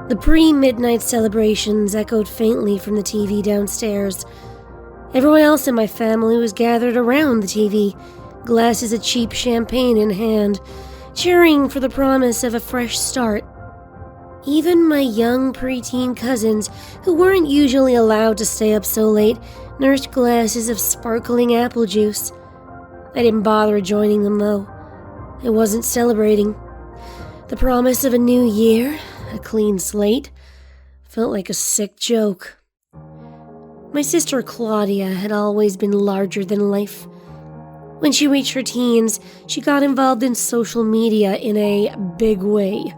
The pre-midnight celebrations echoed faintly from the TV downstairs. Everyone else in my family was gathered around the TV, glasses of cheap champagne in hand, cheering for the promise of a fresh start. Even my young preteen cousins, who weren't usually allowed to stay up so late, nursed glasses of sparkling apple juice. I didn't bother joining them, though. I wasn't celebrating. The promise of a new year, a clean slate, felt like a sick joke. My sister Claudia had always been larger than life. When she reached her teens, she got involved in social media in a big way.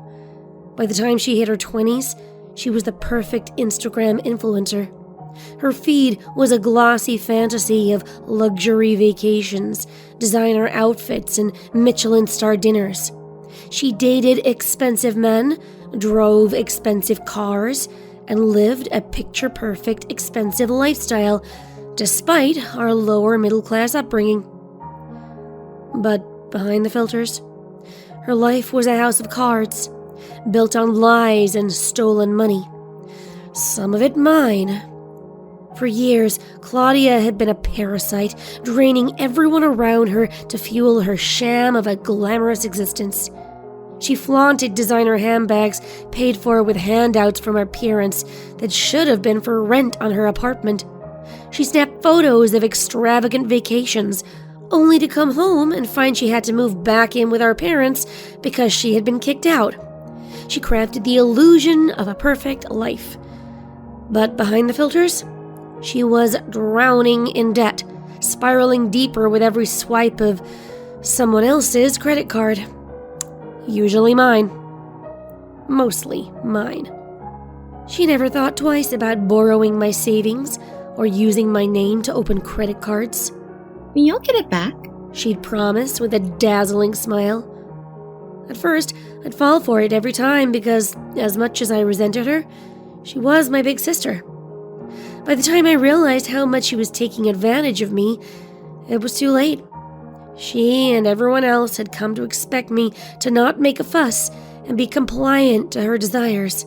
By the time she hit her 20s, she was the perfect Instagram influencer. Her feed was a glossy fantasy of luxury vacations, designer outfits, and Michelin-star dinners. She dated expensive men, drove expensive cars, and lived a picture-perfect, expensive lifestyle, despite our lower middle-class upbringing. But behind the filters, her life was a house of cards, built on lies and stolen money. Some of it mine. For years, Claudia had been a parasite, draining everyone around her to fuel her sham of a glamorous existence. She flaunted designer handbags paid for with handouts from her parents that should have been for rent on her apartment. She snapped photos of extravagant vacations, only to come home and find she had to move back in with our parents because she had been kicked out. She crafted the illusion of a perfect life. But behind the filters, she was drowning in debt, spiraling deeper with every swipe of someone else's credit card. Usually mine. Mostly mine. She never thought twice about borrowing my savings or using my name to open credit cards. You'll get it back, she'd promise with a dazzling smile. At first, I'd fall for it every time because, as much as I resented her, she was my big sister. By the time I realized how much she was taking advantage of me, it was too late. She and everyone else had come to expect me to not make a fuss and be compliant to her desires.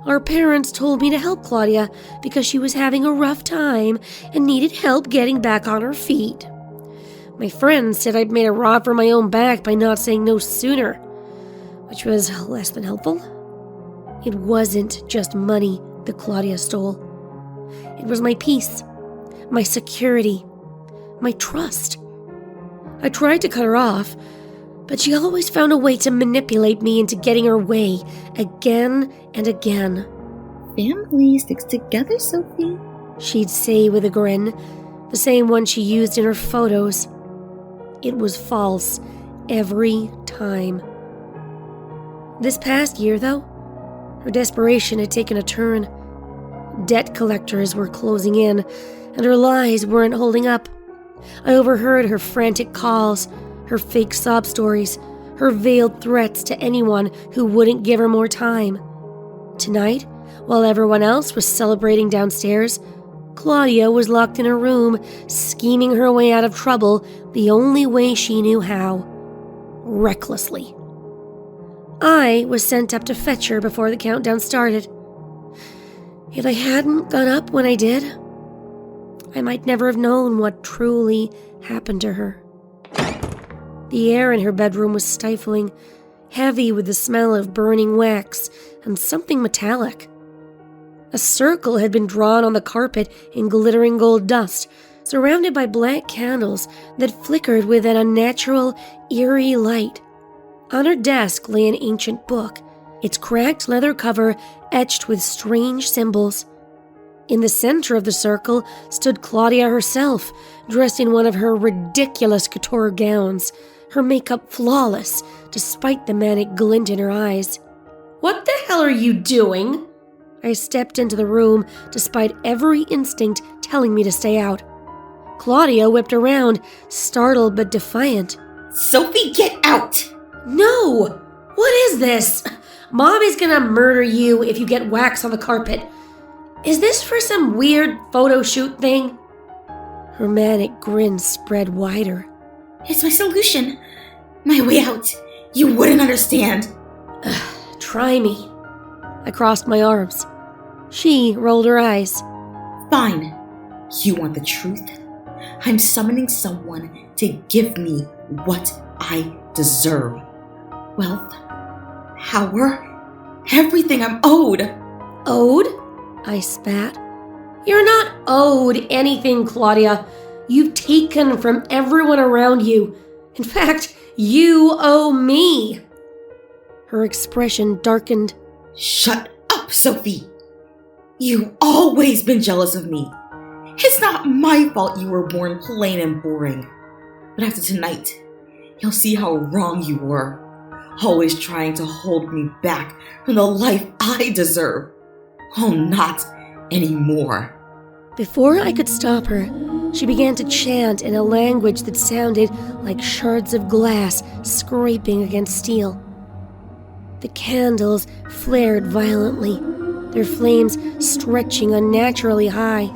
Our parents told me to help Claudia because she was having a rough time and needed help getting back on her feet. My friends said I'd made a rod for my own back by not saying no sooner, which was less than helpful. It wasn't just money that Claudia stole. It was my peace, my security, my trust. I tried to cut her off, but she always found a way to manipulate me into getting her way, again and again. Family sticks together, Sophie, she'd say with a grin, the same one she used in her photos. It was false every time. This past year, though, her desperation had taken a turn. Debt collectors were closing in, and her lies weren't holding up. I overheard her frantic calls, her fake sob stories, her veiled threats to anyone who wouldn't give her more time. Tonight, while everyone else was celebrating downstairs, Claudia was locked in her room, scheming her way out of trouble the only way she knew how. Recklessly. I was sent up to fetch her before the countdown started. If I hadn't gone up when I did, I might never have known what truly happened to her. The air in her bedroom was stifling, heavy with the smell of burning wax and something metallic. A circle had been drawn on the carpet in glittering gold dust, surrounded by black candles that flickered with an unnatural, eerie light. On her desk lay an ancient book, its cracked leather cover etched with strange symbols. In the center of the circle stood Claudia herself, dressed in one of her ridiculous couture gowns, her makeup flawless, despite the manic glint in her eyes. "What the hell are you doing?" I stepped into the room, despite every instinct telling me to stay out. Claudia whipped around, startled but defiant. "Sophie, get out!" "No! What is this? Mommy's gonna murder you if you get wax on the carpet. Is this for some weird photo shoot thing?" Her manic grin spread wider. "It's my solution. My way out. You wouldn't understand." Try me. I crossed my arms. She rolled her eyes. Fine. You want the truth? I'm summoning someone to give me what I deserve. Wealth, power, everything I'm owed. Owed? I spat. You're not owed anything, Claudia. You've taken from everyone around you. In fact, you owe me. Her expression darkened. Shut up, Sophie. You've always been jealous of me. It's not my fault you were born plain and boring. But after tonight, you'll see how wrong you were. Always trying to hold me back from the life I deserve. Oh, not anymore. Before I could stop her, she began to chant in a language that sounded like shards of glass scraping against steel. The candles flared violently, their flames stretching unnaturally high.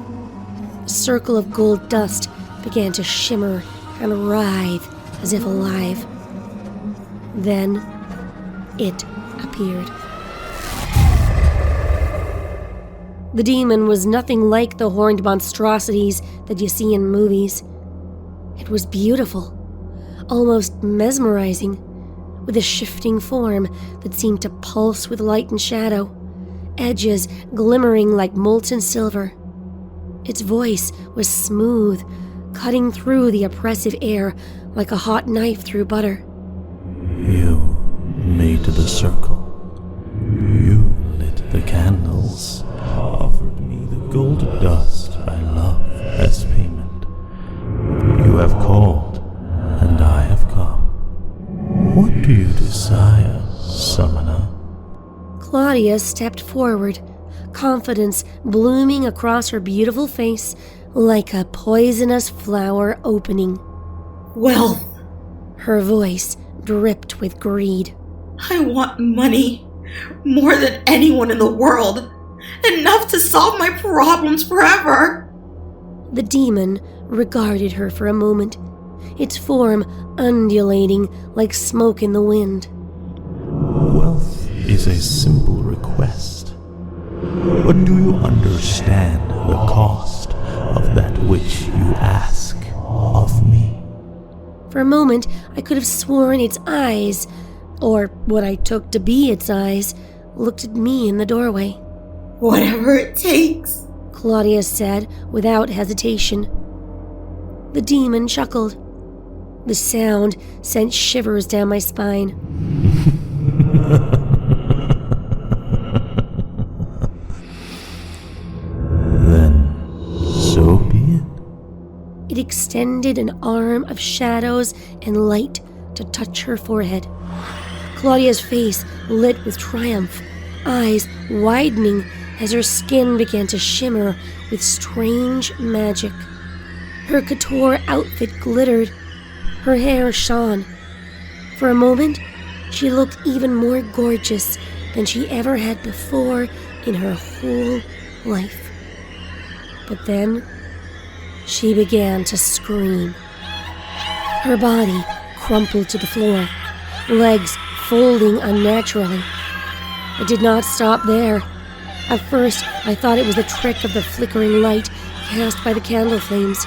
A circle of gold dust began to shimmer and writhe as if alive. Then it appeared. The demon was nothing like the horned monstrosities that you see in movies. It was beautiful, almost mesmerizing, with a shifting form that seemed to pulse with light and shadow, edges glimmering like molten silver. Its voice was smooth, cutting through the oppressive air like a hot knife through butter. You made the circle. You lit the candles. Offered me the gold dust I love as payment. You have called, and I have come. What do you desire, summoner? Claudia stepped forward, confidence blooming across her beautiful face like a poisonous flower opening. Wealth. Her voice dripped with greed. I want money more than anyone in the world. Enough to solve my problems forever. The demon regarded her for a moment, its form undulating like smoke in the wind. Wealth is a simple request. But do you understand the cost of that which you ask of me? For a moment, I could have sworn its eyes, or what I took to be its eyes, looked at me in the doorway. Whatever it takes, Claudia said without hesitation. The demon chuckled. The sound sent shivers down my spine. Then, so be it. It extended an arm of shadows and light to touch her forehead. Claudia's face lit with triumph, eyes widening as her skin began to shimmer with strange magic. Her couture outfit glittered. Her hair shone. For a moment, she looked even more gorgeous than she ever had before in her whole life. But then, she began to scream. Her body crumpled to the floor, legs folding unnaturally. It did not stop there. At first, I thought it was the trick of the flickering light cast by the candle flames.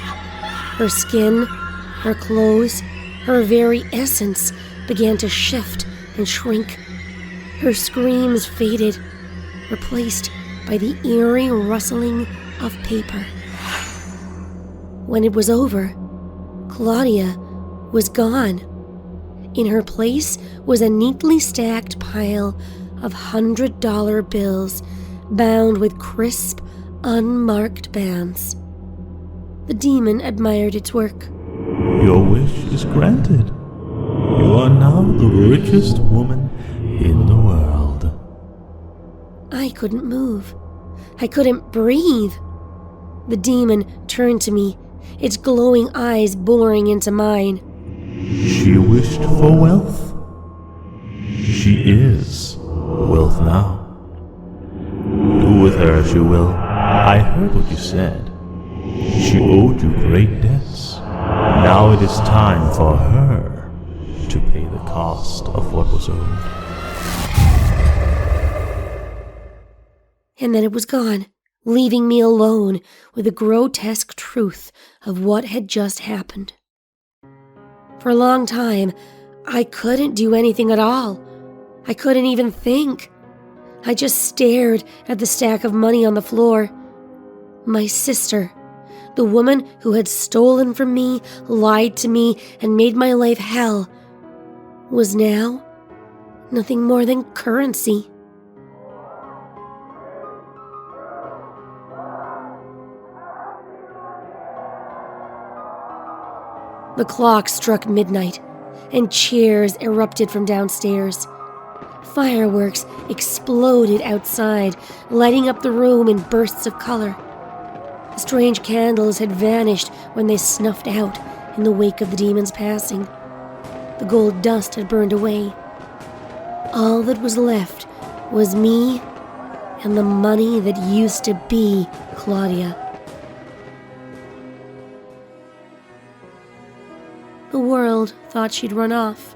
Her skin, her clothes, her very essence began to shift and shrink. Her screams faded, replaced by the eerie rustling of paper. When it was over, Claudia was gone. In her place was a neatly stacked pile of $100 bills bound with crisp, unmarked bands. The demon admired its work. Your wish is granted. You are now the richest woman in the world. I couldn't move. I couldn't breathe. The demon turned to me, its glowing eyes boring into mine. She wished for wealth. She is wealth now. Do with her as you will. I heard what you said. She owed you great debts. Now it is time for her to pay the cost of what was owed. And then it was gone, leaving me alone with the grotesque truth of what had just happened. For a long time, I couldn't do anything at all. I couldn't even think. I just stared at the stack of money on the floor. My sister, the woman who had stolen from me, lied to me, and made my life hell, was now nothing more than currency. The clock struck midnight, and cheers erupted from downstairs. Fireworks exploded outside, lighting up the room in bursts of color. The strange candles had vanished when they snuffed out in the wake of the demon's passing. The gold dust had burned away. All that was left was me and the money that used to be Claudia. The world thought she'd run off.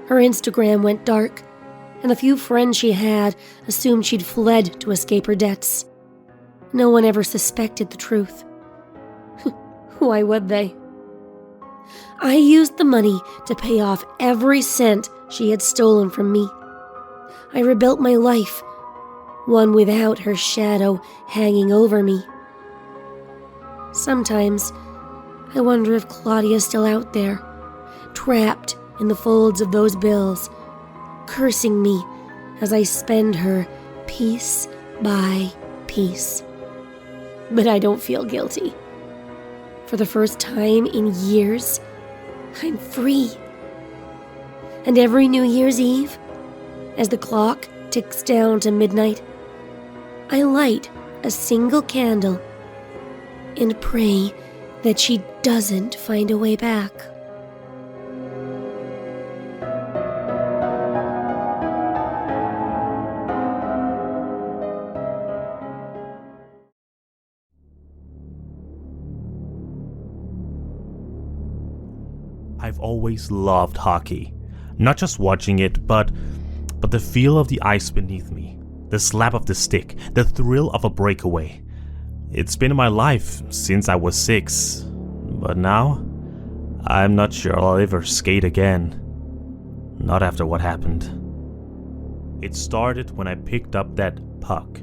Her Instagram went dark, and the few friends she had assumed she'd fled to escape her debts. No one ever suspected the truth. Why would they? I used the money to pay off every cent she had stolen from me. I rebuilt my life, one without her shadow hanging over me. Sometimes I wonder if Claudia's still out there, trapped in the folds of those bills, cursing me as I spend her piece by piece. But I don't feel guilty. For the first time in years, I'm free. And every New Year's Eve, as the clock ticks down to midnight, I light a single candle and pray that she doesn't find a way back. I've always loved hockey. Not just watching it, but the feel of the ice beneath me, the slap of the stick, the thrill of a breakaway. It's been in my life since I was 6, but now I'm not sure I'll ever skate again. Not after what happened. It started when I picked up that puck.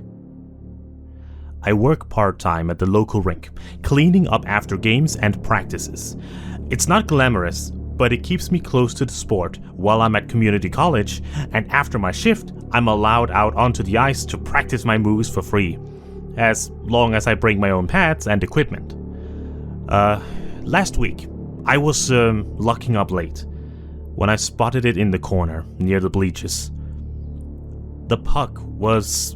I work part-time at the local rink, cleaning up after games and practices. It's not glamorous, but it keeps me close to the sport while I'm at community college, and after my shift, I'm allowed out onto the ice to practice my moves for free, as long as I bring my own pads and equipment. Last week, I was locking up late when I spotted it in the corner near the bleachers. The puck was...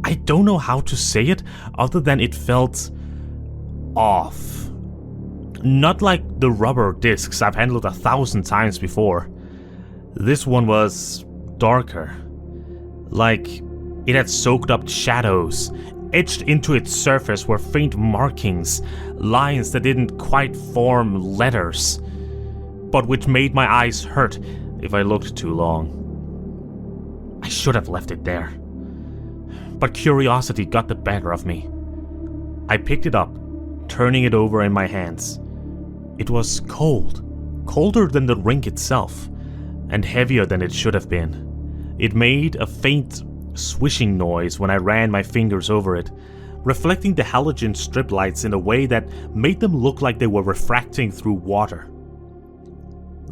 I don't know how to say it other than it felt off. Not like the rubber discs I've handled 1,000 times before. This one was darker. Like it had soaked up shadows. Etched into its surface were faint markings, lines that didn't quite form letters, but which made my eyes hurt if I looked too long. I should have left it there. But curiosity got the better of me. I picked it up, turning it over in my hands. It was cold, colder than the rink itself, and heavier than it should have been. It made a faint swishing noise when I ran my fingers over it, reflecting the halogen strip lights in a way that made them look like they were refracting through water.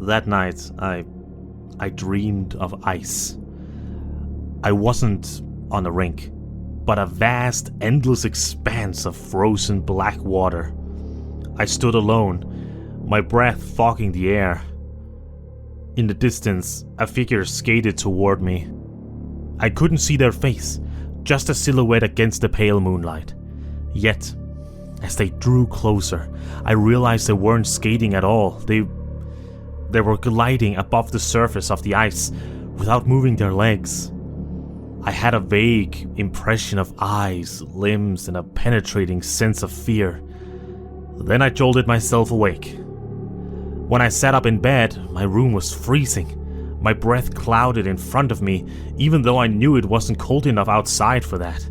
That night, I dreamed of ice. I wasn't on a rink, but a vast, endless expanse of frozen black water. I stood alone, my breath fogging the air. In the distance, a figure skated toward me. I couldn't see their face, just a silhouette against the pale moonlight. Yet, as they drew closer, I realized they weren't skating at all. They were gliding above the surface of the ice without moving their legs. I had a vague impression of eyes, limbs, and a penetrating sense of fear. Then I jolted myself awake. When I sat up in bed, my room was freezing. My breath clouded in front of me, even though I knew it wasn't cold enough outside for that.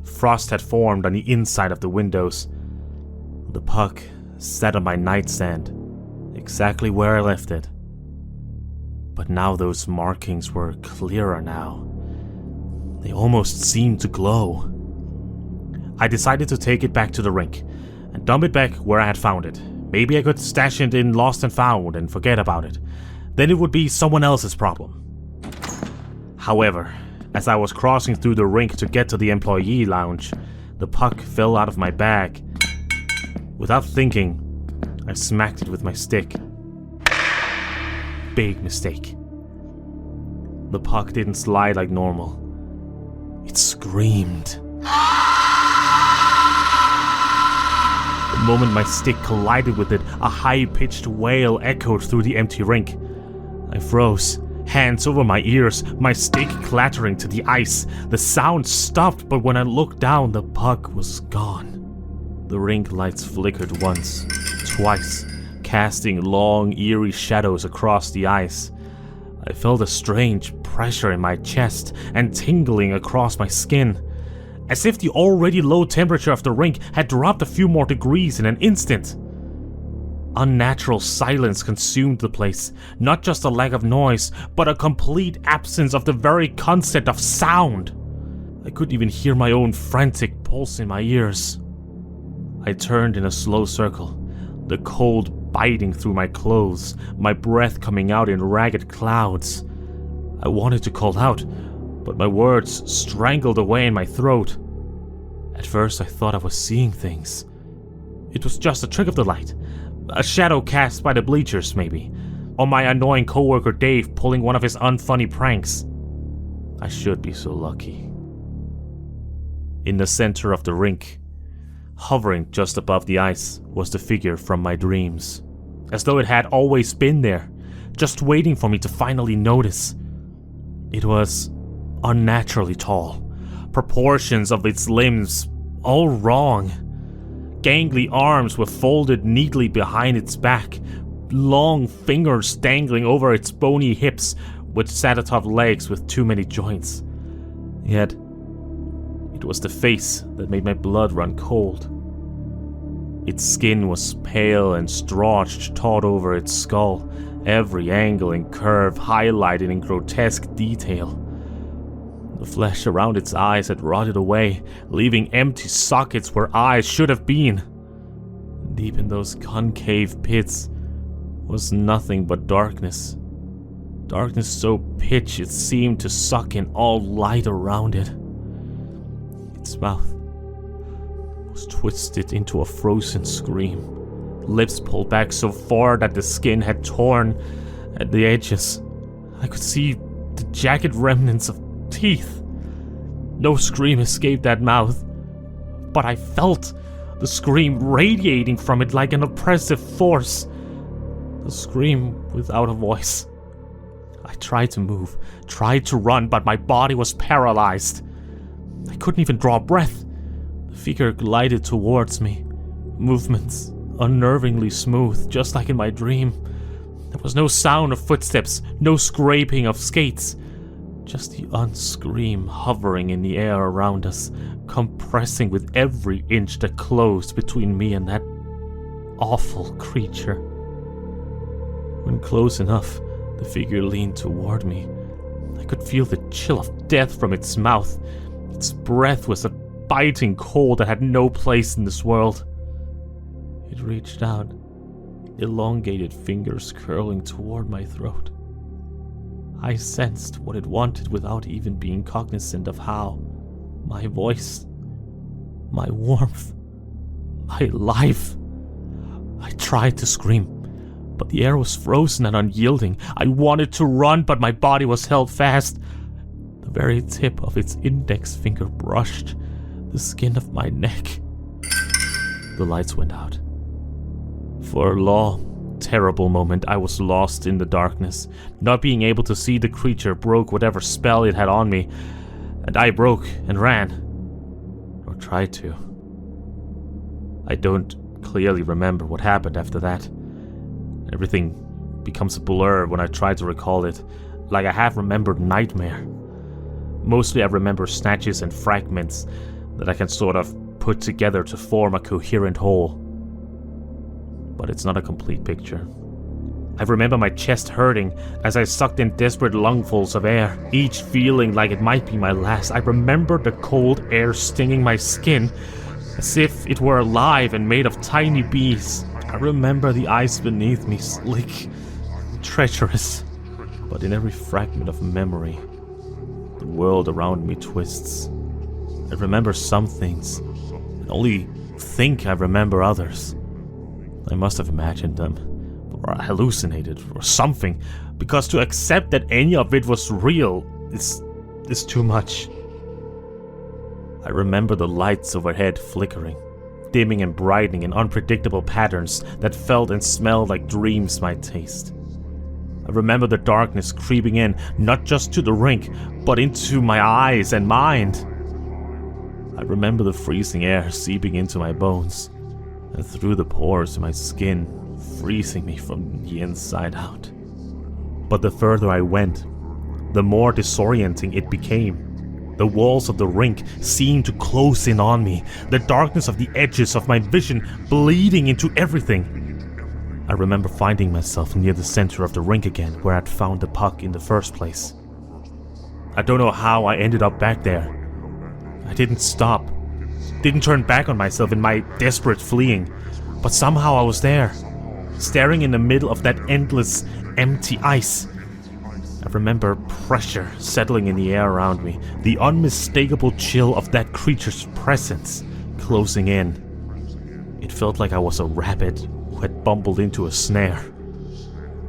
Frost had formed on the inside of the windows. The puck sat on my nightstand, exactly where I left it. But now those markings were clearer now. They almost seemed to glow. I decided to take it back to the rink and dump it back where I had found it. Maybe I could stash it in Lost and Found and forget about it. Then it would be someone else's problem. However, as I was crossing through the rink to get to the employee lounge, the puck fell out of my bag. Without thinking, I smacked it with my stick. Big mistake. The puck didn't slide like normal. It screamed. The moment my stick collided with it, a high-pitched wail echoed through the empty rink. I froze, hands over my ears, my stick clattering to the ice. The sound stopped, but when I looked down, the puck was gone. The rink lights flickered once, twice, casting long, eerie shadows across the ice. I felt a strange pressure in my chest and tingling across my skin, as if the already low temperature of the rink had dropped a few more degrees in an instant. Unnatural silence consumed the place, not just a lack of noise, but a complete absence of the very concept of sound. I couldn't even hear my own frantic pulse in my ears. I turned in a slow circle, the cold biting through my clothes, my breath coming out in ragged clouds. I wanted to call out, but my words strangled away in my throat. At first I thought I was seeing things. It was just a trick of the light. A shadow cast by the bleachers, maybe. Or my annoying coworker Dave pulling one of his unfunny pranks. I should be so lucky. In the center of the rink, hovering just above the ice, was the figure from my dreams. As though it had always been there, just waiting for me to finally notice. It was unnaturally tall. Proportions of its limbs all wrong. Gangly arms were folded neatly behind its back, long fingers dangling over its bony hips, which sat atop legs with too many joints. Yet, it was the face that made my blood run cold. Its skin was pale and strotched taut over its skull, every angle and curve highlighted in grotesque detail. The flesh around its eyes had rotted away, leaving empty sockets where eyes should have been. Deep in those concave pits was nothing but darkness. Darkness so pitch it seemed to suck in all light around it. Its mouth was twisted into a frozen scream, lips pulled back so far that the skin had torn at the edges. I could see the jagged remnants of teeth. No scream escaped that mouth, but I felt the scream radiating from it like an oppressive force. The scream without a voice. I tried to move, tried to run, but my body was paralyzed. I couldn't even draw a breath. The figure glided towards me, movements unnervingly smooth, just like in my dream. There was no sound of footsteps, no scraping of skates. Just the unscream hovering in the air around us, compressing with every inch that closed between me and that awful creature. When close enough, the figure leaned toward me. I could feel the chill of death from its mouth. Its breath was a biting cold that had no place in this world. It reached out, elongated fingers curling toward my throat. I sensed what it wanted without even being cognizant of how. My voice, my warmth, my life. I tried to scream, but the air was frozen and unyielding. I wanted to run, but my body was held fast. The very tip of its index finger brushed the skin of my neck. The lights went out. For a long, terrible moment, I was lost in the darkness. Not being able to see the creature broke whatever spell it had on me, and I broke and ran. Or tried to. I don't clearly remember what happened after that. Everything becomes a blur when I try to recall it, like I have remembered Nightmare. Mostly I remember snatches and fragments that I can sort of put together to form a coherent whole. But it's not a complete picture. I remember my chest hurting as I sucked in desperate lungfuls of air, each feeling like it might be my last. I remember the cold air stinging my skin as if it were alive and made of tiny bees. I remember the ice beneath me, slick, treacherous. But in every fragment of memory, the world around me twists. I remember some things, and only think I remember others. I must have imagined them, or hallucinated, or something, because to accept that any of it was real is too much. I remember the lights overhead flickering, dimming and brightening in unpredictable patterns that felt and smelled like dreams might taste. I remember the darkness creeping in, not just to the rink, but into my eyes and mind. I remember the freezing air seeping into my bones, and through the pores in my skin, freezing me from the inside out. But the further I went, the more disorienting it became. The walls of the rink seemed to close in on me, the darkness of the edges of my vision bleeding into everything. I remember finding myself near the center of the rink again, where I'd found the puck in the first place. I don't know how I ended up back there. I didn't stop, didn't turn back on myself in my desperate fleeing, but somehow I was there, staring in the middle of that endless, empty ice. I remember pressure settling in the air around me, the unmistakable chill of that creature's presence closing in. It felt like I was a rabbit who had bumbled into a snare.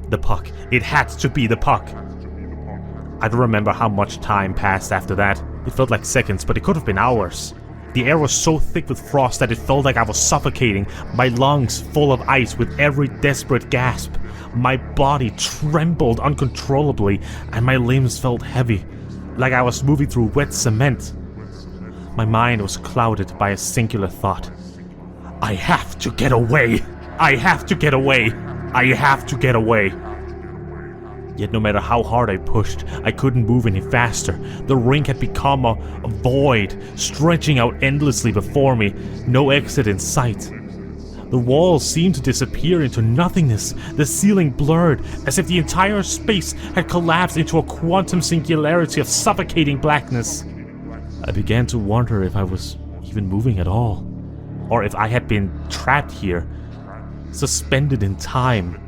The puck. It had to be the puck. I don't remember how much time passed after that. It felt like seconds, but it could have been hours. The air was so thick with frost that it felt like I was suffocating, my lungs full of ice with every desperate gasp. My body trembled uncontrollably, and my limbs felt heavy, like I was moving through wet cement. My mind was clouded by a singular thought. I have to get away! I have to get away! I have to get away! Yet no matter how hard I pushed, I couldn't move any faster. The rink had become a void, stretching out endlessly before me, no exit in sight. The walls seemed to disappear into nothingness, the ceiling blurred, as if the entire space had collapsed into a quantum singularity of suffocating blackness. I began to wonder if I was even moving at all, or if I had been trapped here, suspended in time,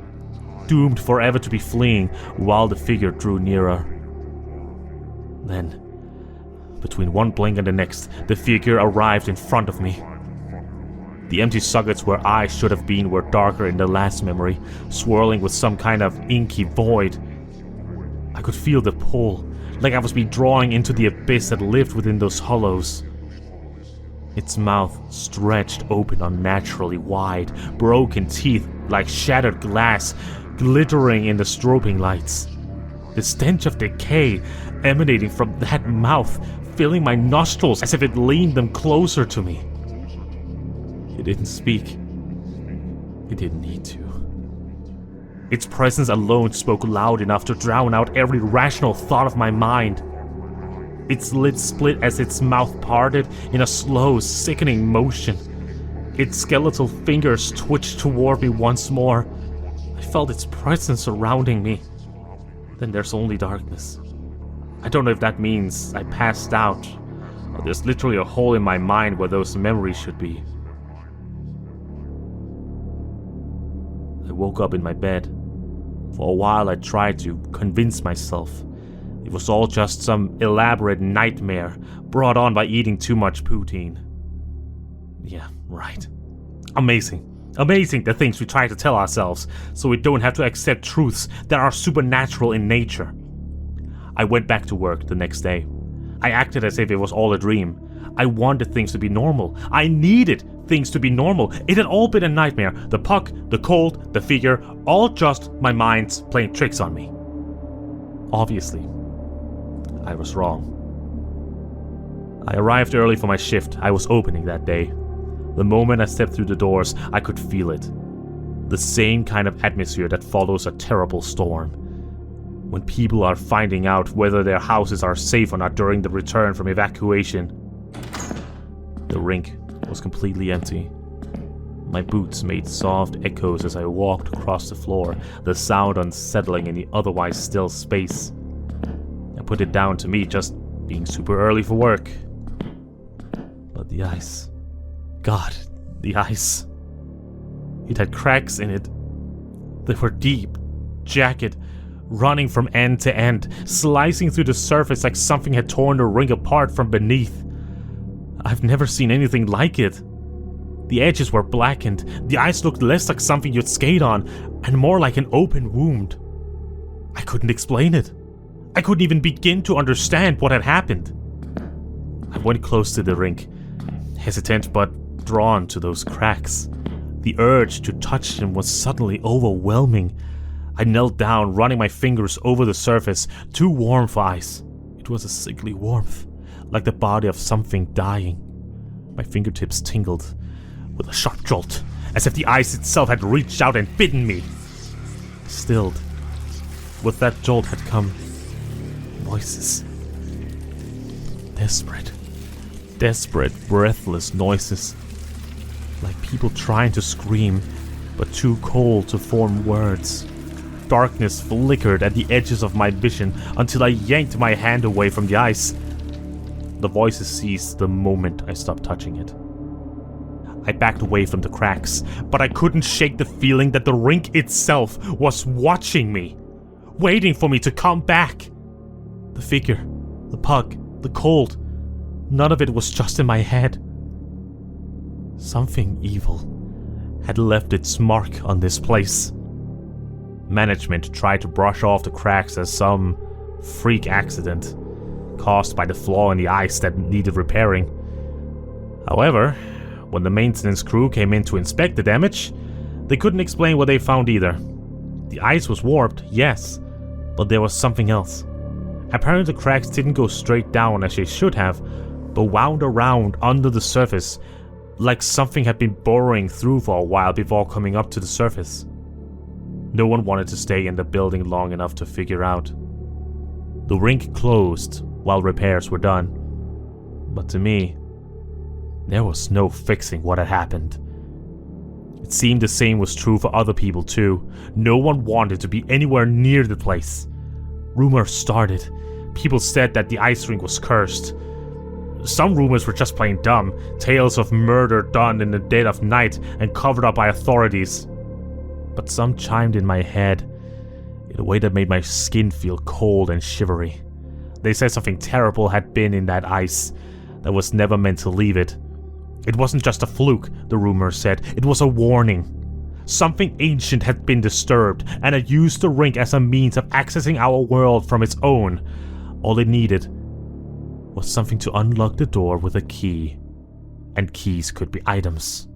doomed forever to be fleeing while the figure drew nearer. Then, between one blink and the next, the figure arrived in front of me. The empty sockets where eyes should have been were darker in the last memory, swirling with some kind of inky void. I could feel the pull, like I was being drawn into the abyss that lived within those hollows. Its mouth stretched open unnaturally wide, broken teeth like shattered glass, glittering in the strobing lights. The stench of decay emanating from that mouth, filling my nostrils as if it leaned them closer to me. It didn't speak. It didn't need to. Its presence alone spoke loud enough to drown out every rational thought of my mind. Its lids split as its mouth parted in a slow, sickening motion. Its skeletal fingers twitched toward me once more. I felt its presence surrounding me. Then there's only darkness. I don't know if that means I passed out, or there's literally a hole in my mind where those memories should be. I woke up in my bed. For a while I tried to convince myself it was all just some elaborate nightmare brought on by eating too much poutine. Yeah, right. Amazing. Amazing the things we try to tell ourselves so we don't have to accept truths that are supernatural in nature. I went back to work the next day. I acted as if it was all a dream. I wanted things to be normal. I needed things to be normal. It had all been a nightmare. The puck, the cold, the figure, all just my mind's playing tricks on me. Obviously, I was wrong. I arrived early for my shift I was opening that day. The moment I stepped through the doors, I could feel it. The same kind of atmosphere that follows a terrible storm. When people are finding out whether their houses are safe or not during the return from evacuation. The rink was completely empty. My boots made soft echoes as I walked across the floor, the sound unsettling in the otherwise still space. I put it down to me just being super early for work. But the ice. God, the ice. It had cracks in it. They were deep, jagged, running from end to end, slicing through the surface like something had torn the ring apart from beneath. I've never seen anything like it. The edges were blackened, the ice looked less like something you'd skate on, and more like an open wound. I couldn't explain it. I couldn't even begin to understand what had happened. I went close to the rink, hesitant but drawn to those cracks. The urge to touch them was suddenly overwhelming. I knelt down, running my fingers over the surface, too warm for ice. It was a sickly warmth, like the body of something dying. My fingertips tingled with a sharp jolt, as if the ice itself had reached out and bitten me. Stilled. With that jolt had come voices. Desperate, breathless noises. Like people trying to scream, but too cold to form words. Darkness flickered at the edges of my vision until I yanked my hand away from the ice. The voices ceased the moment I stopped touching it. I backed away from the cracks, but I couldn't shake the feeling that the rink itself was watching me, waiting for me to come back. The figure, the pug, the cold, none of it was just in my head. Something evil had left its mark on this place. Management tried to brush off the cracks as some freak accident caused by the flaw in the ice that needed repairing. However, when the maintenance crew came in to inspect the damage, they couldn't explain what they found either. The ice was warped, yes, but there was something else. Apparently the cracks didn't go straight down as they should have, but wound around under the surface, like something had been burrowing through for a while before coming up to the surface. No one wanted to stay in the building long enough to figure out. The rink closed while repairs were done, but to me, there was no fixing what had happened. It seemed the same was true for other people too. No one wanted to be anywhere near the place. Rumors started. People said that the ice rink was cursed. Some rumors were just plain dumb, tales of murder done in the dead of night and covered up by authorities. But some chimed in my head in a way that made my skin feel cold and shivery. They said something terrible had been in that ice that was never meant to leave it. It wasn't just a fluke, the rumors said. It was a warning. Something ancient had been disturbed, and had used the rink as a means of accessing our world from its own. All it needed was something to unlock the door with a key. And keys could be items.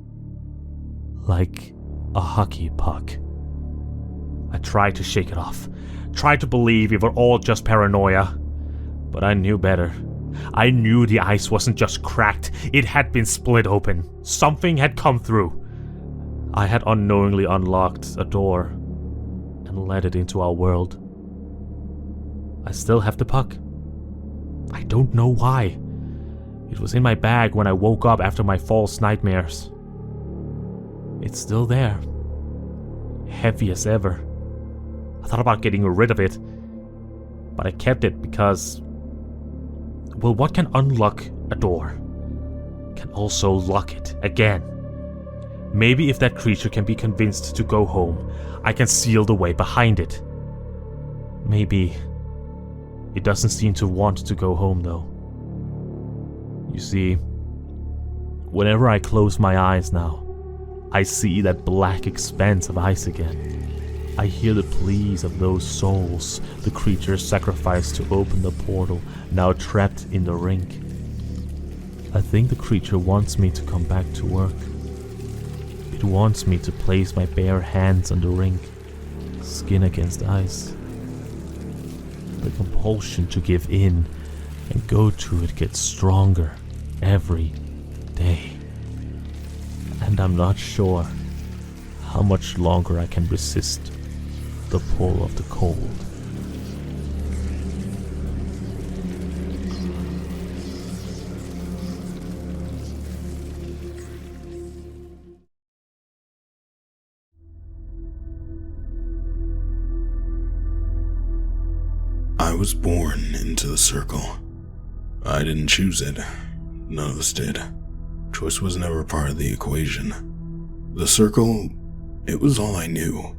Like a hockey puck. I tried to shake it off. Tried to believe we were all just paranoia. But I knew better. I knew the ice wasn't just cracked, it had been split open. Something had come through. I had unknowingly unlocked a door and let it into our world. I still have the puck. I don't know why. It was in my bag when I woke up after my false nightmares. It's still there. Heavy as ever. I thought about getting rid of it, but I kept it because... well, what can unlock a door can also lock it again. Maybe if that creature can be convinced to go home, I can seal the way behind it. Maybe it doesn't seem to want to go home, though. You see, whenever I close my eyes now, I see that black expanse of ice again. I hear the pleas of those souls the creature sacrificed to open the portal, now trapped in the rink. I think the creature wants me to come back to work. It wants me to place my bare hands on the rink, skin against ice. The compulsion to give in and go to it gets stronger every day. And I'm not sure how much longer I can resist the pull of the cold. I was born into the circle. I didn't choose it. None of us did. Choice was never part of the equation. The circle, it was all I knew.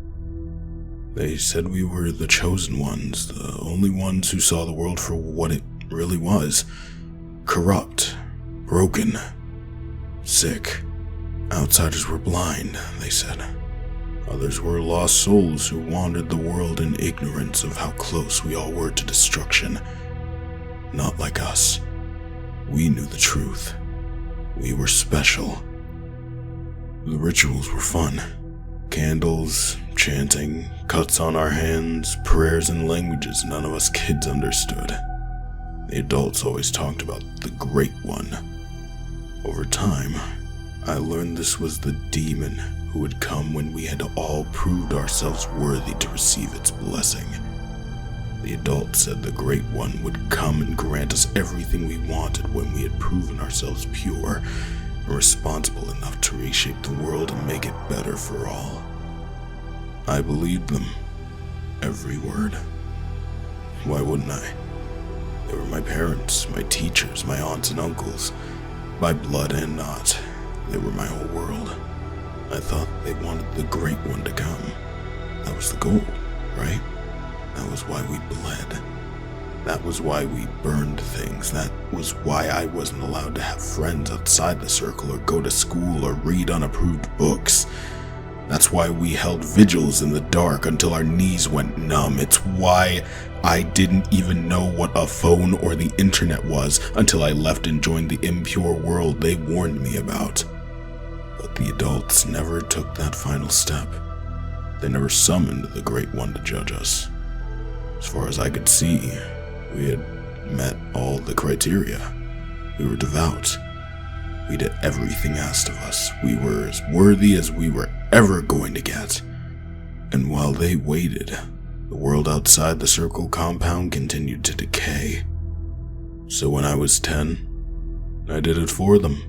They said we were the chosen ones, the only ones who saw the world for what it really was. Corrupt, broken, sick. Outsiders were blind, they said. Others were lost souls who wandered the world in ignorance of how close we all were to destruction. Not like us. We knew the truth. We were special. The rituals were fun. Candles, chanting, cuts on our hands, prayers in languages none of us kids understood. The adults always talked about the Great One. Over time, I learned this was the demon who would come when we had all proved ourselves worthy to receive its blessing. The adults said the Great One would come and grant us everything we wanted when we had proven ourselves pure and responsible enough to reshape the world and make it better for all. I believed them. Every word. Why wouldn't I? They were my parents, my teachers, my aunts and uncles. By blood and not, they were my whole world. I thought they wanted the Great One to come. That was the goal, right? That was why we bled. That was why we burned things. That was why I wasn't allowed to have friends outside the circle or go to school or read unapproved books. That's why we held vigils in the dark until our knees went numb. It's why I didn't even know what a phone or the internet was until I left and joined the impure world they warned me about. But the adults never took that final step. They never summoned the Great One to judge us. As far as I could see, we had met all the criteria. We were devout. We did everything asked of us. We were as worthy as we were ever going to get. And while they waited, the world outside the circle compound continued to decay. So when I was 10, I did it for them.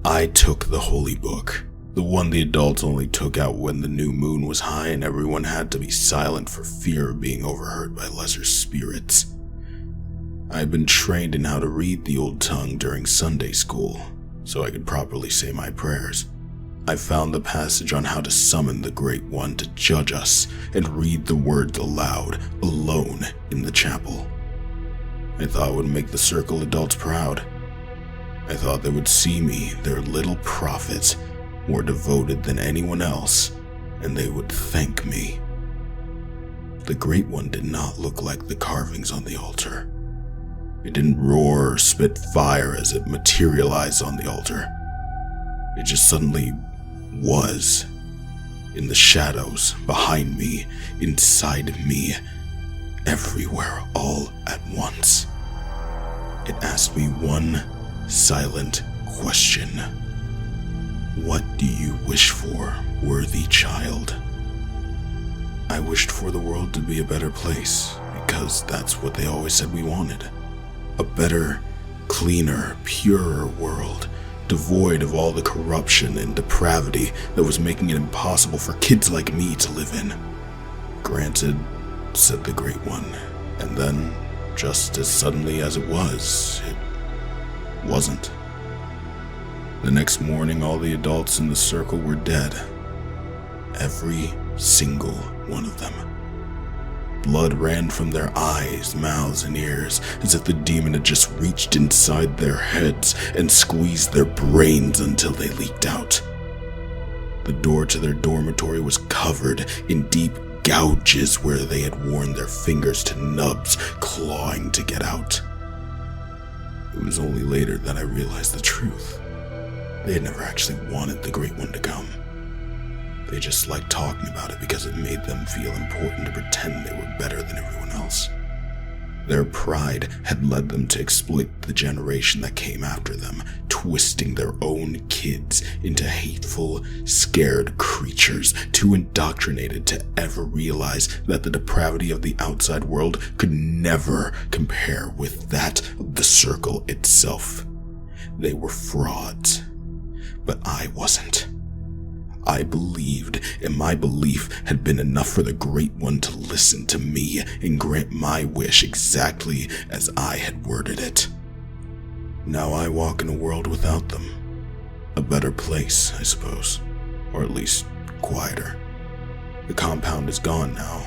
I took the holy book, the one the adults only took out when the new moon was high and everyone had to be silent for fear of being overheard by lesser spirits. I had been trained in how to read the old tongue during Sunday school, so I could properly say my prayers. I found the passage on how to summon the Great One to judge us and read the words aloud, alone, in the chapel. I thought it would make the circle adults proud. I thought they would see me, their little prophet, more devoted than anyone else, and they would thank me. The Great One did not look like the carvings on the altar. It didn't roar or spit fire as it materialized on the altar. It just suddenly was. In the shadows, behind me, inside me, everywhere, all at once. It asked me one silent question. What do you wish for, worthy child? I wished for the world to be a better place, because that's what they always said we wanted. A better, cleaner, purer world, devoid of all the corruption and depravity that was making it impossible for kids like me to live in. Granted, said the Great One, and then, just as suddenly as it wasn't. The next morning, all the adults in the circle were dead. Every single one of them. Blood ran from their eyes, mouths, and ears, as if the demon had just reached inside their heads and squeezed their brains until they leaked out. The door to their dormitory was covered in deep gouges where they had worn their fingers to nubs, clawing to get out. It was only later that I realized the truth. They had never actually wanted the Great One to come. They just liked talking about it because it made them feel important to pretend they were better than everyone else. Their pride had led them to exploit the generation that came after them, twisting their own kids into hateful, scared creatures, too indoctrinated to ever realize that the depravity of the outside world could never compare with that of the circle itself. They were frauds, but I wasn't. I believed, and my belief had been enough for the Great One to listen to me and grant my wish exactly as I had worded it. Now I walk in a world without them. A better place, I suppose, or at least quieter. The compound is gone now,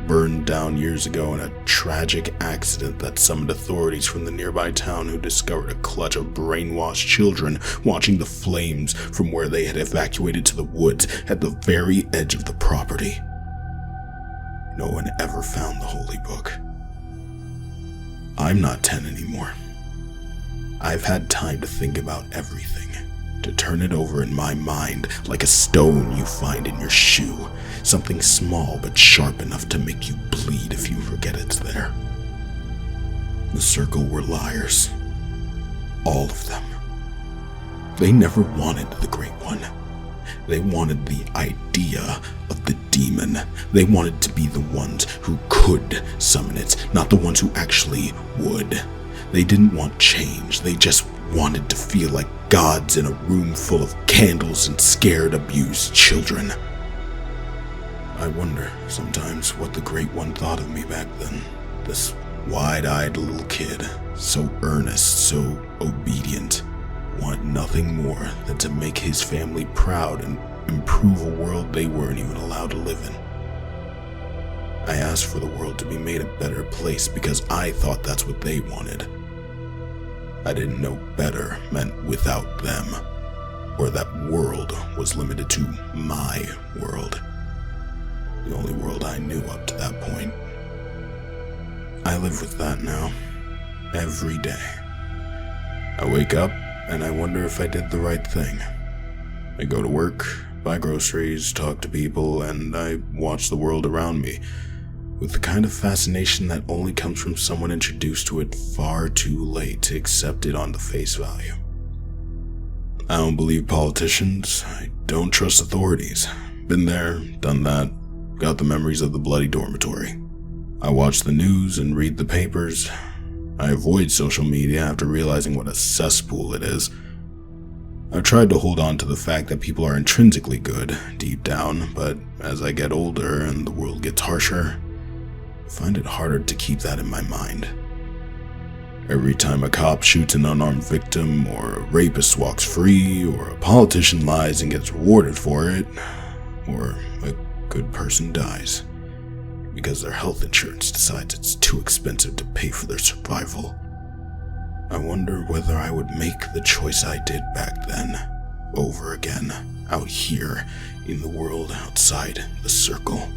burned down years ago in a tragic accident that summoned authorities from the nearby town, who discovered a clutch of brainwashed children watching the flames from where they had evacuated to the woods at the very edge of the property. No one ever found the holy book. I'm not 10 anymore. I've had time to think about everything, to turn it over in my mind like a stone you find in your shoe, something small but sharp enough to make you bleed if you forget it's there. The circle were liars. All of them. They never wanted the Great One. They wanted the idea of the demon. They wanted to be the ones who could summon it, not the ones who actually would. They didn't want change. They just wanted to feel like gods in a room full of candles and scared, abused children. I wonder sometimes what the Great One thought of me back then. This wide-eyed little kid, so earnest, so obedient, wanted nothing more than to make his family proud and improve a world they weren't even allowed to live in. I asked for the world to be made a better place because I thought that's what they wanted. I didn't know better meant without them, or that world was limited to my world. The only world I knew up to that point. I live with that now, every day. I wake up and I wonder if I did the right thing. I go to work, buy groceries, talk to people, and I watch the world around me with the kind of fascination that only comes from someone introduced to it far too late to accept it on the face value. I don't believe politicians. I don't trust authorities. Been there, done that, got the memories of the bloody dormitory. I watch the news and read the papers. I avoid social media after realizing what a cesspool it is. I've tried to hold on to the fact that people are intrinsically good, deep down, but as I get older and the world gets harsher, I find it harder to keep that in my mind. Every time a cop shoots an unarmed victim, or a rapist walks free, or a politician lies and gets rewarded for it, or a good person dies because their health insurance decides it's too expensive to pay for their survival, I wonder whether I would make the choice I did back then over again, out here in the world outside the circle.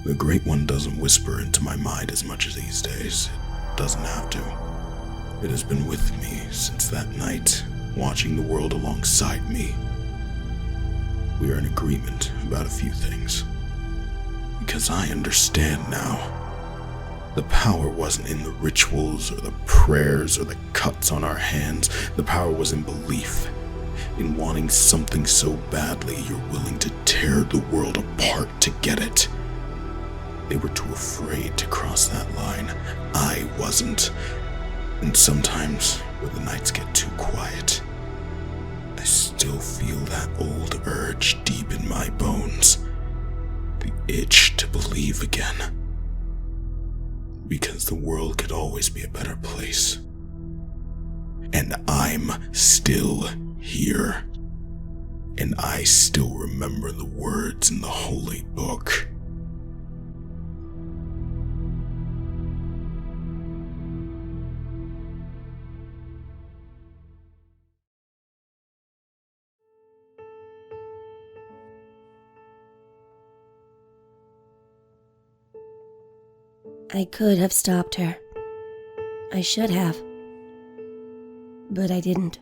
The Great One doesn't whisper into my mind as much as these days. It doesn't have to. It has been with me since that night, watching the world alongside me. We are in agreement about a few things. Because I understand now. The power wasn't in the rituals or the prayers or the cuts on our hands. The power was in belief, in wanting something so badly you're willing to tear the world apart to get it. They were too afraid to cross that line. I wasn't. And sometimes, when the nights get too quiet, I still feel that old urge deep in my bones. The itch to believe again. Because the world could always be a better place. And I'm still here. And I still remember the words in the holy book. I could have stopped her. I should have. But I didn't.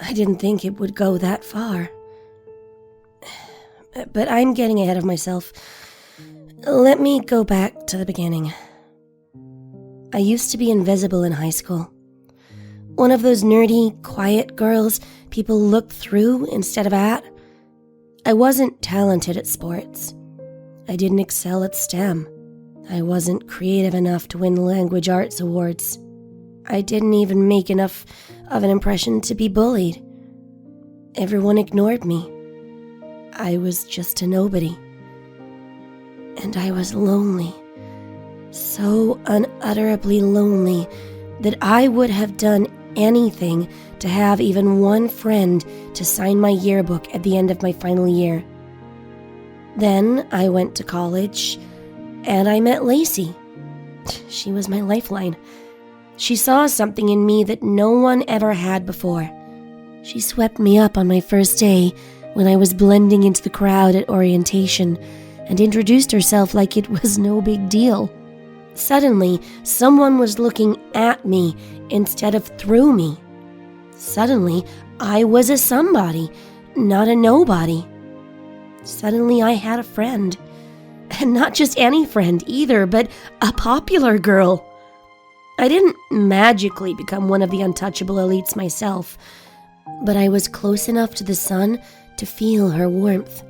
I didn't think it would go that far. But I'm getting ahead of myself. Let me go back to the beginning. I used to be invisible in high school. One of those nerdy, quiet girls people look through instead of at. I wasn't talented at sports. I didn't excel at STEM. I wasn't creative enough to win language arts awards. I didn't even make enough of an impression to be bullied. Everyone ignored me. I was just a nobody. And I was lonely. So unutterably lonely that I would have done anything to have even one friend to sign my yearbook at the end of my final year. Then I went to college, and I met Lacey. She was my lifeline. She saw something in me that no one ever had before. She swept me up on my first day when I was blending into the crowd at orientation and introduced herself like it was no big deal. Suddenly, someone was looking at me instead of through me. Suddenly, I was a somebody, not a nobody. Suddenly, I had a friend. And not just any friend either, but a popular girl. I didn't magically become one of the untouchable elites myself, but I was close enough to the sun to feel her warmth.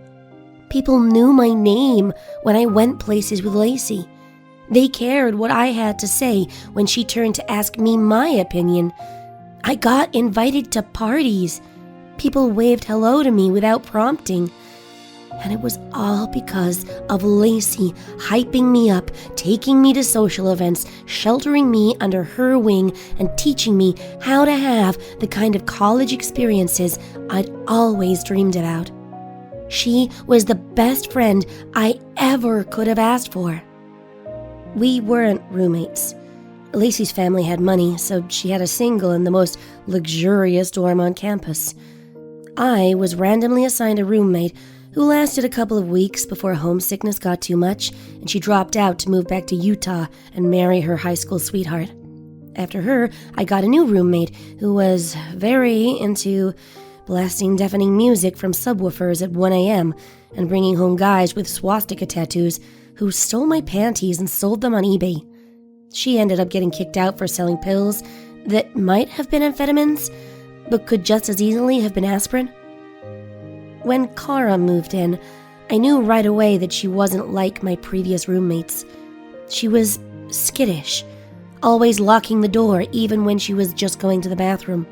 People knew my name when I went places with Lacey. They cared what I had to say when she turned to ask me my opinion. I got invited to parties. People waved hello to me without prompting. And it was all because of Lacey hyping me up, taking me to social events, sheltering me under her wing, and teaching me how to have the kind of college experiences I'd always dreamed about. She was the best friend I ever could have asked for. We weren't roommates. Lacey's family had money, so she had a single in the most luxurious dorm on campus. I was randomly assigned a roommate who lasted a couple of weeks before homesickness got too much and she dropped out to move back to Utah and marry her high school sweetheart. After her, I got a new roommate who was very into blasting deafening music from subwoofers at 1 a.m. and bringing home guys with swastika tattoos who stole my panties and sold them on eBay. She ended up getting kicked out for selling pills that might have been amphetamines, but could just as easily have been aspirin. When Kara moved in, I knew right away that she wasn't like my previous roommates. She was skittish, always locking the door even when she was just going to the bathroom.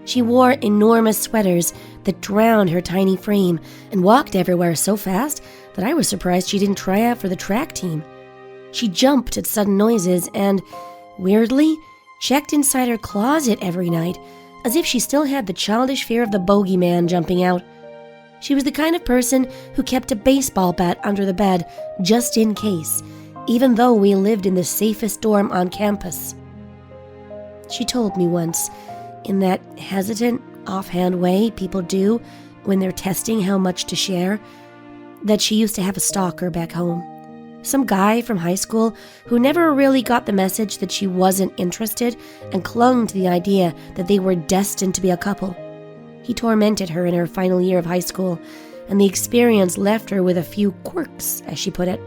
She wore enormous sweaters that drowned her tiny frame and walked everywhere so fast that I was surprised she didn't try out for the track team. She jumped at sudden noises and, weirdly, checked inside her closet every night, as if she still had the childish fear of the bogeyman jumping out. She was the kind of person who kept a baseball bat under the bed just in case, even though we lived in the safest dorm on campus. She told me once, in that hesitant, offhand way people do when they're testing how much to share, that she used to have a stalker back home. Some guy from high school who never really got the message that she wasn't interested and clung to the idea that they were destined to be a couple. He tormented her in her final year of high school, and the experience left her with a few quirks, as she put it.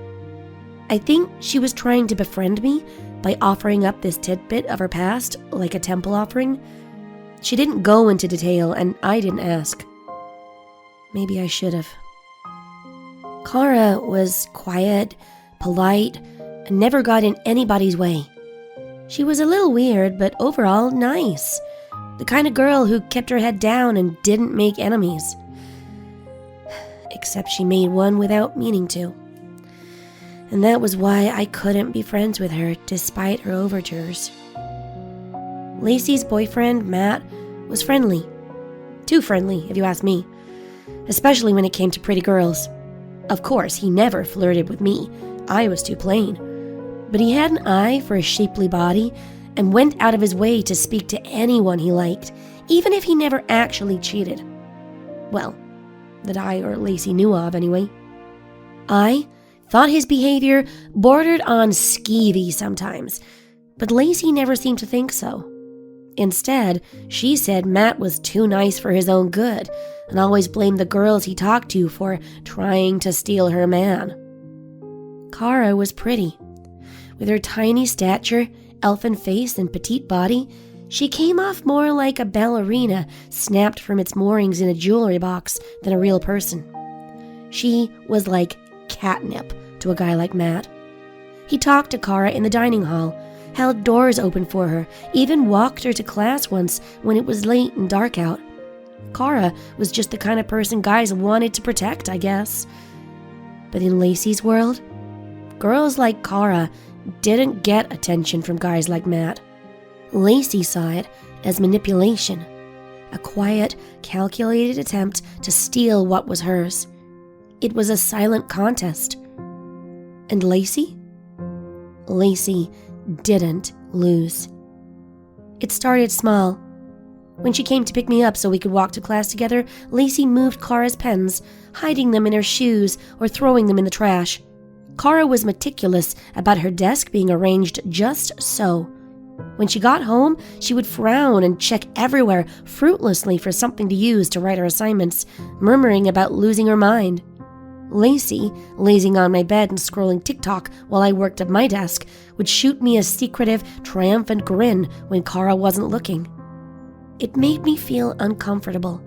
I think she was trying to befriend me by offering up this tidbit of her past, like a temple offering. She didn't go into detail, and I didn't ask. Maybe I should have. Kara was quiet, polite, and never got in anybody's way. She was a little weird, but overall nice. The kind of girl who kept her head down and didn't make enemies. Except she made one without meaning to. And that was why I couldn't be friends with her despite her overtures. Lacey's boyfriend, Matt, was friendly. Too friendly, if you ask me. Especially when it came to pretty girls. Of course, he never flirted with me. I was too plain. But he had an eye for a shapely body and went out of his way to speak to anyone he liked, even if he never actually cheated. Well, that I or Lacey knew of, anyway. I thought his behavior bordered on skeevy sometimes, but Lacey never seemed to think so. Instead, she said Matt was too nice for his own good, and always blamed the girls he talked to for trying to steal her man. Kara was pretty, with her tiny stature elfin face and petite body, she came off more like a ballerina snapped from its moorings in a jewelry box than a real person. She was like catnip to a guy like Matt. He talked to Kara in the dining hall, held doors open for her, even walked her to class once when it was late and dark out. Kara was just the kind of person guys wanted to protect, I guess. But in Lacey's world, girls like Kara didn't get attention from guys like Matt. Lacey saw it as manipulation, a quiet, calculated attempt to steal what was hers. It was a silent contest. And Lacey? Lacey didn't lose. It started small. When she came to pick me up so we could walk to class together, Lacey moved Kara's pens, hiding them in her shoes or throwing them in the trash. Kara was meticulous about her desk being arranged just so. When she got home, she would frown and check everywhere fruitlessly for something to use to write her assignments, murmuring about losing her mind. Lacey, lazing on my bed and scrolling TikTok while I worked at my desk, would shoot me a secretive, triumphant grin when Kara wasn't looking. It made me feel uncomfortable,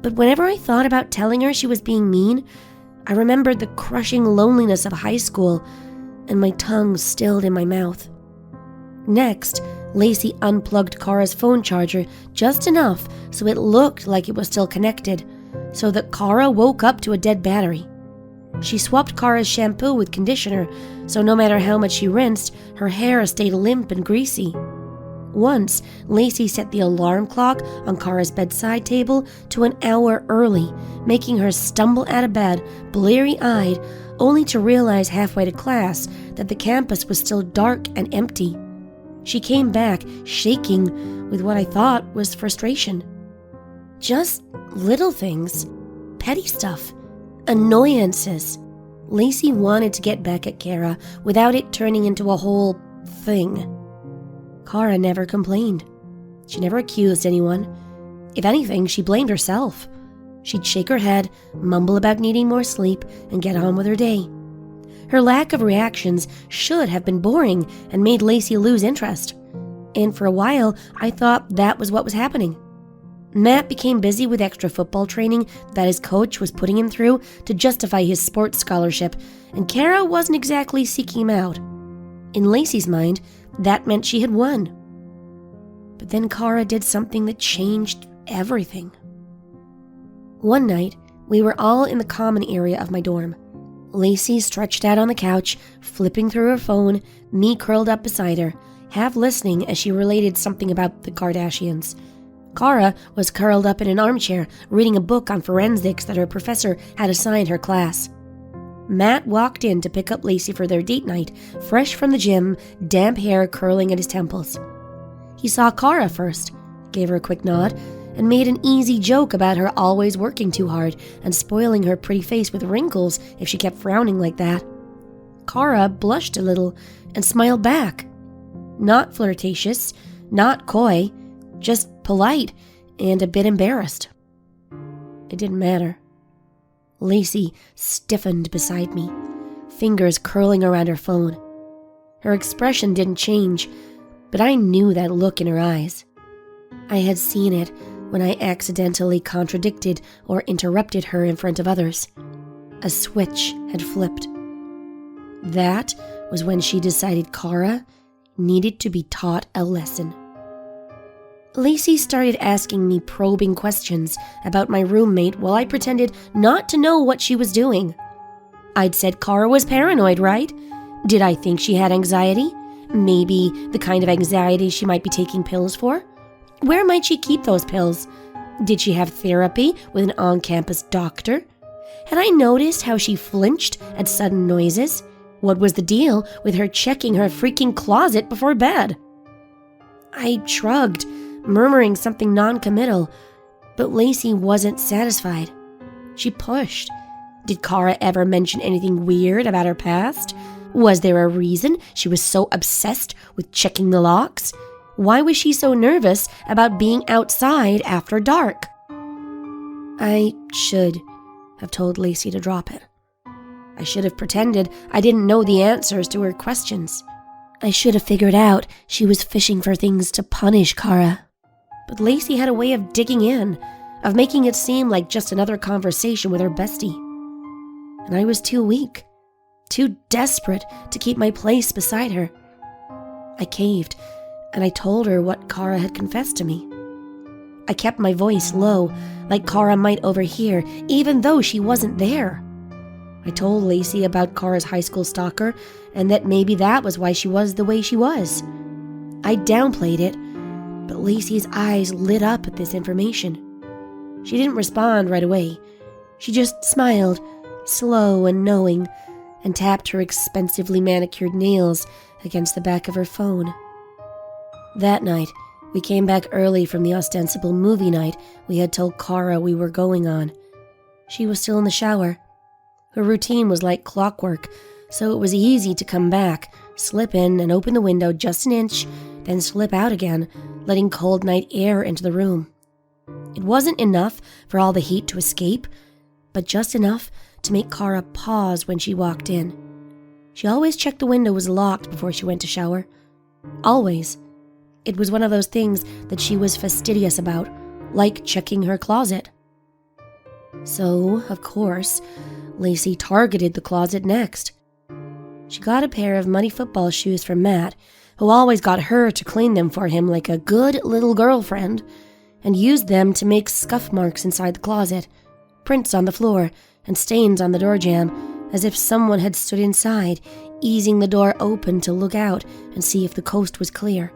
but whenever I thought about telling her she was being mean, I remembered the crushing loneliness of high school, and my tongue stilled in my mouth. Next, Lacey unplugged Kara's phone charger just enough so it looked like it was still connected, so that Kara woke up to a dead battery. She swapped Kara's shampoo with conditioner, so no matter how much she rinsed, her hair stayed limp and greasy. Once, Lacey set the alarm clock on Kara's bedside table to an hour early, making her stumble out of bed, bleary-eyed, only to realize halfway to class that the campus was still dark and empty. She came back, shaking with what I thought was frustration. Just little things, petty stuff, annoyances. Lacey wanted to get back at Kara without it turning into a whole thing. Kara never complained. She never accused anyone. If anything, she blamed herself. She'd shake her head, mumble about needing more sleep, and get on with her day. Her lack of reactions should have been boring and made Lacey lose interest. And for a while, I thought that was what was happening. Matt became busy with extra football training that his coach was putting him through to justify his sports scholarship, and Kara wasn't exactly seeking him out. In Lacey's mind, that meant she had won. But then Kara did something that changed everything. One night, we were all in the common area of my dorm. Lacey stretched out on the couch, flipping through her phone, me curled up beside her, half listening as she related something about the Kardashians. Kara was curled up in an armchair, reading a book on forensics that her professor had assigned her class. Matt walked in to pick up Lacey for their date night, fresh from the gym, damp hair curling at his temples. He saw Kara first, gave her a quick nod, and made an easy joke about her always working too hard and spoiling her pretty face with wrinkles if she kept frowning like that. Kara blushed a little and smiled back. Not flirtatious, not coy, just polite and a bit embarrassed. It didn't matter. Lacey stiffened beside me, fingers curling around her phone. Her expression didn't change, but I knew that look in her eyes. I had seen it when I accidentally contradicted or interrupted her in front of others. A switch had flipped. That was when she decided Kara needed to be taught a lesson. Lacey started asking me probing questions about my roommate while I pretended not to know what she was doing. I'd said Kara was paranoid, right? Did I think she had anxiety? Maybe the kind of anxiety she might be taking pills for? Where might she keep those pills? Did she have therapy with an on-campus doctor? Had I noticed how she flinched at sudden noises? What was the deal with her checking her freaking closet before bed? I shrugged, murmuring something non-committal, but Lacey wasn't satisfied. She pushed. Did Kara ever mention anything weird about her past? Was there a reason she was so obsessed with checking the locks? Why was she so nervous about being outside after dark? I should have told Lacey to drop it. I should have pretended I didn't know the answers to her questions. I should have figured out she was fishing for things to punish Kara. But Lacey had a way of digging in, of making it seem like just another conversation with her bestie. And I was too weak, too desperate to keep my place beside her. I caved, and I told her what Kara had confessed to me. I kept my voice low, like Kara might overhear, even though she wasn't there. I told Lacey about Kara's high school stalker, and that maybe that was why she was the way she was. I downplayed it, but Lacey's eyes lit up at this information. She didn't respond right away. She just smiled, slow and knowing, and tapped her expensively manicured nails against the back of her phone. That night, we came back early from the ostensible movie night we had told Kara we were going on. She was still in the shower. Her routine was like clockwork, so it was easy to come back, slip in and open the window just an inch, then slip out again, letting cold night air into the room. It wasn't enough for all the heat to escape, but just enough to make Kara pause when she walked in. She always checked the window was locked before she went to shower. Always. It was one of those things that she was fastidious about, like checking her closet. So, of course, Lacey targeted the closet next. She got a pair of muddy football shoes from Matt, who always got her to clean them for him like a good little girlfriend, and used them to make scuff marks inside the closet, prints on the floor, and stains on the door jamb, as if someone had stood inside, easing the door open to look out and see if the coast was clear.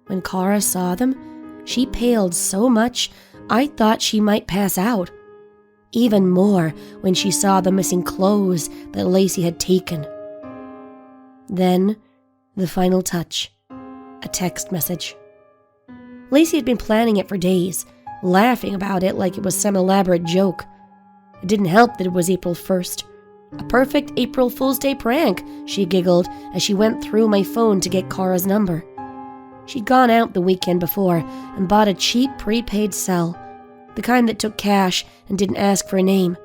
When Kara saw them, she paled so much I thought she might pass out. Even more when she saw the missing clothes that Lacey had taken. Then, the final touch. A text message. Lacey had been planning it for days, laughing about it like it was some elaborate joke. It didn't help that it was April 1st. A perfect April Fool's Day prank, she giggled as she went through my phone to get Kara's number. She'd gone out the weekend before and bought a cheap prepaid cell, the kind that took cash and didn't ask for a name.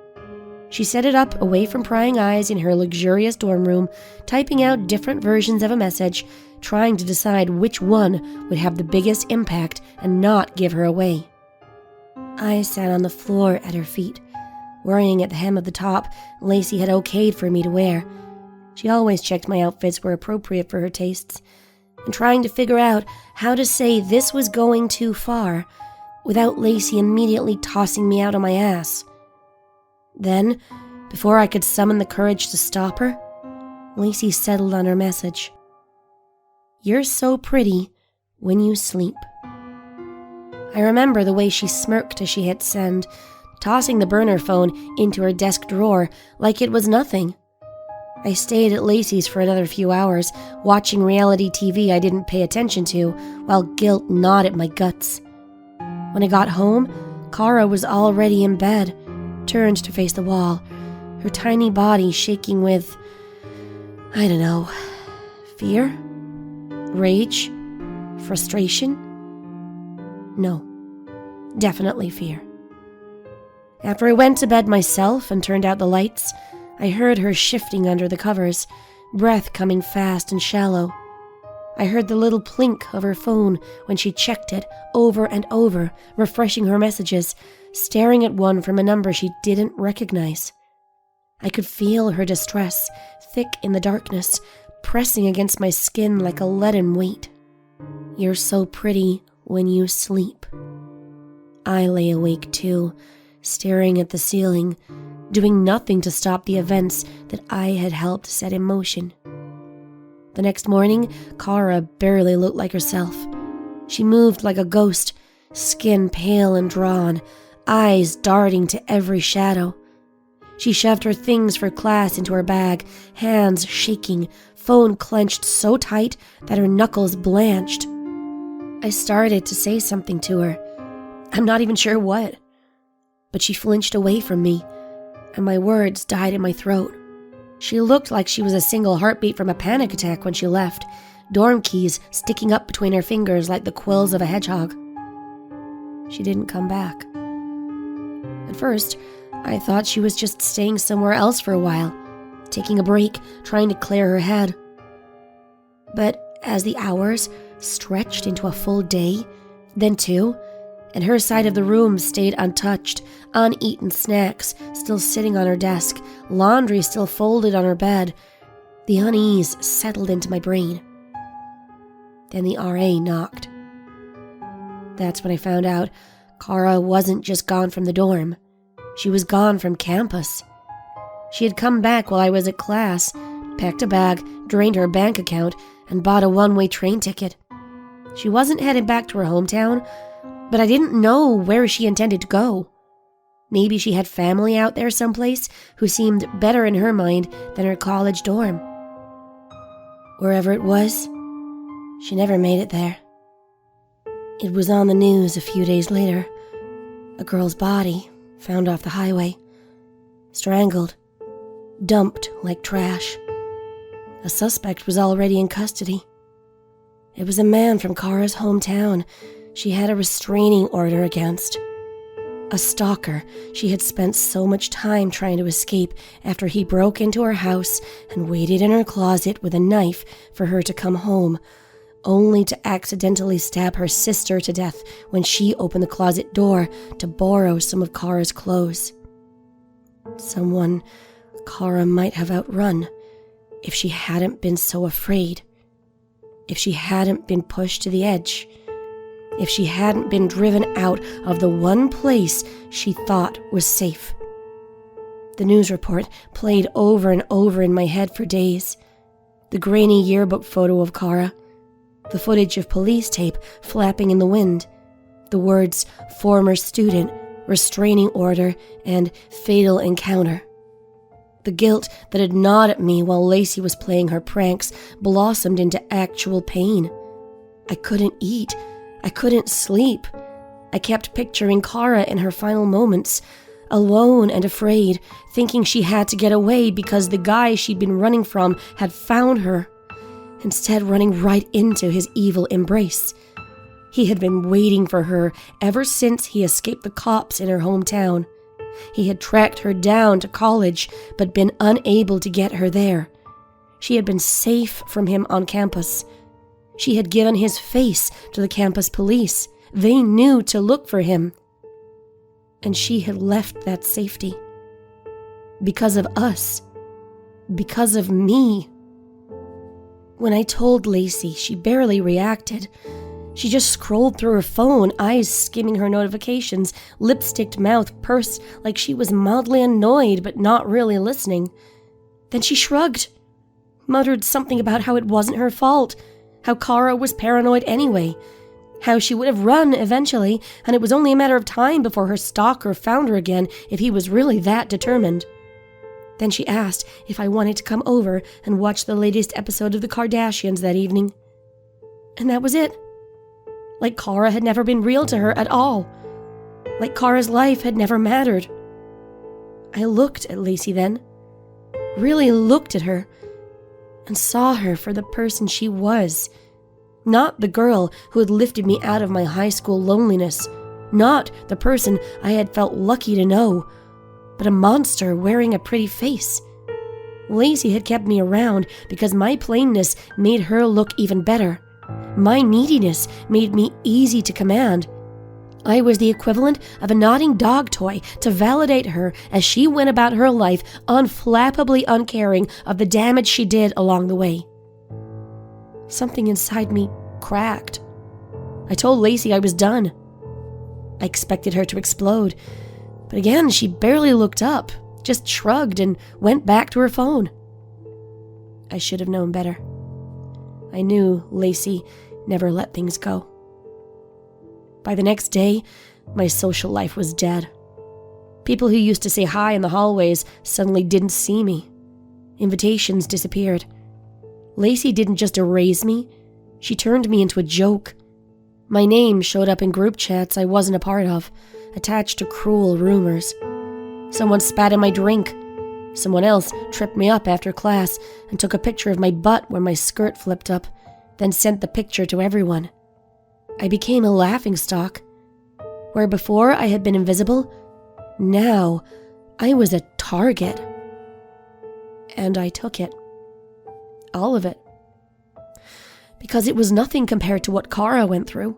She set it up away from prying eyes in her luxurious dorm room, typing out different versions of a message, trying to decide which one would have the biggest impact and not give her away. I sat on the floor at her feet, worrying at the hem of the top Lacey had okayed for me to wear. She always checked my outfits were appropriate for her tastes, and trying to figure out how to say this was going too far without Lacey immediately tossing me out on my ass. Then, before I could summon the courage to stop her, Lacey settled on her message. "You're so pretty when you sleep." I remember the way she smirked as she hit send, tossing the burner phone into her desk drawer like it was nothing. I stayed at Lacey's for another few hours, watching reality TV I didn't pay attention to, while guilt gnawed at my guts. When I got home, Kara was already in bed, turned to face the wall, her tiny body shaking with, I don't know, fear? Rage? Frustration? No, definitely fear. After I went to bed myself and turned out the lights, I heard her shifting under the covers, breath coming fast and shallow. I heard the little plink of her phone when she checked it over and over, refreshing her messages, staring at one from a number she didn't recognize. I could feel her distress, thick in the darkness, pressing against my skin like a leaden weight. "You're so pretty when you sleep." I lay awake too, staring at the ceiling, doing nothing to stop the events that I had helped set in motion. The next morning, Kara barely looked like herself. She moved like a ghost, skin pale and drawn, eyes darting to every shadow. She shoved her things for class into her bag, hands shaking, phone clenched so tight that her knuckles blanched. I started to say something to her. I'm not even sure what. But she flinched away from me, and my words died in my throat. She looked like she was a single heartbeat from a panic attack when she left, dorm keys sticking up between her fingers like the quills of a hedgehog. She didn't come back. At first, I thought she was just staying somewhere else for a while, taking a break, trying to clear her head. But as the hours stretched into a full day, then 2, and her side of the room stayed untouched, uneaten snacks still sitting on her desk, laundry still folded on her bed, the unease settled into my brain. Then the RA knocked. That's when I found out Kara wasn't just gone from the dorm. She was gone from campus. She had come back while I was at class, packed a bag, drained her bank account, and bought a one-way train ticket. She wasn't headed back to her hometown, but I didn't know where she intended to go. Maybe she had family out there someplace who seemed better in her mind than her college dorm. Wherever it was, she never made it there. It was on the news a few days later. A girl's body found off the highway, strangled, dumped like trash. A suspect was already in custody. It was a man from Kara's hometown she had a restraining order against. A stalker she had spent so much time trying to escape after he broke into her house and waited in her closet with a knife for her to come home, only to accidentally stab her sister to death when she opened the closet door to borrow some of Kara's clothes. Someone Kara might have outrun if she hadn't been so afraid, if she hadn't been pushed to the edge, if she hadn't been driven out of the one place she thought was safe. The news report played over and over in my head for days. The grainy yearbook photo of Kara, the footage of police tape flapping in the wind, the words former student, restraining order, and fatal encounter. The guilt that had gnawed at me while Lacey was playing her pranks blossomed into actual pain. I couldn't eat. I couldn't sleep. I kept picturing Kara in her final moments, alone and afraid, thinking she had to get away because the guy she'd been running from had found her, instead running right into his evil embrace. He had been waiting for her ever since he escaped the cops in her hometown. He had tracked her down to college, but been unable to get her there. She had been safe from him on campus. She had given his face to the campus police. They knew to look for him. And she had left that safety. Because of us. Because of me. When I told Lacey, she barely reacted. She just scrolled through her phone, eyes skimming her notifications, lipsticked mouth pursed like she was mildly annoyed but not really listening. Then she shrugged, muttered something about how it wasn't her fault, how Kara was paranoid anyway, how she would have run eventually, and it was only a matter of time before her stalker found her again if he was really that determined. Then she asked if I wanted to come over and watch the latest episode of The Kardashians that evening. And that was it. Like Kara had never been real to her at all. Like Kara's life had never mattered. I looked at Lacey then, really looked at her, and saw her for the person she was. Not the girl who had lifted me out of my high school loneliness. Not the person I had felt lucky to know, but a monster wearing a pretty face. Lacey had kept me around because my plainness made her look even better. My neediness made me easy to command. I was the equivalent of a nodding dog toy to validate her as she went about her life unflappably uncaring of the damage she did along the way. Something inside me cracked. I told Lacey I was done. I expected her to explode, but again she barely looked up, just shrugged and went back to her phone. I should have known better. I knew Lacey never let things go. By the next day, my social life was dead. People who used to say hi in the hallways suddenly didn't see me. Invitations disappeared. Lacey didn't just erase me, she turned me into a joke. My name showed up in group chats I wasn't a part of, attached to cruel rumors. Someone spat in my drink. Someone else tripped me up after class and took a picture of my butt where my skirt flipped up, then sent the picture to everyone. I became a laughingstock. Where before I had been invisible, now I was a target. And I took it. All of it. because it was nothing compared to what Kara went through.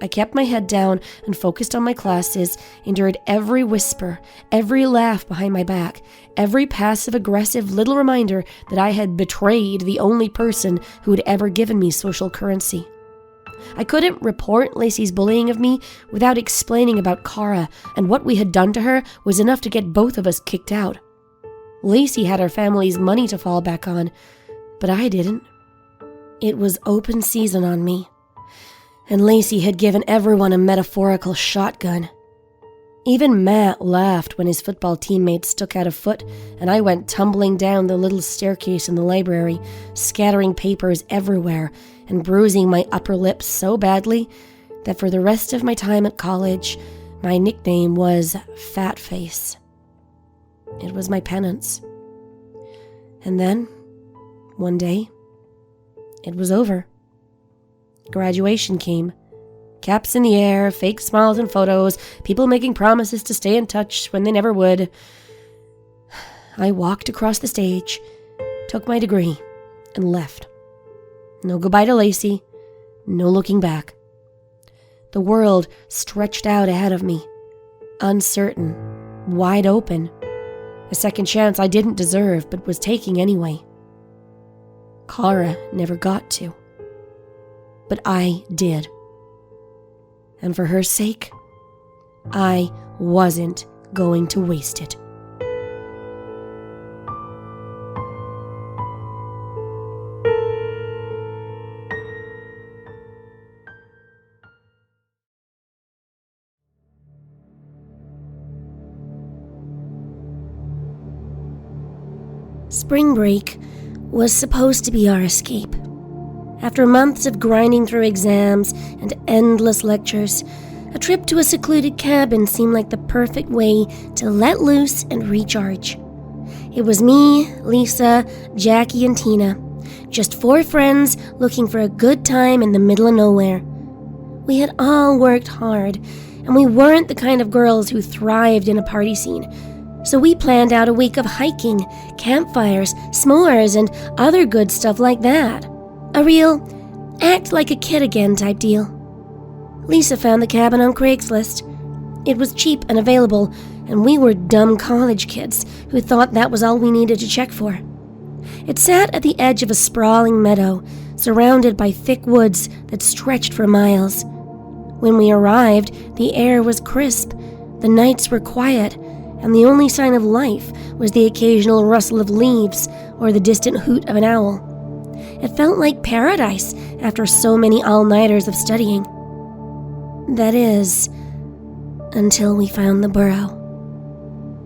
I kept my head down and focused on my classes, endured every whisper, every laugh behind my back, every passive-aggressive little reminder that I had betrayed the only person who had ever given me social currency. I couldn't report Lacey's bullying of me without explaining about Kara, and what we had done to her was enough to get both of us kicked out. Lacey had her family's money to fall back on, but I didn't. It was open season on me. And Lacey had given everyone a metaphorical shotgun. Even Matt laughed when his football teammate stuck out a foot and I went tumbling down the little staircase in the library, scattering papers everywhere and bruising my upper lip so badly that for the rest of my time at college, my nickname was Fat Face. It was my penance. And then, one day, it was over. Graduation came. Caps in the air, fake smiles and photos, people making promises to stay in touch when they never would. I walked across the stage, took my degree, and left. No goodbye to Lacey, no looking back. The world stretched out ahead of me, uncertain, wide open. A second chance I didn't deserve but was taking anyway. Kara never got to. But I did. And for her sake, I wasn't going to waste it. Spring break was supposed to be our escape. After months of grinding through exams and endless lectures, a trip to a secluded cabin seemed like the perfect way to let loose and recharge. It was me, Lisa, Jackie, and Tina, just 4 friends looking for a good time in the middle of nowhere. We had all worked hard, and we weren't the kind of girls who thrived in a party scene, so we planned out a week of hiking, campfires, s'mores, and other good stuff like that. A real act like a kid again type deal. Lisa found the cabin on Craigslist. It was cheap and available, and we were dumb college kids who thought that was all we needed to check for. It sat at the edge of a sprawling meadow, surrounded by thick woods that stretched for miles. When we arrived, the air was crisp, the nights were quiet, and the only sign of life was the occasional rustle of leaves or the distant hoot of an owl. It felt like paradise after so many all-nighters of studying. That is, until we found the Burrow.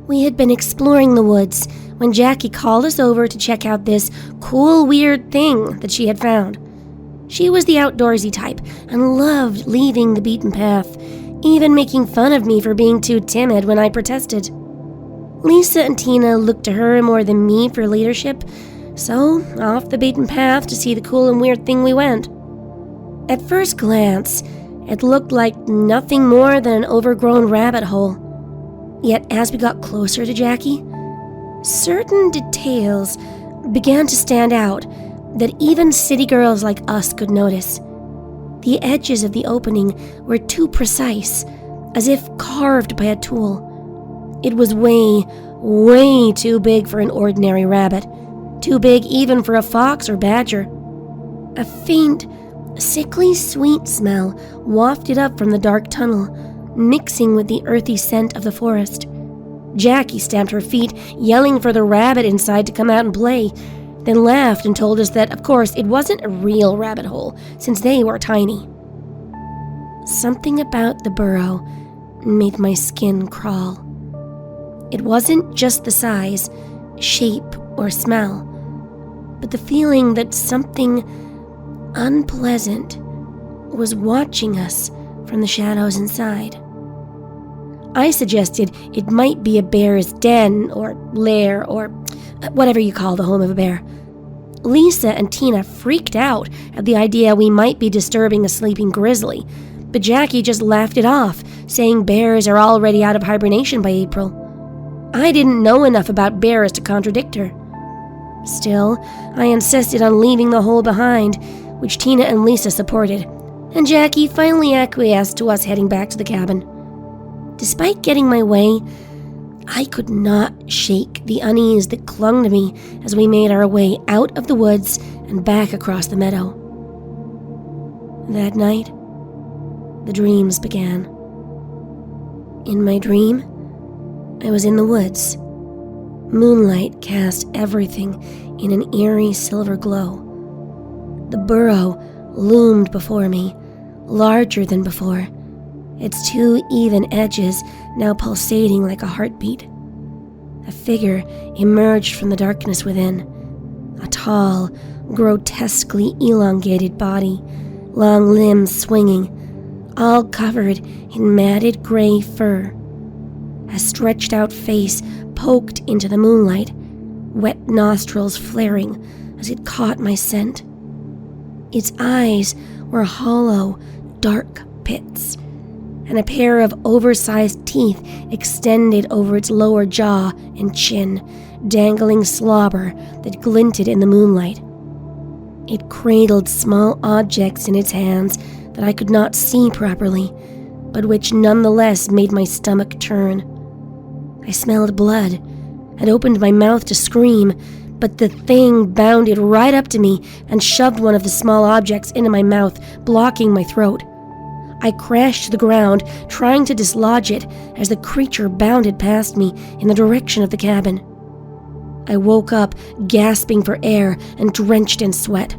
We had been exploring the woods when Jackie called us over to check out this cool, weird thing that she had found. She was the outdoorsy type and loved leaving the beaten path, even making fun of me for being too timid when I protested. Lisa and Tina looked to her more than me for leadership, so off the beaten path to see the cool and weird thing we went. At first glance, it looked like nothing more than an overgrown rabbit hole. Yet as we got closer to Jackie, certain details began to stand out that even city girls like us could notice. The edges of the opening were too precise, as if carved by a tool. It was way too big for an ordinary rabbit. Too big even for a fox or badger. A faint, sickly sweet smell wafted up from the dark tunnel, mixing with the earthy scent of the forest. Jackie stamped her feet, yelling for the rabbit inside to come out and play, then laughed and told us that, of course, it wasn't a real rabbit hole, since they were tiny. Something about the burrow made my skin crawl. It wasn't just the size, shape, or smell, but the feeling that something unpleasant was watching us from the shadows inside. I suggested it might be a bear's den or lair or whatever you call the home of a bear. Lisa and Tina freaked out at the idea we might be disturbing a sleeping grizzly, but Jackie just laughed it off, saying bears are already out of hibernation by April. I didn't know enough about bears to contradict her. Still, I insisted on leaving the hole behind, which Tina and Lisa supported, and Jackie finally acquiesced to us heading back to the cabin. Despite getting my way, I could not shake the unease that clung to me as we made our way out of the woods and back across the meadow. That night, the dreams began. In my dream, I was in the woods. Moonlight cast everything in an eerie silver glow. The burrow loomed before me, larger than before, its two even edges now pulsating like a heartbeat. A figure emerged from the darkness within, a tall, grotesquely elongated body, long limbs swinging, all covered in matted gray fur. A stretched-out face poked into the moonlight, wet nostrils flaring as it caught my scent. Its eyes were hollow, dark pits, and a pair of oversized teeth extended over its lower jaw and chin, dangling slobber that glinted in the moonlight. It cradled small objects in its hands that I could not see properly, but which nonetheless made my stomach turn. I smelled blood and opened my mouth to scream, but the thing bounded right up to me and shoved one of the small objects into my mouth, blocking my throat. I crashed to the ground, trying to dislodge it as the creature bounded past me in the direction of the cabin. I woke up, gasping for air and drenched in sweat.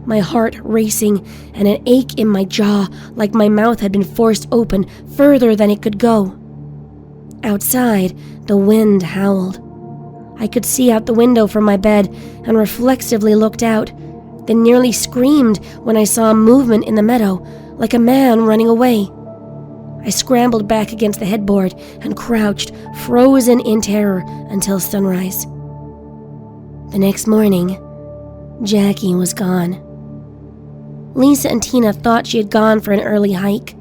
My heart racing and an ache in my jaw like my mouth had been forced open further than it could go. Outside, the wind howled. I could see out the window from my bed and reflexively looked out, then nearly screamed when I saw movement in the meadow, like a man running away. I scrambled back against the headboard and crouched, frozen in terror, until sunrise. The next morning, Jackie was gone. Lisa and Tina thought she had gone for an early hike.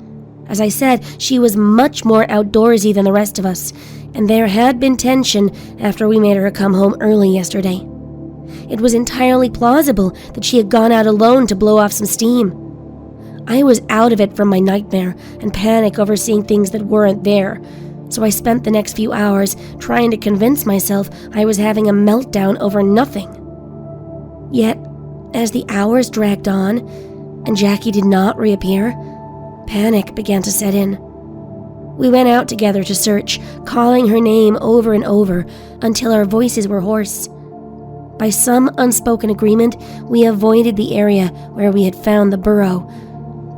As I said, she was much more outdoorsy than the rest of us, and there had been tension after we made her come home early yesterday. It was entirely plausible that she had gone out alone to blow off some steam. I was out of it from my nightmare and panic over seeing things that weren't there, so I spent the next few hours trying to convince myself I was having a meltdown over nothing. Yet, as the hours dragged on and Jackie did not reappear, panic began to set in. We went out together to search, calling her name over and over until our voices were hoarse. By some unspoken agreement, we avoided the area where we had found the burrow,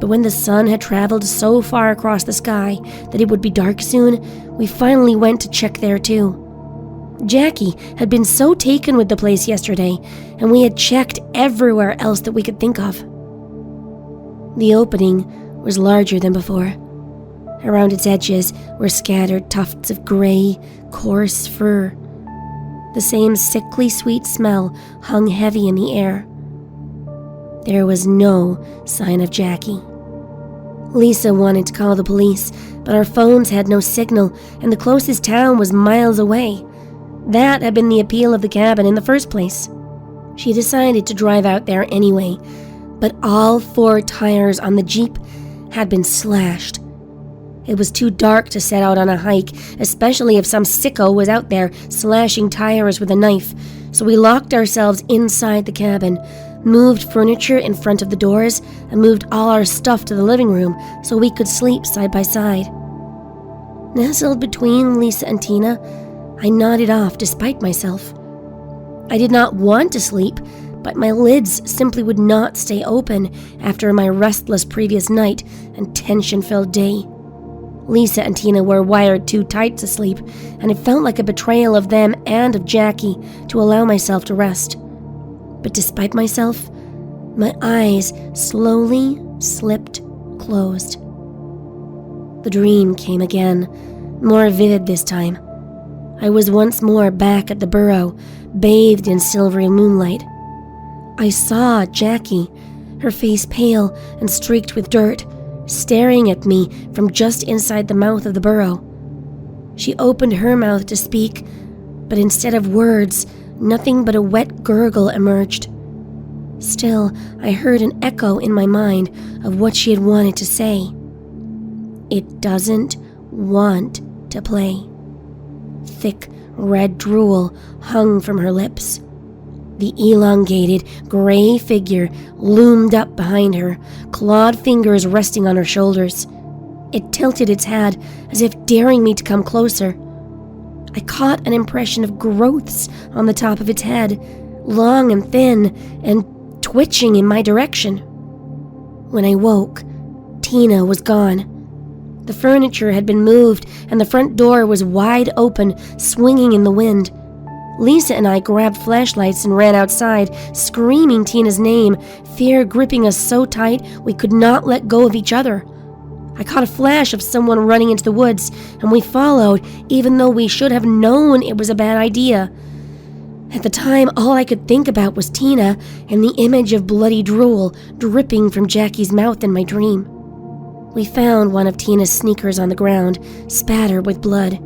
but when the sun had traveled so far across the sky that it would be dark soon, we finally went to check there too. Jackie had been so taken with the place yesterday, and we had checked everywhere else that we could think of. The opening was larger than before. Around its edges were scattered tufts of gray, coarse fur. The same sickly sweet smell hung heavy in the air. There was no sign of Jackie. Lisa wanted to call the police, but our phones had no signal, and the closest town was miles away. That had been the appeal of the cabin in the first place. She decided to drive out there anyway, but all 4 tires on the Jeep had been slashed. It was too dark to set out on a hike, especially if some sicko was out there slashing tires with a knife, so we locked ourselves inside the cabin, moved furniture in front of the doors, and moved all our stuff to the living room so we could sleep side by side. Nestled between Lisa and Tina, I nodded off despite myself. I did not want to sleep, but my lids simply would not stay open after my restless previous night and tension-filled day. Lisa and Tina were wired too tight to sleep, and it felt like a betrayal of them and of Jackie to allow myself to rest. But despite myself, my eyes slowly slipped closed. The dream came again, more vivid this time. I was once more back at the burrow, bathed in silvery moonlight. I saw Jackie, her face pale and streaked with dirt, staring at me from just inside the mouth of the burrow. She opened her mouth to speak, but instead of words, nothing but a wet gurgle emerged. Still, I heard an echo in my mind of what she had wanted to say. It doesn't want to play. Thick, red drool hung from her lips. The elongated, gray figure loomed up behind her, clawed fingers resting on her shoulders. It tilted its head as if daring me to come closer. I caught an impression of growths on the top of its head, long and thin, and twitching in my direction. When I woke, Tina was gone. The furniture had been moved, and the front door was wide open, swinging in the wind. Lisa and I grabbed flashlights and ran outside, screaming Tina's name, fear gripping us so tight we could not let go of each other. I caught a flash of someone running into the woods, and we followed, even though we should have known it was a bad idea. At the time, all I could think about was Tina and the image of bloody drool dripping from Jackie's mouth in my dream. We found one of Tina's sneakers on the ground, spattered with blood.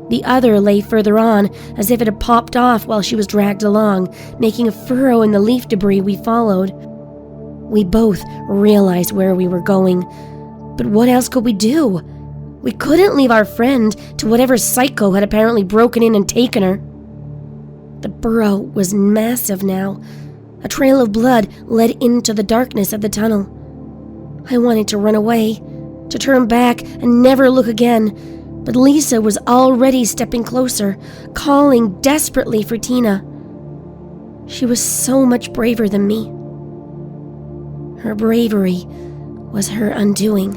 The other lay further on, as if it had popped off while she was dragged along, making a furrow in the leaf debris we followed. We both realized where we were going, but what else could we do? We couldn't leave our friend to whatever psycho had apparently broken in and taken her. The burrow was massive now. A trail of blood led into the darkness of the tunnel. I wanted to run away, to turn back and never look again, but Lisa was already stepping closer, calling desperately for Tina. She was so much braver than me. Her bravery was her undoing.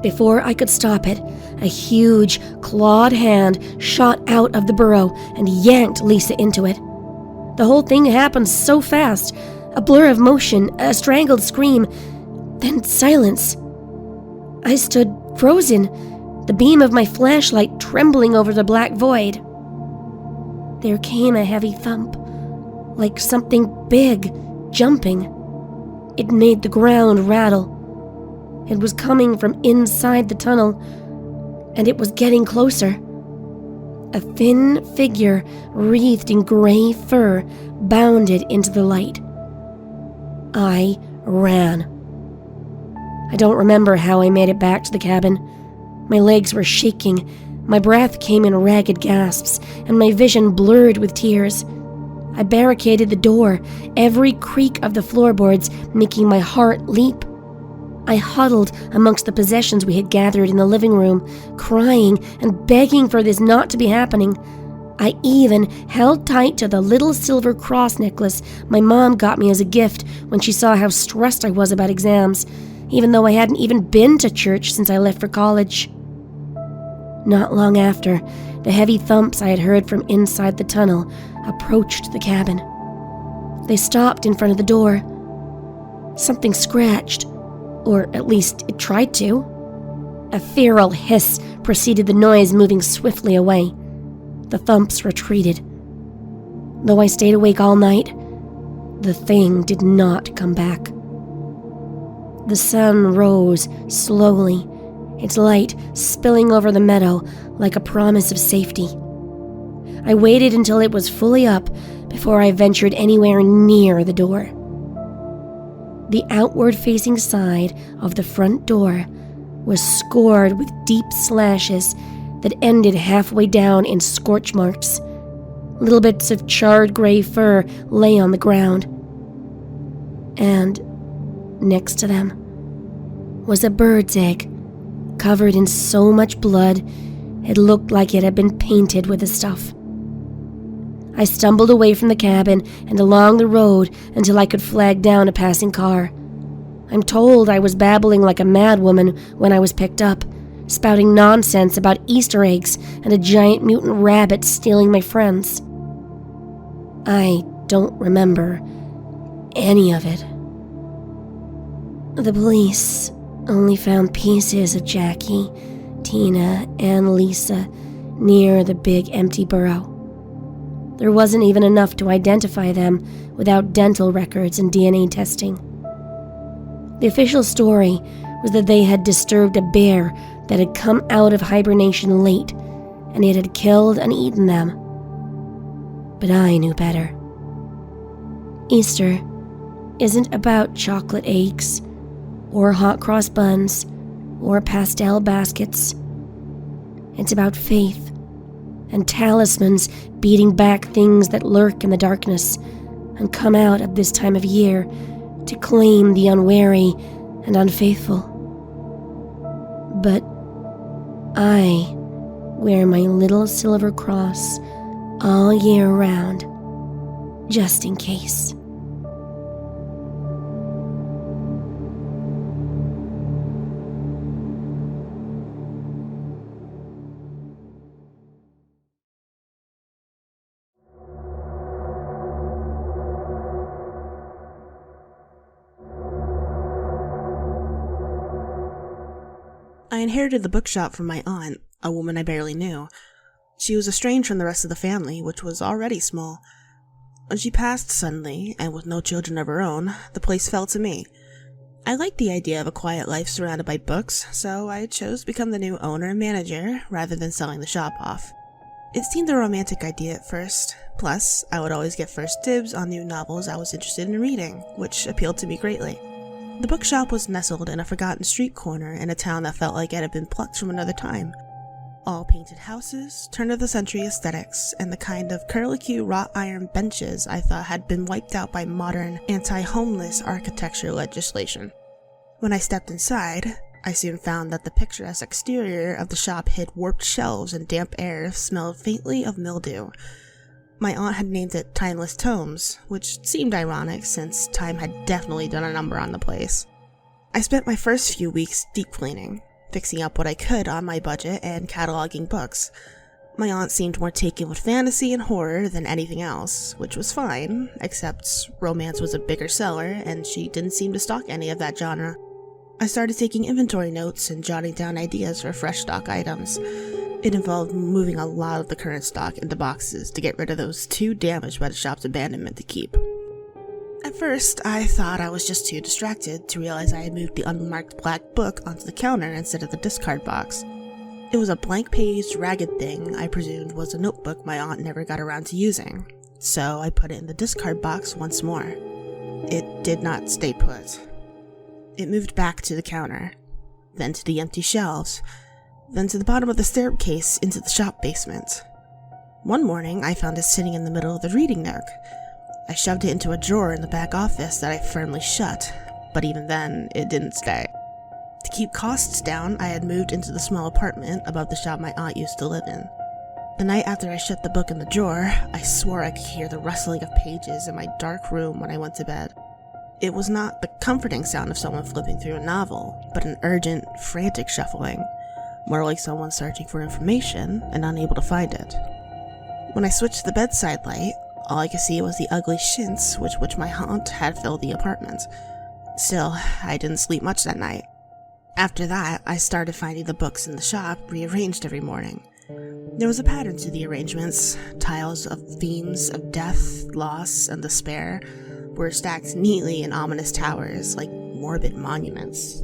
Before I could stop it, a huge, clawed hand shot out of the burrow and yanked Lisa into it. The whole thing happened so fast, a blur of motion, a strangled scream, then silence. I stood frozen, the beam of my flashlight trembling over the black void. There came a heavy thump, like something big jumping. It made the ground rattle. It was coming from inside the tunnel, and it was getting closer. A thin figure wreathed in gray fur bounded into the light. I ran. I don't remember how I made it back to the cabin. My legs were shaking, my breath came in ragged gasps, and my vision blurred with tears. I barricaded the door, every creak of the floorboards making my heart leap. I huddled amongst the possessions we had gathered in the living room, crying and begging for this not to be happening. I even held tight to the little silver cross necklace my mom got me as a gift when she saw how stressed I was about exams, even though I hadn't even been to church since I left for college. Not long after, the heavy thumps I had heard from inside the tunnel approached the cabin. They stopped in front of the door. Something scratched, or at least it tried to. A feral hiss preceded the noise, moving swiftly away. The thumps retreated. Though I stayed awake all night, the thing did not come back. The sun rose slowly, its light spilling over the meadow like a promise of safety. I waited until it was fully up before I ventured anywhere near the door. The outward-facing side of the front door was scored with deep slashes that ended halfway down in scorch marks. Little bits of charred gray fur lay on the ground. And next to them was a bird's egg, covered in so much blood it looked like it had been painted with the stuff. I stumbled away from the cabin and along the road until I could flag down a passing car. I'm told I was babbling like a madwoman when I was picked up, spouting nonsense about Easter eggs and a giant mutant rabbit stealing my friends. I don't remember any of it. The police only found pieces of Jackie, Tina, and Lisa near the big empty burrow. There wasn't even enough to identify them without dental records and DNA testing. The official story was that they had disturbed a bear that had come out of hibernation late, and it had killed and eaten them. But I knew better. Easter isn't about chocolate eggs, or hot cross buns, or pastel baskets. It's about faith and talismans beating back things that lurk in the darkness and come out at this time of year to claim the unwary and unfaithful. But I wear my little silver cross all year round, just in case. I inherited the bookshop from my aunt, a woman I barely knew. She was estranged from the rest of the family, which was already small. When she passed suddenly, and with no children of her own, the place fell to me. I liked the idea of a quiet life surrounded by books, so I chose to become the new owner and manager, rather than selling the shop off. It seemed a romantic idea at first. Plus, I would always get first dibs on new novels I was interested in reading, which appealed to me greatly. The bookshop was nestled in a forgotten street corner in a town that felt like it had been plucked from another time. All painted houses, turn-of-the-century aesthetics, and the kind of curlicue wrought iron benches I thought had been wiped out by modern, anti-homeless architecture legislation. When I stepped inside, I soon found that the picturesque exterior of the shop hid warped shelves and damp air smelled faintly of mildew. My aunt had named it Timeless Tomes, which seemed ironic since time had definitely done a number on the place. I spent my first few weeks deep cleaning, fixing up what I could on my budget and cataloging books. My aunt seemed more taken with fantasy and horror than anything else, which was fine, except romance was a bigger seller and she didn't seem to stock any of that genre. I started taking inventory notes and jotting down ideas for fresh stock items. It involved moving a lot of the current stock into boxes to get rid of those too damaged by the shop's abandonment to keep. At first, I thought I was just too distracted to realize I had moved the unmarked black book onto the counter instead of the discard box. It was a blank-paged, ragged thing I presumed was a notebook my aunt never got around to using, so I put it in the discard box once more. It did not stay put. It moved back to the counter, then to the empty shelves, then to the bottom of the staircase into the shop basement. One morning, I found it sitting in the middle of the reading nook. I shoved it into a drawer in the back office that I firmly shut, but even then, it didn't stay. To keep costs down, I had moved into the small apartment above the shop my aunt used to live in. The night after I shut the book in the drawer, I swore I could hear the rustling of pages in my dark room when I went to bed. It was not the comforting sound of someone flipping through a novel, but an urgent, frantic shuffling. More like someone searching for information and unable to find it. When I switched to the bedside light, all I could see was the ugly chintz with which my aunt had filled the apartment. Still, I didn't sleep much that night. After that, I started finding the books in the shop rearranged every morning. There was a pattern to the arrangements. Tiles of themes of death, loss, and despair were stacked neatly in ominous towers like morbid monuments.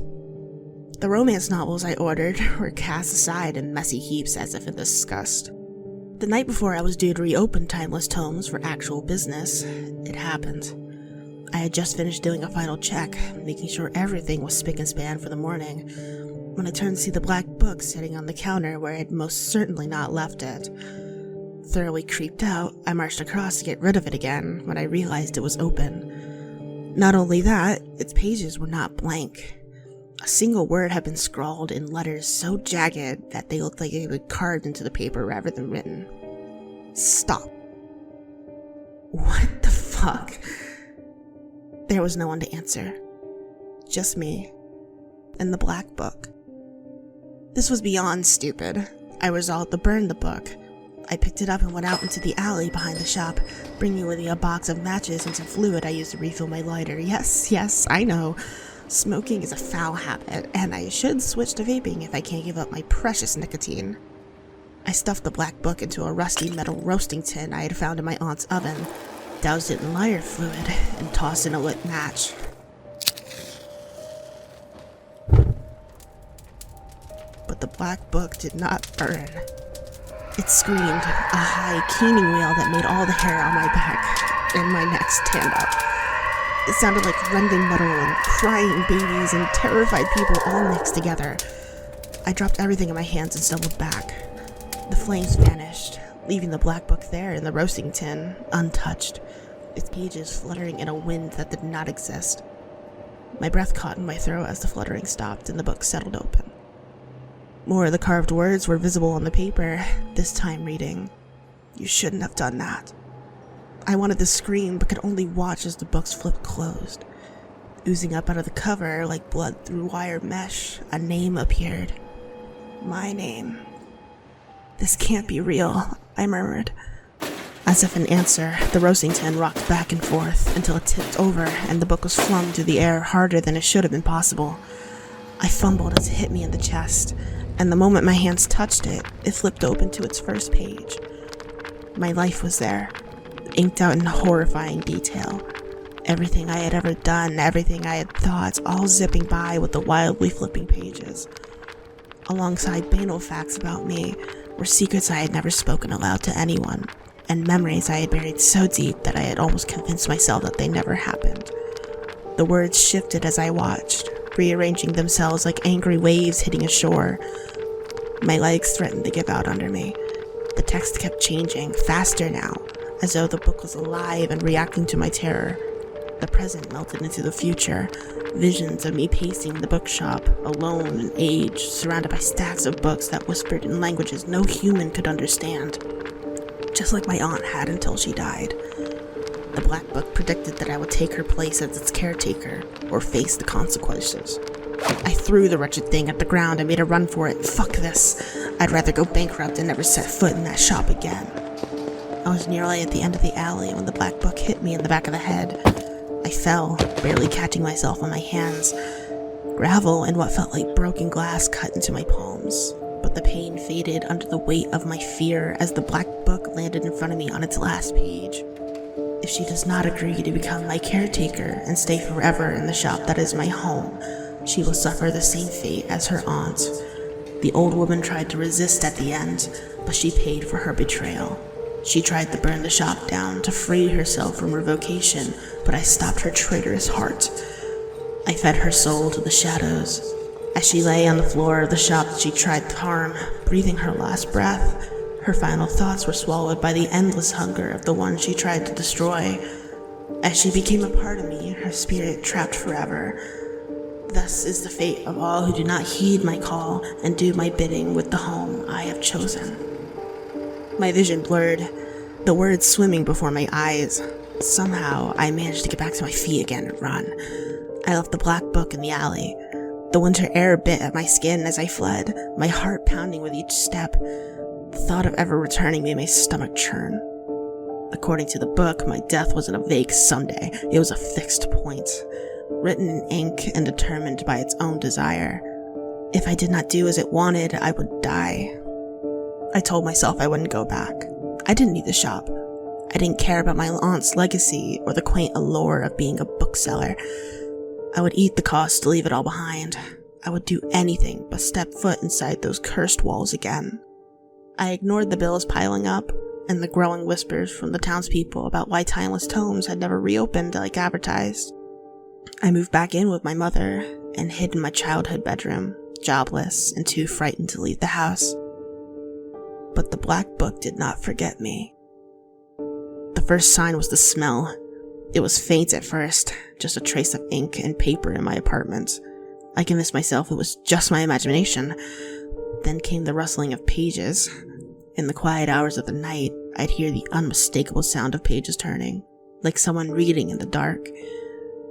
The romance novels I ordered were cast aside in messy heaps as if in disgust. The night before I was due to reopen Timeless Tomes for actual business, it happened. I had just finished doing a final check, making sure everything was spick and span for the morning, when I turned to see the black book sitting on the counter where I had most certainly not left it. Thoroughly creeped out, I marched across to get rid of it again when I realized it was open. Not only that, its pages were not blank. A single word had been scrawled in letters so jagged that they looked like they had been carved into the paper rather than written. Stop. What the fuck? There was no one to answer. Just me. And the black book. This was beyond stupid. I resolved to burn the book. I picked it up and went out into the alley behind the shop, bringing with me a box of matches and some fluid I used to refill my lighter. Yes, I know. Smoking is a foul habit, and I should switch to vaping if I can't give up my precious nicotine. I stuffed the black book into a rusty metal roasting tin I had found in my aunt's oven, doused it in lighter fluid, and tossed in a lit match. But the black book did not burn. It screamed, a high, keening wail that made all the hair on my back and my neck stand up. It sounded like rending metal and crying babies and terrified people all mixed together. I dropped everything in my hands and stumbled back. The flames vanished, leaving the black book there in the roasting tin, untouched, its pages fluttering in a wind that did not exist. My breath caught in my throat as the fluttering stopped and the book settled open. More of the carved words were visible on the paper, this time reading, "You shouldn't have done that." I wanted to scream, but could only watch as the books flipped closed. Oozing up out of the cover like blood through wire mesh, a name appeared. My name. "This can't be real," I murmured. As if in answer, the roasting tin rocked back and forth until it tipped over and the book was flung through the air harder than it should have been possible. I fumbled as it hit me in the chest, and the moment my hands touched it, it flipped open to its first page. My life was there, inked out in horrifying detail. Everything I had ever done, everything I had thought, all zipping by with the wildly flipping pages. Alongside banal facts about me were secrets I had never spoken aloud to anyone, and memories I had buried so deep that I had almost convinced myself that they never happened. The words shifted as I watched, rearranging themselves like angry waves hitting a shore. My legs threatened to give out under me. The text kept changing, faster now, as though the book was alive and reacting to my terror. The present melted into the future, visions of me pacing the bookshop, alone and aged, surrounded by stacks of books that whispered in languages no human could understand. Just like my aunt had until she died. The black book predicted that I would take her place as its caretaker, or face the consequences. I threw the wretched thing at the ground and made a run for it. Fuck this. I'd rather go bankrupt and never set foot in that shop again. I was nearly at the end of the alley when the black book hit me in the back of the head. I fell, barely catching myself on my hands. Gravel and what felt like broken glass cut into my palms, but the pain faded under the weight of my fear as the black book landed in front of me on its last page. If she does not agree to become my caretaker and stay forever in the shop that is my home, she will suffer the same fate as her aunt. The old woman tried to resist at the end, but she paid for her betrayal. She tried to burn the shop down to free herself from revocation, but I stopped her traitorous heart. I fed her soul to the shadows. As she lay on the floor of the shop that she tried to harm, breathing her last breath, her final thoughts were swallowed by the endless hunger of the one she tried to destroy. As she became a part of me, her spirit trapped forever. Thus is the fate of all who do not heed my call and do my bidding with the home I have chosen. My vision blurred, the words swimming before my eyes. Somehow, I managed to get back to my feet again and run. I left the black book in the alley. The winter air bit at my skin as I fled, my heart pounding with each step. The thought of ever returning made my stomach churn. According to the book, my death wasn't a vague someday. It was a fixed point, written in ink and determined by its own desire. If I did not do as it wanted, I would die. I told myself I wouldn't go back. I didn't need the shop. I didn't care about my aunt's legacy or the quaint allure of being a bookseller. I would eat the cost to leave it all behind. I would do anything but step foot inside those cursed walls again. I ignored the bills piling up and the growing whispers from the townspeople about why Timeless Tomes had never reopened like advertised. I moved back in with my mother and hid in my childhood bedroom, jobless and too frightened to leave the house. But the black book did not forget me. The first sign was the smell. It was faint at first, just a trace of ink and paper in my apartment. I convinced myself it was just my imagination. Then came the rustling of pages. In the quiet hours of the night, I'd hear the unmistakable sound of pages turning, like someone reading in the dark.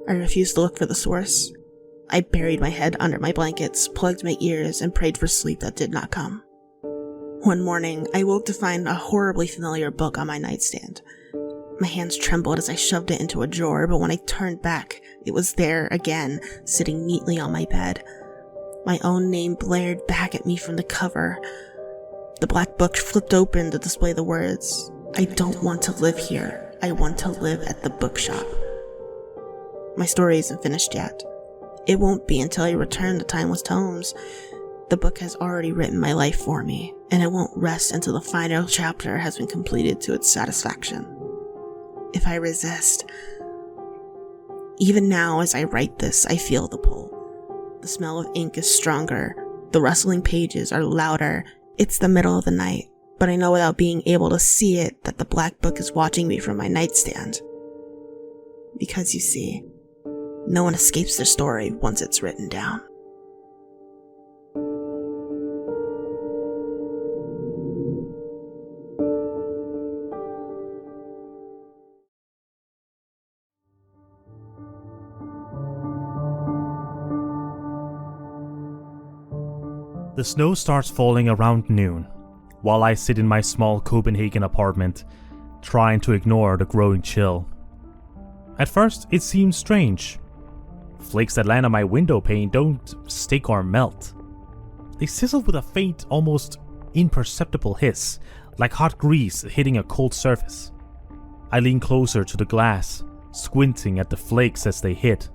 I refused to look for the source. I buried my head under my blankets, plugged my ears, and prayed for sleep that did not come. One morning, I woke to find a horribly familiar book on my nightstand. My hands trembled as I shoved it into a drawer, but when I turned back, it was there again, sitting neatly on my bed. My own name blared back at me from the cover. The black book flipped open to display the words, "I don't want to live here. I want to live at the bookshop." My story isn't finished yet. It won't be until I return to Timeless Tomes. The book has already written my life for me, and it won't rest until the final chapter has been completed to its satisfaction. If I resist... Even now, as I write this, I feel the pull. The smell of ink is stronger. The rustling pages are louder. It's the middle of the night, but I know without being able to see it that the black book is watching me from my nightstand. Because you see, no one escapes their story once it's written down. The snow starts falling around noon, while I sit in my small Copenhagen apartment, trying to ignore the growing chill. At first, it seems strange. Flakes that land on my window pane don't stick or melt. They sizzle with a faint, almost imperceptible hiss, like hot grease hitting a cold surface. I lean closer to the glass, squinting at the flakes as they hit.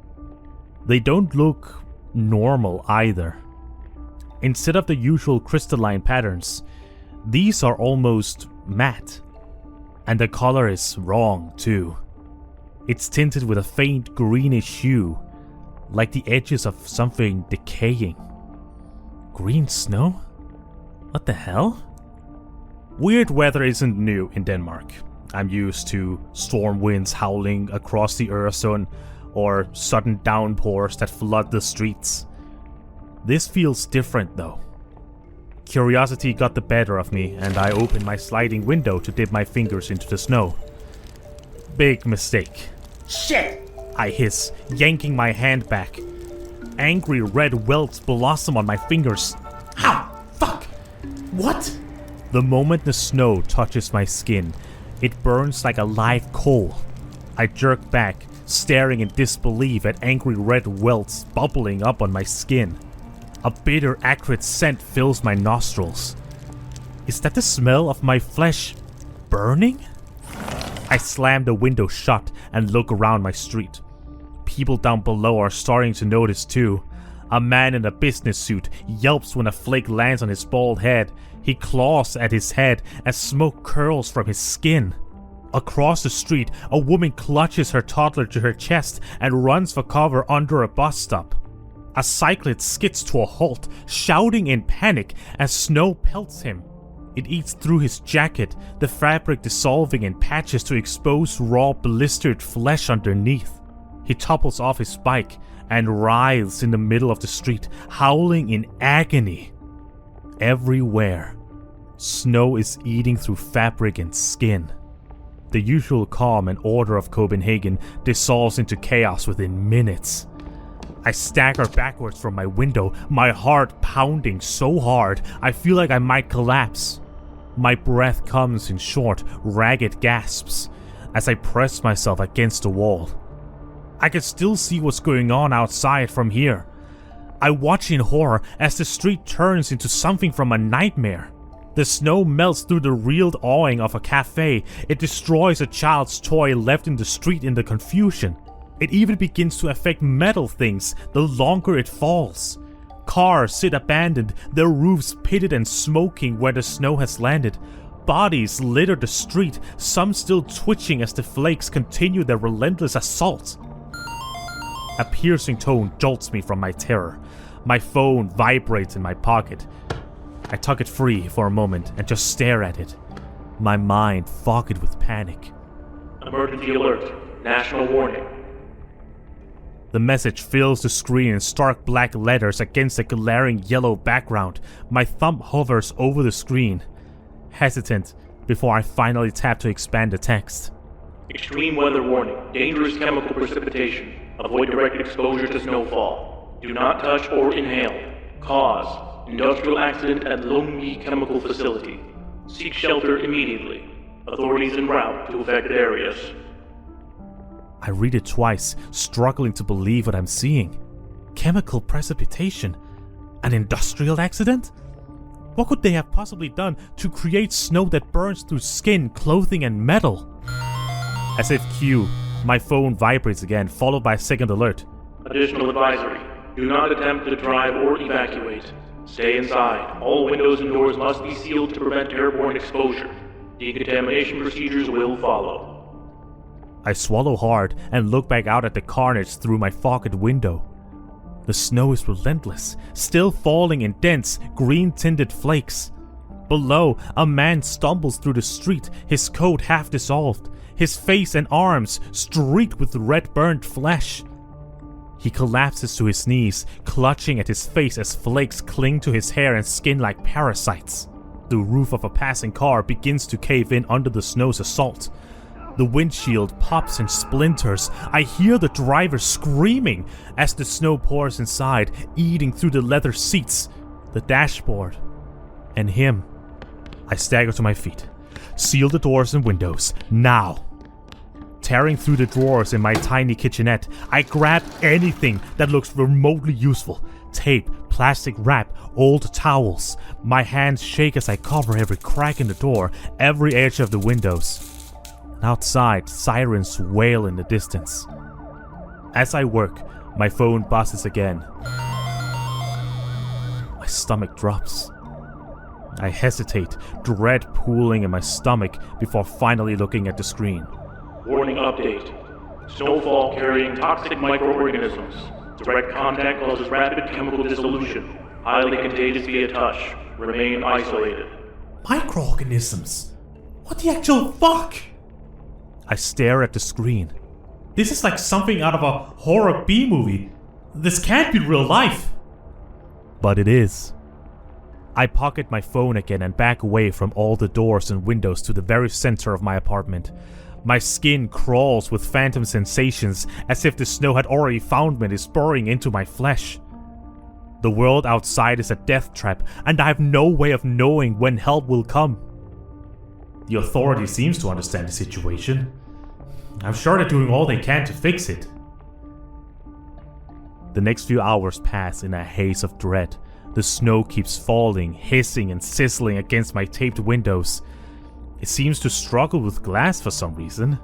They don't look normal either. Instead of the usual crystalline patterns, these are almost matte. And the color is wrong too. It's tinted with a faint greenish hue, like the edges of something decaying. Green snow? What the hell? Weird weather isn't new in Denmark. I'm used to storm winds howling across the Øresund, or sudden downpours that flood the streets. This feels different though. Curiosity got the better of me, and I opened my sliding window to dip my fingers into the snow. Big mistake. Shit! I hiss, yanking my hand back. Angry red welts blossom on my fingers. Ow! Fuck! What? The moment the snow touches my skin, it burns like a live coal. I jerk back, staring in disbelief at angry red welts bubbling up on my skin. A bitter, acrid scent fills my nostrils. Is that the smell of my flesh burning? I slam the window shut and look around my street. People down below are starting to notice too. A man in a business suit yelps when a flake lands on his bald head. He claws at his head as smoke curls from his skin. Across the street, a woman clutches her toddler to her chest and runs for cover under a bus stop. A cyclist skids to a halt, shouting in panic as snow pelts him. It eats through his jacket, the fabric dissolving in patches to expose raw, blistered flesh underneath. He topples off his bike and writhes in the middle of the street, howling in agony. Everywhere, snow is eating through fabric and skin. The usual calm and order of Copenhagen dissolves into chaos within minutes. I stagger backwards from my window, my heart pounding so hard I feel like I might collapse. My breath comes in short, ragged gasps as I press myself against the wall. I can still see what's going on outside from here. I watch in horror as the street turns into something from a nightmare. The snow melts through the reeled awning of a cafe. It destroys a child's toy left in the street in the confusion. It even begins to affect metal things the longer it falls. Cars sit abandoned, their roofs pitted and smoking where the snow has landed. Bodies litter the street, some still twitching as the flakes continue their relentless assault. A piercing tone jolts me from my terror. My phone vibrates in my pocket. I tuck it free for a moment and just stare at it, my mind fogged with panic. Emergency alert. National warning. The message fills the screen in stark black letters against a glaring yellow background. My thumb hovers over the screen, hesitant before I finally tap to expand the text. Extreme weather warning. Dangerous chemical precipitation. Avoid direct exposure to snowfall. Do not touch or inhale. Cause: industrial accident at Longyi Chemical Facility. Seek shelter immediately. Authorities en route to affected areas. I read it twice, struggling to believe what I'm seeing. Chemical precipitation? An industrial accident? What could they have possibly done to create snow that burns through skin, clothing, and metal? As if cue, my phone vibrates again, followed by a second alert. Additional advisory. Do not attempt to drive or evacuate. Stay inside. All windows and doors must be sealed to prevent airborne exposure. Decontamination procedures will follow. I swallow hard and look back out at the carnage through my fogged window. The snow is relentless, still falling in dense, green-tinted flakes. Below, a man stumbles through the street, his coat half dissolved, his face and arms streaked with red burnt flesh. He collapses to his knees, clutching at his face as flakes cling to his hair and skin like parasites. The roof of a passing car begins to cave in under the snow's assault. The windshield pops and splinters. I hear the driver screaming as the snow pours inside, eating through the leather seats, the dashboard, and him. I stagger to my feet. Seal the doors and windows, now. Tearing through the drawers in my tiny kitchenette, I grab anything that looks remotely useful. Tape, plastic wrap, old towels. My hands shake as I cover every crack in the door, every edge of the windows. Outside, sirens wail in the distance. As I work, my phone buzzes again. My stomach drops. I hesitate, dread pooling in my stomach before finally looking at the screen. Warning update. Snowfall carrying toxic microorganisms. Direct contact causes rapid chemical dissolution. Highly contagious via touch. Remain isolated. Microorganisms? What the actual fuck? I stare at the screen. This is like something out of a horror B-movie. This can't be real life. But it is. I pocket my phone again and back away from all the doors and windows to the very center of my apartment. My skin crawls with phantom sensations as if the snow had already found me and is burrowing into my flesh. The world outside is a death trap, and I have no way of knowing when help will come. The authority seems to understand the situation. I'm sure they're doing all they can to fix it. The next few hours pass in a haze of dread. The snow keeps falling, hissing and sizzling against my taped windows. It seems to struggle with glass for some reason.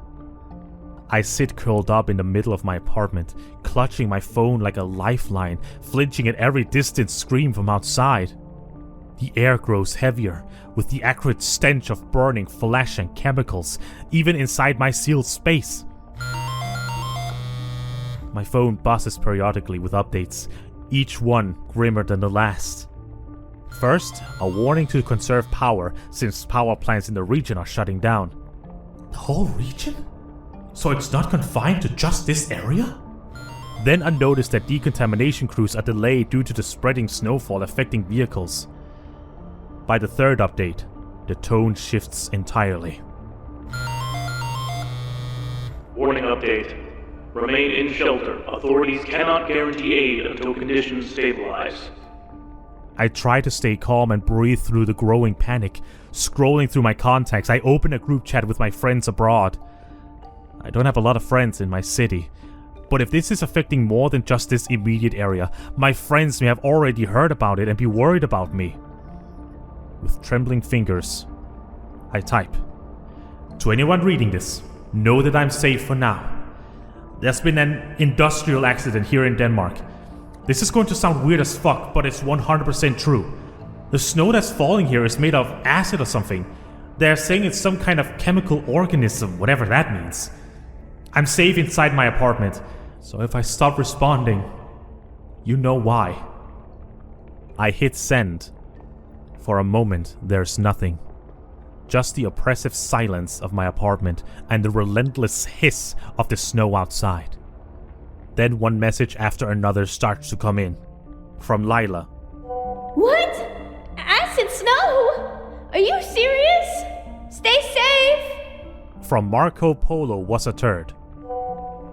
I sit curled up in the middle of my apartment, clutching my phone like a lifeline, flinching at every distant scream from outside. The air grows heavier, with the acrid stench of burning flesh and chemicals, even inside my sealed space. My phone buzzes periodically with updates, each one grimmer than the last. First, a warning to conserve power, since power plants in the region are shutting down. The whole region? So it's not confined to just this area? Then a notice that decontamination crews are delayed due to the spreading snowfall affecting vehicles. By the third update, the tone shifts entirely. Warning update. Remain in shelter. Authorities cannot guarantee aid until conditions stabilize. I try to stay calm and breathe through the growing panic. Scrolling through my contacts, I open a group chat with my friends abroad. I don't have a lot of friends in my city, but if this is affecting more than just this immediate area, my friends may have already heard about it and be worried about me. With trembling fingers, I type. To anyone reading this, know that I'm safe for now. There's been an industrial accident here in Denmark. This is going to sound weird as fuck, but it's 100% true. The snow that's falling here is made of acid or something. They're saying it's some kind of chemical organism, whatever that means. I'm safe inside my apartment, so if I stop responding, you know why. I hit send. For a moment, there's nothing. Just the oppressive silence of my apartment and the relentless hiss of the snow outside. Then one message after another starts to come in. From Lila. What? Acid snow? Are you serious? Stay safe! From Marco Polo was a third.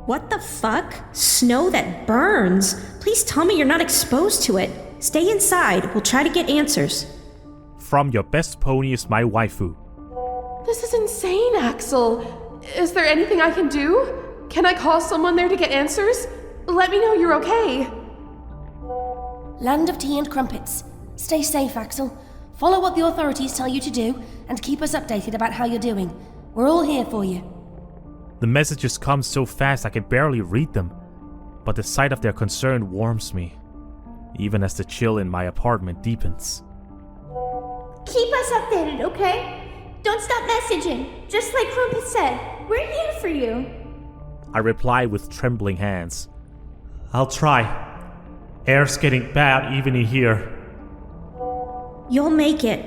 What the fuck? Snow that burns? Please tell me you're not exposed to it. Stay inside. We'll try to get answers. From Your Best Pony is My Waifu. This is insane, Axel. Is there anything I can do? Can I call someone there to get answers? Let me know you're okay. Land of tea and crumpets. Stay safe, Axel. Follow what the authorities tell you to do, and keep us updated about how you're doing. We're all here for you. The messages come so fast I can barely read them, but the sight of their concern warms me. even as the chill in my apartment deepens. Keep us updated, okay? Don't stop messaging. Just like Crumpet said, we're here for you. I reply with trembling hands. I'll try. Air's getting bad even in here. You'll make it.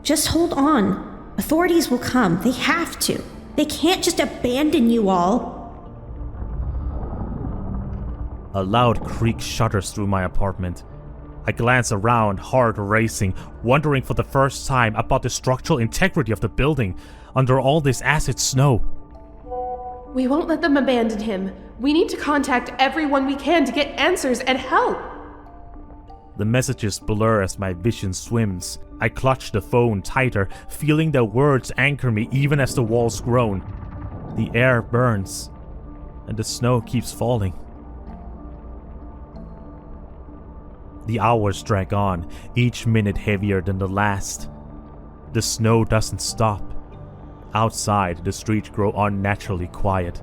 Just hold on. Authorities will come. They have to. They can't just abandon you all. A loud creak shudders through my apartment. I glance around, heart racing, wondering for the first time about the structural integrity of the building under all this acid snow. We won't let them abandon him. We need to contact everyone we can to get answers and help. The messages blur as my vision swims. I clutch the phone tighter, feeling their words anchor me even as the walls groan. The air burns, and the snow keeps falling. The hours drag on, each minute heavier than the last. The snow doesn't stop. Outside, the streets grow unnaturally quiet,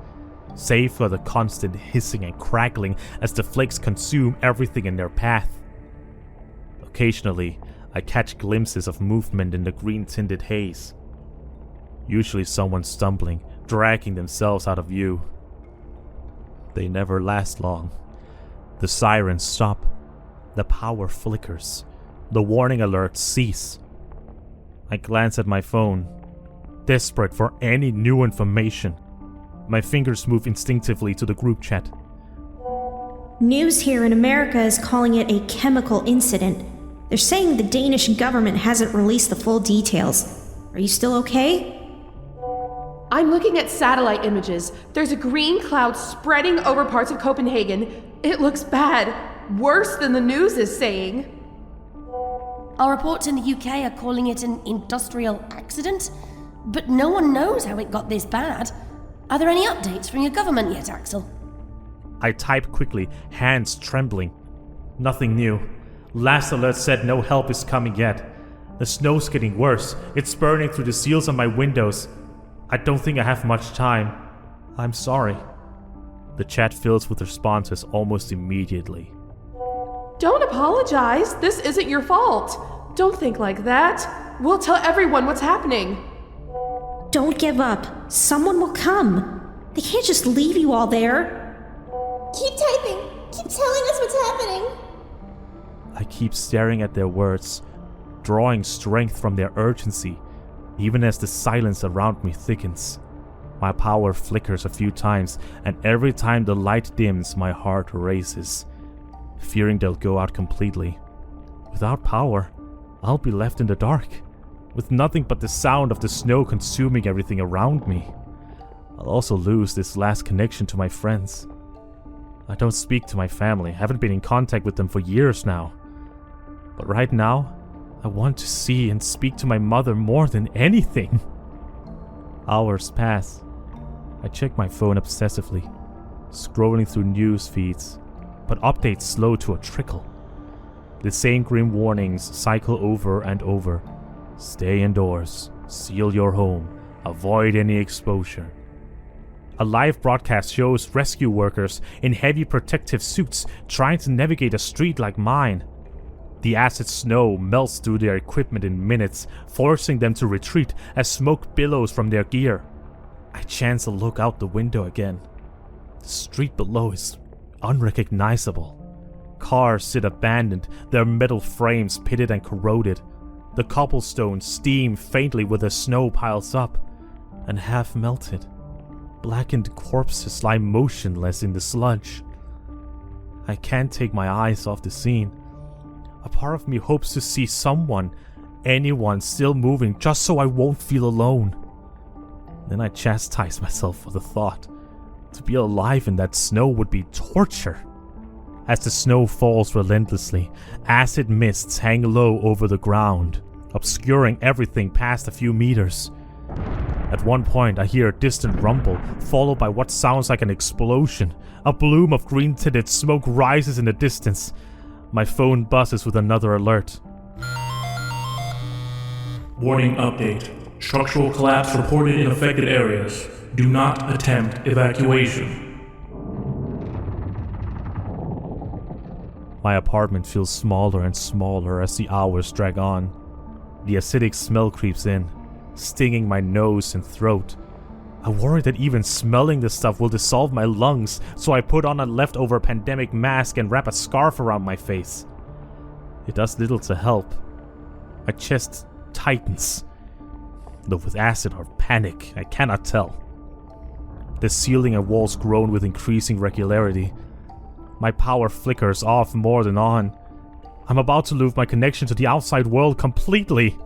save for the constant hissing and crackling as the flakes consume everything in their path. Occasionally, I catch glimpses of movement in the green-tinted haze. Usually someone stumbling, dragging themselves out of view. They never last long. The sirens stop. The power flickers. The warning alerts cease. I glance at my phone, desperate for any new information. My fingers move instinctively to the group chat. News here in America is calling it a chemical incident. They're saying the Danish government hasn't released the full details. Are you still okay? I'm looking at satellite images. There's a green cloud spreading over parts of Copenhagen. It looks bad. Worse than the news is saying. Our reports in the UK are calling it an industrial accident, but no one knows how it got this bad. Are there any updates from your government yet, Axel? I type quickly, hands trembling. Nothing new. Last alert said no help is coming yet. The snow's getting worse. It's burning through the seals on my windows. I don't think I have much time. I'm sorry. The chat fills with responses almost immediately. Don't apologize. This isn't your fault. Don't think like that. We'll tell everyone what's happening. Don't give up. Someone will come. They can't just leave you all there. Keep typing. Keep telling us what's happening. I keep staring at their words, drawing strength from their urgency, even as the silence around me thickens. My power flickers a few times, and every time the light dims, my heart races, fearing they'll go out completely. Without power, I'll be left in the dark, with nothing but the sound of the snow consuming everything around me. I'll also lose this last connection to my friends. I don't speak to my family, haven't been in contact with them for years now. But right now, I want to see and speak to my mother more than anything. Hours pass. I check my phone obsessively, scrolling through news feeds, but updates slow to a trickle. The same grim warnings cycle over and over. Stay indoors, seal your home, avoid any exposure. A live broadcast shows rescue workers in heavy protective suits trying to navigate a street like mine. The acid snow melts through their equipment in minutes, forcing them to retreat as smoke billows from their gear. I chance a look out the window again. The street below is unrecognizable. Cars sit abandoned, their metal frames pitted and corroded. The cobblestones steam faintly where the snow piles up, and half melted, blackened corpses lie motionless in the sludge. I can't take my eyes off the scene. A part of me hopes to see someone, anyone still moving just so I won't feel alone. Then I chastise myself for the thought. To be alive in that snow would be torture. As the snow falls relentlessly, acid mists hang low over the ground, obscuring everything past a few meters. At one point, I hear a distant rumble, followed by what sounds like an explosion. A plume of green-tinted smoke rises in the distance. My phone buzzes with another alert. Warning update. Structural collapse reported in affected areas. Do not attempt evacuation. My apartment feels smaller and smaller as the hours drag on. The acidic smell creeps in, stinging my nose and throat. I worry that even smelling this stuff will dissolve my lungs, so I put on a leftover pandemic mask and wrap a scarf around my face. It does little to help. My chest tightens, though with acid or panic, I cannot tell. The ceiling and walls groan with increasing regularity. My power flickers off more than on. I'm about to lose my connection to the outside world completely.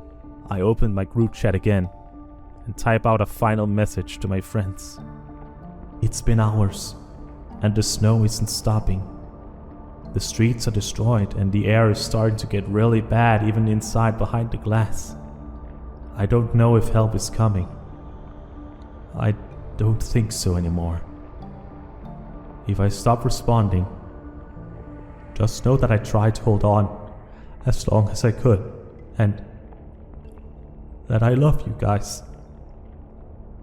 I open my group chat again and type out a final message to my friends. It's been hours, and the snow isn't stopping. The streets are destroyed, and the air is starting to get really bad even inside behind the glass. I don't know if help is coming. I don't think so anymore. If I stop responding, just know that I tried to hold on as long as I could, and that I love you guys.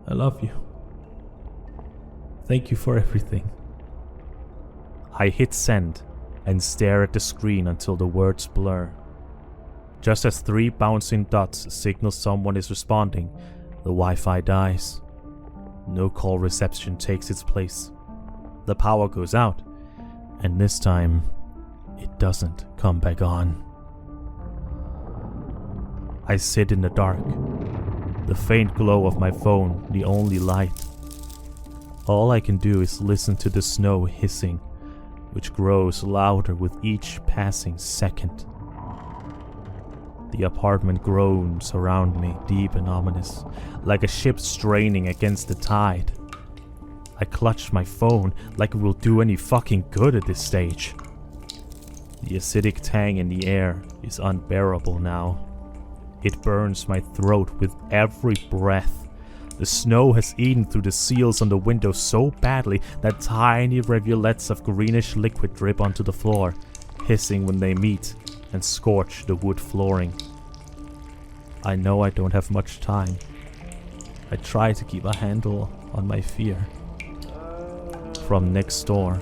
I love you. Thank you for everything. I hit send and stare at the screen until the words blur. Just as 3 bouncing dots signal someone is responding, the Wi-Fi dies. No call reception takes its place. The power goes out, and this time, it doesn't come back on. I sit in the dark, the faint glow of my phone the only light. All I can do is listen to the snow hissing, which grows louder with each passing second. The apartment groans around me, deep and ominous, like a ship straining against the tide. I clutch my phone like it will do any fucking good at this stage. The acidic tang in the air is unbearable now. It burns my throat with every breath. The snow has eaten through the seals on the window so badly that tiny rivulets of greenish liquid drip onto the floor, hissing when they meet and scorch the wood flooring. I know I don't have much time. I try to keep a handle on my fear. From next door,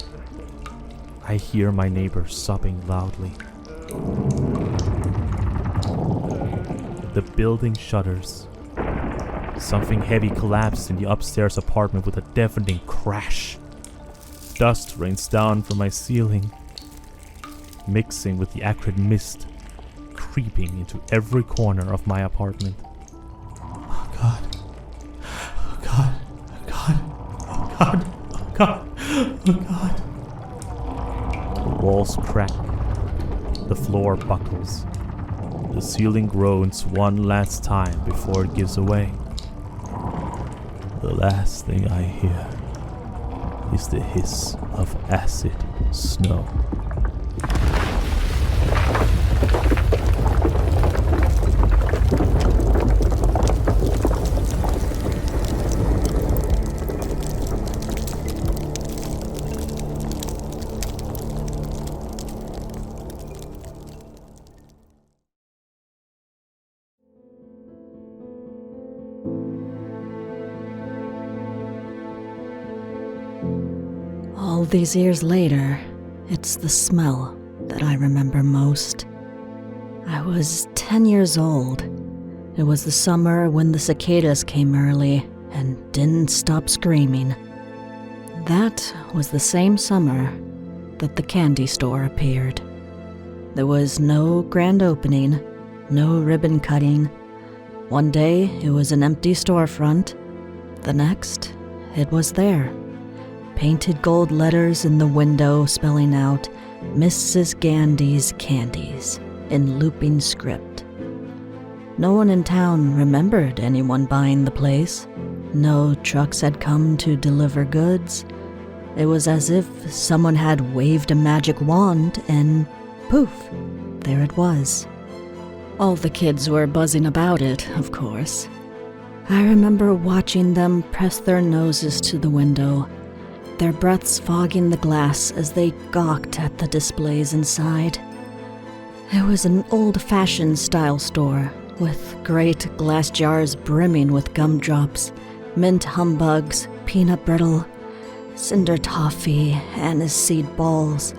I hear my neighbor sobbing loudly. The building shudders. Something heavy collapsed in the upstairs apartment with a deafening crash. Dust rains down from my ceiling, mixing with the acrid mist, creeping into every corner of my apartment. Oh God. Oh God. Oh God. Oh God. Oh God. Oh God. The walls crack. The floor buckles. The ceiling groans one last time before it gives away. The last thing I hear is the hiss of acid snow. All these years later, it's the smell that I remember most. I was 10 years old. It was the summer when the cicadas came early and didn't stop screaming. That was the same summer that the candy store appeared. There was no grand opening, no ribbon cutting. One day, it was an empty storefront. The next, it was there. Painted gold letters in the window spelling out Mrs. Gandy's Candies in looping script. No one in town remembered anyone buying the place. No trucks had come to deliver goods. It was as if someone had waved a magic wand and poof, there it was. All the kids were buzzing about it, of course. I remember watching them press their noses to the window, their breaths fogging the glass as they gawked at the displays inside. It was an old-fashioned style store, with great glass jars brimming with gumdrops, mint humbugs, peanut brittle, cinder toffee, aniseed balls,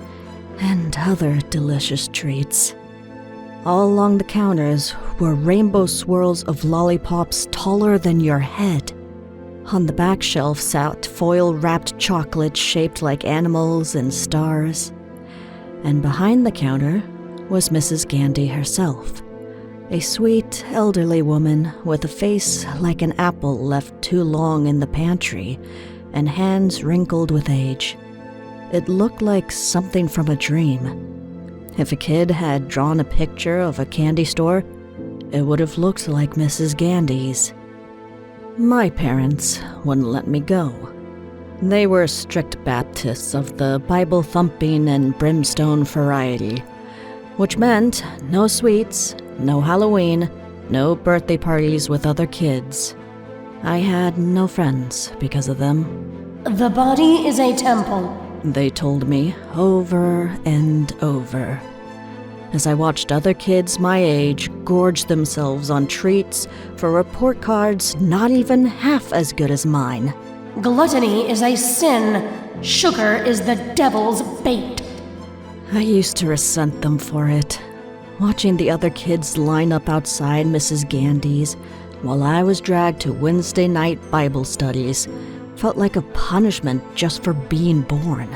and other delicious treats. All along the counters were rainbow swirls of lollipops taller than your head. On the back shelf sat foil-wrapped chocolate shaped like animals and stars. And behind the counter was Mrs. Gandy herself, a sweet, elderly woman with a face like an apple left too long in the pantry and hands wrinkled with age. It looked like something from a dream. If a kid had drawn a picture of a candy store, it would have looked like Mrs. Gandy's. My parents wouldn't let me go. They were strict Baptists of the Bible-thumping and brimstone variety, which meant no sweets, no Halloween, no birthday parties with other kids. I had no friends because of them. The body is a temple, They told me over and over, as I watched other kids my age gorge themselves on treats for report cards not even half as good as mine. Gluttony is a sin. Sugar is the devil's bait. I used to resent them for it, watching the other kids line up outside Mrs. Gandy's while I was dragged to Wednesday night Bible studies. Felt like a punishment just for being born.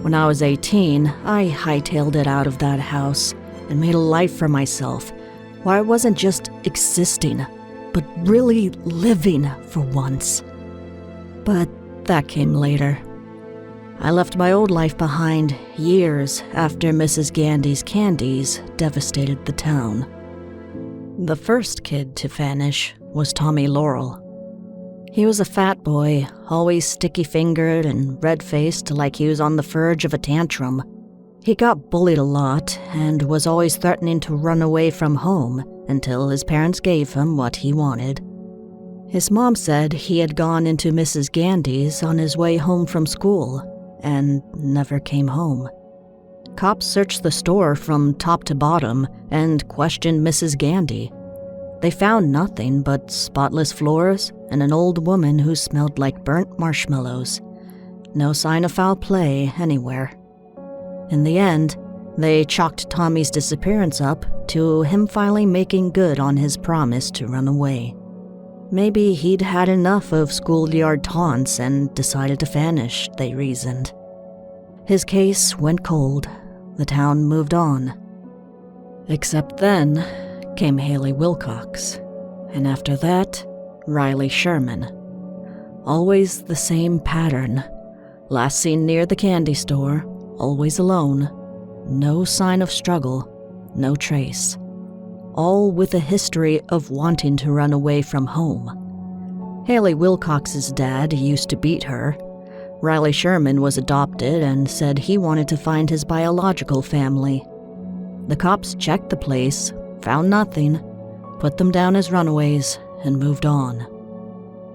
When I was 18, I hightailed it out of that house and made a life for myself, where I wasn't just existing, but really living for once. But that came later. I left my old life behind years after Mrs. Gandy's candies devastated the town. The first kid to vanish was Tommy Laurel. He was a fat boy, always sticky-fingered and red-faced like he was on the verge of a tantrum. He got bullied a lot and was always threatening to run away from home until his parents gave him what he wanted. His mom said he had gone into Mrs. Gandy's on his way home from school and never came home. Cops searched the store from top to bottom and questioned Mrs. Gandy. They found nothing but spotless floors and an old woman who smelled like burnt marshmallows. No sign of foul play anywhere. In the end, they chalked Tommy's disappearance up to him finally making good on his promise to run away. Maybe he'd had enough of schoolyard taunts and decided to vanish, they reasoned. His case went cold. The town moved on. Except then came Haley Wilcox, and after that, Riley Sherman. Always the same pattern. Last seen near the candy store, always alone. No sign of struggle, no trace. All with a history of wanting to run away from home. Haley Wilcox's dad used to beat her. Riley Sherman was adopted and said he wanted to find his biological family. The cops checked the place, found nothing, put them down as runaways, and moved on.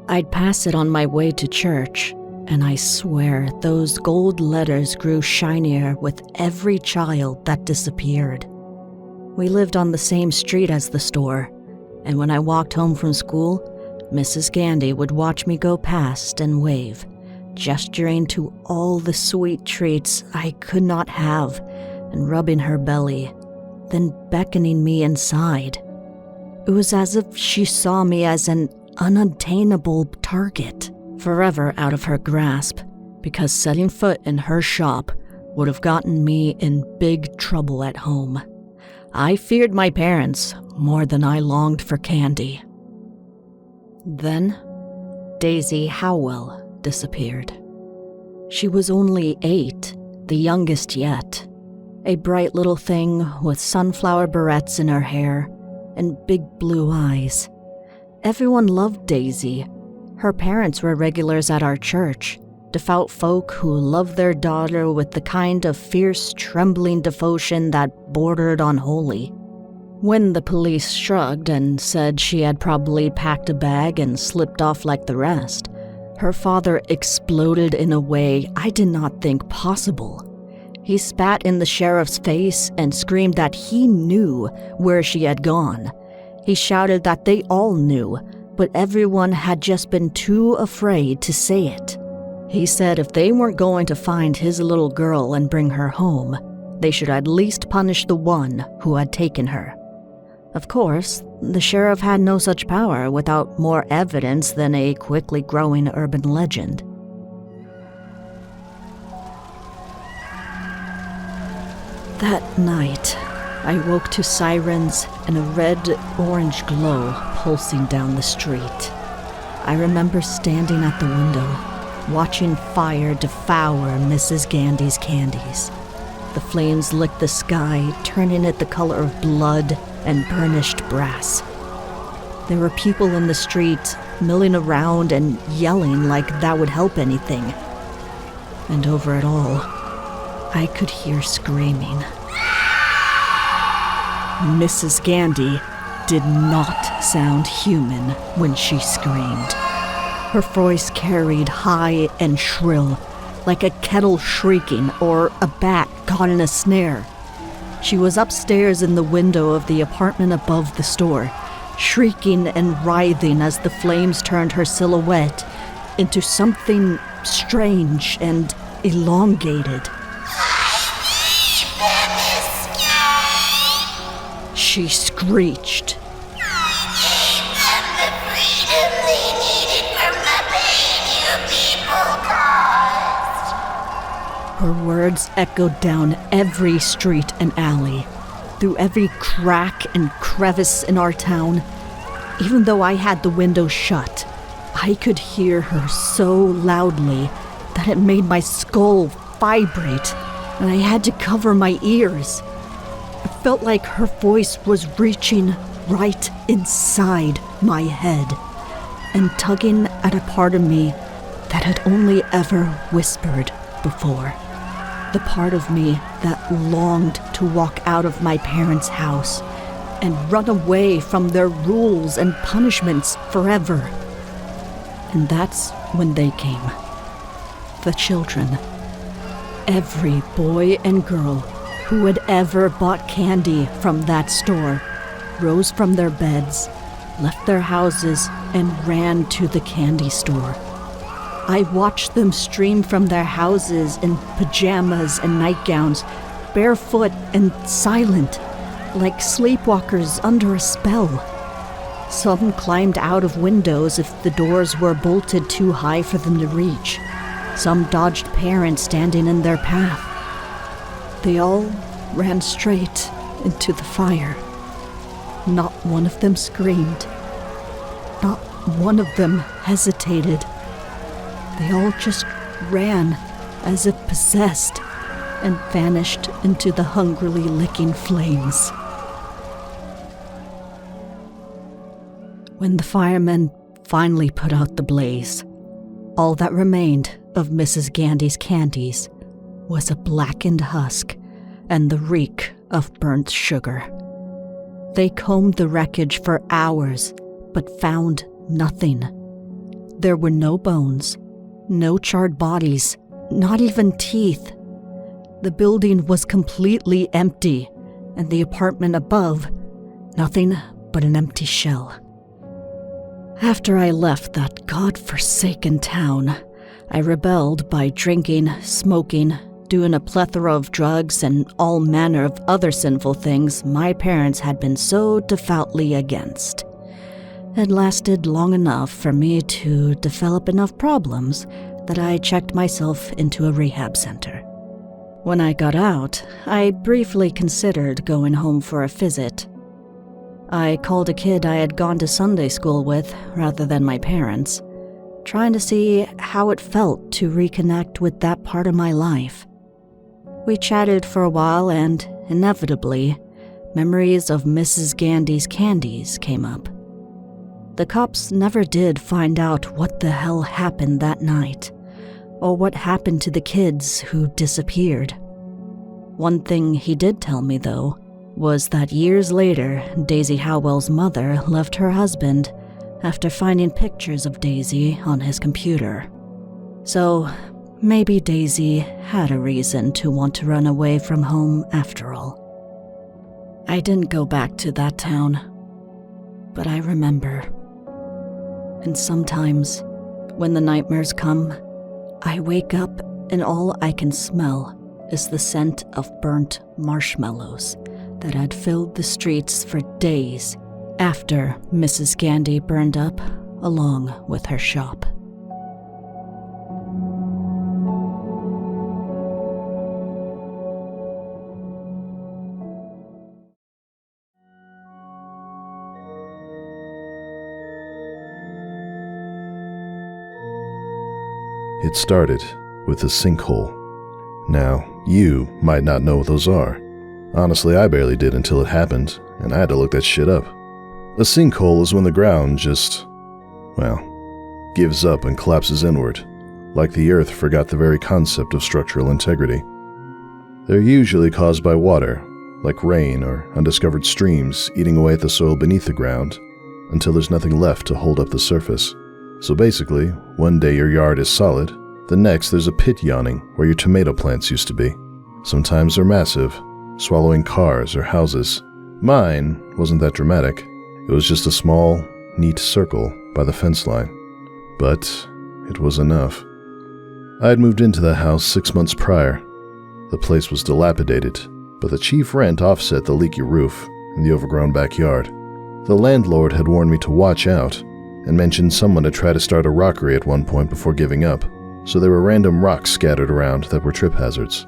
I'd pass it on my way to church, and I swear those gold letters grew shinier with every child that disappeared. We lived on the same street as the store, and when I walked home from school, Mrs. Gandy would watch me go past and wave, gesturing to all the sweet treats I could not have and rubbing her belly, then beckoning me inside. It was as if she saw me as an unattainable target, forever out of her grasp, because setting foot in her shop would have gotten me in big trouble at home. I feared my parents more than I longed for candy. Then, Daisy Howell disappeared. She was only 8, the youngest yet. A bright little thing with sunflower barrettes in her hair and big blue eyes. Everyone loved Daisy. Her parents were regulars at our church, devout folk who loved their daughter with the kind of fierce, trembling devotion that bordered on holy. When the police shrugged and said she had probably packed a bag and slipped off like the rest, her father exploded in a way I did not think possible. He spat in the sheriff's face and screamed that he knew where she had gone. He shouted that they all knew, but everyone had just been too afraid to say it. He said if they weren't going to find his little girl and bring her home, they should at least punish the one who had taken her. Of course, the sheriff had no such power without more evidence than a quickly growing urban legend. That night, I woke to sirens and a red-orange glow pulsing down the street. I remember standing at the window, watching fire devour Mrs. Gandy's candies. The flames licked the sky, turning it the color of blood and burnished brass. There were people in the street, milling around and yelling like that would help anything. And over it all, I could hear screaming. Mrs. Gandy did not sound human when she screamed. Her voice carried high and shrill, like a kettle shrieking or a bat caught in a snare. She was upstairs in the window of the apartment above the store, shrieking and writhing as the flames turned her silhouette into something strange and elongated. She screeched. Her words echoed down every street and alley, through every crack and crevice in our town. Even though I had the window shut, I could hear her so loudly that it made my skull vibrate, and I had to cover my ears. It felt like her voice was reaching right inside my head and tugging at a part of me that had only ever whispered before. The part of me that longed to walk out of my parents' house and run away from their rules and punishments forever. And that's when they came. The children. Every boy and girl who had ever bought candy from that store rose from their beds, left their houses, and ran to the candy store. I watched them stream from their houses in pajamas and nightgowns, barefoot and silent, like sleepwalkers under a spell. Some climbed out of windows if the doors were bolted too high for them to reach. Some dodged parents standing in their path. They all ran straight into the fire. Not one of them screamed. Not one of them hesitated. They all just ran as if possessed and vanished into the hungrily licking flames. When the firemen finally put out the blaze, all that remained of Mrs. Gandy's candies was a blackened husk and the reek of burnt sugar. They combed the wreckage for hours, but found nothing. There were no bones, no charred bodies, not even teeth. The building was completely empty, and the apartment above, nothing but an empty shell. After I left that godforsaken town, I rebelled by drinking, smoking, doing a plethora of drugs and all manner of other sinful things my parents had been so devoutly against. It lasted long enough for me to develop enough problems that I checked myself into a rehab center. When I got out, I briefly considered going home for a visit. I called a kid I had gone to Sunday school with rather than my parents, trying to see how it felt to reconnect with that part of my life. We chatted for a while and, inevitably, memories of Mrs. Gandy's candies came up. The cops never did find out what the hell happened that night, or what happened to the kids who disappeared. One thing he did tell me, though, was that years later, Daisy Howell's mother left her husband after finding pictures of Daisy on his computer. So, maybe Daisy had a reason to want to run away from home after all. I didn't go back to that town, but I remember. And sometimes, when the nightmares come, I wake up and all I can smell is the scent of burnt marshmallows that had filled the streets for days after Mrs. Gandy burned up along with her shop. It started with a sinkhole. Now, you might not know what those are. Honestly, I barely did until it happened, and I had to look that shit up. A sinkhole is when the ground just, gives up and collapses inward, like the earth forgot the very concept of structural integrity. They're usually caused by water, like rain or undiscovered streams eating away at the soil beneath the ground, until there's nothing left to hold up the surface. So basically, one day your yard is solid, the next there's a pit yawning where your tomato plants used to be. Sometimes they're massive, swallowing cars or houses. Mine wasn't that dramatic. It was just a small, neat circle by the fence line. But it was enough. I had moved into the house 6 months prior. The place was dilapidated, but the chief rent offset the leaky roof and the overgrown backyard. The landlord had warned me to watch out and mentioned someone had tried to start a rockery at one point before giving up, so there were random rocks scattered around that were trip hazards.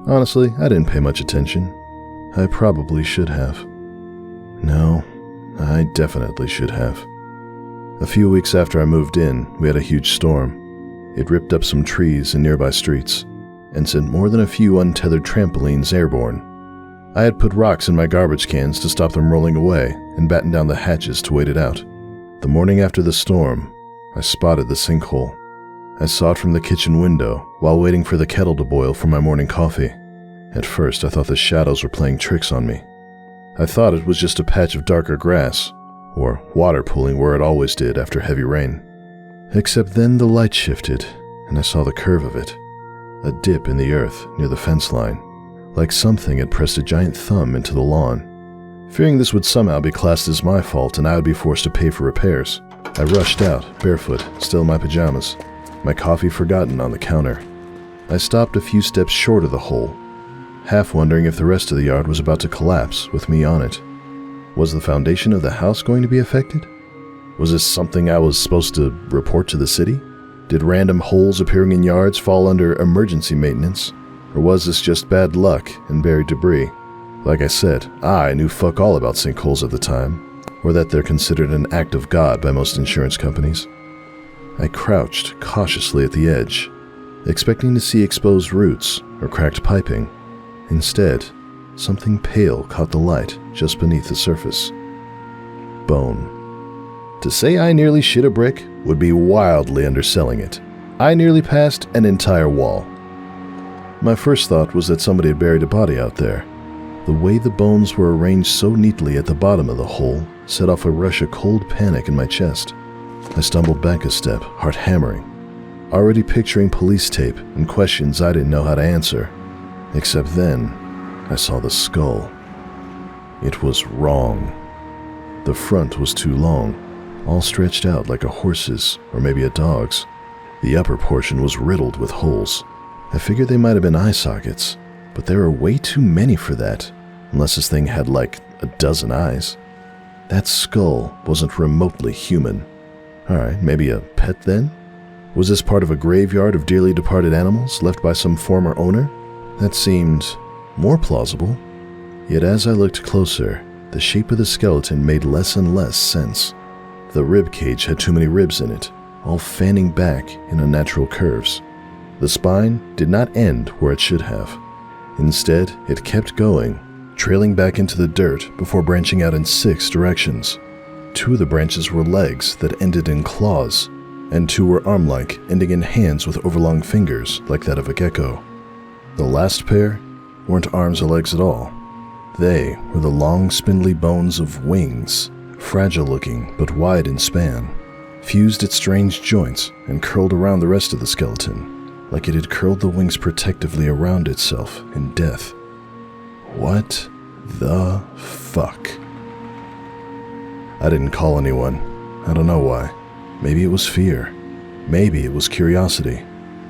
Honestly, I didn't pay much attention. I probably should have. No, I definitely should have. A few weeks after I moved in, we had a huge storm. It ripped up some trees in nearby streets and sent more than a few untethered trampolines airborne. I had put rocks in my garbage cans to stop them rolling away and battened down the hatches to wait it out. The morning after the storm, I spotted the sinkhole. I saw it from the kitchen window while waiting for the kettle to boil for my morning coffee. At first, I thought the shadows were playing tricks on me. I thought it was just a patch of darker grass, or water pooling where it always did after heavy rain. Except then the light shifted, and I saw the curve of it. A dip in the earth near the fence line, like something had pressed a giant thumb into the lawn. Fearing this would somehow be classed as my fault and I would be forced to pay for repairs, I rushed out, barefoot, still in my pajamas, my coffee forgotten on the counter. I stopped a few steps short of the hole, half wondering if the rest of the yard was about to collapse with me on it. Was the foundation of the house going to be affected? Was this something I was supposed to report to the city? Did random holes appearing in yards fall under emergency maintenance? Or was this just bad luck and buried debris? Like I said, I knew fuck all about sinkholes at the time, or that they're considered an act of God by most insurance companies. I crouched cautiously at the edge, expecting to see exposed roots or cracked piping. Instead, something pale caught the light just beneath the surface. Bone. To say I nearly shit a brick would be wildly underselling it. I nearly passed an entire wall. My first thought was that somebody had buried a body out there. The way the bones were arranged so neatly at the bottom of the hole set off a rush of cold panic in my chest. I stumbled back a step, heart hammering, already picturing police tape and questions I didn't know how to answer. Except then, I saw the skull. It was wrong. The front was too long, all stretched out like a horse's or maybe a dog's. The upper portion was riddled with holes. I figured they might have been eye sockets, but there are way too many for that, unless this thing had like a dozen eyes. That skull wasn't remotely human. Alright, maybe a pet then? Was this part of a graveyard of dearly departed animals left by some former owner? That seemed more plausible. Yet as I looked closer, the shape of the skeleton made less and less sense. The rib cage had too many ribs in it, all fanning back in unnatural curves. The spine did not end where it should have. Instead, it kept going, trailing back into the dirt before branching out in 6 directions. 2 of the branches were legs that ended in claws, and 2 were arm-like, ending in hands with overlong fingers like that of a gecko. The last pair weren't arms or legs at all. They were the long, spindly bones of wings, fragile-looking but wide in span, fused at strange joints and curled around the rest of the skeleton, like it had curled the wings protectively around itself in death. What the fuck? I didn't call anyone. I don't know why. Maybe it was fear. Maybe it was curiosity.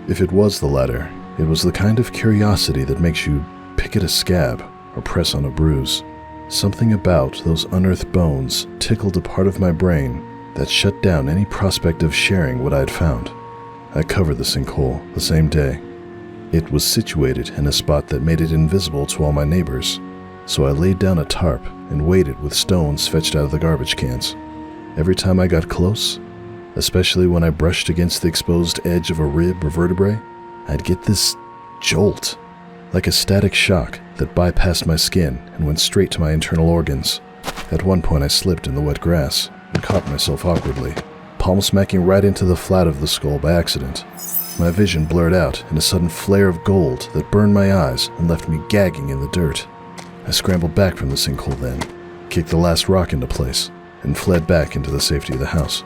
If it was the latter, it was the kind of curiosity that makes you pick at a scab or press on a bruise. Something about those unearthed bones tickled a part of my brain that shut down any prospect of sharing what I had found. I covered the sinkhole the same day. It was situated in a spot that made it invisible to all my neighbors, so I laid down a tarp and waited with stones fetched out of the garbage cans. Every time I got close, especially when I brushed against the exposed edge of a rib or vertebrae, I'd get this jolt, like a static shock that bypassed my skin and went straight to my internal organs. At one point I slipped in the wet grass and caught myself awkwardly, palm smacking right into the flat of the skull by accident. My vision blurred out in a sudden flare of gold that burned my eyes and left me gagging in the dirt. I scrambled back from the sinkhole then, kicked the last rock into place, and fled back into the safety of the house.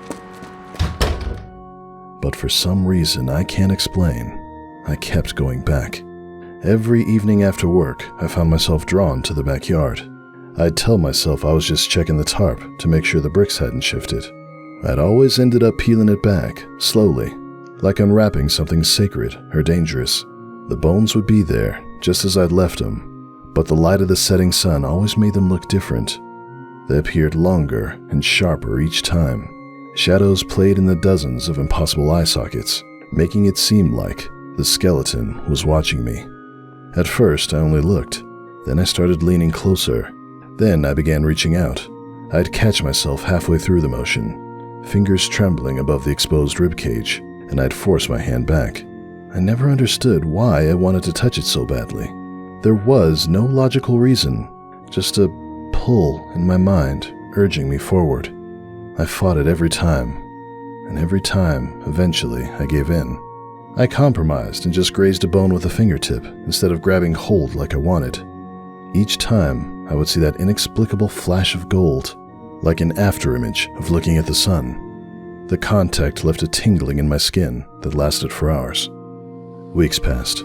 But for some reason I can't explain, I kept going back. Every evening after work, I found myself drawn to the backyard. I'd tell myself I was just checking the tarp to make sure the bricks hadn't shifted. I'd always ended up peeling it back, slowly, like unwrapping something sacred or dangerous. The bones would be there, just as I'd left them, but the light of the setting sun always made them look different. They appeared longer and sharper each time. Shadows played in the dozens of impossible eye sockets, making it seem like the skeleton was watching me. At first, I only looked. Then I started leaning closer. Then I began reaching out. I'd catch myself halfway through the motion, fingers trembling above the exposed ribcage, and I'd force my hand back. I never understood why I wanted to touch it so badly. There was no logical reason, just a pull in my mind urging me forward. I fought it every time, and every time, eventually, I gave in. I compromised and just grazed a bone with a fingertip instead of grabbing hold like I wanted. Each time, I would see that inexplicable flash of gold, like an afterimage of looking at the sun. The contact left a tingling in my skin that lasted for hours. Weeks passed.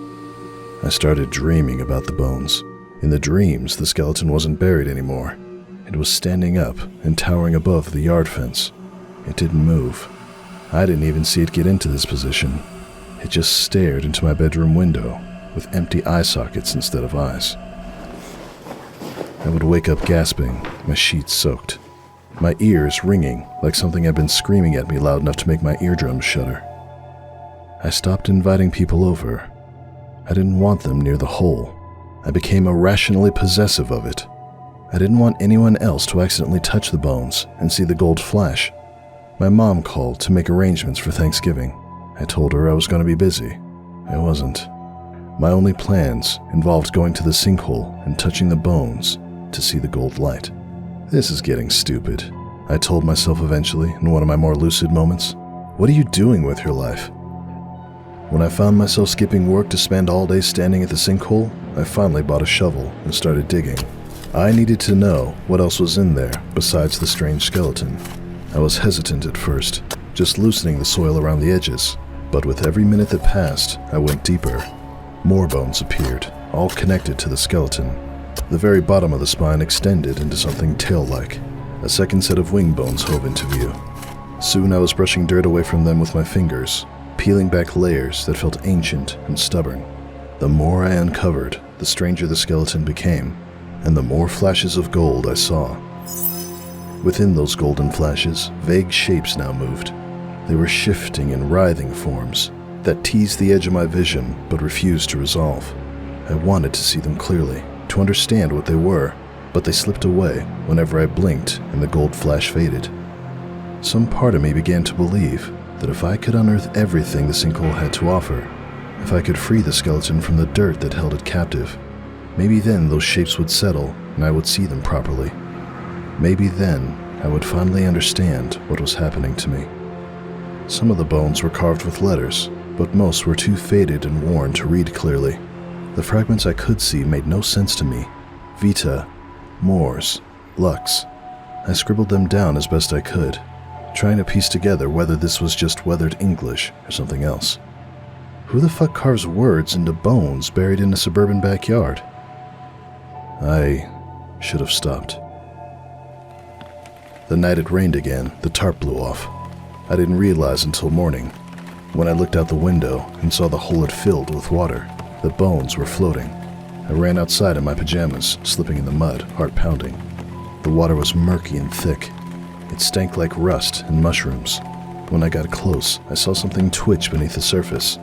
I started dreaming about the bones. In the dreams, the skeleton wasn't buried anymore. It was standing up and towering above the yard fence. It didn't move. I didn't even see it get into this position. It just stared into my bedroom window with empty eye sockets instead of eyes. I would wake up gasping, my sheets soaked, my ears ringing like something had been screaming at me loud enough to make my eardrums shudder. I stopped inviting people over. I didn't want them near the hole. I became irrationally possessive of it. I didn't want anyone else to accidentally touch the bones and see the gold flash. My mom called to make arrangements for Thanksgiving. I told her I was going to be busy. I wasn't. My only plans involved going to the sinkhole and touching the bones to see the gold light. This is getting stupid, I told myself eventually in one of my more lucid moments. What are you doing with your life? When I found myself skipping work to spend all day standing at the sinkhole, I finally bought a shovel and started digging. I needed to know what else was in there besides the strange skeleton. I was hesitant at first, just loosening the soil around the edges, but with every minute that passed, I went deeper. More bones appeared, all connected to the skeleton. The very bottom of the spine extended into something tail-like. A second set of wing bones hove into view. Soon I was brushing dirt away from them with my fingers, peeling back layers that felt ancient and stubborn. The more I uncovered, the stranger the skeleton became, and the more flashes of gold I saw. Within those golden flashes, vague shapes now moved. They were shifting in writhing forms that teased the edge of my vision but refused to resolve. I wanted to see them clearly, to understand what they were, but they slipped away whenever I blinked and the gold flash faded. Some part of me began to believe that if I could unearth everything the sinkhole had to offer, if I could free the skeleton from the dirt that held it captive, maybe then those shapes would settle and I would see them properly. Maybe then I would finally understand what was happening to me. Some of the bones were carved with letters, but most were too faded and worn to read clearly. The fragments I could see made no sense to me. Vita, Mors, Lux. I scribbled them down as best I could, trying to piece together whether this was just weathered English or something else. Who the fuck carves words into bones buried in a suburban backyard? I should have stopped. The night it rained again, the tarp blew off. I didn't realize until morning. When I looked out the window and saw the hole had filled with water, the bones were floating. I ran outside in my pajamas, slipping in the mud, heart pounding. The water was murky and thick. It stank like rust and mushrooms. When I got close, I saw something twitch beneath the surface,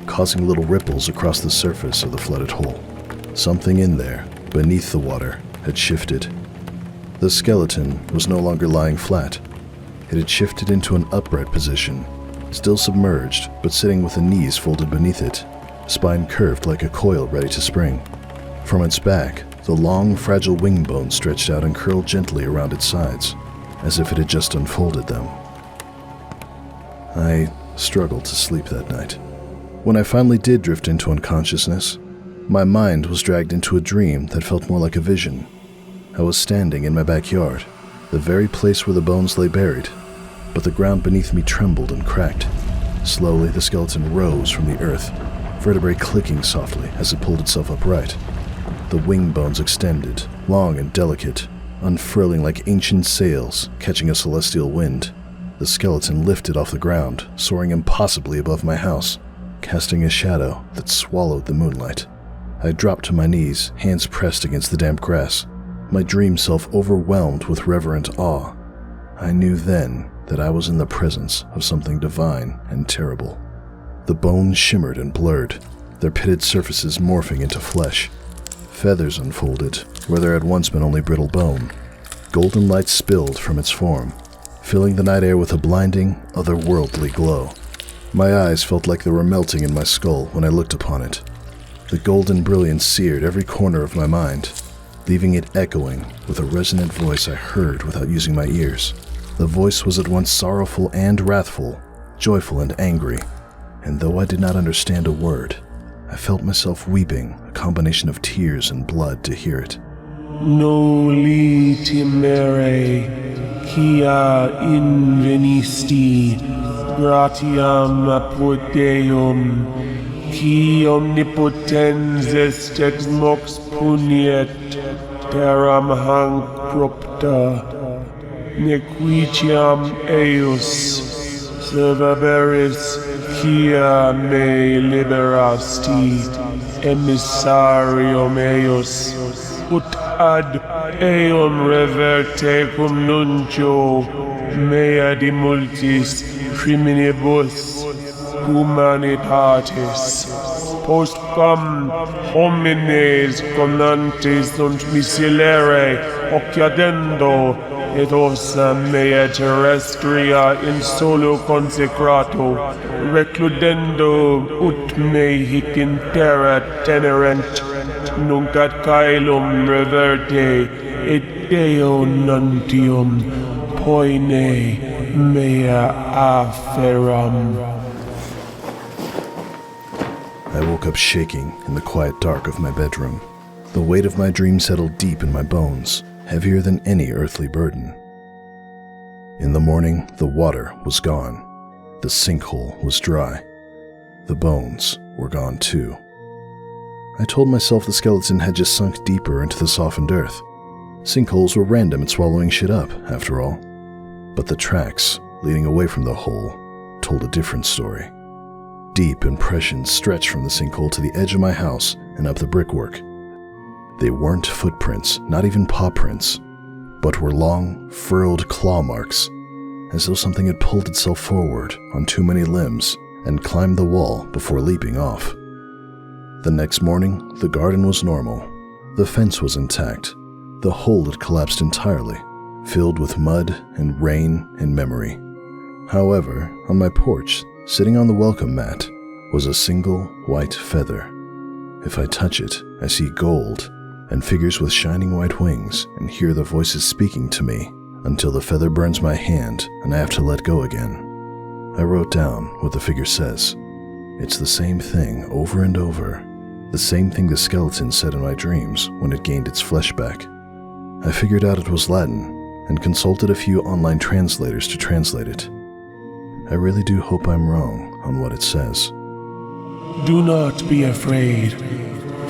causing little ripples across the surface of the flooded hole. Something in there, beneath the water, had shifted. The skeleton was no longer lying flat. It had shifted into an upright position, still submerged, but sitting with the knees folded beneath it, spine curved like a coil ready to spring. From its back, the long, fragile wing bones stretched out and curled gently around its sides, as if it had just unfolded them. I struggled to sleep that night. When I finally did drift into unconsciousness, my mind was dragged into a dream that felt more like a vision. I was standing in my backyard, the very place where the bones lay buried, but the ground beneath me trembled and cracked. Slowly, the skeleton rose from the earth, vertebrae clicking softly as it pulled itself upright. The wing bones extended, long and delicate, unfurling like ancient sails catching a celestial wind. The skeleton lifted off the ground, soaring impossibly above my house, casting a shadow that swallowed the moonlight. I dropped to my knees, hands pressed against the damp grass, my dream self overwhelmed with reverent awe. I knew then that I was in the presence of something divine and terrible. The bones shimmered and blurred, their pitted surfaces morphing into flesh. Feathers unfolded where there had once been only brittle bone. Golden light spilled from its form, filling the night air with a blinding, otherworldly glow. My eyes felt like they were melting in my skull when I looked upon it. The golden brilliance seared every corner of my mind, leaving it echoing with a resonant voice I heard without using my ears. The voice was at once sorrowful and wrathful, joyful and angry, and though I did not understand a word, I felt myself weeping, a combination of tears and blood to hear it. Noli timere, quia invenisti, gratiam apud Deum, qui omnipotens est ex mox puniet, terram hanc propta, nequitiam eius, servaveris, quia me liberasti, emissarium eius, ut ad eum reverte cum nuncio, mea de multis criminibus humanitatis, postquam homines conantes sunt miserere occiadendo, et ossa mea terrestria in solo consecrato, recludendo ut me hic in terra tenerent, nunc ad caelum reverte, et Deo nuntium poine mea afferam. I woke up shaking in the quiet dark of my bedroom. The weight of my dream settled deep in my bones, heavier than any earthly burden. In the morning, the water was gone. The sinkhole was dry. The bones were gone too. I told myself the skeleton had just sunk deeper into the softened earth. Sinkholes were random at swallowing shit up, after all. But the tracks leading away from the hole told a different story. Deep impressions stretched from the sinkhole to the edge of my house and up the brickwork. They weren't footprints, not even paw prints, but were long, furrowed claw marks, as though something had pulled itself forward on too many limbs and climbed the wall before leaping off. The next morning, the garden was normal. The fence was intact. The hole had collapsed entirely, filled with mud and rain and memory. However, on my porch, sitting on the welcome mat, was a single white feather. If I touch it, I see gold and figures with shining white wings and hear the voices speaking to me until the feather burns my hand and I have to let go again. I wrote down what the figure says. It's the same thing over and over, the same thing the skeleton said in my dreams when it gained its flesh back. I figured out it was Latin and consulted a few online translators to translate it. I really do hope I'm wrong on what it says. Do not be afraid,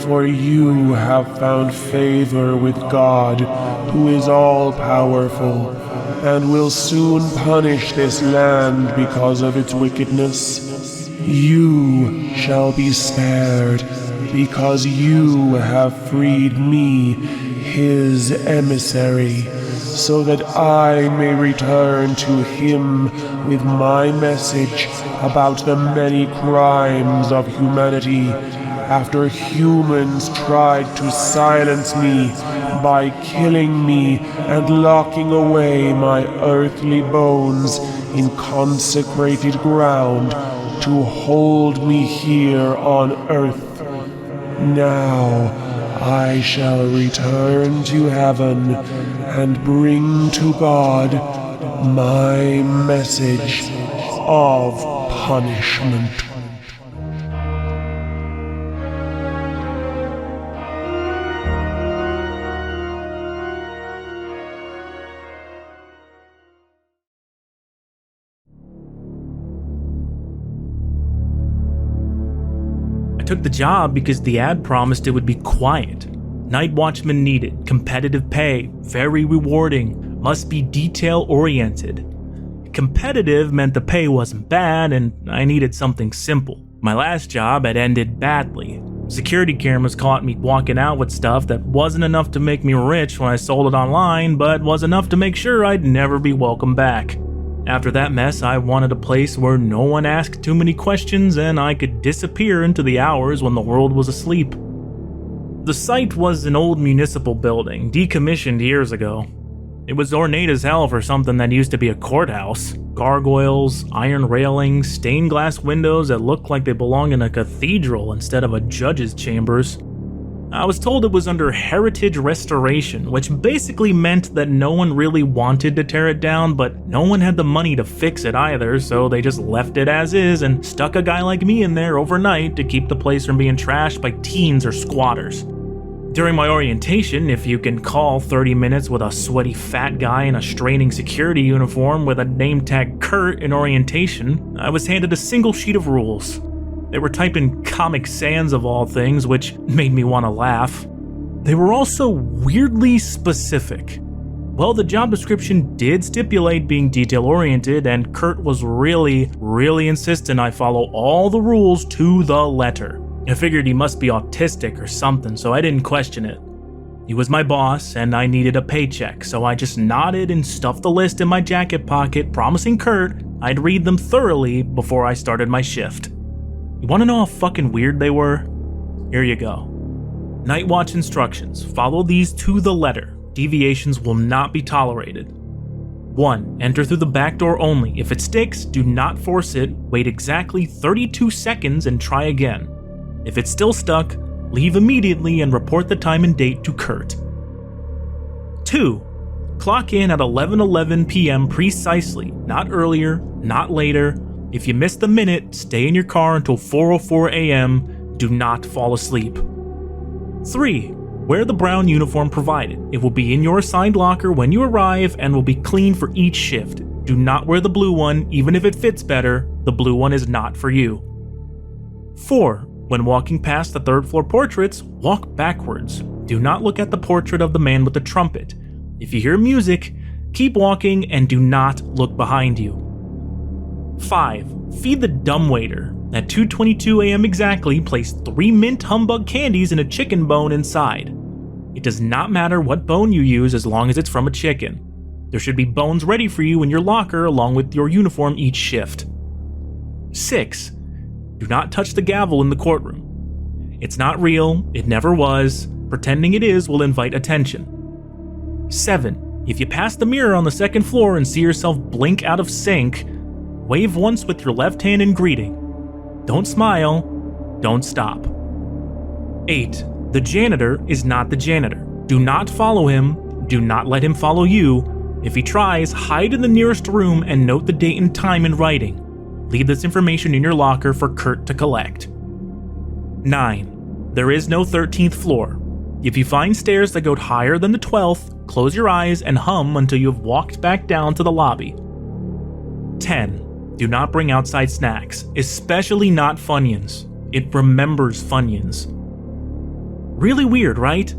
for you have found favor with God, who is all-powerful, and will soon punish this land because of its wickedness. You shall be spared, because you have freed me, his emissary, so that I may return to him with my message about the many crimes of humanity after humans tried to silence me by killing me and locking away my earthly bones in consecrated ground to hold me here on earth. Now I shall return to heaven and bring to God my message of punishment. I took the job because the ad promised it would be quiet. Night watchman needed, competitive pay, very rewarding, must be detail-oriented. Competitive meant the pay wasn't bad, and I needed something simple. My last job had ended badly. Security cameras caught me walking out with stuff that wasn't enough to make me rich when I sold it online, but was enough to make sure I'd never be welcome back. After that mess, I wanted a place where no one asked too many questions and I could disappear into the hours when the world was asleep. The site was an old municipal building, decommissioned years ago. It was ornate as hell for something that used to be a courthouse. Gargoyles, iron railings, stained glass windows that looked like they belonged in a cathedral instead of a judge's chambers. I was told it was under heritage restoration, which basically meant that no one really wanted to tear it down, but no one had the money to fix it either, so they just left it as is and stuck a guy like me in there overnight to keep the place from being trashed by teens or squatters. During my orientation, if you can call 30 minutes with a sweaty fat guy in a straining security uniform with a name tag Kurt in orientation, I was handed a single sheet of rules. They were typed in Comic Sans of all things, which made me want to laugh. They were also weirdly specific. Well, the job description did stipulate being detail-oriented, and Kurt was really insistent I follow all the rules to the letter. I figured he must be autistic or something, so I didn't question it. He was my boss, and I needed a paycheck, so I just nodded and stuffed the list in my jacket pocket, promising Kurt I'd read them thoroughly before I started my shift. You wanna know how fucking weird they were? Here you go. Night watch instructions. Follow these to the letter. Deviations will not be tolerated. 1. Enter through the back door only. If it sticks, do not force it. Wait exactly 32 seconds and try again. If it's still stuck, leave immediately and report the time and date to Kurt. 2. Clock in at 11:11 p.m. precisely. Not earlier, not later. If you miss the minute, stay in your car until 4:04 a.m. Do not fall asleep. 3. Wear the brown uniform provided. It will be in your assigned locker when you arrive and will be clean for each shift. Do not wear the blue one, even if it fits better. The blue one is not for you. 4. When walking past the third floor portraits, walk backwards. Do not look at the portrait of the man with the trumpet. If you hear music, keep walking and do not look behind you. 5. Feed the dumbwaiter. At 2:22 a.m. exactly, place 3 mint humbug candies in a chicken bone inside. It does not matter what bone you use as long as it's from a chicken. There should be bones ready for you in your locker along with your uniform each shift. 6. Do not touch the gavel in the courtroom. It's not real, it never was. Pretending it is will invite attention. 7. If you pass the mirror on the second floor and see yourself blink out of sync, wave once with your left hand in greeting. Don't smile, don't stop. 8. The janitor is not the janitor. Do not follow him, do not let him follow you. If he tries, hide in the nearest room and note the date and time in writing. Leave this information in your locker for Kurt to collect. 9. There is no 13th floor. If you find stairs that go higher than the 12th, close your eyes and hum until you have walked back down to the lobby. 10. Do not bring outside snacks, especially not Funyuns. It remembers Funyuns. Really weird, right?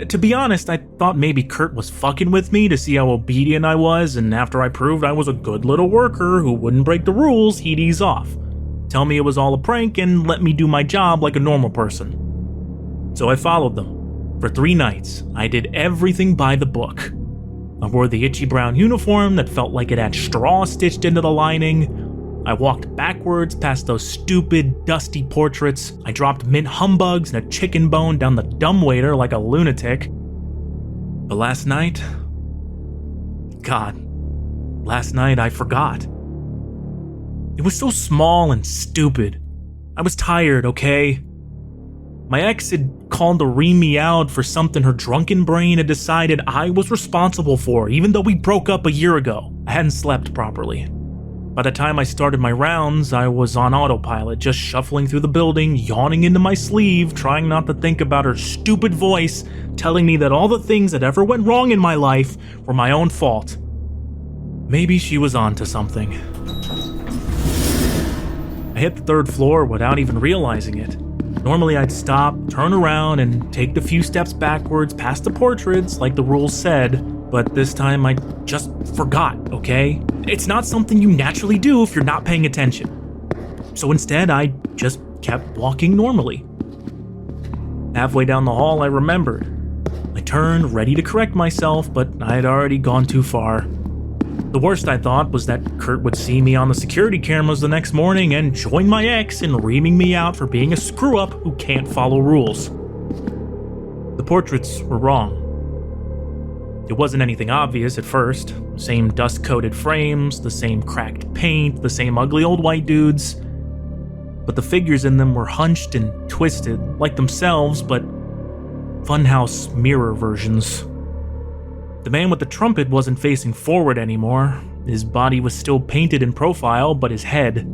To be honest, I thought maybe Kurt was fucking with me to see how obedient I was, and after I proved I was a good little worker who wouldn't break the rules, he'd ease off. tell me it was all a prank, and let me do my job like a normal person. So I followed them. For 3 nights, I did everything by the book. I wore the itchy brown uniform that felt like it had straw stitched into the lining. I walked backwards past those stupid, dusty portraits. I dropped mint humbugs and a chicken bone down the dumbwaiter like a lunatic. But last night I forgot. It was so small and stupid. I was tired, okay? My ex had called to ream me out for something her drunken brain had decided I was responsible for, even though we broke up a year ago. I hadn't slept properly. By the time I started my rounds, I was on autopilot, just shuffling through the building, yawning into my sleeve, trying not to think about her stupid voice telling me that all the things that ever went wrong in my life were my own fault. Maybe she was onto something. I hit the 3rd floor without even realizing it. Normally I'd stop, turn around, and take the few steps backwards past the portraits like the rules said, but this time I just forgot, okay? It's not something you naturally do if you're not paying attention. So instead, I just kept walking normally. Halfway down the hall, I remembered. I turned, ready to correct myself, but I had already gone too far. The worst I thought was that Kurt would see me on the security cameras the next morning and join my ex in reaming me out for being a screw-up who can't follow rules. The portraits were wrong. It wasn't anything obvious at first. Same dust-coated frames, the same cracked paint, the same ugly old white dudes. But the figures in them were hunched and twisted, like themselves, but funhouse mirror versions. The man with the trumpet wasn't facing forward anymore. His body was still painted in profile, but his head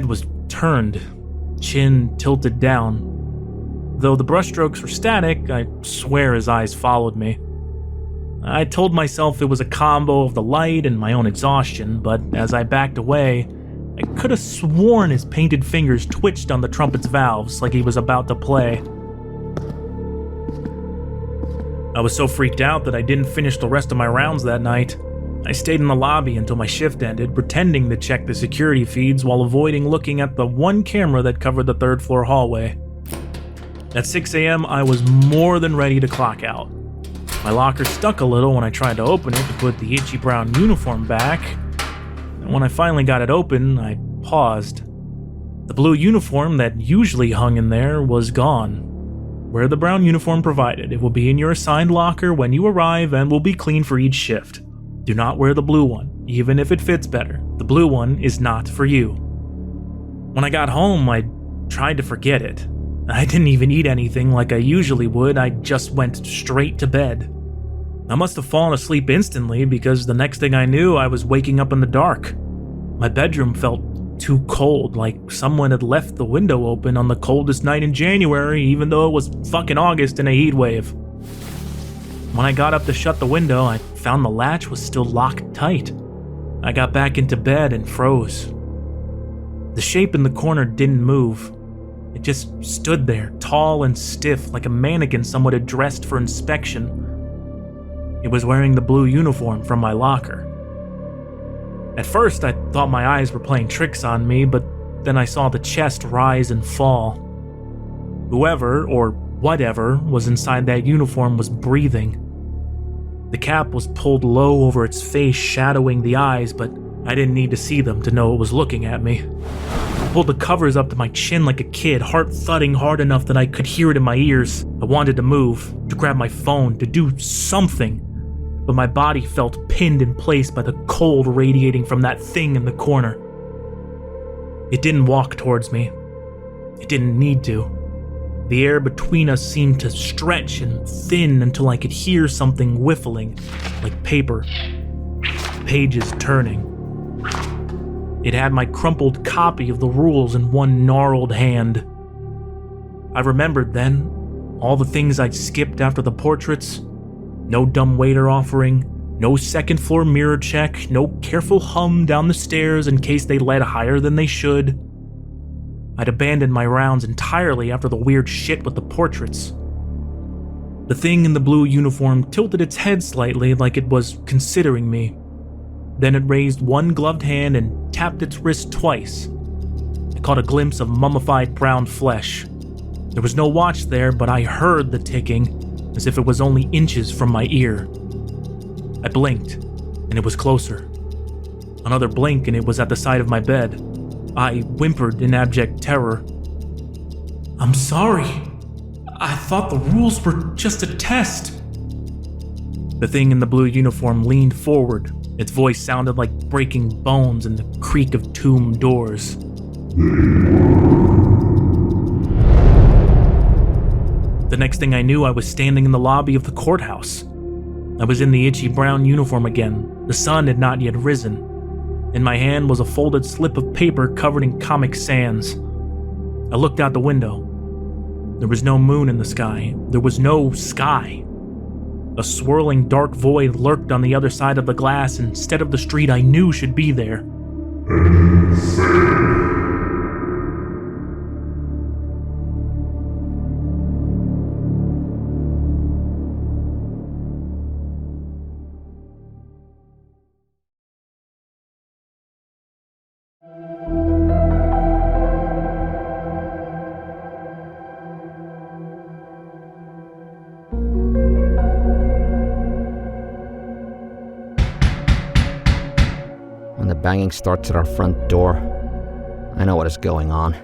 was turned, chin tilted down. Though the brushstrokes were static, I swear his eyes followed me. I told myself it was a combo of the light and my own exhaustion, but as I backed away, I could have sworn his painted fingers twitched on the trumpet's valves like he was about to play. I was so freaked out that I didn't finish the rest of my rounds that night. I stayed in the lobby until my shift ended, pretending to check the security feeds while avoiding looking at the one camera that covered the 3rd floor hallway. At 6 a.m., I was more than ready to clock out. My locker stuck a little when I tried to open it to put the itchy brown uniform back, and when I finally got it open, I paused. The blue uniform that usually hung in there was gone. Wear the brown uniform provided. It will be in your assigned locker when you arrive and will be clean for each shift. Do not wear the blue one, even if it fits better. The blue one is not for you. When I got home, I tried to forget it. I didn't even eat anything like I usually would. I just went straight to bed. I must have fallen asleep instantly because the next thing I knew, I was waking up in the dark. My bedroom felt too cold, like someone had left the window open on the coldest night in January, even though it was fucking August in a heat wave. When I got up to shut the window, I found the latch was still locked tight. I got back into bed and froze. The shape in the corner didn't move. It just stood there, tall and stiff, like a mannequin someone had dressed for inspection. It was wearing the blue uniform from my locker. At first, I thought my eyes were playing tricks on me, but then I saw the chest rise and fall. Whoever, or whatever, was inside that uniform was breathing. The cap was pulled low over its face, shadowing the eyes, but I didn't need to see them to know it was looking at me. I pulled the covers up to my chin like a kid, heart thudding hard enough that I could hear it in my ears. I wanted to move, to grab my phone, to do something, but my body felt pinned in place by the cold radiating from that thing in the corner. It didn't walk towards me. It didn't need to. The air between us seemed to stretch and thin until I could hear something whiffling, like paper. Pages turning. It had my crumpled copy of the rules in one gnarled hand. I remembered then all the things I'd skipped after the portraits. No dumbwaiter offering, no second floor mirror check, no careful hum down the stairs in case they led higher than they should. I'd abandoned my rounds entirely after the weird shit with the portraits. The thing in the blue uniform tilted its head slightly like it was considering me. Then it raised one gloved hand and tapped its wrist twice. I caught a glimpse of mummified brown flesh. There was no watch there, but I heard the ticking, as if it was only inches from my ear. I blinked, and it was closer. Another blink, and it was at the side of my bed. I whimpered in abject terror. "I'm sorry. I thought the rules were just a test." The thing in the blue uniform leaned forward. Its voice sounded like breaking bones and the creak of tomb doors. The next thing I knew, I was standing in the lobby of the courthouse. I was in the itchy brown uniform again. The sun had not yet risen. In my hand was a folded slip of paper covered in Comic Sans. I looked out the window. There was no moon in the sky. There was no sky. A swirling dark void lurked on the other side of the glass instead of the street I knew should be there. Banging starts at our front door. I know what is going on.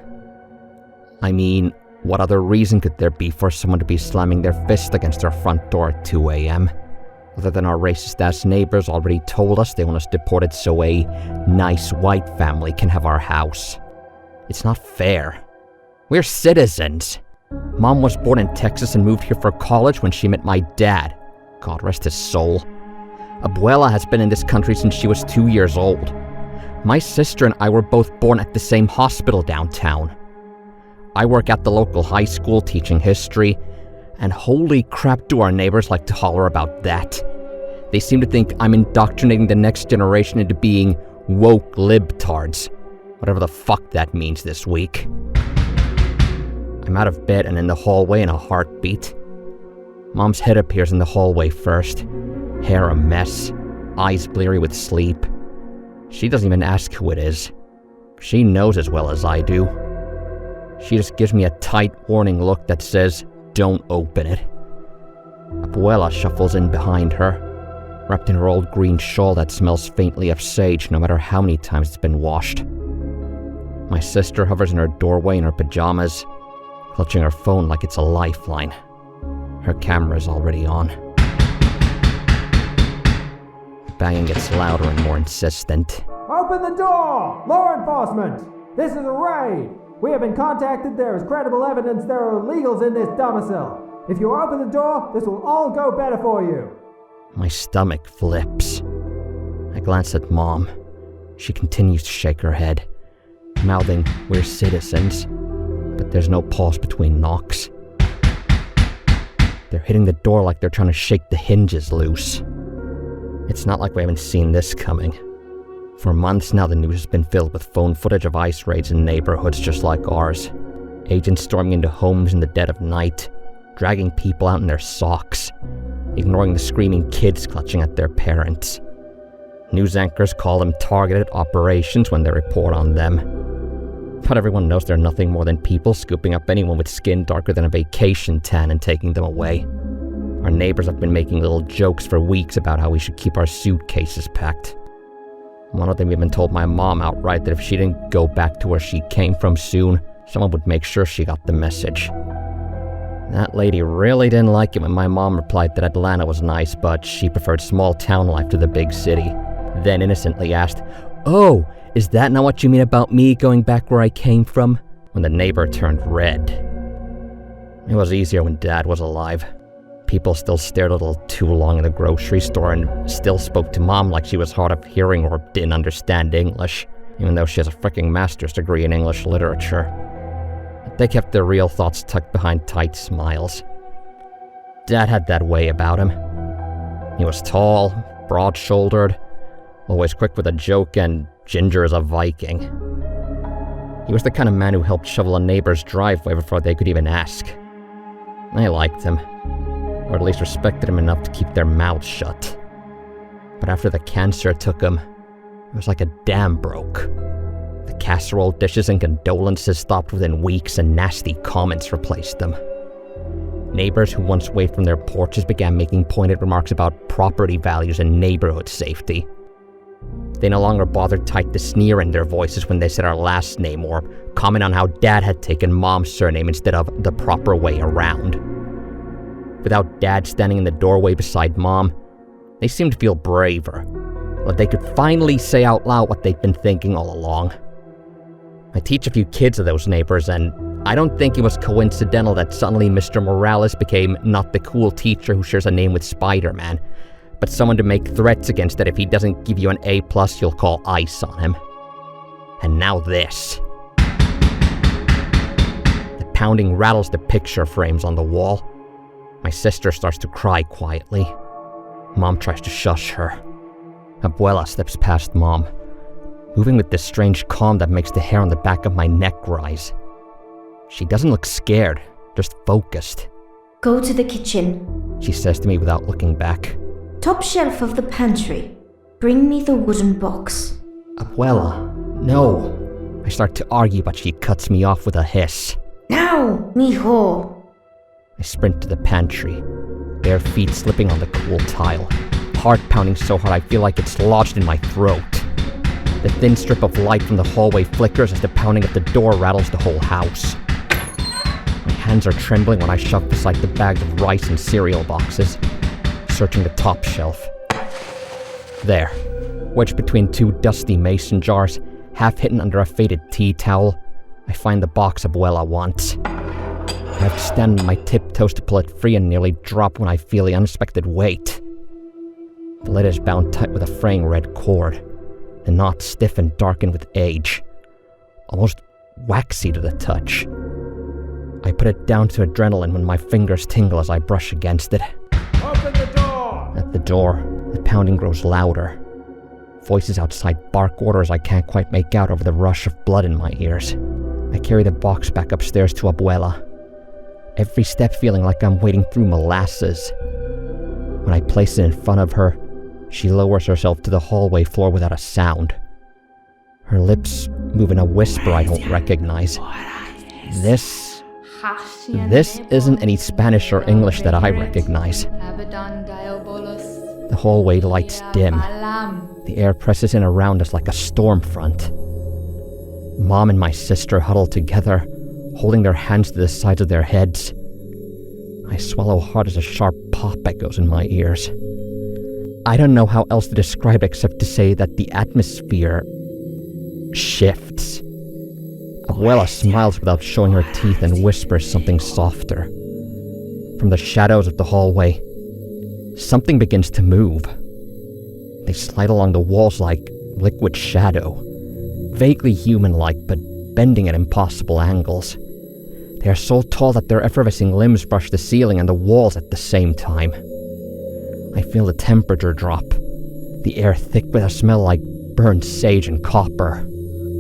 I mean, what other reason could there be for someone to be slamming their fist against our front door at 2 a.m.? Other than our racist-ass neighbors already told us they want us deported so a nice white family can have our house. It's not fair. We're citizens. Mom was born in Texas and moved here for college when she met my dad. God rest his soul. Abuela has been in this country since she was 2 years old. My sister and I were both born at the same hospital downtown. I work at the local high school teaching history, and holy crap do our neighbors like to holler about that. They seem to think I'm indoctrinating the next generation into being woke libtards, whatever the fuck that means this week. I'm out of bed and in the hallway in a heartbeat. Mom's head appears in the hallway first, hair a mess, eyes bleary with sleep. She doesn't even ask who it is. She knows as well as I do. She just gives me a tight warning look that says, "Don't open it." Abuela shuffles in behind her, wrapped in her old green shawl that smells faintly of sage no matter how many times it's been washed. My sister hovers in her doorway in her pajamas, clutching her phone like it's a lifeline. Her camera is already on. Banging gets louder and more insistent. Open the door! Law enforcement! This is a raid! We have been contacted. There is credible evidence there are illegals in this domicile. If you open the door, this will all go better for you. My stomach flips. I glance at Mom. She continues to shake her head, mouthing, "We're citizens," but there's no pause between knocks. They're hitting the door like they're trying to shake the hinges loose. It's not like we haven't seen this coming. For months now, the news has been filled with phone footage of ICE raids in neighborhoods just like ours. Agents storming into homes in the dead of night, dragging people out in their socks, ignoring the screaming kids clutching at their parents. News anchors call them targeted operations when they report on them. But everyone knows they're nothing more than people scooping up anyone with skin darker than a vacation tan and taking them away. Our neighbors have been making little jokes for weeks about how we should keep our suitcases packed. One of them even told my mom outright that if she didn't go back to where she came from soon, someone would make sure she got the message. That lady really didn't like it when my mom replied that Atlanta was nice, but she preferred small town life to the big city. Then innocently asked, "Oh, is that not what you mean about me going back where I came from?" when the neighbor turned red. It was easier when Dad was alive. People still stared a little too long in the grocery store and still spoke to Mom like she was hard of hearing or didn't understand English, even though she has a freaking master's degree in English literature. They kept their real thoughts tucked behind tight smiles. Dad had that way about him. He was tall, broad-shouldered, always quick with a joke, and ginger as a Viking. He was the kind of man who helped shovel a neighbor's driveway before they could even ask. I liked him, or at least respected him enough to keep their mouths shut. But after the cancer took him, it was like a dam broke. The casserole dishes and condolences stopped within weeks, and nasty comments replaced them. Neighbors who once waved from their porches began making pointed remarks about property values and neighborhood safety. They no longer bothered to the sneer in their voices when they said our last name or comment on how Dad had taken Mom's surname instead of the proper way around. Without Dad standing in the doorway beside Mom, they seemed to feel braver, like they could finally say out loud what they'd been thinking all along. I teach a few kids of those neighbors, and I don't think it was coincidental that suddenly Mr. Morales became not the cool teacher who shares a name with Spider-Man, but someone to make threats against that if he doesn't give you an A+, you'll call ICE on him. And now this. The pounding rattles the picture frames on the wall. My sister starts to cry quietly. Mom tries to shush her. Abuela steps past Mom, moving with this strange calm that makes the hair on the back of my neck rise. She doesn't look scared, just focused. Go to the kitchen, She says to me without looking back. Top shelf of the pantry. Bring me the wooden box. Abuela, no. I start to argue, but she cuts me off with a hiss. Now, mijo. I sprint to the pantry, bare feet slipping on the cool tile, heart pounding so hard I feel like it's lodged in my throat. The thin strip of light from the hallway flickers as the pounding at the door rattles the whole house. My hands are trembling when I shove aside the bags of rice and cereal boxes, searching the top shelf. There, wedged between two dusty mason jars, half hidden under a faded tea towel, I find the box Abuela wants. I have to stand on my tiptoes to pull it free and nearly drop when I feel the unexpected weight. The lid is bound tight with a fraying red cord, the knot stiff and darkened with age, almost waxy to the touch. I put it down to adrenaline when my fingers tingle as I brush against it. Open the door! At the door, the pounding grows louder. Voices outside bark orders I can't quite make out over the rush of blood in my ears. I carry the box back upstairs to Abuela, every step feeling like I'm wading through molasses. When I place it in front of her, she lowers herself to the hallway floor without a sound. Her lips move in a whisper I don't recognize. This isn't any Spanish or English that I recognize. The hallway lights dim. The air presses in around us like a storm front. Mom and my sister huddle together, holding their hands to the sides of their heads. I swallow hard as a sharp pop echoes in my ears. I don't know how else to describe it except to say that the atmosphere shifts. Abuela smiles without showing her teeth and whispers something softer. From the shadows of the hallway, something begins to move. They slide along the walls like liquid shadow, vaguely human-like but bending at impossible angles. They are so tall that their effervescing limbs brush the ceiling and the walls at the same time. I feel the temperature drop, the air thick with a smell like burned sage and copper.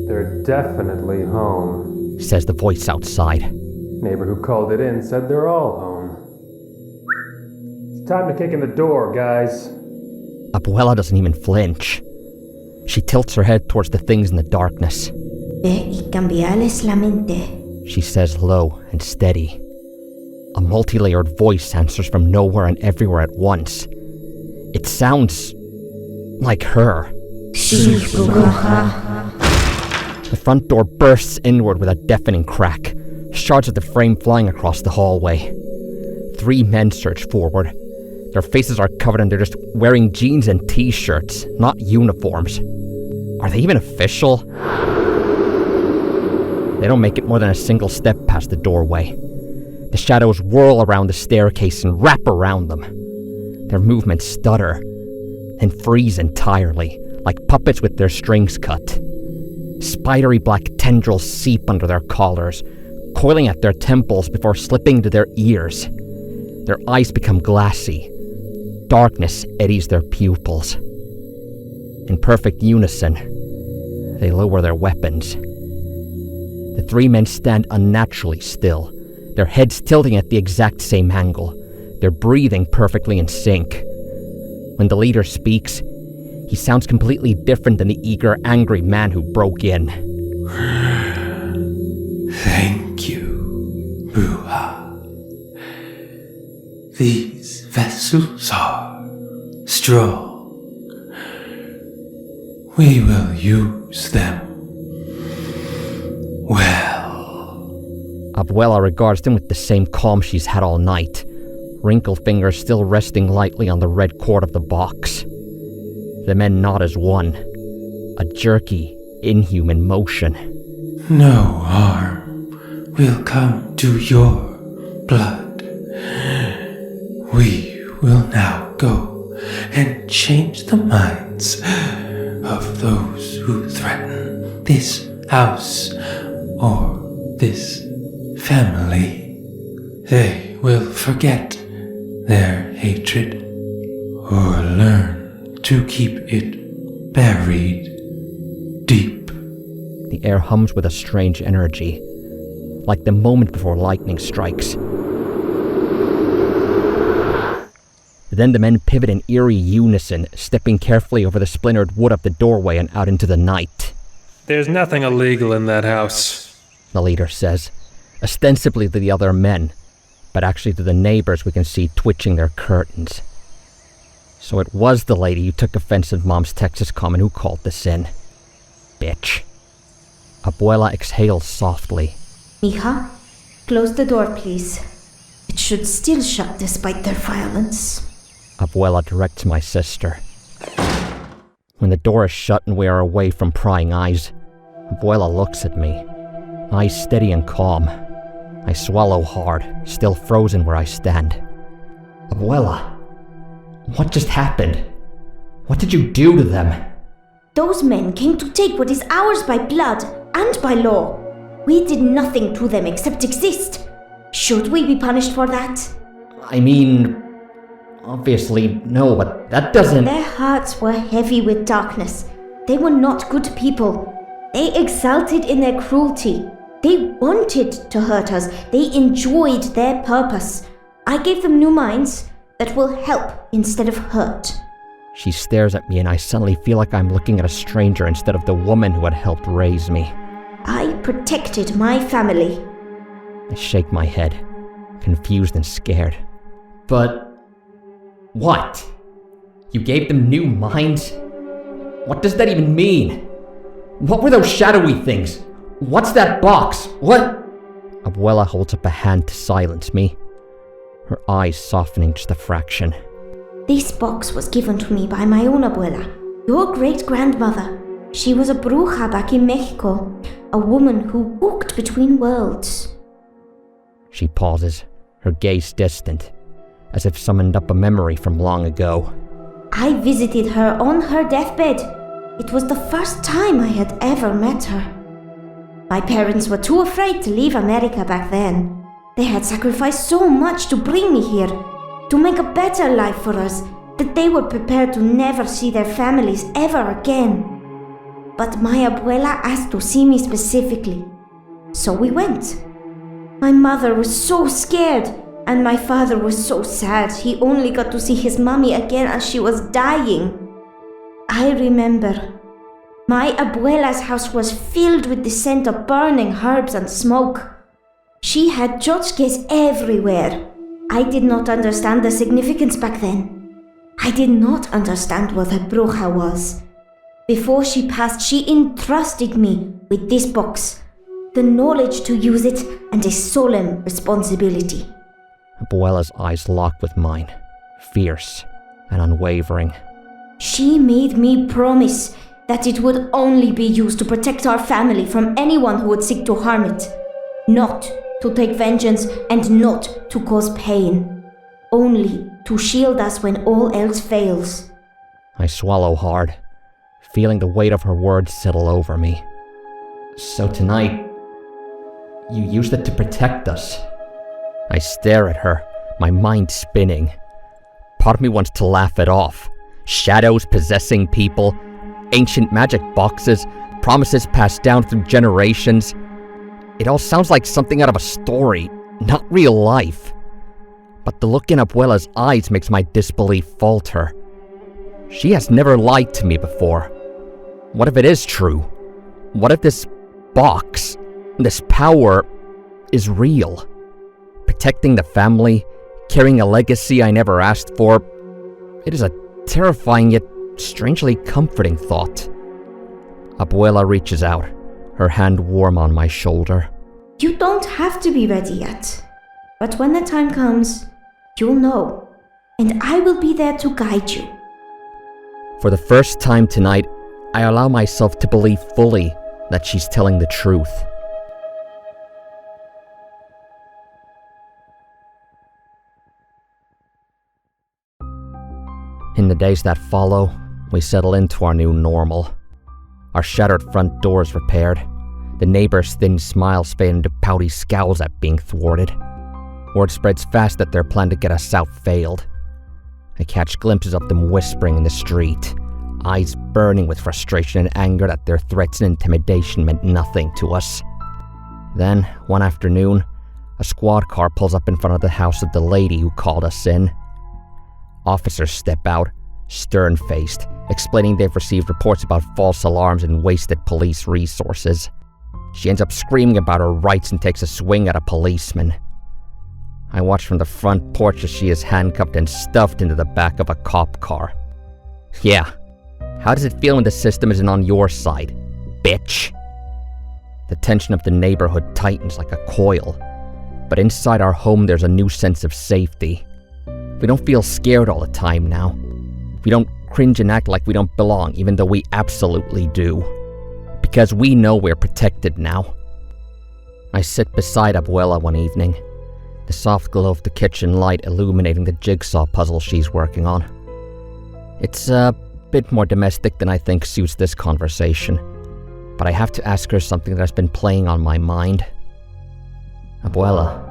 They're definitely home, says the voice outside. Neighbor who called it in said they're all home. It's time to kick in the door, guys. Abuela doesn't even flinch. She tilts her head towards the things in the darkness. Ve y cambiales la mente. She says low and steady. A multi-layered voice answers from nowhere and everywhere at once. It sounds like her. Sí, Bruja. The front door bursts inward with a deafening crack, shards of the frame flying across the hallway. 3 men surge forward. Their faces are covered and they're just wearing jeans and t-shirts, not uniforms. Are they even official? They don't make it more than a single step past the doorway. The shadows whirl around the staircase and wrap around them. Their movements stutter, then freeze entirely, like puppets with their strings cut. Spidery black tendrils seep under their collars, coiling at their temples before slipping to their ears. Their eyes become glassy. Darkness eddies their pupils. In perfect unison, they lower their weapons. The 3 men stand unnaturally still, their heads tilting at the exact same angle, their breathing perfectly in sync. When the leader speaks, he sounds completely different than the eager, angry man who broke in. Thank you, Bruja. These vessels are strong. We will use them well. Abuela regards them with the same calm she's had all night, wrinkled fingers still resting lightly on the red cord of the box. The men nod as one, a jerky, inhuman motion. No harm will come to your blood. We will now go and change the minds of those who threaten this house or this family. They will forget their hatred or learn to keep it buried deep. The air hums with a strange energy, like the moment before lightning strikes. Then the men pivot in eerie unison, stepping carefully over the splintered wood of the doorway and out into the night. There's nothing illegal in that house, the leader says, ostensibly to the other men, but actually to the neighbors we can see twitching their curtains. So it was the lady who took offense at Mom's Texas comment who called this in. Bitch. Abuela exhales softly. Mija, close the door, please. It should still shut despite their violence. Abuela directs my sister. When the door is shut and we are away from prying eyes, Abuela looks at me, eyes steady and calm. I swallow hard, still frozen where I stand. Abuela, what just happened? What did you do to them? Those men came to take what is ours by blood and by law. We did nothing to them except exist. Should we be punished for that? I mean, obviously no, but that doesn't... Their hearts were heavy with darkness. They were not good people. They exulted in their cruelty. They wanted to hurt us. They enjoyed their purpose. I gave them new minds that will help instead of hurt. She stares at me and I suddenly feel like I'm looking at a stranger instead of the woman who had helped raise me. I protected my family. I shake my head, confused and scared. But... what? You gave them new minds? What does that even mean? What were those shadowy things? What's that box? What? Abuela holds up a hand to silence me, her eyes softening just a fraction. This box was given to me by my own abuela, your great-grandmother. She was a bruja back in Mexico, a woman who walked between worlds. She pauses, her gaze distant, as if summoned up a memory from long ago. I visited her on her deathbed. It was the first time I had ever met her. My parents were too afraid to leave America back then. They had sacrificed so much to bring me here, to make a better life for us, that they were prepared to never see their families ever again. But my abuela asked to see me specifically, so we went. My mother was so scared, and my father was so sad he only got to see his mommy again as she was dying. I remember. My abuela's house was filled with the scent of burning herbs and smoke. She had tchotchkes everywhere. I did not understand the significance back then. I did not understand what a bruja was. Before she passed, she entrusted me with this box, the knowledge to use it, and a solemn responsibility. Abuela's eyes lock with mine, fierce and unwavering. She made me promise that it would only be used to protect our family from anyone who would seek to harm it. Not to take vengeance and not to cause pain. Only to shield us when all else fails. I swallow hard, feeling the weight of her words settle over me. So tonight, you used it to protect us. I stare at her, my mind spinning. Part of me wants to laugh it off. Shadows possessing people, ancient magic boxes, promises passed down through generations. It all sounds like something out of a story, not real life. But the look in Abuela's eyes makes my disbelief falter. She has never lied to me before. What if it is true? What if this box, this power, is real. Protecting the family, carrying a legacy I never asked for. It is a terrifying yet strangely comforting thought. Abuela reaches out, her hand warm on my shoulder. You don't have to be ready yet. But when the time comes, you'll know. And I will be there to guide you. For the first time tonight, I allow myself to believe fully that she's telling the truth. In the days that follow, we settle into our new normal. Our shattered front doors repaired. The neighbors' thin smiles fade into pouty scowls at being thwarted. Word spreads fast that their plan to get us out failed. I catch glimpses of them whispering in the street, eyes burning with frustration and anger that their threats and intimidation meant nothing to us. Then, one afternoon, a squad car pulls up in front of the house of the lady who called us in. Officers step out, stern-faced, explaining they've received reports about false alarms and wasted police resources. She ends up screaming about her rights and takes a swing at a policeman. I watch from the front porch as she is handcuffed and stuffed into the back of a cop car. Yeah, how does it feel when the system isn't on your side, bitch? The tension of the neighborhood tightens like a coil, but inside our home there's a new sense of safety. We don't feel scared all the time now. We don't cringe and act like we don't belong, even though we absolutely do. Because we know we're protected now. I sit beside Abuela one evening, the soft glow of the kitchen light illuminating the jigsaw puzzle she's working on. It's a bit more domestic than I think suits this conversation, but I have to ask her something that's been playing on my mind. Abuela,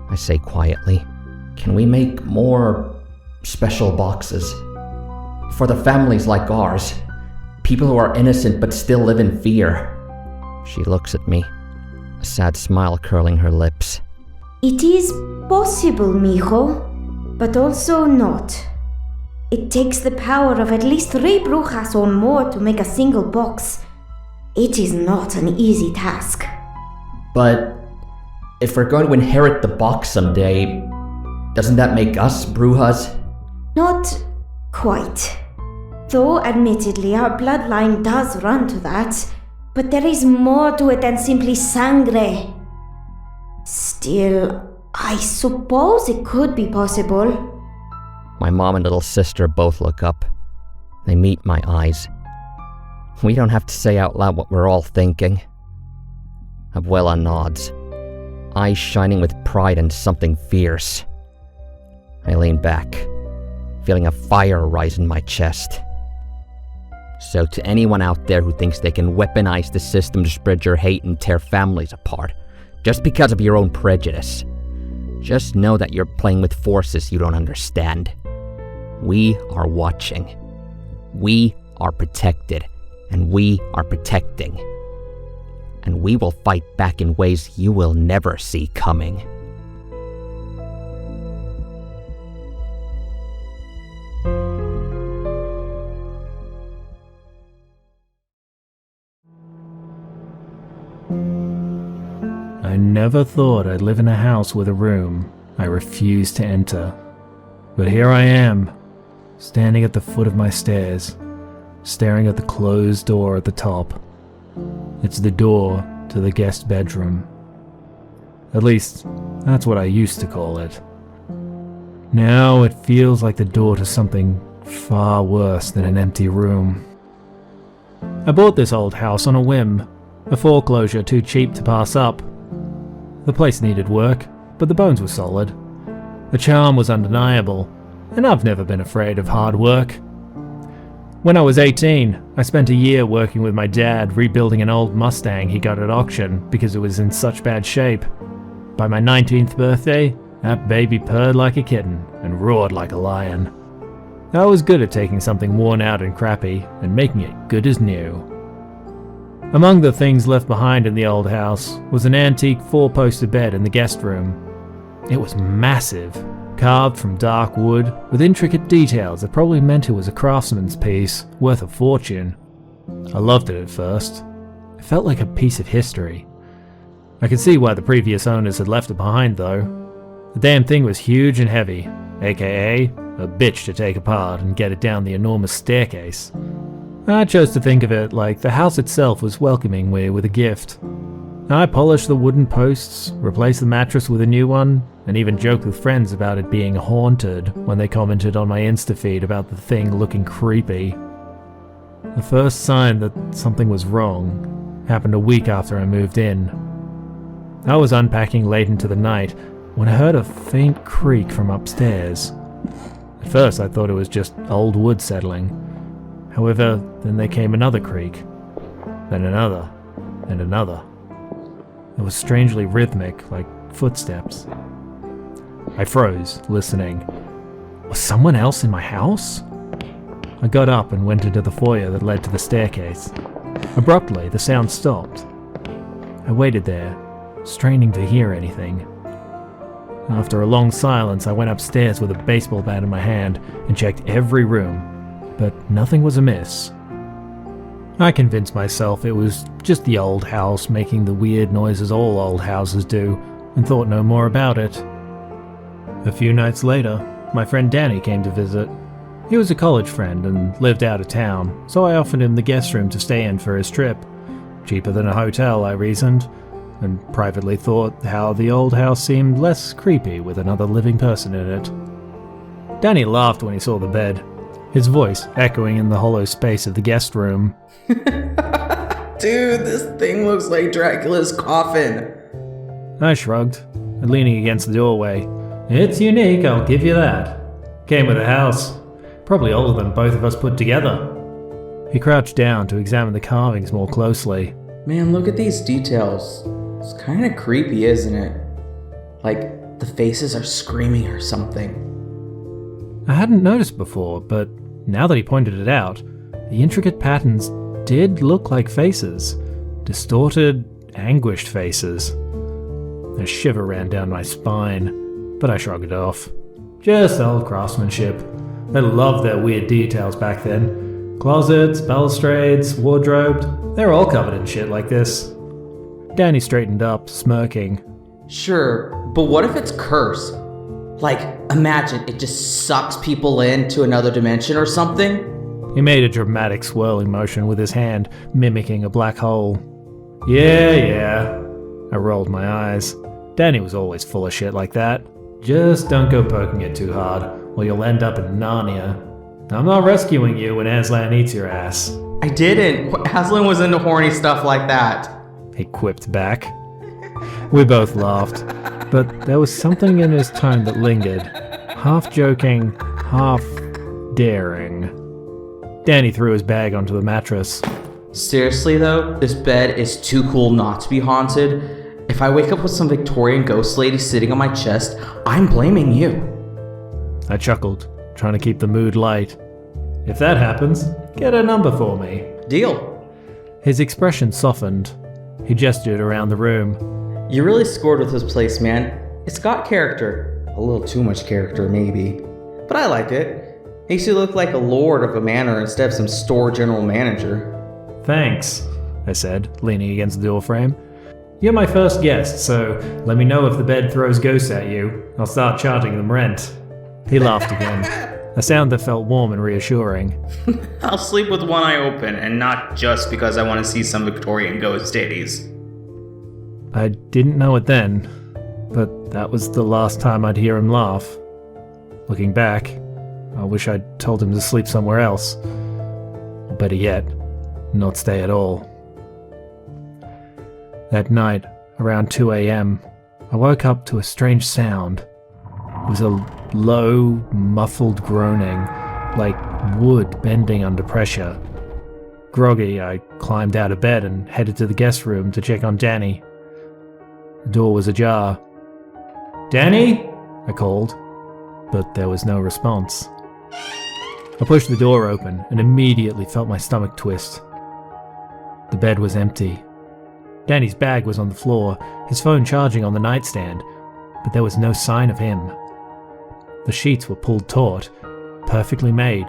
I say quietly, can we make more special boxes? For the families like ours, people who are innocent but still live in fear. She looks at me, a sad smile curling her lips. It is possible, mijo, but also not. It takes the power of at least 3 brujas or more to make a single box. It is not an easy task. But if we're going to inherit the box someday, doesn't that make us brujas? Not quite. Though admittedly our bloodline does run to that, but there is more to it than simply sangre. Still, I suppose it could be possible. My mom and little sister both look up. They meet my eyes. We don't have to say out loud what we're all thinking. Abuela nods, eyes shining with pride and something fierce. I lean back, feeling a fire rise in my chest. So to anyone out there who thinks they can weaponize the system to spread your hate and tear families apart, just because of your own prejudice, just know that you're playing with forces you don't understand. We are watching. We are protected, and we are protecting. And we will fight back in ways you will never see coming. I never thought I'd live in a house with a room I refused to enter. But here I am, standing at the foot of my stairs, staring at the closed door at the top. It's the door to the guest bedroom. At least, that's what I used to call it. Now it feels like the door to something far worse than an empty room. I bought this old house on a whim, a foreclosure too cheap to pass up. The place needed work, but the bones were solid. The charm was undeniable, and I've never been afraid of hard work. When I was 18, I spent a year working with my dad rebuilding an old Mustang he got at auction because it was in such bad shape. By my 19th birthday, that baby purred like a kitten and roared like a lion. I was good at taking something worn out and crappy and making it good as new. Among the things left behind in the old house was an antique 4-poster bed in the guest room. It was massive, carved from dark wood with intricate details that probably meant it was a craftsman's piece worth a fortune. I loved it at first. It felt like a piece of history. I could see why the previous owners had left it behind, though. The damn thing was huge and heavy, aka a bitch to take apart and get it down the enormous staircase. I chose to think of it like the house itself was welcoming me with a gift. I polished the wooden posts, replaced the mattress with a new one, and even joked with friends about it being haunted when they commented on my Insta feed about the thing looking creepy. The first sign that something was wrong happened a week after I moved in. I was unpacking late into the night when I heard a faint creak from upstairs. At first I thought it was just old wood settling. However, then there came another creak, then another, and another. It was strangely rhythmic, like footsteps. I froze, listening. Was someone else in my house? I got up and went into the foyer that led to the staircase. Abruptly, the sound stopped. I waited there, straining to hear anything. After a long silence, I went upstairs with a baseball bat in my hand and checked every room, but nothing was amiss. I convinced myself it was just the old house making the weird noises all old houses do, and thought no more about it. A few nights later, my friend Danny came to visit. He was a college friend and lived out of town, so I offered him the guest room to stay in for his trip. Cheaper than a hotel, I reasoned, and privately thought how the old house seemed less creepy with another living person in it. Danny laughed when he saw the bed, his voice echoing in the hollow space of the guest room. Dude, this thing looks like Dracula's coffin. I shrugged, leaning against the doorway. It's unique, I'll give you that. Came with a house. Probably older than both of us put together. He crouched down to examine the carvings more closely. Man, look at these details. It's kind of creepy, isn't it? Like, the faces are screaming or something. I hadn't noticed before, but now that he pointed it out, the intricate patterns did look like faces. Distorted, anguished faces. A shiver ran down my spine, but I shrugged it off. Just old craftsmanship. They loved their weird details back then. Closets, balustrades, wardrobes, they're all covered in shit like this. Danny straightened up, smirking. Sure, but what if it's cursed? Like, imagine it just sucks people into another dimension or something? He made a dramatic swirling motion with his hand, mimicking a black hole. Yeah. I rolled my eyes. Danny was always full of shit like that. Just don't go poking it too hard, or you'll end up in Narnia. I'm not rescuing you when Aslan eats your ass. I didn't. Aslan was into horny stuff like that. He quipped back. We both laughed, but there was something in his tone that lingered, half joking, half daring. Danny threw his bag onto the mattress. Seriously though, this bed is too cool not to be haunted. If I wake up with some Victorian ghost lady sitting on my chest, I'm blaming you. I chuckled, trying to keep the mood light. If that happens, get a number for me. Deal. His expression softened. He gestured around the room. You really scored with this place, man. It's got character. A little too much character, maybe. But I like it. Makes you look like a lord of a manor instead of some store general manager. Thanks, I said, leaning against the doorframe. You're my first guest, so let me know if the bed throws ghosts at you. I'll start charging them rent. He laughed again, a sound that felt warm and reassuring. I'll sleep with one eye open, and not just because I want to see some Victorian ghost ladies. I didn't know it then, but that was the last time I'd hear him laugh. Looking back, I wish I'd told him to sleep somewhere else. Or better yet, not stay at all. That night, around 2 a.m., I woke up to a strange sound. It was a low, muffled groaning, like wood bending under pressure. Groggy, I climbed out of bed and headed to the guest room to check on Danny. The door was ajar. "Danny?" I called, but there was no response. I pushed the door open and immediately felt my stomach twist. The bed was empty. Danny's bag was on the floor, his phone charging on the nightstand, but there was no sign of him. The sheets were pulled taut, perfectly made,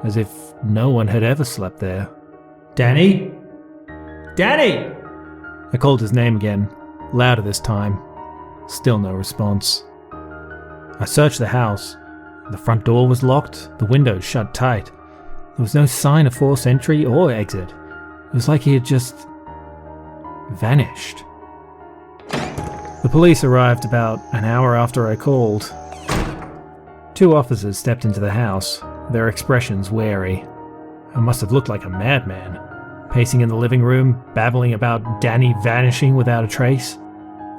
as if no one had ever slept there. "Danny? Danny! I called his name again, louder this time. Still no response. I searched the house. The front door was locked, the windows shut tight. There was no sign of forced entry or exit. It was like he had just vanished. The police arrived about an hour after I called. 2 officers stepped into the house, their expressions wary. I must have looked like a madman, pacing in the living room, babbling about Danny vanishing without a trace.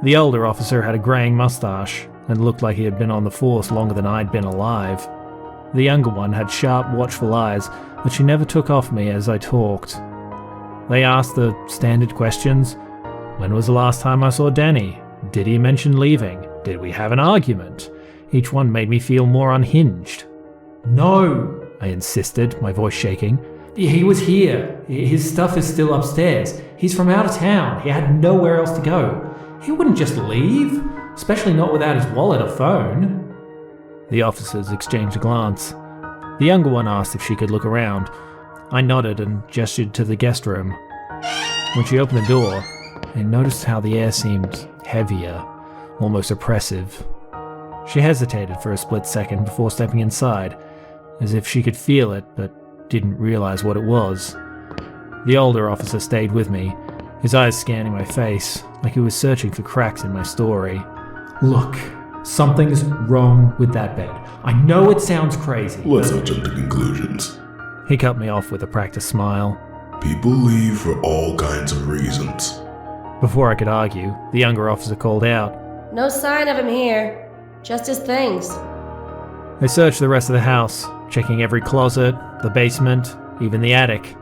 The older officer had a graying mustache and looked like he had been on the force longer than I'd been alive. The younger one had sharp, watchful eyes that she never took off me as I talked. They asked the standard questions. When was the last time I saw Danny? Did he mention leaving? Did we have an argument? Each one made me feel more unhinged. No, I insisted, my voice shaking. He was here. His stuff is still upstairs. He's from out of town. He had nowhere else to go. He wouldn't just leave, especially not without his wallet or phone. The officers exchanged a glance. The younger one asked if she could look around. I nodded and gestured to the guest room. When she opened the door, I noticed how the air seemed heavier, almost oppressive. She hesitated for a split second before stepping inside, as if she could feel it but didn't realize what it was. The older officer stayed with me, his eyes scanning my face, like he was searching for cracks in my story. Look, something's wrong with that bed. I know it sounds crazy. Let's not jump to conclusions. He cut me off with a practiced smile. People leave for all kinds of reasons. Before I could argue, the younger officer called out. No sign of him here. Just his things. They searched the rest of the house, checking every closet, the basement, even the attic.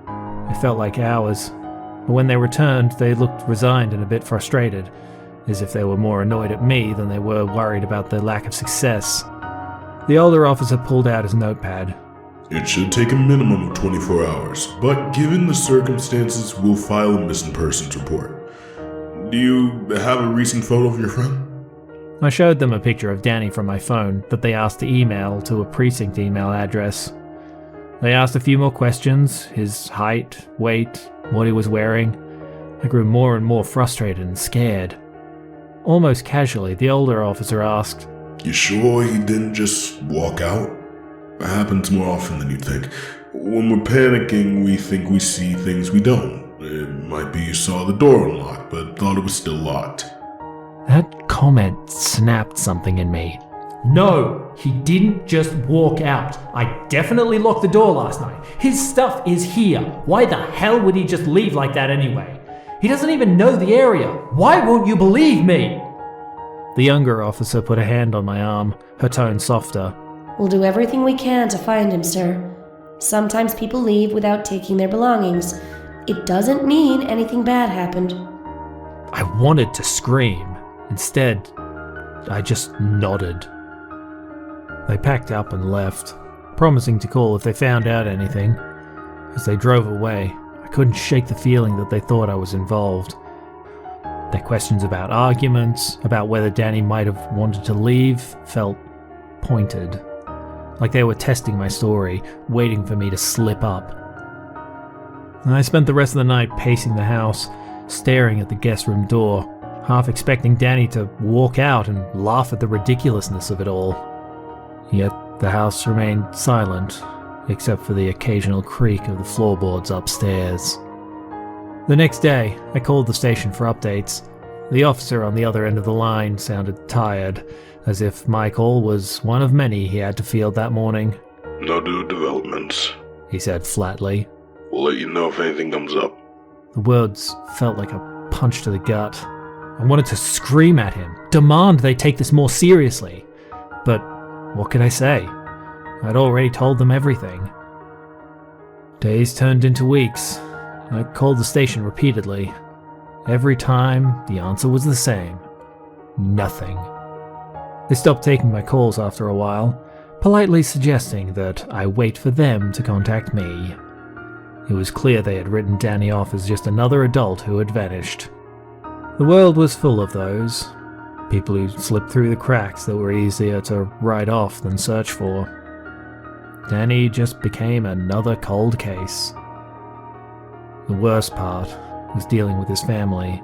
It felt like hours. But when they returned, they looked resigned and a bit frustrated, as if they were more annoyed at me than they were worried about their lack of success. The older officer pulled out his notepad. It should take a minimum of 24 hours, but given the circumstances, we'll file a missing persons report. Do you have a recent photo of your friend? I showed them a picture of Danny from my phone that they asked to email to a precinct email address. They asked a few more questions, his height, weight, what he was wearing. I grew more and more frustrated and scared. Almost casually, the older officer asked, You sure he didn't just walk out? It happens more often than you think. When we're panicking, we think we see things we don't. It might be you saw the door unlocked, but thought it was still locked. That comment snapped something in me. No, he didn't just walk out. I definitely locked the door last night. His stuff is here. Why the hell would he just leave like that anyway? He doesn't even know the area. Why won't you believe me? The younger officer put a hand on my arm, her tone softer. We'll do everything we can to find him, sir. Sometimes people leave without taking their belongings. It doesn't mean anything bad happened. I wanted to scream. Instead, I just nodded. They packed up and left, promising to call if they found out anything. As they drove away, I couldn't shake the feeling that they thought I was involved. Their questions about arguments, about whether Danny might have wanted to leave, felt pointed. Like they were testing my story, waiting for me to slip up. I spent the rest of the night pacing the house, staring at the guest room door, half expecting Danny to walk out and laugh at the ridiculousness of it all. Yet the house remained silent, except for the occasional creak of the floorboards upstairs. The next day, I called the station for updates. The officer on the other end of the line sounded tired, as if my call was one of many he had to field that morning. No new developments, he said flatly. We'll let you know if anything comes up. The words felt like a punch to the gut. I wanted to scream at him, demand they take this more seriously. But what could I say? I'd already told them everything. Days turned into weeks. I called the station repeatedly. Every time, the answer was the same. Nothing. They stopped taking my calls after a while, politely suggesting that I wait for them to contact me. It was clear they had written Danny off as just another adult who had vanished. The world was full of those. People who slipped through the cracks that were easier to write off than search for. Danny just became another cold case. The worst part was dealing with his family.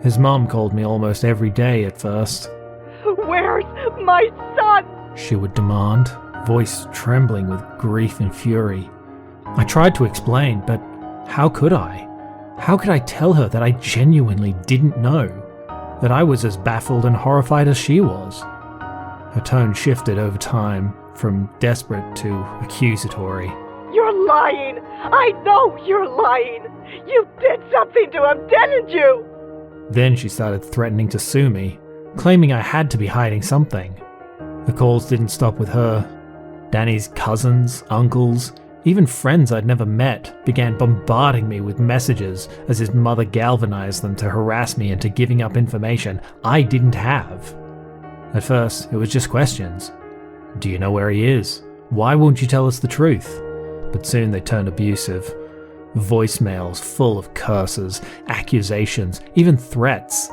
His mom called me almost every day at first. Where's my son? She would demand, voice trembling with grief and fury. I tried to explain, but how could I? How could I tell her that I genuinely didn't know? That I was as baffled and horrified as she was? Her tone shifted over time, from desperate to accusatory. You're lying! I know you're lying! You did something to him, didn't you? Then she started threatening to sue me, claiming I had to be hiding something. The calls didn't stop with her. Danny's cousins, uncles, even friends I'd never met began bombarding me with messages as his mother galvanized them to harass me into giving up information I didn't have. At first, it was just questions. Do you know where he is? Why won't you tell us the truth? But soon they turned abusive. Voicemails full of curses, accusations, even threats.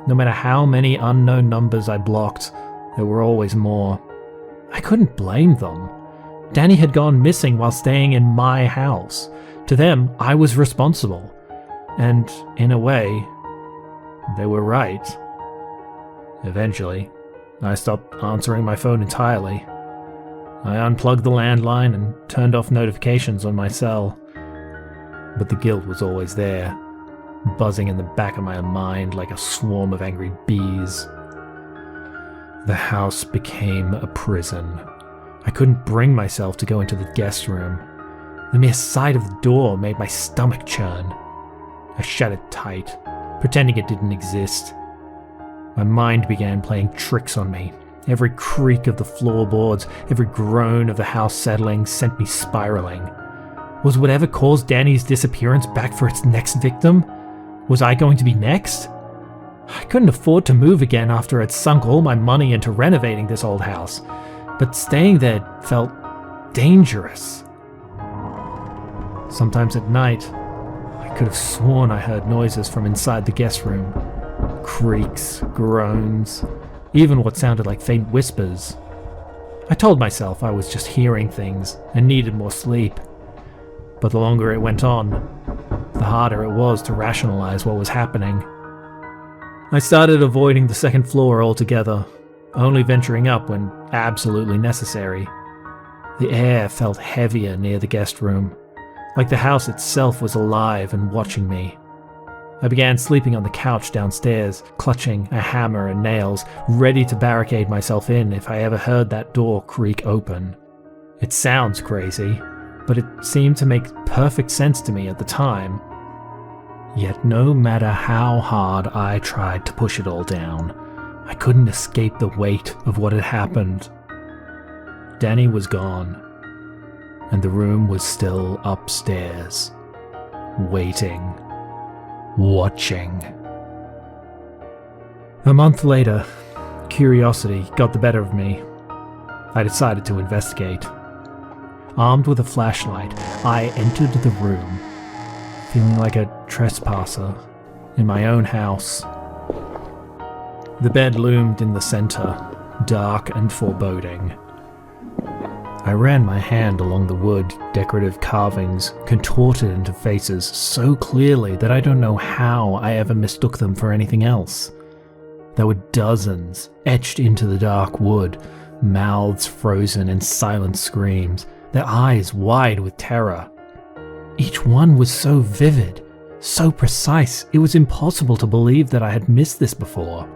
No matter how many unknown numbers I blocked, there were always more. I couldn't blame them. Danny had gone missing while staying in my house. To them, I was responsible. And, in a way, they were right. Eventually, I stopped answering my phone entirely. I unplugged the landline and turned off notifications on my cell. But the guilt was always there, buzzing in the back of my mind like a swarm of angry bees. The house became a prison. I couldn't bring myself to go into the guest room. The mere sight of the door made my stomach churn. I shut it tight, pretending it didn't exist. My mind began playing tricks on me. Every creak of the floorboards, every groan of the house settling sent me spiraling. Was whatever caused Danny's disappearance back for its next victim? Was I going to be next? I couldn't afford to move again after I'd sunk all my money into renovating this old house, but staying there felt dangerous. Sometimes at night, I could have sworn I heard noises from inside the guest room. Creaks, groans, even what sounded like faint whispers. I told myself I was just hearing things and needed more sleep. But the longer it went on, the harder it was to rationalize what was happening. I started avoiding the second floor altogether, only venturing up when absolutely necessary. The air felt heavier near the guest room, like the house itself was alive and watching me. I began sleeping on the couch downstairs, clutching a hammer and nails, ready to barricade myself in if I ever heard that door creak open. It sounds crazy, but it seemed to make perfect sense to me at the time. Yet no matter how hard I tried to push it all down, I couldn't escape the weight of what had happened. Danny was gone, and the room was still upstairs, waiting, watching. A month later, curiosity got the better of me. I decided to investigate. Armed with a flashlight, I entered the room, feeling like a trespasser in my own house. The bed loomed in the center, dark and foreboding. I ran my hand along the wood, decorative carvings, contorted into faces so clearly that I don't know how I ever mistook them for anything else. There were dozens etched into the dark wood, mouths frozen in silent screams, their eyes wide with terror. Each one was so vivid, so precise, it was impossible to believe that I had missed this before.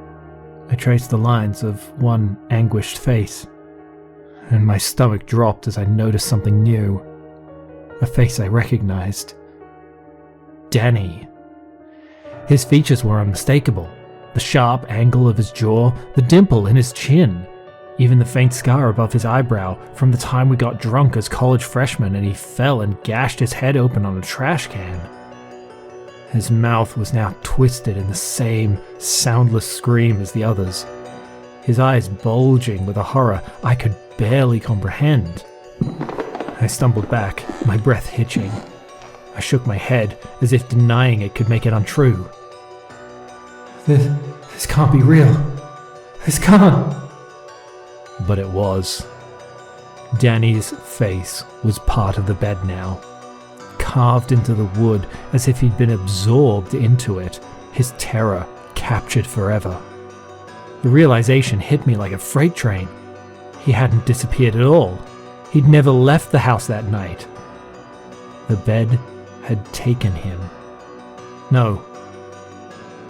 I traced the lines of one anguished face, and my stomach dropped as I noticed something new. A face I recognized. Danny. His features were unmistakable. The sharp angle of his jaw, the dimple in his chin, even the faint scar above his eyebrow from the time we got drunk as college freshmen and he fell and gashed his head open on a trash can. His mouth was now twisted in the same soundless scream as the others, his eyes bulging with a horror I could barely comprehend. I stumbled back, my breath hitching. I shook my head as if denying it could make it untrue. This can't be real. This can't. But it was. Danny's face was part of the bed now, carved into the wood as if he'd been absorbed into it, his terror captured forever. The realization hit me like a freight train. He hadn't disappeared at all. He'd never left the house that night. The bed had taken him. No,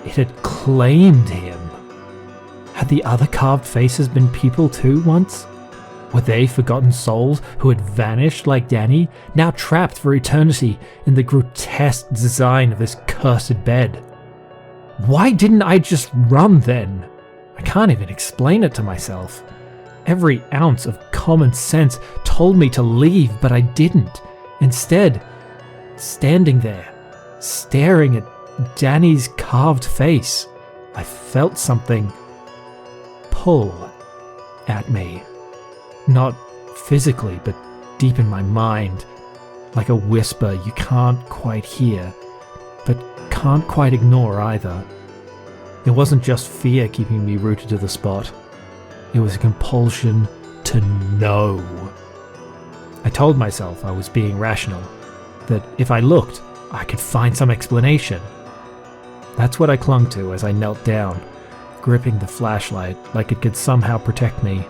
it had claimed him. Had the other carved faces been people too once? Were they forgotten souls who had vanished like Danny, now trapped for eternity in the grotesque design of this cursed bed? Why didn't I just run then? I can't even explain it to myself. Every ounce of common sense told me to leave, but I didn't. Instead, standing there, staring at Danny's carved face, I felt something pull at me. Not physically, but deep in my mind, like a whisper you can't quite hear, but can't quite ignore either. It wasn't just fear keeping me rooted to the spot. It was a compulsion to know. I told myself I was being rational, that if I looked, I could find some explanation. That's what I clung to as I knelt down, gripping the flashlight like it could somehow protect me.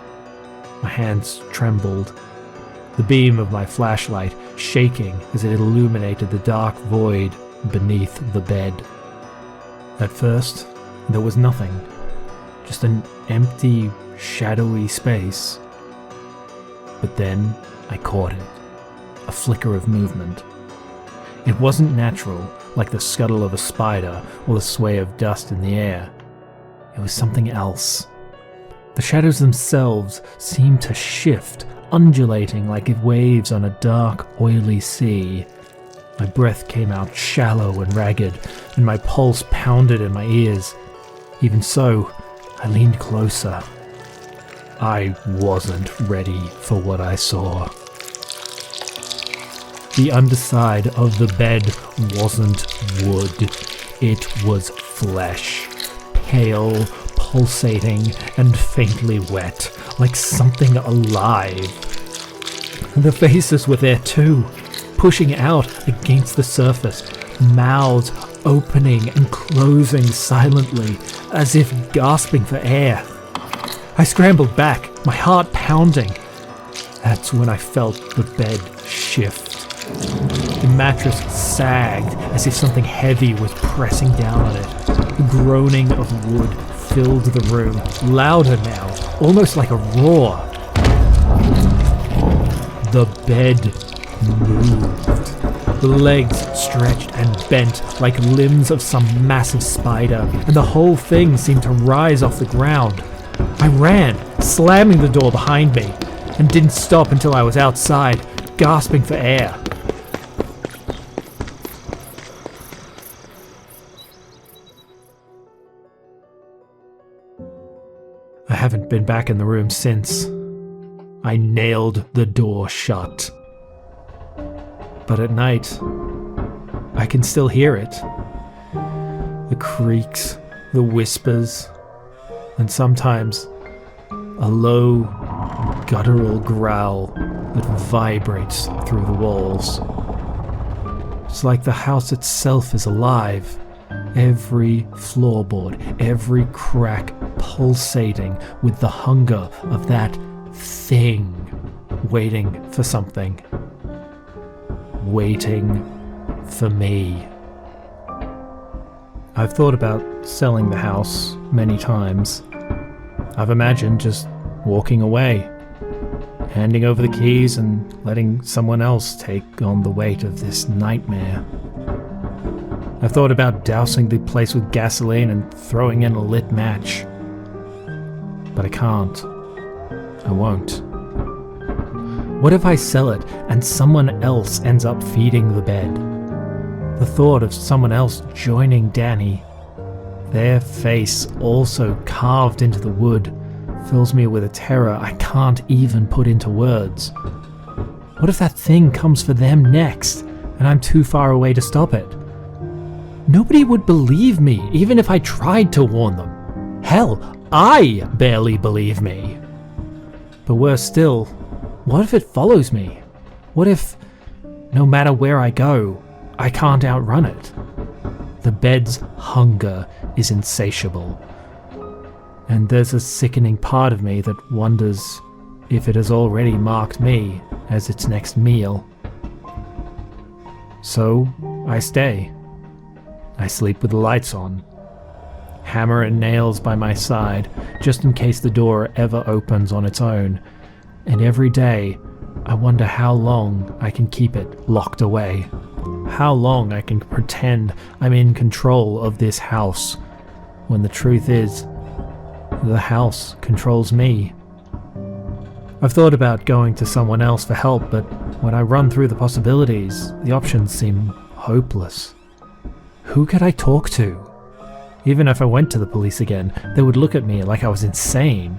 My hands trembled, the beam of my flashlight shaking as it illuminated the dark void beneath the bed. At first, there was nothing, just an empty, shadowy space. But then I caught it, a flicker of movement. It wasn't natural, like the scuttle of a spider or the sway of dust in the air. It was something else. The shadows themselves seemed to shift, undulating like waves on a dark, oily sea. My breath came out shallow and ragged, and my pulse pounded in my ears. Even so, I leaned closer. I wasn't ready for what I saw. The underside of the bed wasn't wood. It was flesh. Pale, pulsating, and faintly wet, like something alive. The faces were there too, pushing out against the surface, mouths opening and closing silently, as if gasping for air. I scrambled back, my heart pounding. That's when I felt the bed shift. The mattress sagged as if something heavy was pressing down on it. The groaning of wood filled the room, louder now, almost like a roar. The bed moved. The legs stretched and bent like limbs of some massive spider, and the whole thing seemed to rise off the ground. I ran, slamming the door behind me, and didn't stop until I was outside, gasping for air. I haven't been back in the room since. I nailed the door shut. But at night, I can still hear it. The creaks, the whispers, and sometimes a low, guttural growl that vibrates through the walls. It's like the house itself is alive. Every floorboard, every crack pulsating with the hunger of that thing waiting for something. Waiting for me. I've thought about selling the house many times. I've imagined just walking away, handing over the keys and letting someone else take on the weight of this nightmare. I've thought about dousing the place with gasoline and throwing in a lit match. But I can't. I won't. What if I sell it and someone else ends up feeding the bed? The thought of someone else joining Danny, their face also carved into the wood, fills me with a terror I can't even put into words. What if that thing comes for them next, and I'm too far away to stop it? Nobody would believe me, even if I tried to warn them. Hell, I barely believe me. But worse still, what if it follows me? What if no matter where I go, I can't outrun it. The bed's hunger is insatiable. And there's a sickening part of me that wonders if it has already marked me as its next meal. So, I stay. I sleep with the lights on. Hammer and nails by my side, just in case the door ever opens on its own. And every day, I wonder how long I can keep it locked away. How long I can pretend I'm in control of this house, when the truth is, the house controls me. I've thought about going to someone else for help, but when I run through the possibilities, the options seem hopeless. Who could I talk to? Even if I went to the police again, they would look at me like I was insane.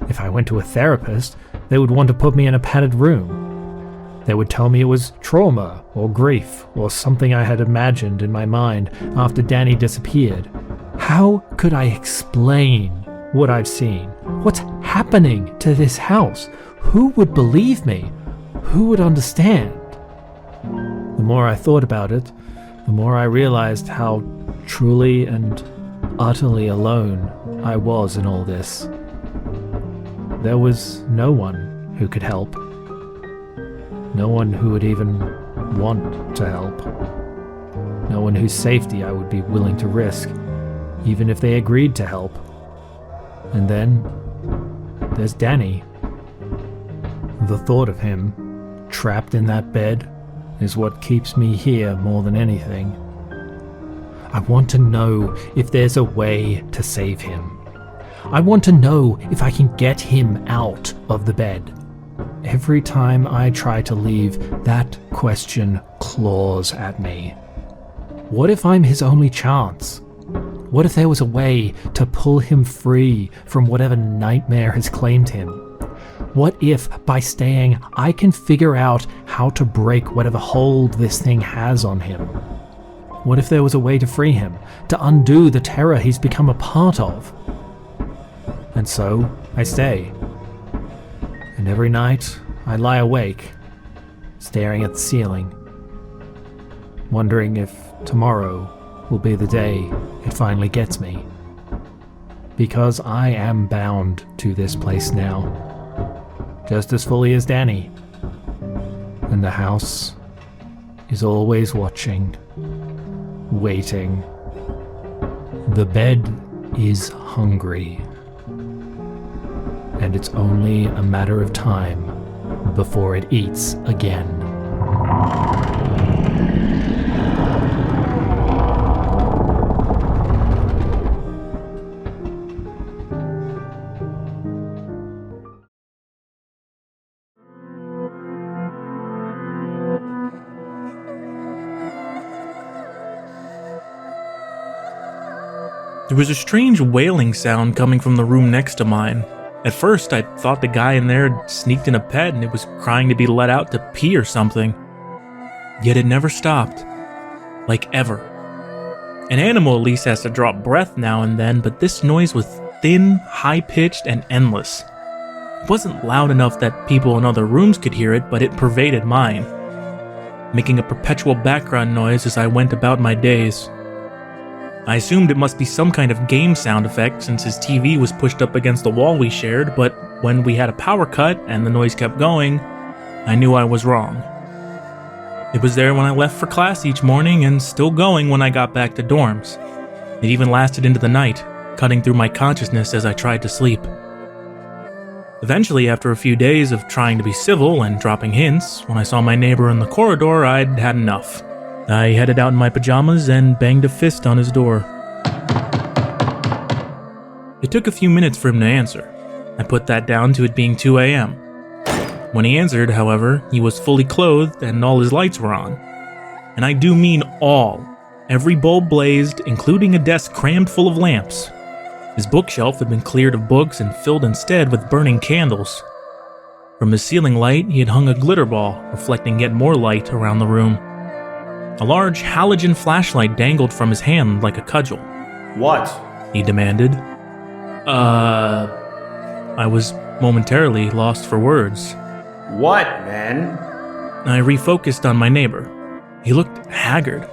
If I went to a therapist, they would want to put me in a padded room. They would tell me it was trauma or grief or something I had imagined in my mind after Danny disappeared. How could I explain what I've seen? What's happening to this house? Who would believe me? Who would understand? The more I thought about it, the more I realized how truly and utterly alone I was in all this. There was no one who could help. No one who would even want to help. No one whose safety I would be willing to risk, even if they agreed to help. And then, there's Danny. The thought of him, trapped in that bed, is what keeps me here more than anything. I want to know if there's a way to save him. I want to know if I can get him out of the bed. Every time I try to leave, that question claws at me. What if I'm his only chance? What if there was a way to pull him free from whatever nightmare has claimed him? What if, by staying, I can figure out how to break whatever hold this thing has on him? What if there was a way to free him, to undo the terror he's become a part of? And so, I stay. And every night, I lie awake, staring at the ceiling, wondering if tomorrow will be the day it finally gets me. Because I am bound to this place now, just as fully as Danny. And the house is always watching, waiting. The bed is hungry. And it's only a matter of time before it eats again. There was a strange wailing sound coming from the room next to mine. At first, I thought the guy in there had sneaked in a pet and it was crying to be let out to pee or something. Yet it never stopped. Like ever. An animal at least has to draw breath now and then, but this noise was thin, high-pitched, and endless. It wasn't loud enough that people in other rooms could hear it, but it pervaded mine, making a perpetual background noise as I went about my days. I assumed it must be some kind of game sound effect since his TV was pushed up against the wall we shared, but when we had a power cut and the noise kept going, I knew I was wrong. It was there when I left for class each morning and still going when I got back to dorms. It even lasted into the night, cutting through my consciousness as I tried to sleep. Eventually, after a few days of trying to be civil and dropping hints, when I saw my neighbor in the corridor, I'd had enough. I headed out in my pajamas and banged a fist on his door. It took a few minutes for him to answer. I put that down to it being 2 a.m. When he answered, however, he was fully clothed and all his lights were on. And I do mean all. Every bulb blazed, including a desk crammed full of lamps. His bookshelf had been cleared of books and filled instead with burning candles. From his ceiling light, he had hung a glitter ball, reflecting yet more light around the room. A large halogen flashlight dangled from his hand like a cudgel. What? He demanded. I was momentarily lost for words. What, man? I refocused on my neighbor. He looked haggard,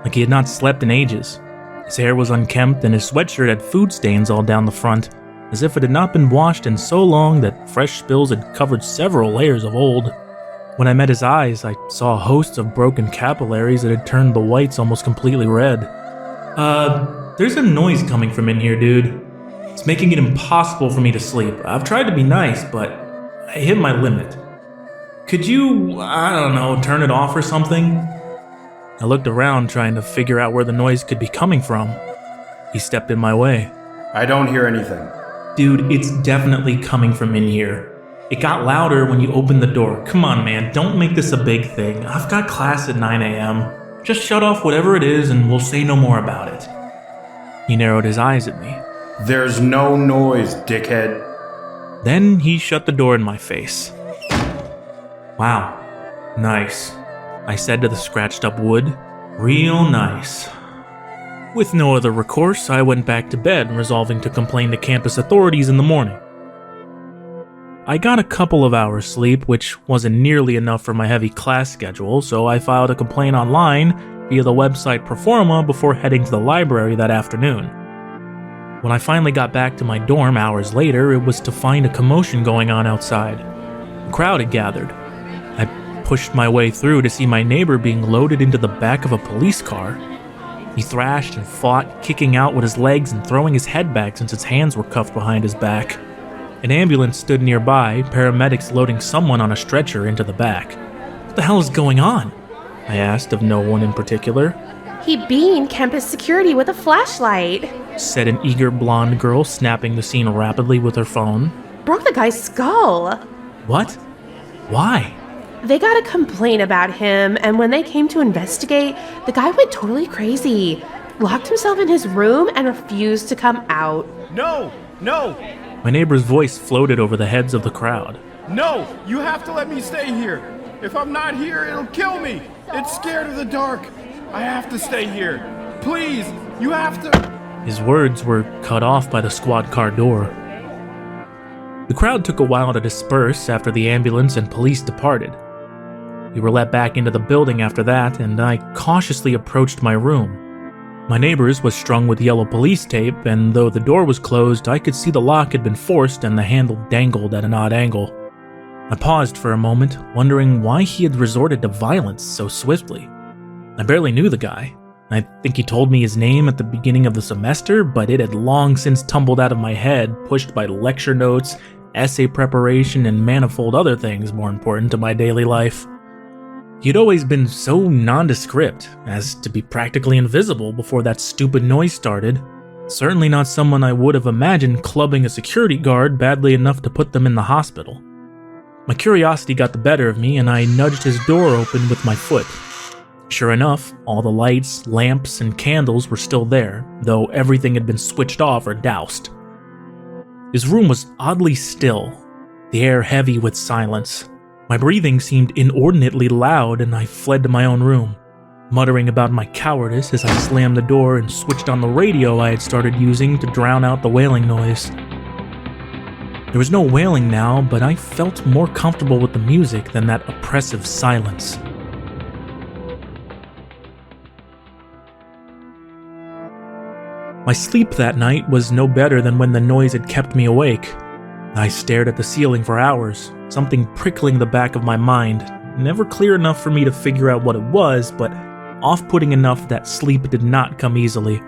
like he had not slept in ages. His hair was unkempt and his sweatshirt had food stains all down the front, as if it had not been washed in so long that fresh spills had covered several layers of old. When I met his eyes, I saw hosts of broken capillaries that had turned the whites almost completely red. There's a noise coming from in here, dude. It's making it impossible for me to sleep. I've tried to be nice, but I hit my limit. Could you, I don't know, turn it off or something? I looked around trying to figure out where the noise could be coming from. He stepped in my way. I don't hear anything. Dude, it's definitely coming from in here. It got louder when you opened the door. Come on, man, don't make this a big thing. I've got class at 9 a.m. Just shut off whatever it is and we'll say no more about it. He narrowed his eyes at me. There's no noise, dickhead. Then he shut the door in my face. Wow, nice, I said to the scratched up wood. Real nice. With no other recourse, I went back to bed, resolving to complain to campus authorities in the morning. I got a couple of hours sleep, which wasn't nearly enough for my heavy class schedule, so I filed a complaint online via the website Performa before heading to the library that afternoon. When I finally got back to my dorm hours later, it was to find a commotion going on outside. A crowd had gathered. I pushed my way through to see my neighbor being loaded into the back of a police car. He thrashed and fought, kicking out with his legs and throwing his head back since his hands were cuffed behind his back. An ambulance stood nearby, paramedics loading someone on a stretcher into the back. What the hell is going on? I asked of no one in particular. He beamed campus security with a flashlight, said an eager blonde girl, snapping the scene rapidly with her phone. Broke the guy's skull. What? Why? They got a complaint about him, and when they came to investigate, the guy went totally crazy. Locked himself in his room and refused to come out. No! No! My neighbor's voice floated over the heads of the crowd. No! You have to let me stay here. If I'm not here, it'll kill me. It's scared of the dark. I have to stay here. Please, you have to... His words were cut off by the squad car door. The crowd took a while to disperse after the ambulance and police departed. We were let back into the building after that, and I cautiously approached my room. My neighbor's was strung with yellow police tape, and though the door was closed, I could see the lock had been forced and the handle dangled at an odd angle. I paused for a moment, wondering why he had resorted to violence so swiftly. I barely knew the guy. I think he told me his name at the beginning of the semester, but it had long since tumbled out of my head, pushed by lecture notes, essay preparation, and manifold other things more important to my daily life. He'd always been so nondescript as to be practically invisible before that stupid noise started. Certainly not someone I would have imagined clubbing a security guard badly enough to put them in the hospital. My curiosity got the better of me, and I nudged his door open with my foot. Sure enough, all the lights, lamps, and candles were still there, though everything had been switched off or doused. His room was oddly still, the air heavy with silence. My breathing seemed inordinately loud, and I fled to my own room, muttering about my cowardice as I slammed the door and switched on the radio I had started using to drown out the wailing noise. There was no wailing now, but I felt more comfortable with the music than that oppressive silence. My sleep that night was no better than when the noise had kept me awake. I stared at the ceiling for hours, something prickling the back of my mind, never clear enough for me to figure out what it was, but off-putting enough that sleep did not come easily.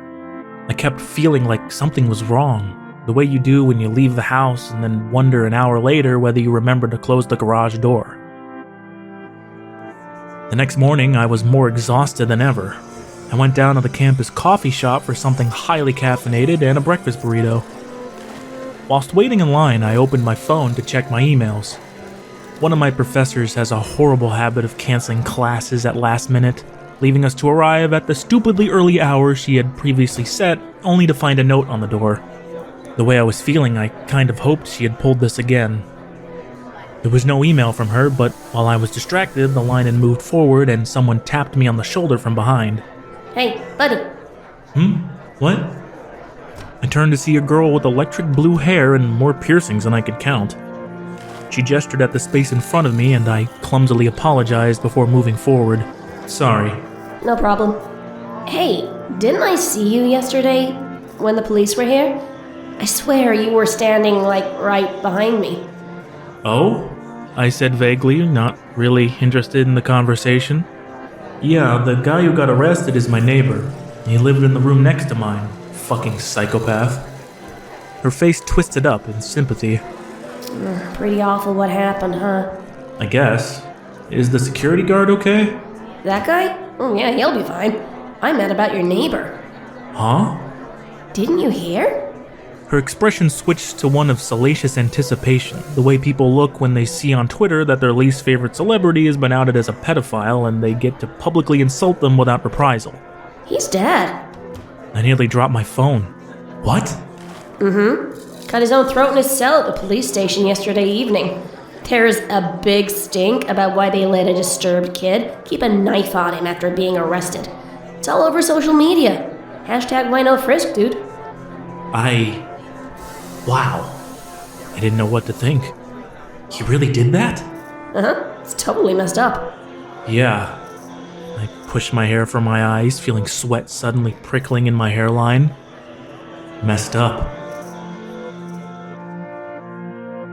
I kept feeling like something was wrong, the way you do when you leave the house and then wonder an hour later whether you remember to close the garage door. The next morning, I was more exhausted than ever. I went down to the campus coffee shop for something highly caffeinated and a breakfast burrito. Whilst waiting in line, I opened my phone to check my emails. One of my professors has a horrible habit of canceling classes at last minute, leaving us to arrive at the stupidly early hour she had previously set, only to find a note on the door. The way I was feeling, I kind of hoped she had pulled this again. There was no email from her, but while I was distracted, the line had moved forward and someone tapped me on the shoulder from behind. Hey, buddy. What? I turned to see a girl with electric blue hair and more piercings than I could count. She gestured at the space in front of me, and I clumsily apologized before moving forward. Sorry. No problem. Hey, didn't I see you yesterday when the police were here? I swear you were standing, right behind me. Oh? I said vaguely, not really interested in the conversation. Yeah, the guy who got arrested is my neighbor. He lived in the room next to mine. Fucking psychopath. Her face twisted up in sympathy. Pretty awful what happened, huh? I guess. Is the security guard okay? That guy? Oh yeah, he'll be fine. I meant about your neighbor. Huh? Didn't you hear? Her expression switched to one of salacious anticipation, the way people look when they see on Twitter that their least favorite celebrity has been outed as a pedophile and they get to publicly insult them without reprisal. He's dead. I nearly dropped my phone. What? Cut his own throat in his cell at the police station yesterday evening. There's a big stink about why they let a disturbed kid keep a knife on him after being arrested. It's all over social media. Hashtag why no frisk, dude. Wow. I didn't know what to think. He really did that? It's totally messed up. Yeah. I pushed my hair from my eyes, feeling sweat suddenly prickling in my hairline. Messed up.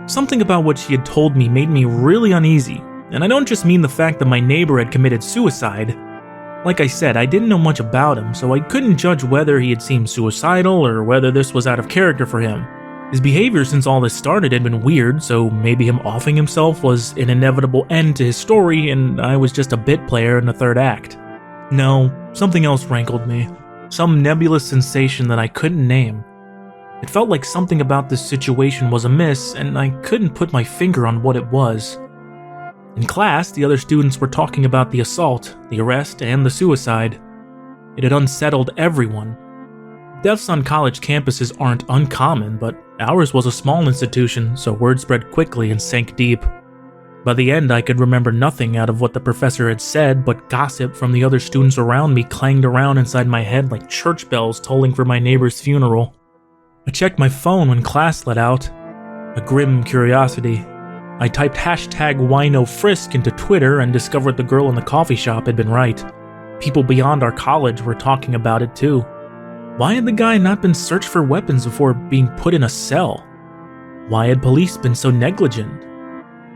Something about what she had told me made me really uneasy, and I don't just mean the fact that my neighbor had committed suicide. Like I said, I didn't know much about him, so I couldn't judge whether he had seemed suicidal or whether this was out of character for him. His behavior since all this started had been weird, so maybe him offing himself was an inevitable end to his story and I was just a bit player in the third act. No, something else rankled me. Some nebulous sensation that I couldn't name. It felt like something about this situation was amiss, and I couldn't put my finger on what it was. In class, the other students were talking about the assault, the arrest, and the suicide. It had unsettled everyone. Deaths on college campuses aren't uncommon, but ours was a small institution, so word spread quickly and sank deep. By the end, I could remember nothing out of what the professor had said, but gossip from the other students around me clanged around inside my head like church bells tolling for my neighbor's funeral. I checked my phone when class let out. A grim curiosity. I typed hashtag #WhyNoFrisk into Twitter and discovered the girl in the coffee shop had been right. People beyond our college were talking about it too. Why had the guy not been searched for weapons before being put in a cell? Why had police been so negligent?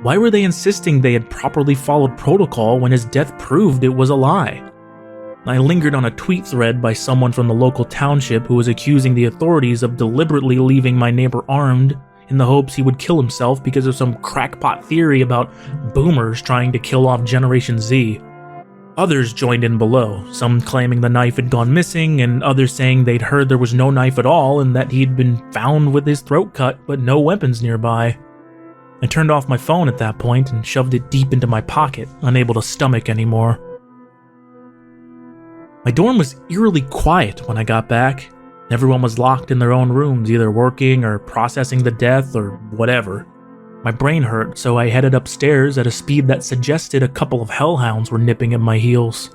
Why were they insisting they had properly followed protocol when his death proved it was a lie? I lingered on a tweet thread by someone from the local township who was accusing the authorities of deliberately leaving my neighbor armed in the hopes he would kill himself because of some crackpot theory about boomers trying to kill off Generation Z. Others joined in below, some claiming the knife had gone missing, and others saying they'd heard there was no knife at all and that he'd been found with his throat cut but no weapons nearby. I turned off my phone at that point and shoved it deep into my pocket, unable to stomach anymore. My dorm was eerily quiet when I got back. Everyone was locked in their own rooms, either working or processing the death or whatever. My brain hurt, so I headed upstairs at a speed that suggested a couple of hellhounds were nipping at my heels.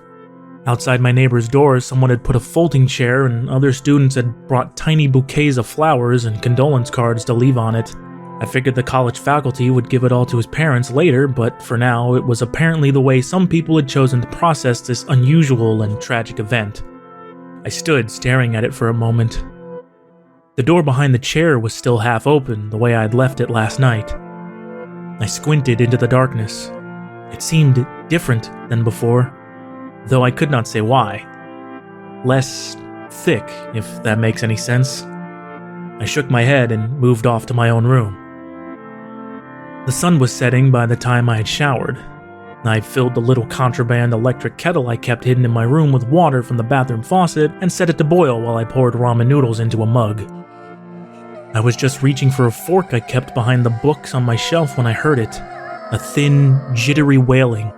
Outside my neighbor's door, someone had put a folding chair and other students had brought tiny bouquets of flowers and condolence cards to leave on it. I figured the college faculty would give it all to his parents later, but for now, it was apparently the way some people had chosen to process this unusual and tragic event. I stood staring at it for a moment. The door behind the chair was still half open, the way I had left it last night. I squinted into the darkness. It seemed different than before, though I could not say why. Less thick, if that makes any sense. I shook my head and moved off to my own room. The sun was setting by the time I had showered. I filled the little contraband electric kettle I kept hidden in my room with water from the bathroom faucet and set it to boil while I poured ramen noodles into a mug. I was just reaching for a fork I kept behind the books on my shelf when I heard it. A thin, jittery wailing.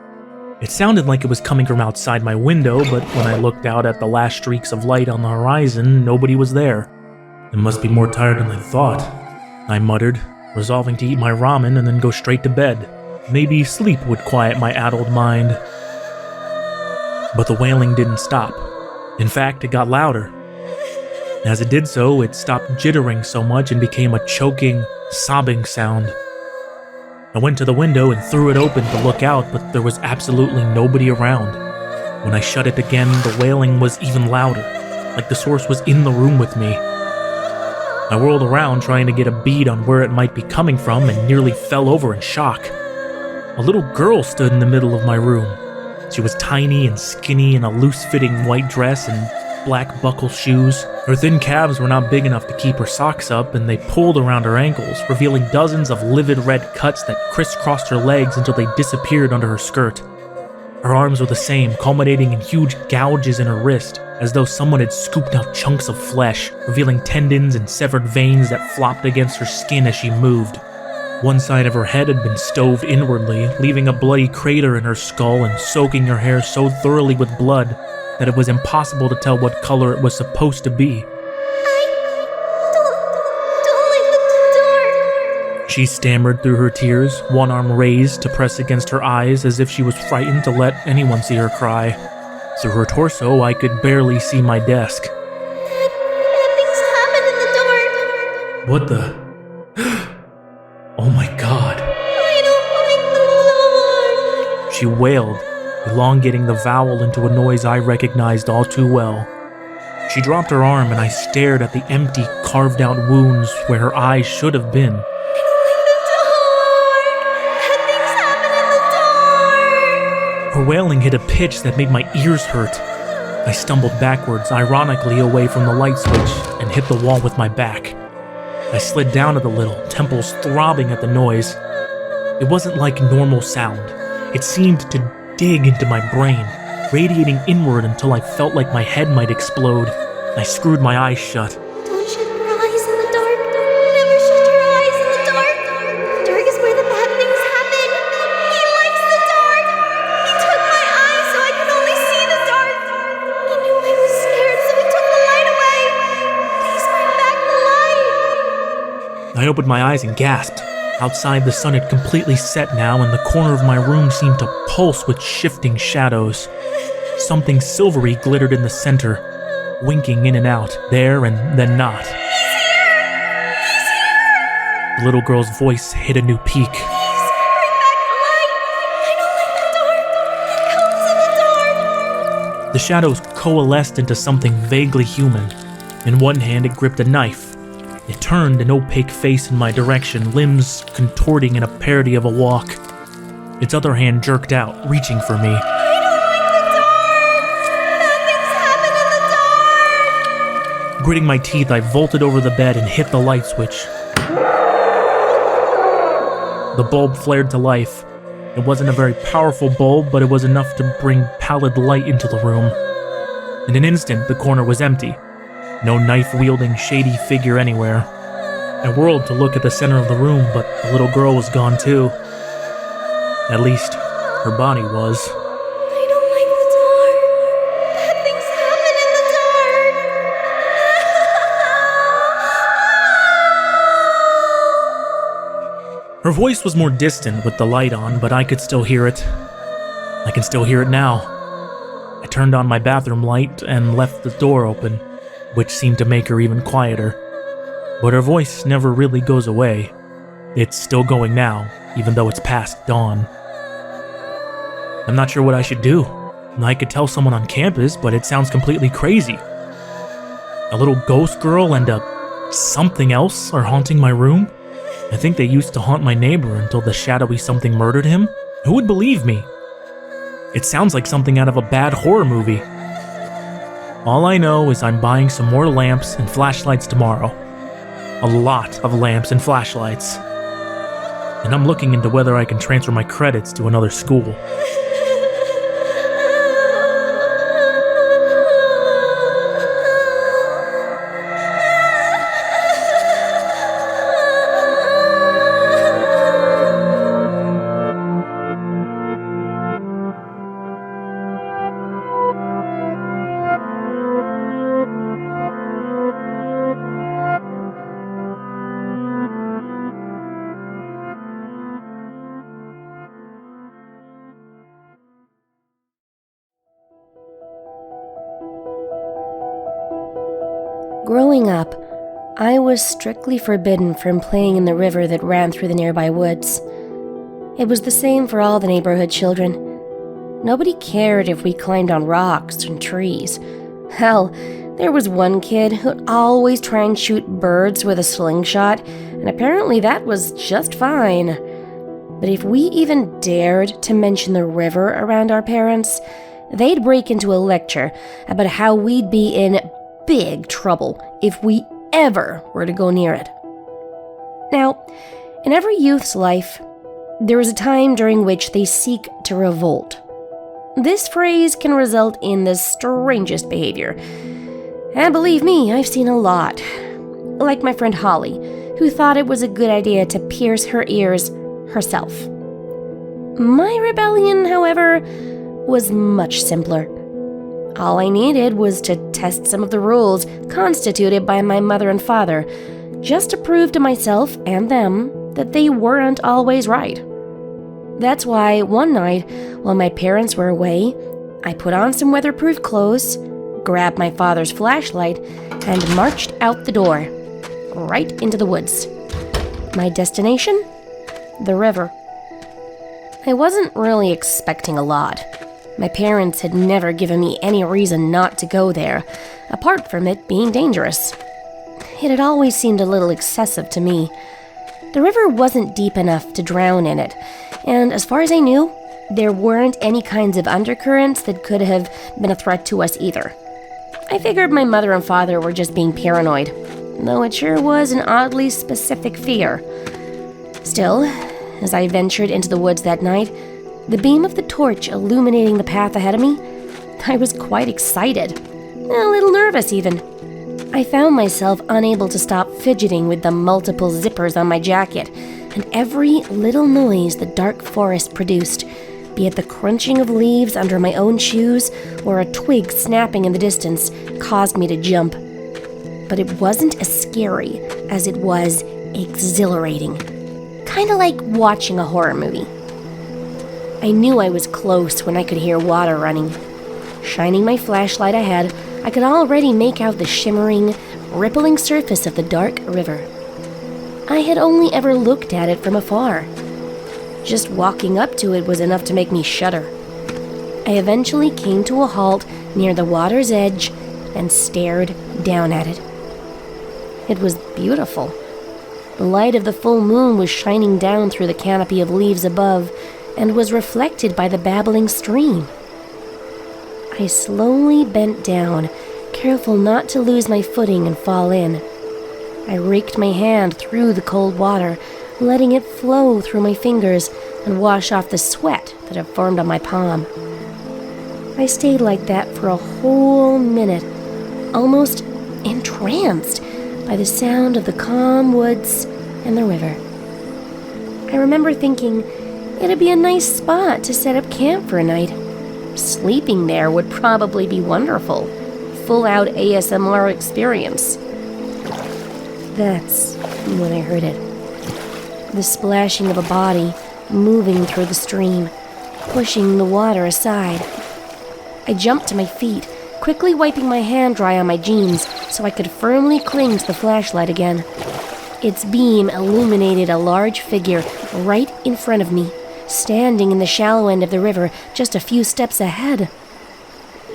It sounded like it was coming from outside my window, but when I looked out at the last streaks of light on the horizon, nobody was there. I must be more tired than I thought, I muttered, resolving to eat my ramen and then go straight to bed. Maybe sleep would quiet my addled mind. But the wailing didn't stop. In fact, it got louder. As it did so, it stopped jittering so much and became a choking, sobbing sound. I went to the window and threw it open to look out, but there was absolutely nobody around. When I shut it again, the wailing was even louder, like the source was in the room with me. I whirled around trying to get a bead on where it might be coming from and nearly fell over in shock. A little girl stood in the middle of my room. She was tiny and skinny in a loose-fitting white dress and black buckle shoes. Her thin calves were not big enough to keep her socks up, and they pulled around her ankles, revealing dozens of livid red cuts that crisscrossed her legs until they disappeared under her skirt. Her arms were the same, culminating in huge gouges in her wrist, as though someone had scooped out chunks of flesh, revealing tendons and severed veins that flopped against her skin as she moved. One side of her head had been stove inwardly, leaving a bloody crater in her skull and soaking her hair so thoroughly with blood that it was impossible to tell what color it was supposed to be. She stammered through her tears, one arm raised to press against her eyes as if she was frightened to let anyone see her cry. Through her torso, I could barely see my desk. Bad things happen in the dark. What the? Oh my god. I don't like the dark. She wailed, elongating the vowel into a noise I recognized all too well. She dropped her arm and I stared at the empty, carved-out wounds where her eyes should have been. Her wailing hit a pitch that made my ears hurt. I stumbled backwards, ironically away from the light switch, and hit the wall with my back. I slid down a little, temples throbbing at the noise. It wasn't like normal sound. It seemed to dig into my brain, radiating inward until I felt like my head might explode. I screwed my eyes shut. Don't shut your eyes in the dark. Never shut your eyes in the dark. The dark is where the bad things happen. He likes the dark. He took my eyes so I could only see the dark. He knew I was scared, so he took the light away. Please bring back the light. I opened my eyes and gasped. Outside, the sun had completely set now, and the corner of my room seemed to pulse with shifting shadows. Something silvery glittered in the center, winking in and out, there and then not. He's here! He's here! The little girl's voice hit a new peak. Please, bring back the light! I don't like the dark! It comes in the dark! The shadows coalesced into something vaguely human. In one hand, it gripped a knife. It turned an opaque face in my direction, limbs contorting in a parody of a walk. Its other hand jerked out, reaching for me. I don't like the dark! Bad things happen in the dark! Gritting my teeth, I vaulted over the bed and hit the light switch. The bulb flared to life. It wasn't a very powerful bulb, but it was enough to bring pallid light into the room. In an instant, the corner was empty. No knife-wielding, shady figure anywhere. I whirled to look at the center of the room, but the little girl was gone too. At least, her body was. I don't like the dark. Bad things happen in the dark. Her voice was more distant with the light on, but I could still hear it. I can still hear it now. I turned on my bathroom light and left the door open, which seemed to make her even quieter. But her voice never really goes away. It's still going now, even though it's past dawn. I'm not sure what I should do. I could tell someone on campus, but it sounds completely crazy. A little ghost girl and a something else are haunting my room? I think they used to haunt my neighbor until the shadowy something murdered him. Who would believe me? It sounds like something out of a bad horror movie. All I know is I'm buying some more lamps and flashlights tomorrow. A lot of lamps and flashlights. And I'm looking into whether I can transfer my credits to another school. Growing up, I was strictly forbidden from playing in the river that ran through the nearby woods. It was the same for all the neighborhood children. Nobody cared if we climbed on rocks and trees. Hell, there was one kid who'd always try and shoot birds with a slingshot, and apparently that was just fine. But if we even dared to mention the river around our parents, they'd break into a lecture about how we'd be in big trouble if we ever were to go near it. Now, in every youth's life, there is a time during which they seek to revolt. This phrase can result in the strangest behavior. And believe me, I've seen a lot. Like my friend Holly, who thought it was a good idea to pierce her ears herself. My rebellion, however, was much simpler. All I needed was to test some of the rules constituted by my mother and father, just to prove to myself and them that they weren't always right. That's why one night, while my parents were away, I put on some weatherproof clothes, grabbed my father's flashlight, and marched out the door, right into the woods. My destination? The river. I wasn't really expecting a lot. My parents had never given me any reason not to go there, apart from it being dangerous. It had always seemed a little excessive to me. The river wasn't deep enough to drown in it, and as far as I knew, there weren't any kinds of undercurrents that could have been a threat to us either. I figured my mother and father were just being paranoid, though it sure was an oddly specific fear. Still, as I ventured into the woods that night, the beam of the torch illuminating the path ahead of me, I was quite excited, a little nervous even. I found myself unable to stop fidgeting with the multiple zippers on my jacket, and every little noise the dark forest produced, be it the crunching of leaves under my own shoes or a twig snapping in the distance, caused me to jump. But it wasn't as scary as it was exhilarating. Kinda like watching a horror movie. I knew I was close when I could hear water running. Shining my flashlight ahead, I could already make out the shimmering, rippling surface of the dark river. I had only ever looked at it from afar. Just walking up to it was enough to make me shudder. I eventually came to a halt near the water's edge and stared down at it. It was beautiful. The light of the full moon was shining down through the canopy of leaves above and was reflected by the babbling stream. I slowly bent down, careful not to lose my footing and fall in. I raked my hand through the cold water, letting it flow through my fingers and wash off the sweat that had formed on my palm. I stayed like that for a whole minute, almost entranced by the sound of the calm woods and the river. I remember thinking it'd be a nice spot to set up camp for a night. Sleeping there would probably be wonderful. Full-out ASMR experience. That's when I heard it. The splashing of a body moving through the stream, pushing the water aside. I jumped to my feet, quickly wiping my hand dry on my jeans so I could firmly cling to the flashlight again. Its beam illuminated a large figure right in front of me, standing in the shallow end of the river just a few steps ahead.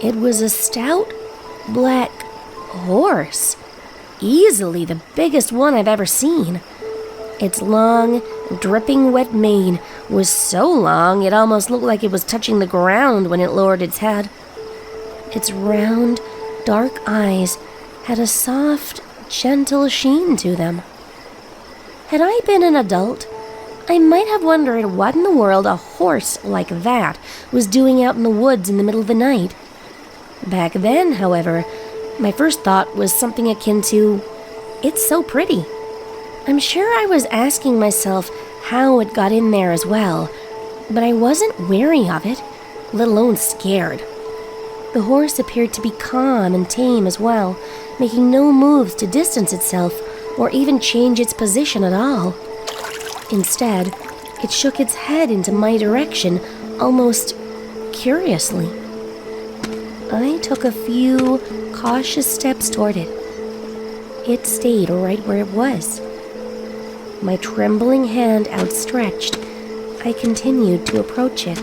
It was a stout, black horse, easily the biggest one I've ever seen. Its long, dripping wet mane was so long it almost looked like it was touching the ground when it lowered its head. Its round, dark eyes had a soft, gentle sheen to them. Had I been an adult, I might have wondered what in the world a horse like that was doing out in the woods in the middle of the night. Back then, however, my first thought was something akin to, "It's so pretty." I'm sure I was asking myself how it got in there as well, but I wasn't wary of it, let alone scared. The horse appeared to be calm and tame as well, making no moves to distance itself or even change its position at all. Instead, it shook its head into my direction, almost curiously. I took a few cautious steps toward it. It stayed right where it was. My trembling hand outstretched, I continued to approach it.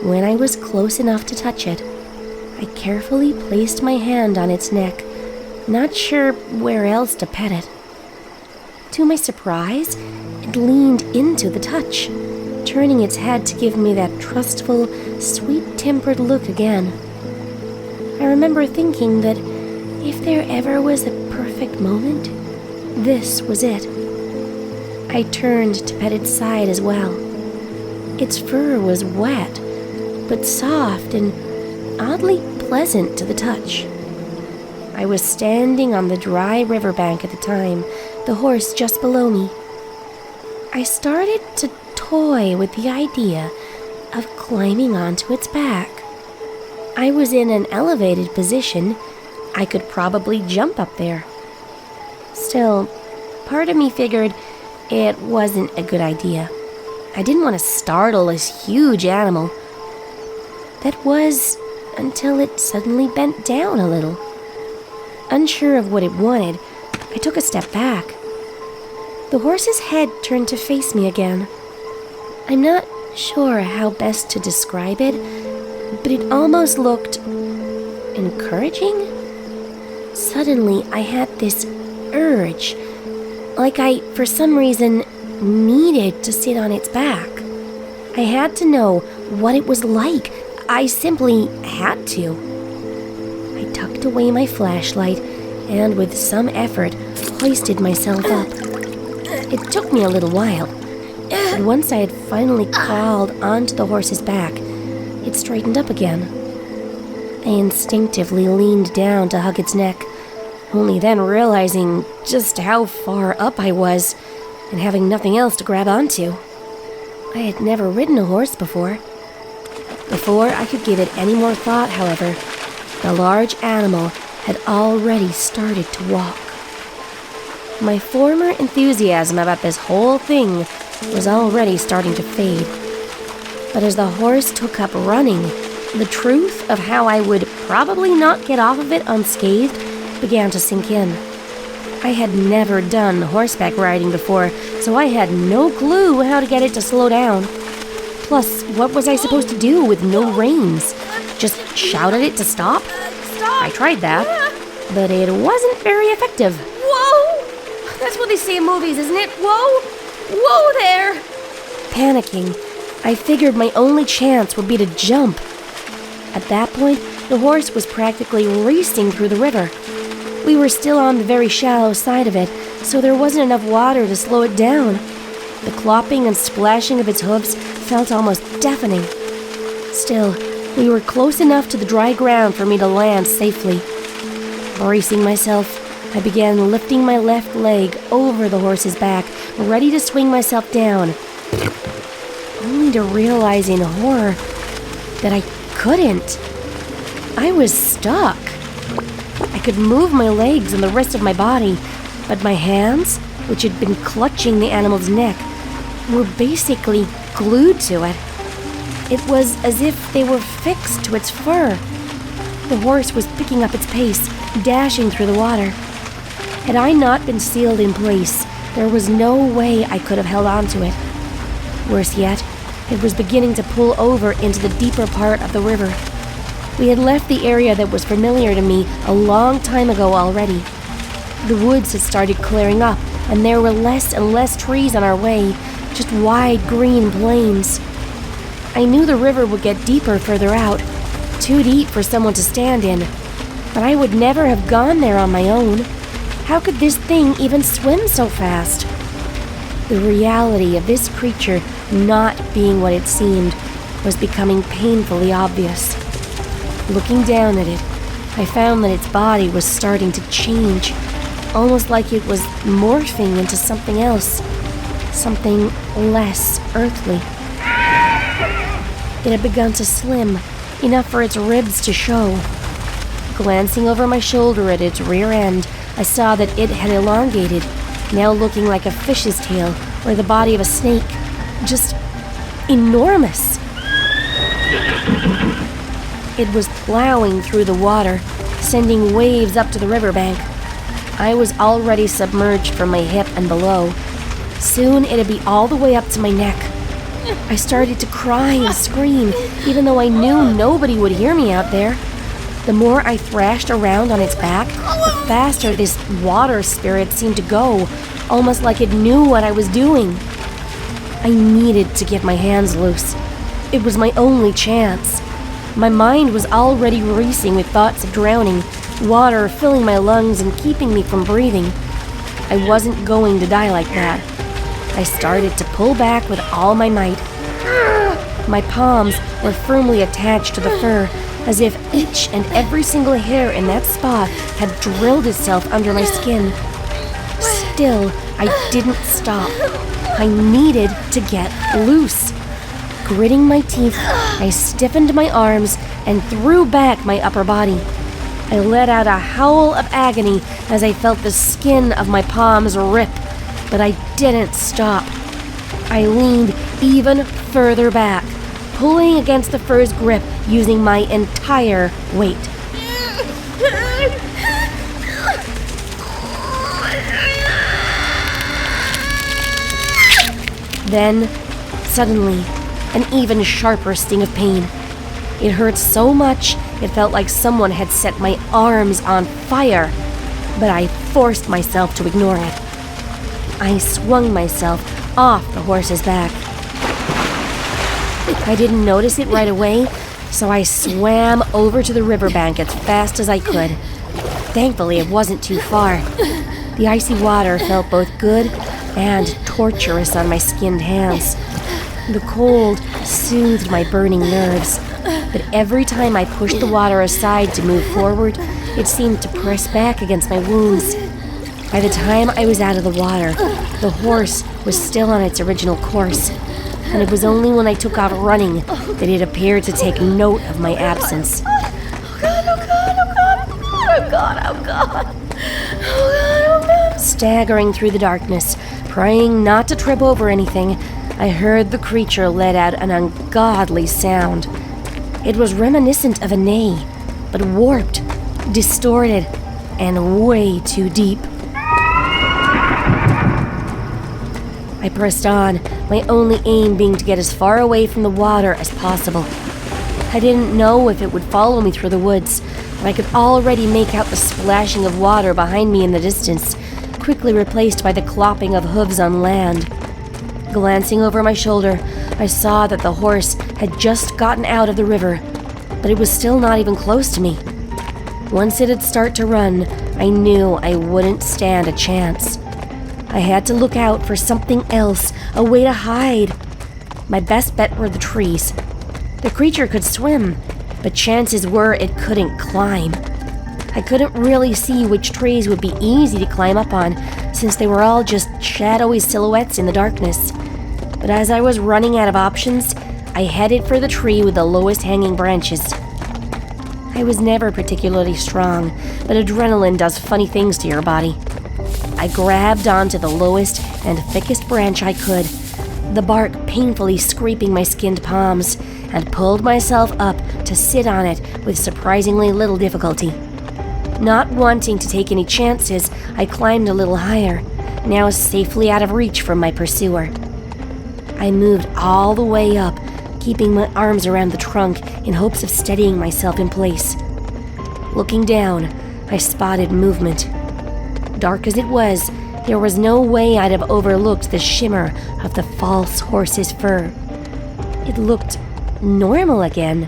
When I was close enough to touch it, I carefully placed my hand on its neck, not sure where else to pet it. To my surprise, it leaned into the touch, turning its head to give me that trustful, sweet-tempered look again. I remember thinking that if there ever was a perfect moment, this was it. I turned to pet its side as well. Its fur was wet, but soft and oddly pleasant to the touch. I was standing on the dry riverbank at the time, the horse just below me. I started to toy with the idea of climbing onto its back. I was in an elevated position. I could probably jump up there. Still, part of me figured it wasn't a good idea. I didn't want to startle this huge animal. That was until it suddenly bent down a little. Unsure of what it wanted, I took a step back. The horse's head turned to face me again. I'm not sure how best to describe it, but it almost looked encouraging. Suddenly, I had this urge, like I, for some reason, needed to sit on its back. I had to know what it was like. I simply had to. I tucked away my flashlight and, with some effort, hoisted myself up. It took me a little while, but once I had finally crawled onto the horse's back, it straightened up again. I instinctively leaned down to hug its neck, only then realizing just how far up I was and having nothing else to grab onto. I had never ridden a horse before. Before I could give it any more thought, however, the large animal had already started to walk. My former enthusiasm about this whole thing was already starting to fade. But as the horse took up running, the truth of how I would probably not get off of it unscathed began to sink in. I had never done horseback riding before, so I had no clue how to get it to slow down. Plus, what was I supposed to do with no reins? Just shout at it to stop? I tried that, but it wasn't very effective. Whoa! That's what they say in movies, isn't it? Whoa! Whoa there! Panicking, I figured my only chance would be to jump. At that point, the horse was practically racing through the river. We were still on the very shallow side of it, so there wasn't enough water to slow it down. The clopping and splashing of its hooves felt almost deafening. Still, we were close enough to the dry ground for me to land safely. Bracing myself, I began lifting my left leg over the horse's back, ready to swing myself down, only to realize in horror that I couldn't. I was stuck. I could move my legs and the rest of my body, but my hands, which had been clutching the animal's neck, were basically glued to it. It was as if they were fixed to its fur. The horse was picking up its pace, dashing through the water. Had I not been sealed in place, there was no way I could have held on to it. Worse yet, it was beginning to pull over into the deeper part of the river. We had left the area that was familiar to me a long time ago already. The woods had started clearing up, and there were less and less trees on our way, just wide green plains. I knew the river would get deeper further out, too deep for someone to stand in, but I would never have gone there on my own. How could this thing even swim so fast? The reality of this creature not being what it seemed was becoming painfully obvious. Looking down at it, I found that its body was starting to change, almost like it was morphing into something else, something less earthly. It had begun to slim, enough for its ribs to show. Glancing over my shoulder at its rear end, I saw that it had elongated, now looking like a fish's tail or the body of a snake. Just enormous. It was plowing through the water, sending waves up to the riverbank. I was already submerged from my hip and below. Soon it'd be all the way up to my neck. I started to cry and scream, even though I knew nobody would hear me out there. The more I thrashed around on its back, the faster this water spirit seemed to go, almost like it knew what I was doing. I needed to get my hands loose. It was my only chance. My mind was already racing with thoughts of drowning, water filling my lungs and keeping me from breathing. I wasn't going to die like that. I started to pull back with all my might. My palms were firmly attached to the fur, as if each and every single hair in that spot had drilled itself under my skin. Still, I didn't stop. I needed to get loose. Gritting my teeth, I stiffened my arms and threw back my upper body. I let out a howl of agony as I felt the skin of my palms rip, but I didn't stop. I leaned even further back, pulling against the fur's grip using my entire weight. Then, suddenly, an even sharper sting of pain. It hurt so much, it felt like someone had set my arms on fire, but I forced myself to ignore it. I swung myself off the horse's back. I didn't notice it right away, so I swam over to the riverbank as fast as I could. Thankfully, it wasn't too far. The icy water felt both good and torturous on my skinned hands. The cold soothed my burning nerves, but every time I pushed the water aside to move forward, it seemed to press back against my wounds. By the time I was out of the water, the horse was still on its original course, and it was only when I took off running that it appeared to take note of my absence. Staggering through the darkness, praying not to trip over anything, I heard the creature let out an ungodly sound. It was reminiscent of a neigh, but warped, distorted, and way too deep. I pressed on, my only aim being to get as far away from the water as possible. I didn't know if it would follow me through the woods, but I could already make out the splashing of water behind me in the distance, quickly replaced by the clopping of hooves on land. Glancing over my shoulder, I saw that the horse had just gotten out of the river, but it was still not even close to me. Once it'd start to run, I knew I wouldn't stand a chance. I had to look out for something else, a way to hide. My best bet were the trees. The creature could swim, but chances were it couldn't climb. I couldn't really see which trees would be easy to climb up on, since they were all just shadowy silhouettes in the darkness. But as I was running out of options, I headed for the tree with the lowest hanging branches. I was never particularly strong, but adrenaline does funny things to your body. I grabbed onto the lowest and thickest branch I could, the bark painfully scraping my skinned palms, and pulled myself up to sit on it with surprisingly little difficulty. Not wanting to take any chances, I climbed a little higher, now safely out of reach from my pursuer. I moved all the way up, keeping my arms around the trunk in hopes of steadying myself in place. Looking down, I spotted movement. Dark as it was, there was no way I'd have overlooked the shimmer of the false horse's fur. It looked normal again,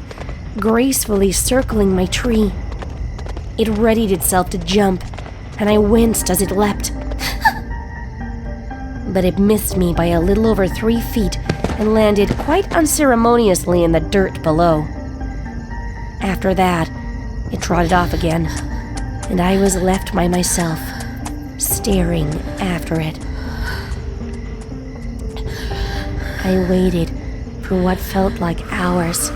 gracefully circling my tree. It readied itself to jump, and I winced as it leapt. But it missed me by a little over 3 feet and landed quite unceremoniously in the dirt below. After that, it trotted off again, and I was left by myself, staring after it. I waited for what felt like hours.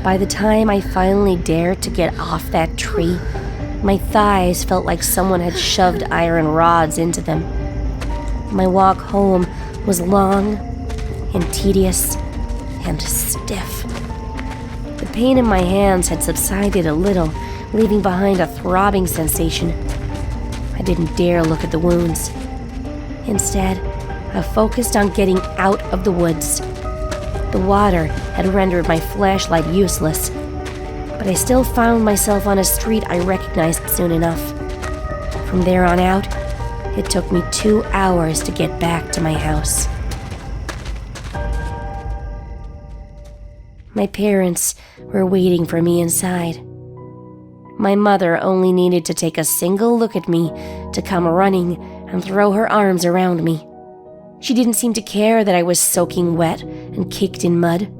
By the time I finally dared to get off that tree, my thighs felt like someone had shoved iron rods into them. My walk home was long and tedious and stiff. The pain in my hands had subsided a little, leaving behind a throbbing sensation. I didn't dare look at the wounds. Instead, I focused on getting out of the woods, The water had rendered my flashlight useless, but I still found myself on a street I recognized soon enough. From there on out, it took me 2 hours to get back to my house. My parents were waiting for me inside. My mother only needed to take a single look at me to come running and throw her arms around me. She didn't seem to care that I was soaking wet and caked in mud.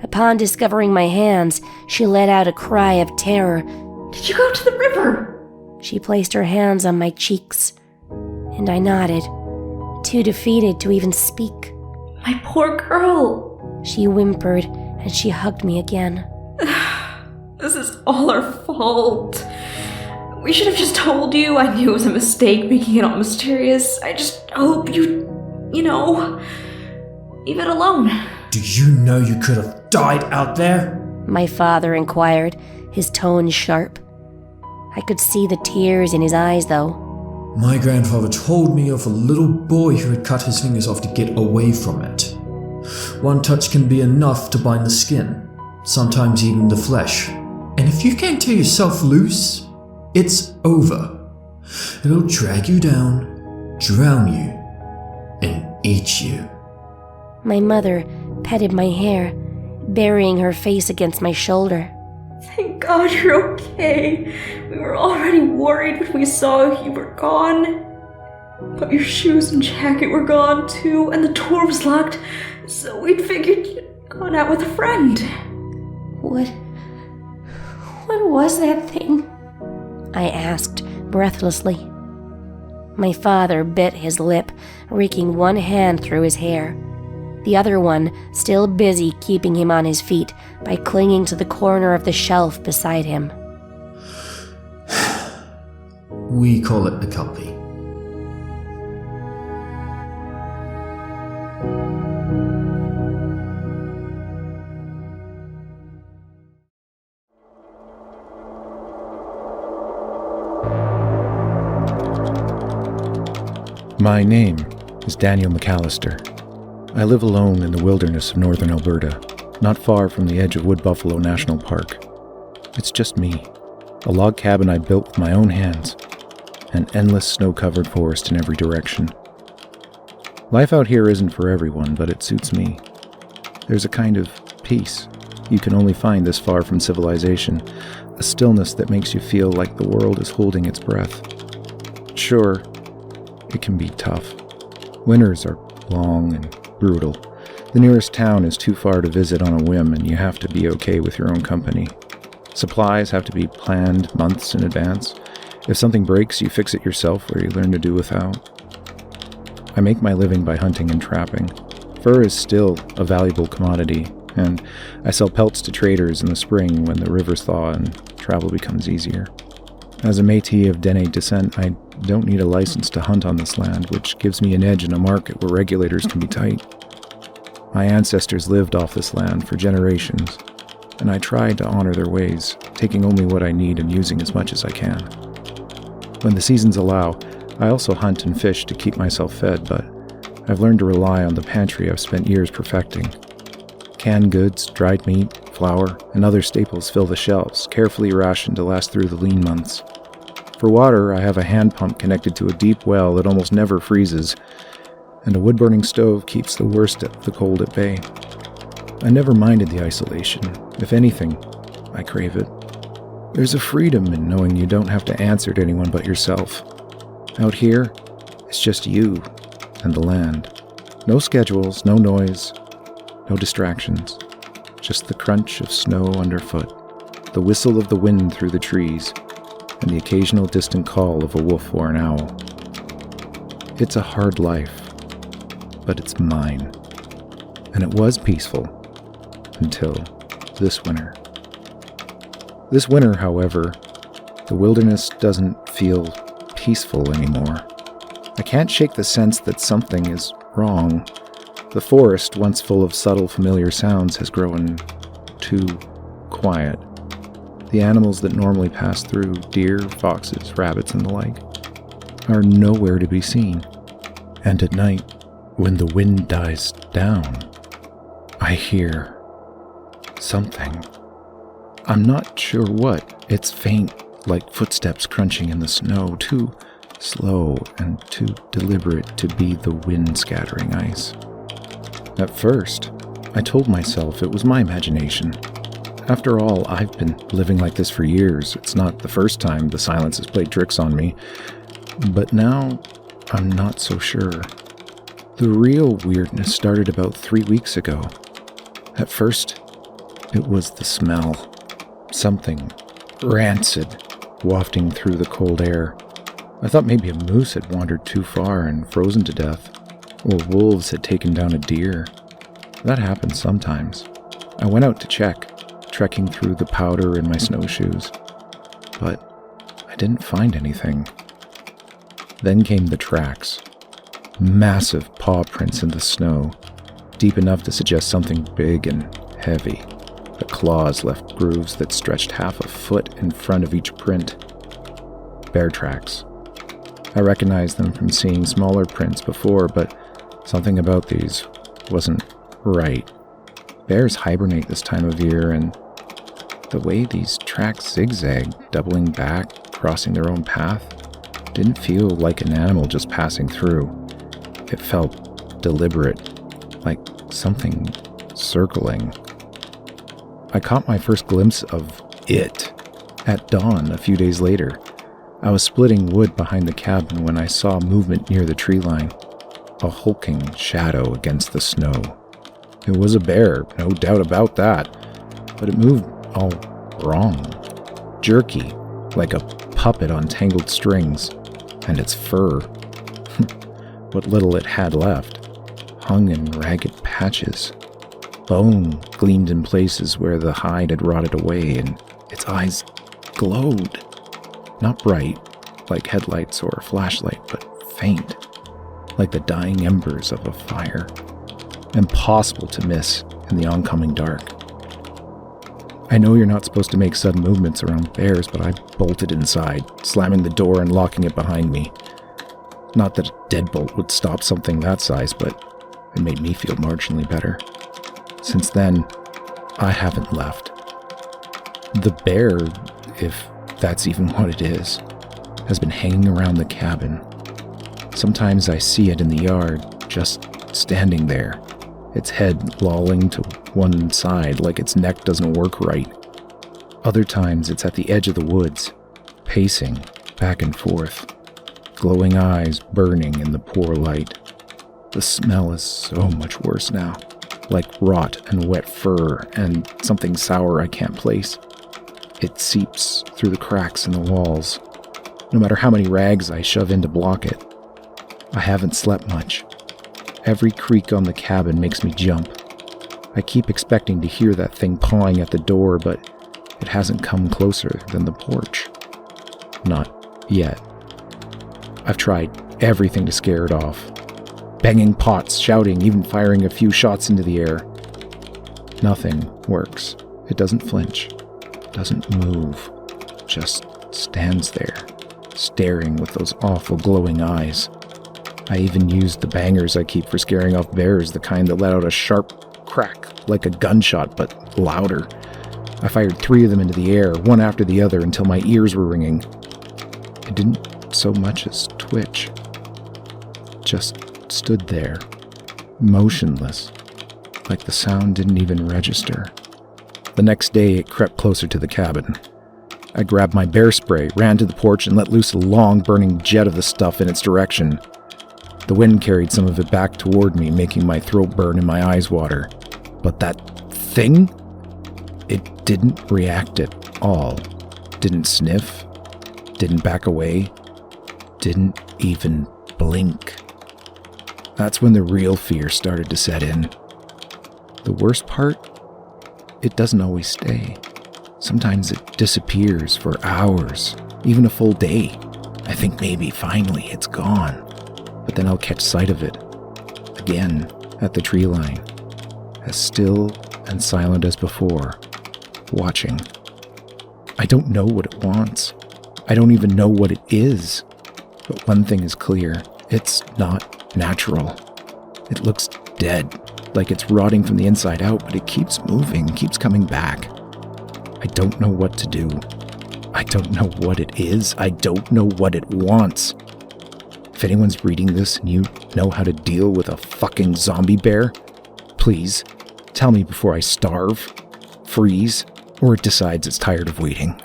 Upon discovering my hands, she let out a cry of terror. "Did you go to the river?" She placed her hands on my cheeks, and I nodded, too defeated to even speak. "My poor girl," she whimpered, and she hugged me again. "This is all our fault. We should have just told you. I knew it was a mistake making it all mysterious. I just hope you leave it alone." "Do you know you could have died out there?" My father inquired, his tone sharp. I could see the tears in his eyes, though. "My grandfather told me of a little boy who had cut his fingers off to get away from it. One touch can be enough to bind the skin, sometimes even the flesh. And if you can't tear yourself loose, it's over. It'll drag you down, drown you, and eat you." My mother petted my hair, burying her face against my shoulder. "Thank God you're okay. We were already worried when we saw you were gone. But your shoes and jacket were gone too, and the door was locked, so we'd figured you'd gone out with a friend." What was that thing?" I asked breathlessly. My father bit his lip, raking one hand through his hair, the other one still busy keeping him on his feet by clinging to the corner of the shelf beside him. "We call it a Kelpie." My name is Daniel McAllister. I live alone in the wilderness of northern Alberta, not far from the edge of Wood Buffalo National Park. It's just me, a log cabin I built with my own hands, an endless snow-covered forest in every direction. Life out here isn't for everyone, but it suits me. There's a kind of peace you can only find this far from civilization, a stillness that makes you feel like the world is holding its breath. Sure, it can be tough. Winters are long and brutal. The nearest town is too far to visit on a whim, and you have to be okay with your own company. Supplies have to be planned months in advance. If something breaks, you fix it yourself or you learn to do without. I make my living by hunting and trapping. Fur is still a valuable commodity, and I sell pelts to traders in the spring when the rivers thaw and travel becomes easier. As a Métis of Dene descent, I don't need a license to hunt on this land, which gives me an edge in a market where regulators can be tight. My ancestors lived off this land for generations, and I try to honor their ways, taking only what I need and using as much as I can. When the seasons allow, I also hunt and fish to keep myself fed, but I've learned to rely on the pantry I've spent years perfecting. Canned goods, dried meat, flour, and other staples fill the shelves, carefully rationed to last through the lean months. For water, I have a hand pump connected to a deep well that almost never freezes, and a wood-burning stove keeps the worst of the cold at bay. I never minded the isolation. If anything, I crave it. There's a freedom in knowing you don't have to answer to anyone but yourself. Out here, it's just you and the land. No schedules, no noise, no distractions. Just the crunch of snow underfoot, the whistle of the wind through the trees, and the occasional distant call of a wolf or an owl. It's a hard life, but it's mine. And it was peaceful until this winter. This winter, however, the wilderness doesn't feel peaceful anymore. I can't shake the sense that something is wrong. The forest, once full of subtle, familiar sounds, has grown too quiet. The animals that normally pass through, deer, foxes, rabbits, and the like, are nowhere to be seen. And at night, when the wind dies down, I hear something. I'm not sure what. It's faint, like footsteps crunching in the snow, too slow and too deliberate to be the wind scattering ice. At first, I told myself it was my imagination. After all, I've been living like this for years. It's not the first time the silence has played tricks on me. But now, I'm not so sure. The real weirdness started about 3 weeks ago. At first, it was the smell. Something rancid wafting through the cold air. I thought maybe a moose had wandered too far and frozen to death, or wolves had taken down a deer. That happens sometimes. I went out to check, trekking through the powder in my snowshoes, but I didn't find anything. Then came the tracks. Massive paw prints in the snow, deep enough to suggest something big and heavy. The claws left grooves that stretched half a foot in front of each print. Bear tracks. I recognized them from seeing smaller prints before, but something about these wasn't right. Bears hibernate this time of year, and the way these tracks zigzag, doubling back, crossing their own path, didn't feel like an animal just passing through. It felt deliberate, like something circling. I caught my first glimpse of it at dawn a few days later. I was splitting wood behind the cabin when I saw movement near the tree line, a hulking shadow against the snow. It was a bear, no doubt about that, but it moved all wrong, jerky, like a puppet on tangled strings, and its fur, what little it had left, hung in ragged patches. Bone gleamed in places where the hide had rotted away, and its eyes glowed. Not bright, like headlights or a flashlight, but faint, like the dying embers of a fire. Impossible to miss in the oncoming dark. I know you're not supposed to make sudden movements around bears, but I bolted inside, slamming the door and locking it behind me. Not that a deadbolt would stop something that size, but it made me feel marginally better. Since then, I haven't left. The bear, if that's even what it is, has been hanging around the cabin. Sometimes I see it in the yard, just standing there, its head lolling to one side like its neck doesn't work right. Other times it's at the edge of the woods, pacing back and forth, glowing eyes burning in the poor light. The smell is so much worse now, like rot and wet fur and something sour I can't place. It seeps through the cracks in the walls, no matter how many rags I shove in to block it. I haven't slept much. Every creak on the cabin makes me jump. I keep expecting to hear that thing pawing at the door, but it hasn't come closer than the porch. Not yet. I've tried everything to scare it off. Banging pots, shouting, even firing a few shots into the air. Nothing works. It doesn't flinch. Doesn't move. Just stands there, staring with those awful glowing eyes. I even used the bangers I keep for scaring off bears, the kind that let out a sharp crack, like a gunshot, but louder. I fired 3 of them into the air, one after the other, until my ears were ringing. It didn't so much as twitch. Just stood there, motionless, like the sound didn't even register. The next day, it crept closer to the cabin. I grabbed my bear spray, ran to the porch, and let loose a long, burning jet of the stuff in its direction. The wind carried some of it back toward me, making my throat burn and my eyes water. But that thing? It didn't react at all. Didn't sniff. Didn't back away. Didn't even blink. That's when the real fear started to set in. The worst part? It doesn't always stay. Sometimes it disappears for hours, even a full day. I think maybe finally it's gone. But then I'll catch sight of it, again, at the tree line, as still and silent as before, watching. I don't know what it wants. I don't even know what it is. But one thing is clear, it's not natural. It looks dead, like it's rotting from the inside out, but it keeps moving, keeps coming back. I don't know what to do. I don't know what it is. I don't know what it wants. If anyone's reading this and you know how to deal with a fucking zombie bear, please tell me before I starve, freeze, or it decides it's tired of waiting.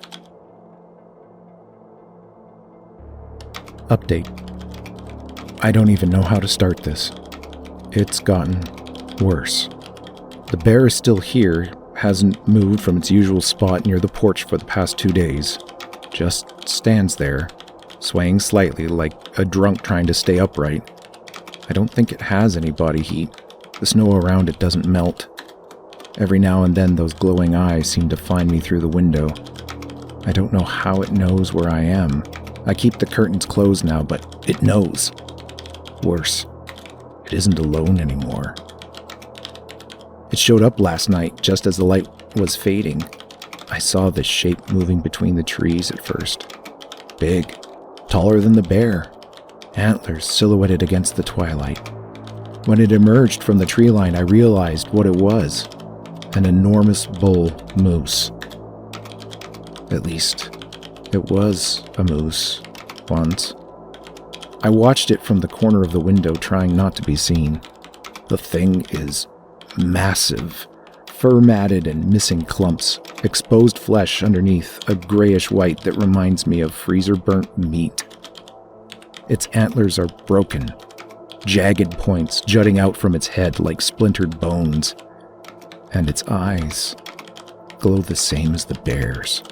Update. I don't even know how to start this. It's gotten worse. The bear is still here, hasn't moved from its usual spot near the porch for the past 2 days. Just stands there, swaying slightly like a drunk trying to stay upright. I don't think it has any body heat. The snow around it doesn't melt. Every now and then those glowing eyes seem to find me through the window. I don't know how it knows where I am. I keep the curtains closed now, but it knows. Worse, it isn't alone anymore. It showed up last night just as the light was fading. I saw this shape moving between the trees at first. Big, taller than the bear, antlers silhouetted against the twilight. When it emerged from the tree line, I realized what it was. An enormous bull moose. At least, it was a moose once. I watched it from the corner of the window, trying not to be seen. The thing is massive, fur-matted and missing clumps, exposed flesh underneath a grayish-white that reminds me of freezer-burnt meat. Its antlers are broken, jagged points jutting out from its head like splintered bones, and its eyes glow the same as the bear's.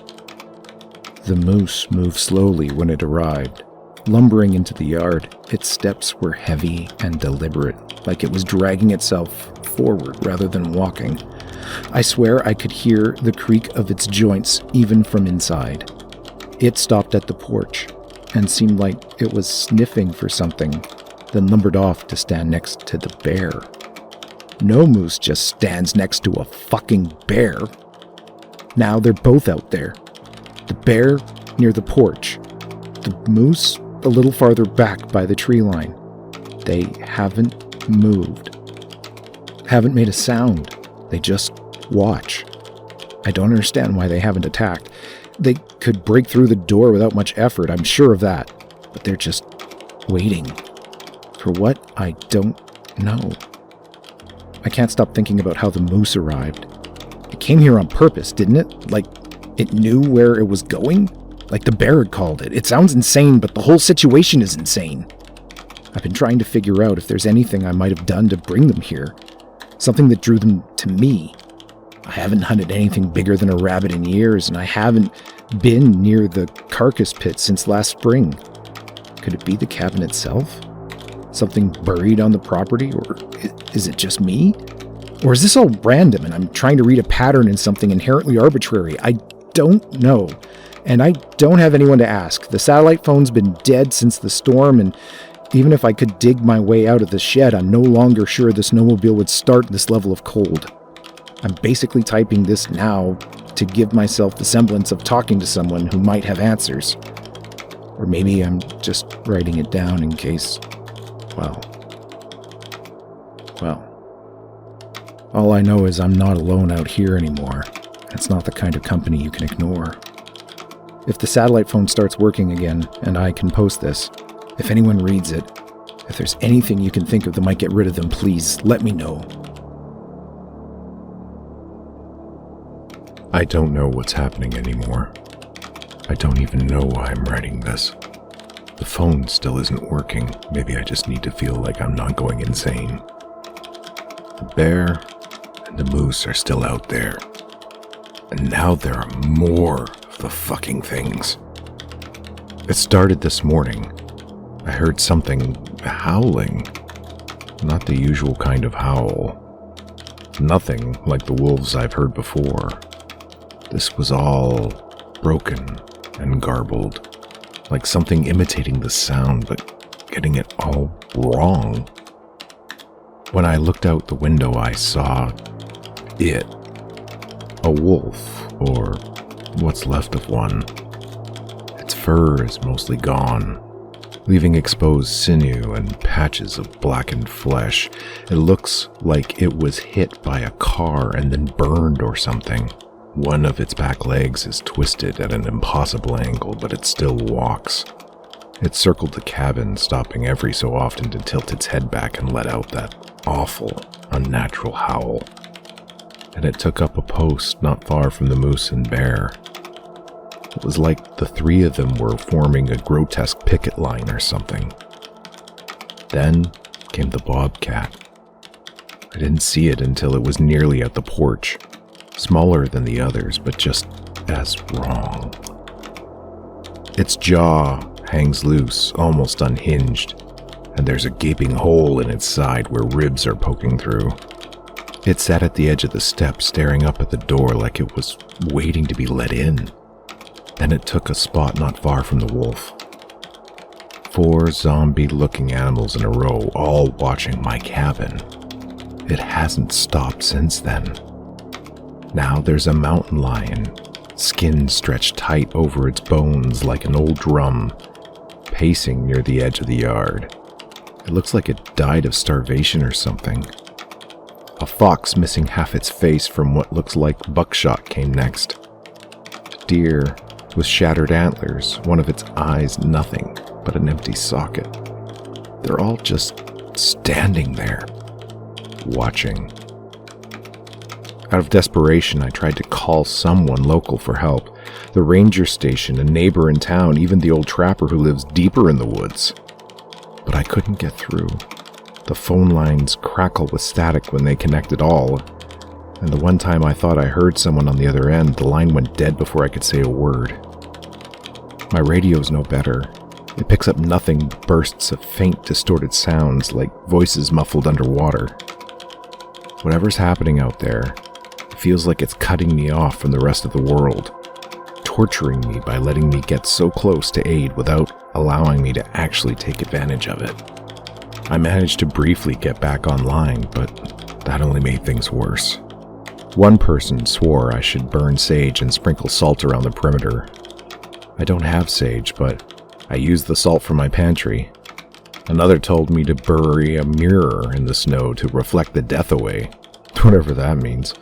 The moose moved slowly when it arrived. Lumbering into the yard, its steps were heavy and deliberate, like it was dragging itself forward rather than walking. I swear I could hear the creak of its joints even from inside. It stopped at the porch and seemed like it was sniffing for something, then lumbered off to stand next to the bear. No moose just stands next to a fucking bear. Now they're both out there. The bear near the porch. The moose a little farther back by the tree line. They haven't moved. Haven't made a sound. They just watch. I don't understand why they haven't attacked. They could break through the door without much effort, I'm sure of that. But they're just waiting. For what? I don't know. I can't stop thinking about how the moose arrived. It came here on purpose, didn't it? Like, it knew where it was going? Like the bear had called it. It sounds insane, but the whole situation is insane. I've been trying to figure out if there's anything I might have done to bring them here. Something that drew them to me. I haven't hunted anything bigger than a rabbit in years, and I haven't been near the carcass pit since last spring. Could it be the cabin itself? Something buried on the property? Or is it just me? Or is this all random and I'm trying to read a pattern in something inherently arbitrary? I don't know. And I don't have anyone to ask. The satellite phone's been dead since the storm, and even if I could dig my way out of the shed, I'm no longer sure the snowmobile would start this level of cold. I'm basically typing this now to give myself the semblance of talking to someone who might have answers. Or maybe I'm just writing it down in case, well. All I know is I'm not alone out here anymore. It's not the kind of company you can ignore. If the satellite phone starts working again, and I can post this, if anyone reads it, if there's anything you can think of that might get rid of them, please let me know. I don't know what's happening anymore. I don't even know why I'm writing this. The phone still isn't working. Maybe I just need to feel like I'm not going insane. The bear and the moose are still out there. And now there are more of the fucking things. It started this morning. I heard something howling. Not the usual kind of howl. Nothing like the wolves I've heard before. This was all broken and garbled. Like something imitating the sound, but getting it all wrong. When I looked out the window, I saw it. A wolf, or what's left of one. Its fur is mostly gone. leaving exposed sinew and patches of blackened flesh. It looks like it was hit by a car and then burned or something. One of its back legs is twisted at an impossible angle, but it still walks. It circled the cabin, stopping every so often to tilt its head back and let out that awful, unnatural howl. And it took up a post not far from the moose and bear. It was like the three of them were forming a grotesque picket line or something. Then came the bobcat. I didn't see it until it was nearly at the porch. Smaller than the others, but just as wrong. Its jaw hangs loose, almost unhinged, and there's a gaping hole in its side where ribs are poking through. It sat at the edge of the steps, staring up at the door like it was waiting to be let in. Then it took a spot not far from the wolf. 4 zombie-looking animals in a row, all watching my cabin. It hasn't stopped since then. Now there's a mountain lion, skin stretched tight over its bones like an old drum, pacing near the edge of the yard. It looks like it died of starvation or something. A fox missing half its face from what looks like buckshot came next. A deer with shattered antlers, one of its eyes nothing but an empty socket. They're all just standing there, watching. Out of desperation, I tried to call someone local for help. The ranger station, a neighbor in town, even the old trapper who lives deeper in the woods. But I couldn't get through. The phone lines crackle with static when they connect at all. And the one time I thought I heard someone on the other end, the line went dead before I could say a word. My radio's no better. It picks up nothing but bursts of faint, distorted sounds like voices muffled underwater. Whatever's happening out there, it feels like it's cutting me off from the rest of the world, torturing me by letting me get so close to aid without allowing me to actually take advantage of it. I managed to briefly get back online, but that only made things worse. One person swore I should burn sage and sprinkle salt around the perimeter. I don't have sage, but I used the salt from my pantry. Another told me to bury a mirror in the snow to reflect the death away, whatever that means.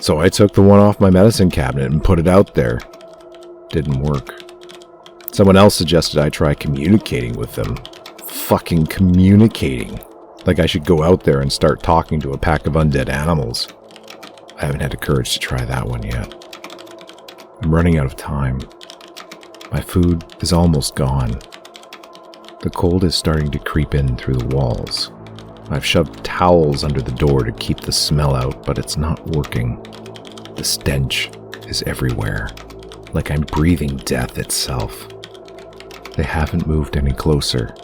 So I took the one off my medicine cabinet and put it out there. Didn't work. Someone else suggested I try communicating with them. Fucking communicating. Like I should go out there and start talking to a pack of undead animals. I haven't had the courage to try that one yet. I'm running out of time. My food is almost gone. The cold is starting to creep in through the walls. I've shoved towels under the door to keep the smell out, but it's not working. The stench is everywhere, like I'm breathing death itself. They haven't moved any closer.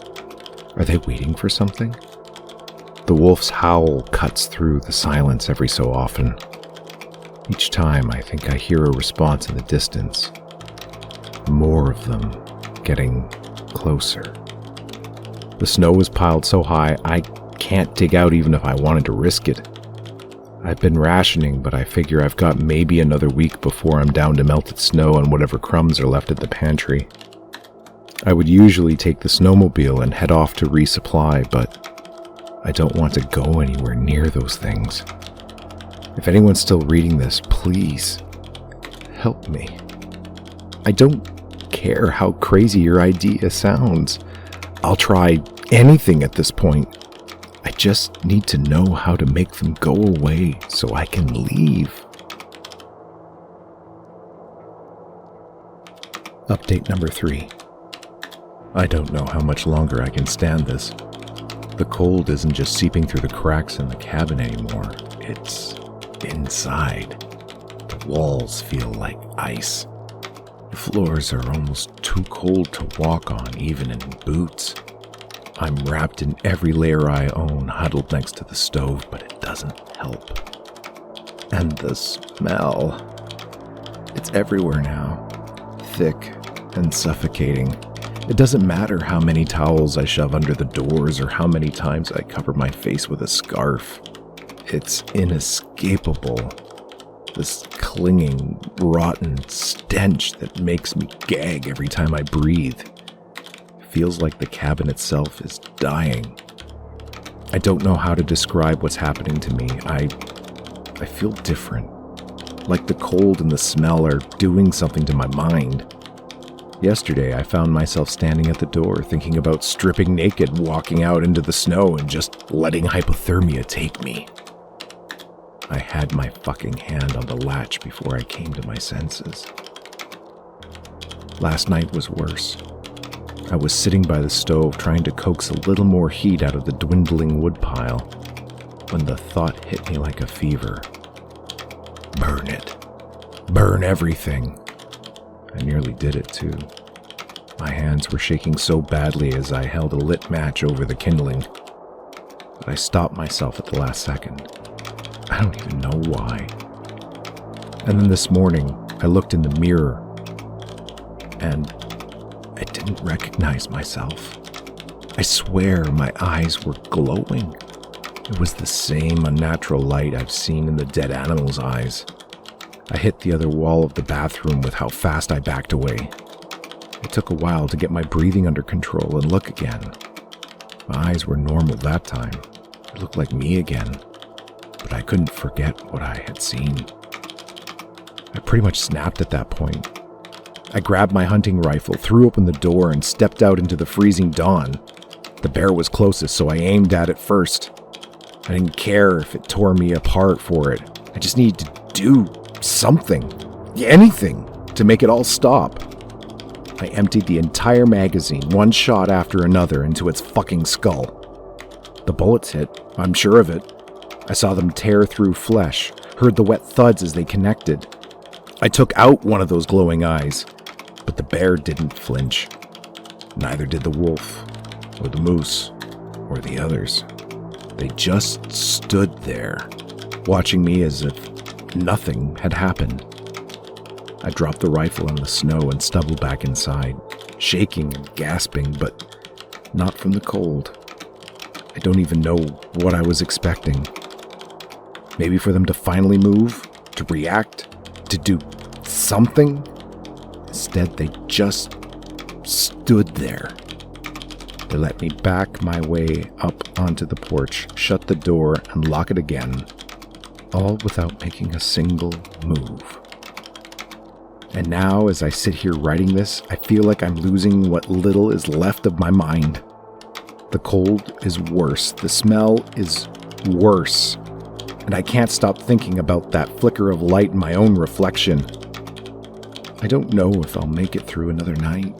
Are they waiting for something? The wolf's howl cuts through the silence every so often. Each time I think I hear a response in the distance. More of them getting closer. The snow is piled so high I can't dig out even if I wanted to risk it. I've been rationing, but I figure I've got maybe another week before I'm down to melted snow and whatever crumbs are left at the pantry. I would usually take the snowmobile and head off to resupply, but I don't want to go anywhere near those things. If anyone's still reading this, please help me. I don't care how crazy your idea sounds. I'll try anything at this point. I just need to know how to make them go away so I can leave. Update number 3. I don't know how much longer I can stand this. The cold isn't just seeping through the cracks in the cabin anymore. It's inside. The walls feel like ice. The floors are almost too cold to walk on, even in boots. I'm wrapped in every layer I own, huddled next to the stove, but it doesn't help. And the smell. It's everywhere now. Thick and suffocating. It doesn't matter how many towels I shove under the doors or how many times I cover my face with a scarf. It's inescapable. This clinging, rotten stench that makes me gag every time I breathe. feels like the cabin itself is dying. I don't know how to describe what's happening to me. I feel different. Like the cold and the smell are doing something to my mind. Yesterday, I found myself standing at the door thinking about stripping naked, walking out into the snow, and just letting hypothermia take me. I had my fucking hand on the latch before I came to my senses. Last night was worse. I was sitting by the stove trying to coax a little more heat out of the dwindling wood pile when the thought hit me like a fever. Burn it. Burn everything. I nearly did it too. My hands were shaking so badly as I held a lit match over the kindling, but I stopped myself at the last second. I don't even know why. And then this morning, I looked in the mirror, and I didn't recognize myself. I swear my eyes were glowing. It was the same unnatural light I've seen in the dead animal's eyes. I hit the other wall of the bathroom with how fast I backed away. It took a while to get my breathing under control and look again. My eyes were normal that time. It looked like me again. But I couldn't forget what I had seen. I pretty much snapped at that point. I grabbed my hunting rifle, threw open the door, and stepped out into the freezing dawn. The bear was closest, so I aimed at it first. I didn't care if it tore me apart for it. I just needed to do something, anything, to make it all stop. I emptied the entire magazine, one shot after another, into its fucking skull. The bullets hit, I'm sure of it. I saw them tear through flesh, heard the wet thuds as they connected. I took out one of those glowing eyes, but the bear didn't flinch. Neither did the wolf, or the moose, or the others. They just stood there, watching me as if nothing had happened. I dropped the rifle in the snow and stumbled back inside, shaking and gasping, but not from the cold. I don't even know what I was expecting. Maybe for them to finally move, to react, to do something. Instead, they just stood there. They let me back my way up onto the porch, shut the door, and lock it again, all without making a single move. And now, as I sit here writing this, I feel like I'm losing what little is left of my mind. The cold is worse. The smell is worse. And I can't stop thinking about that flicker of light in my own reflection. I don't know if I'll make it through another night.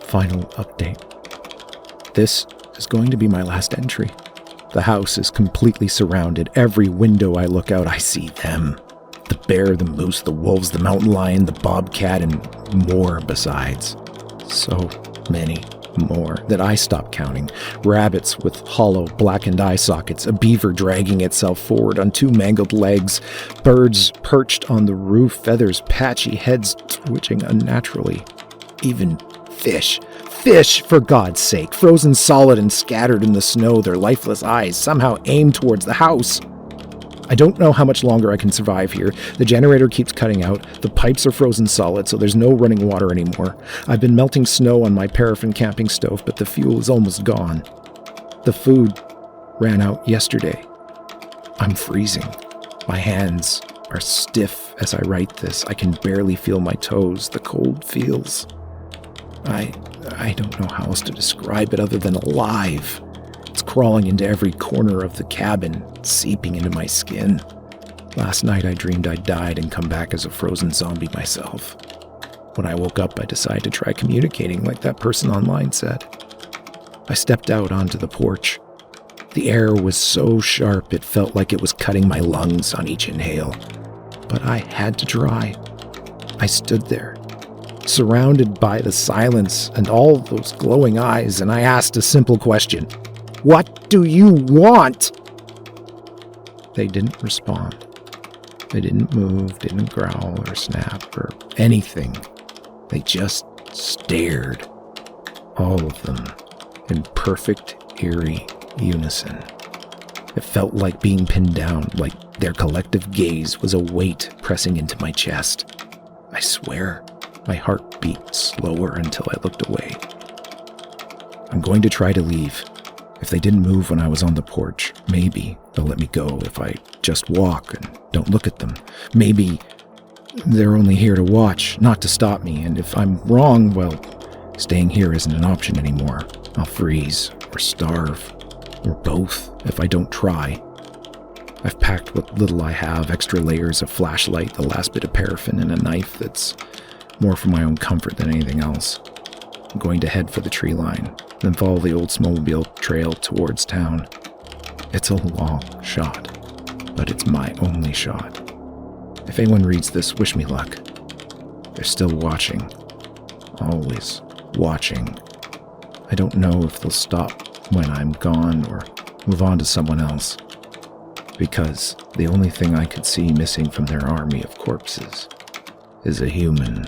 Final update. This is going to be my last entry. The house is completely surrounded. Every window I look out, I see them. The bear, the moose, the wolves, the mountain lion, the bobcat, and more besides. So many more that I stopped counting. Rabbits with hollow, blackened eye sockets, a beaver dragging itself forward on two mangled legs, birds perched on the roof, feathers patchy, heads twitching unnaturally. Even fish. Fish, for God's sake, frozen solid and scattered in the snow, their lifeless eyes somehow aimed towards the house. I don't know how much longer I can survive here. The generator keeps cutting out. The pipes are frozen solid, so there's no running water anymore. I've been melting snow on my paraffin camping stove, but the fuel is almost gone. The food ran out yesterday. I'm freezing. My hands are stiff as I write this. I can barely feel my toes. The cold feels... I don't know how else to describe it other than alive. It's crawling into every corner of the cabin, seeping into my skin. Last night I dreamed I died and come back as a frozen zombie myself. When I woke up, I decided to try communicating like that person online said. I stepped out onto the porch. The air was so sharp it felt like it was cutting my lungs on each inhale. But I had to try. I stood there, surrounded by the silence and all those glowing eyes, and I asked a simple question. What do you want? They didn't respond. They didn't move, didn't growl or snap or anything. They just stared. All of them in perfect, eerie unison. It felt like being pinned down, like their collective gaze was a weight pressing into my chest. I swear, My heart beat slower until I looked away. I'm going to try to leave. If they didn't move when I was on the porch, maybe they'll let me go if I just walk and don't look at them. Maybe they're only here to watch, not to stop me, and if I'm wrong, well, staying here isn't an option anymore. I'll freeze, or starve, or both if I don't try. I've packed what little I have, extra layers of flashlight, the last bit of paraffin, and a knife that's more for my own comfort than anything else. I'm going to head for the tree line, then follow the old snowmobile trail towards town. It's a long shot, but it's my only shot. If anyone reads this, wish me luck. They're still watching. Always watching. I don't know if they'll stop when I'm gone or move on to someone else. Because the only thing I could see missing from their army of corpses is a human.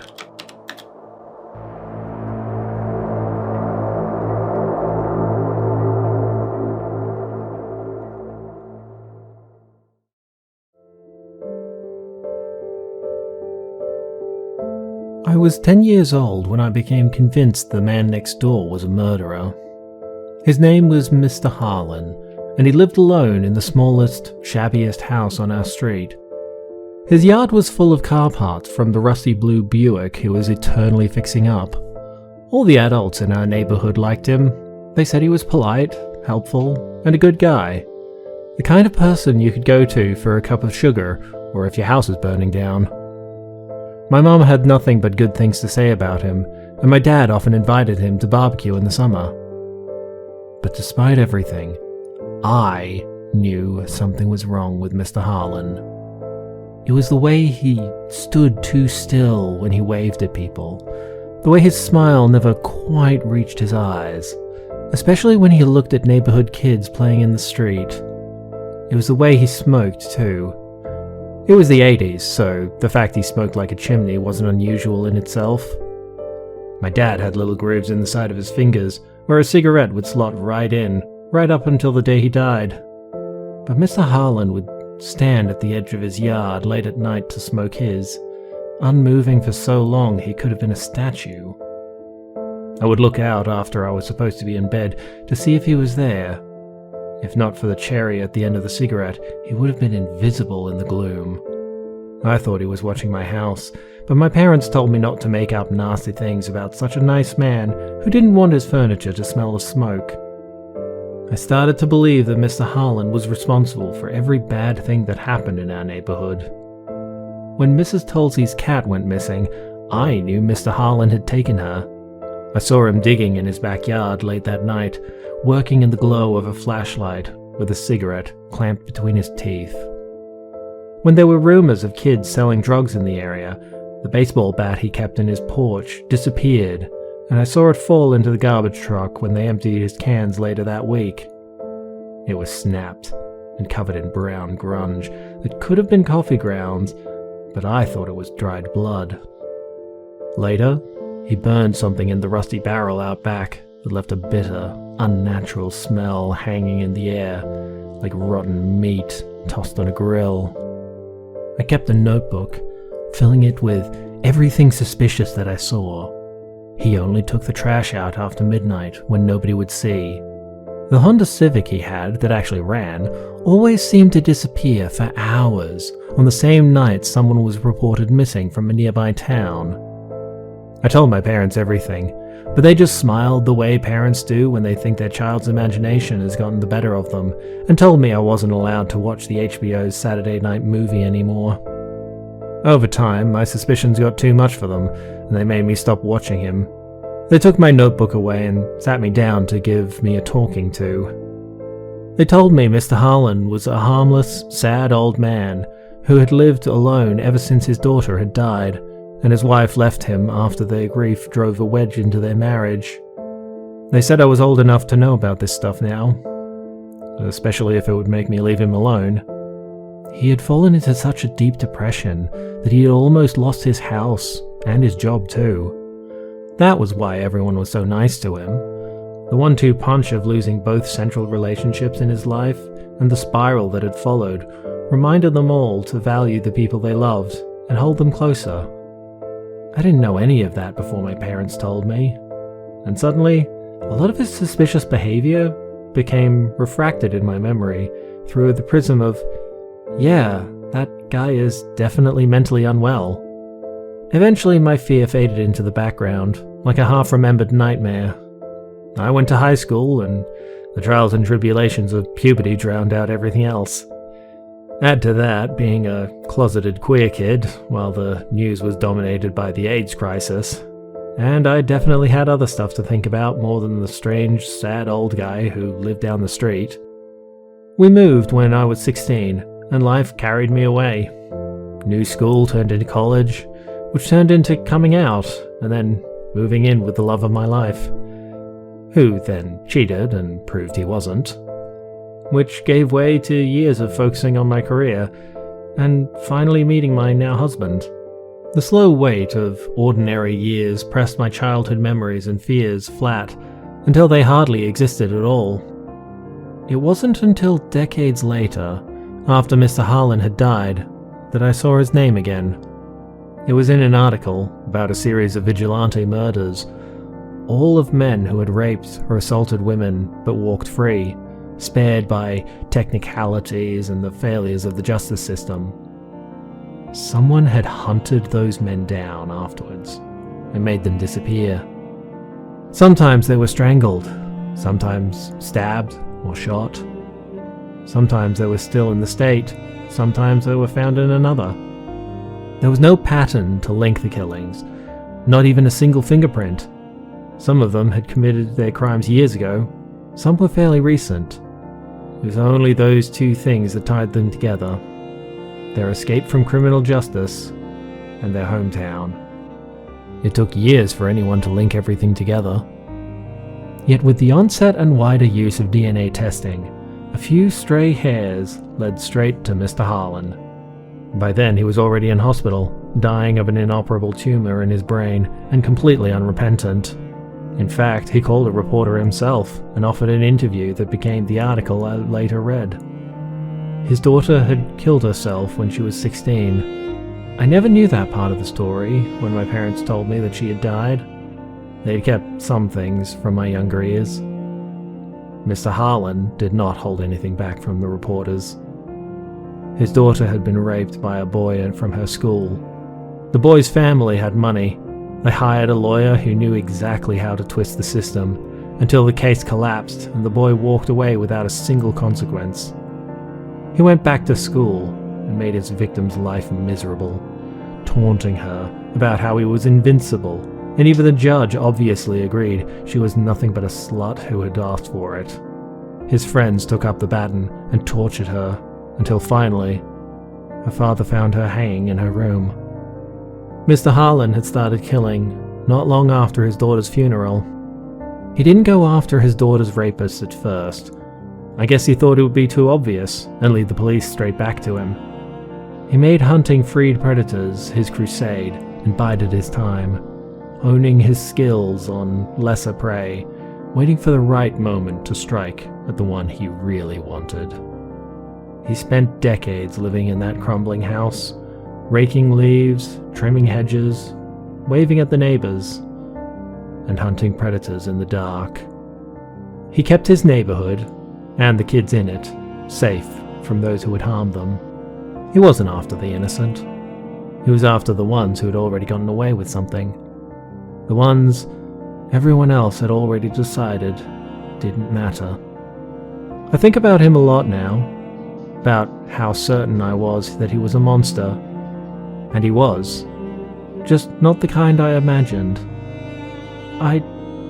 I was 10 years old when I became convinced the man next door was a murderer. His name was Mr. Harlan, and he lived alone in the smallest, shabbiest house on our street. His yard was full of car parts from the rusty blue Buick he was eternally fixing up. All the adults in our neighborhood liked him. They said he was polite, helpful, and a good guy. The kind of person you could go to for a cup of sugar, or if your house was burning down. My mum had nothing but good things to say about him, and my dad often invited him to barbecue in the summer. But despite everything, I knew something was wrong with Mr. Harlan. It was the way he stood too still when he waved at people, the way his smile never quite reached his eyes, especially when he looked at neighborhood kids playing in the street. It was the way he smoked, too. It was the 80s, so the fact he smoked like a chimney wasn't unusual in itself. My dad had little grooves in the side of his fingers, where a cigarette would slot right in, right up until the day he died. But Mr. Harlan would stand at the edge of his yard late at night to smoke his, unmoving for so long he could have been a statue. I would look out after I was supposed to be in bed to see if he was there. If not for the cherry at the end of the cigarette, he would have been invisible in the gloom. I thought he was watching my house, but my parents told me not to make up nasty things about such a nice man who didn't want his furniture to smell of smoke. I started to believe that Mr. Harlan was responsible for every bad thing that happened in our neighborhood. When Mrs. Tulsey's cat went missing, I knew Mr. Harlan had taken her. I saw him digging in his backyard late that night, working in the glow of a flashlight, with a cigarette clamped between his teeth. When there were rumors of kids selling drugs in the area, the baseball bat he kept in his porch disappeared, and I saw it fall into the garbage truck when they emptied his cans later that week. It was snapped and covered in brown grunge that could have been coffee grounds, but I thought it was dried blood. Later, he burned something in the rusty barrel out back that left a bitter, unnatural smell hanging in the air, like rotten meat tossed on a grill. I kept a notebook, filling it with everything suspicious that I saw. He only took the trash out after midnight when nobody would see. The Honda Civic he had, that actually ran, always seemed to disappear for hours on the same night someone was reported missing from a nearby town. I told my parents everything, but they just smiled the way parents do when they think their child's imagination has gotten the better of them, and told me I wasn't allowed to watch the HBO's Saturday night movie anymore. Over time, my suspicions got too much for them, and they made me stop watching him. They took my notebook away and sat me down to give me a talking to. They told me Mr. Harlan was a harmless, sad old man who had lived alone ever since his daughter had died, and his wife left him after their grief drove a wedge into their marriage. They said I was old enough to know about this stuff now, especially if it would make me leave him alone. He had fallen into such a deep depression that he had almost lost his house and his job too. That was why everyone was so nice to him. The 1-2 punch of losing both central relationships in his life and the spiral that had followed reminded them all to value the people they loved and hold them closer. I didn't know any of that before my parents told me. And suddenly, a lot of his suspicious behavior became refracted in my memory through the prism of, yeah, that guy is definitely mentally unwell. Eventually, my fear faded into the background, like a half-remembered nightmare. I went to high school, and the trials and tribulations of puberty drowned out everything else. Add to that being a closeted queer kid, while the news was dominated by the AIDS crisis. And I definitely had other stuff to think about more than the strange, sad old guy who lived down the street. We moved when I was 16, and life carried me away. New school turned into college, which turned into coming out, and then moving in with the love of my life, who then cheated and proved he wasn't, which gave way to years of focusing on my career, and finally meeting my now husband. The slow weight of ordinary years pressed my childhood memories and fears flat, until they hardly existed at all. It wasn't until decades later, after Mr. Harlan had died, that I saw his name again. It was in an article about a series of vigilante murders, all of men who had raped or assaulted women but walked free, spared by technicalities and the failures of the justice system. Someone had hunted those men down afterwards and made them disappear. Sometimes they were strangled, sometimes stabbed or shot. Sometimes they were still in the state, sometimes they were found in another. There was no pattern to link the killings, not even a single fingerprint. Some of them had committed their crimes years ago, some were fairly recent. It was only those two things that tied them together: their escape from criminal justice and their hometown. It took years for anyone to link everything together. Yet with the onset and wider use of DNA testing, a few stray hairs led straight to Mr. Harlan. By then he was already in hospital, dying of an inoperable tumor in his brain and completely unrepentant. In fact, he called a reporter himself and offered an interview that became the article I later read. His daughter had killed herself when she was 16. I never knew that part of the story when my parents told me that she had died. They'd kept some things from my younger years. Mr. Harlan did not hold anything back from the reporters. His daughter had been raped by a boy from her school. The boy's family had money. They hired a lawyer who knew exactly how to twist the system until the case collapsed and the boy walked away without a single consequence. He went back to school and made his victim's life miserable, taunting her about how he was invincible, and even the judge obviously agreed she was nothing but a slut who had asked for it. His friends took up the baton and tortured her until finally, her father found her hanging in her room. Mr. Harlan had started killing not long after his daughter's funeral. He didn't go after his daughter's rapists at first. I guess he thought it would be too obvious and lead the police straight back to him. He made hunting freed predators his crusade and bided his time, honing his skills on lesser prey, waiting for the right moment to strike at the one he really wanted. He spent decades living in that crumbling house, raking leaves, trimming hedges, waving at the neighbors, and hunting predators in the dark. He kept his neighborhood, and the kids in it, safe from those who would harm them. He wasn't after the innocent. He was after the ones who had already gotten away with something. The ones everyone else had already decided didn't matter. I think about him a lot now, about how certain I was that he was a monster. And he was. Just not the kind I imagined. I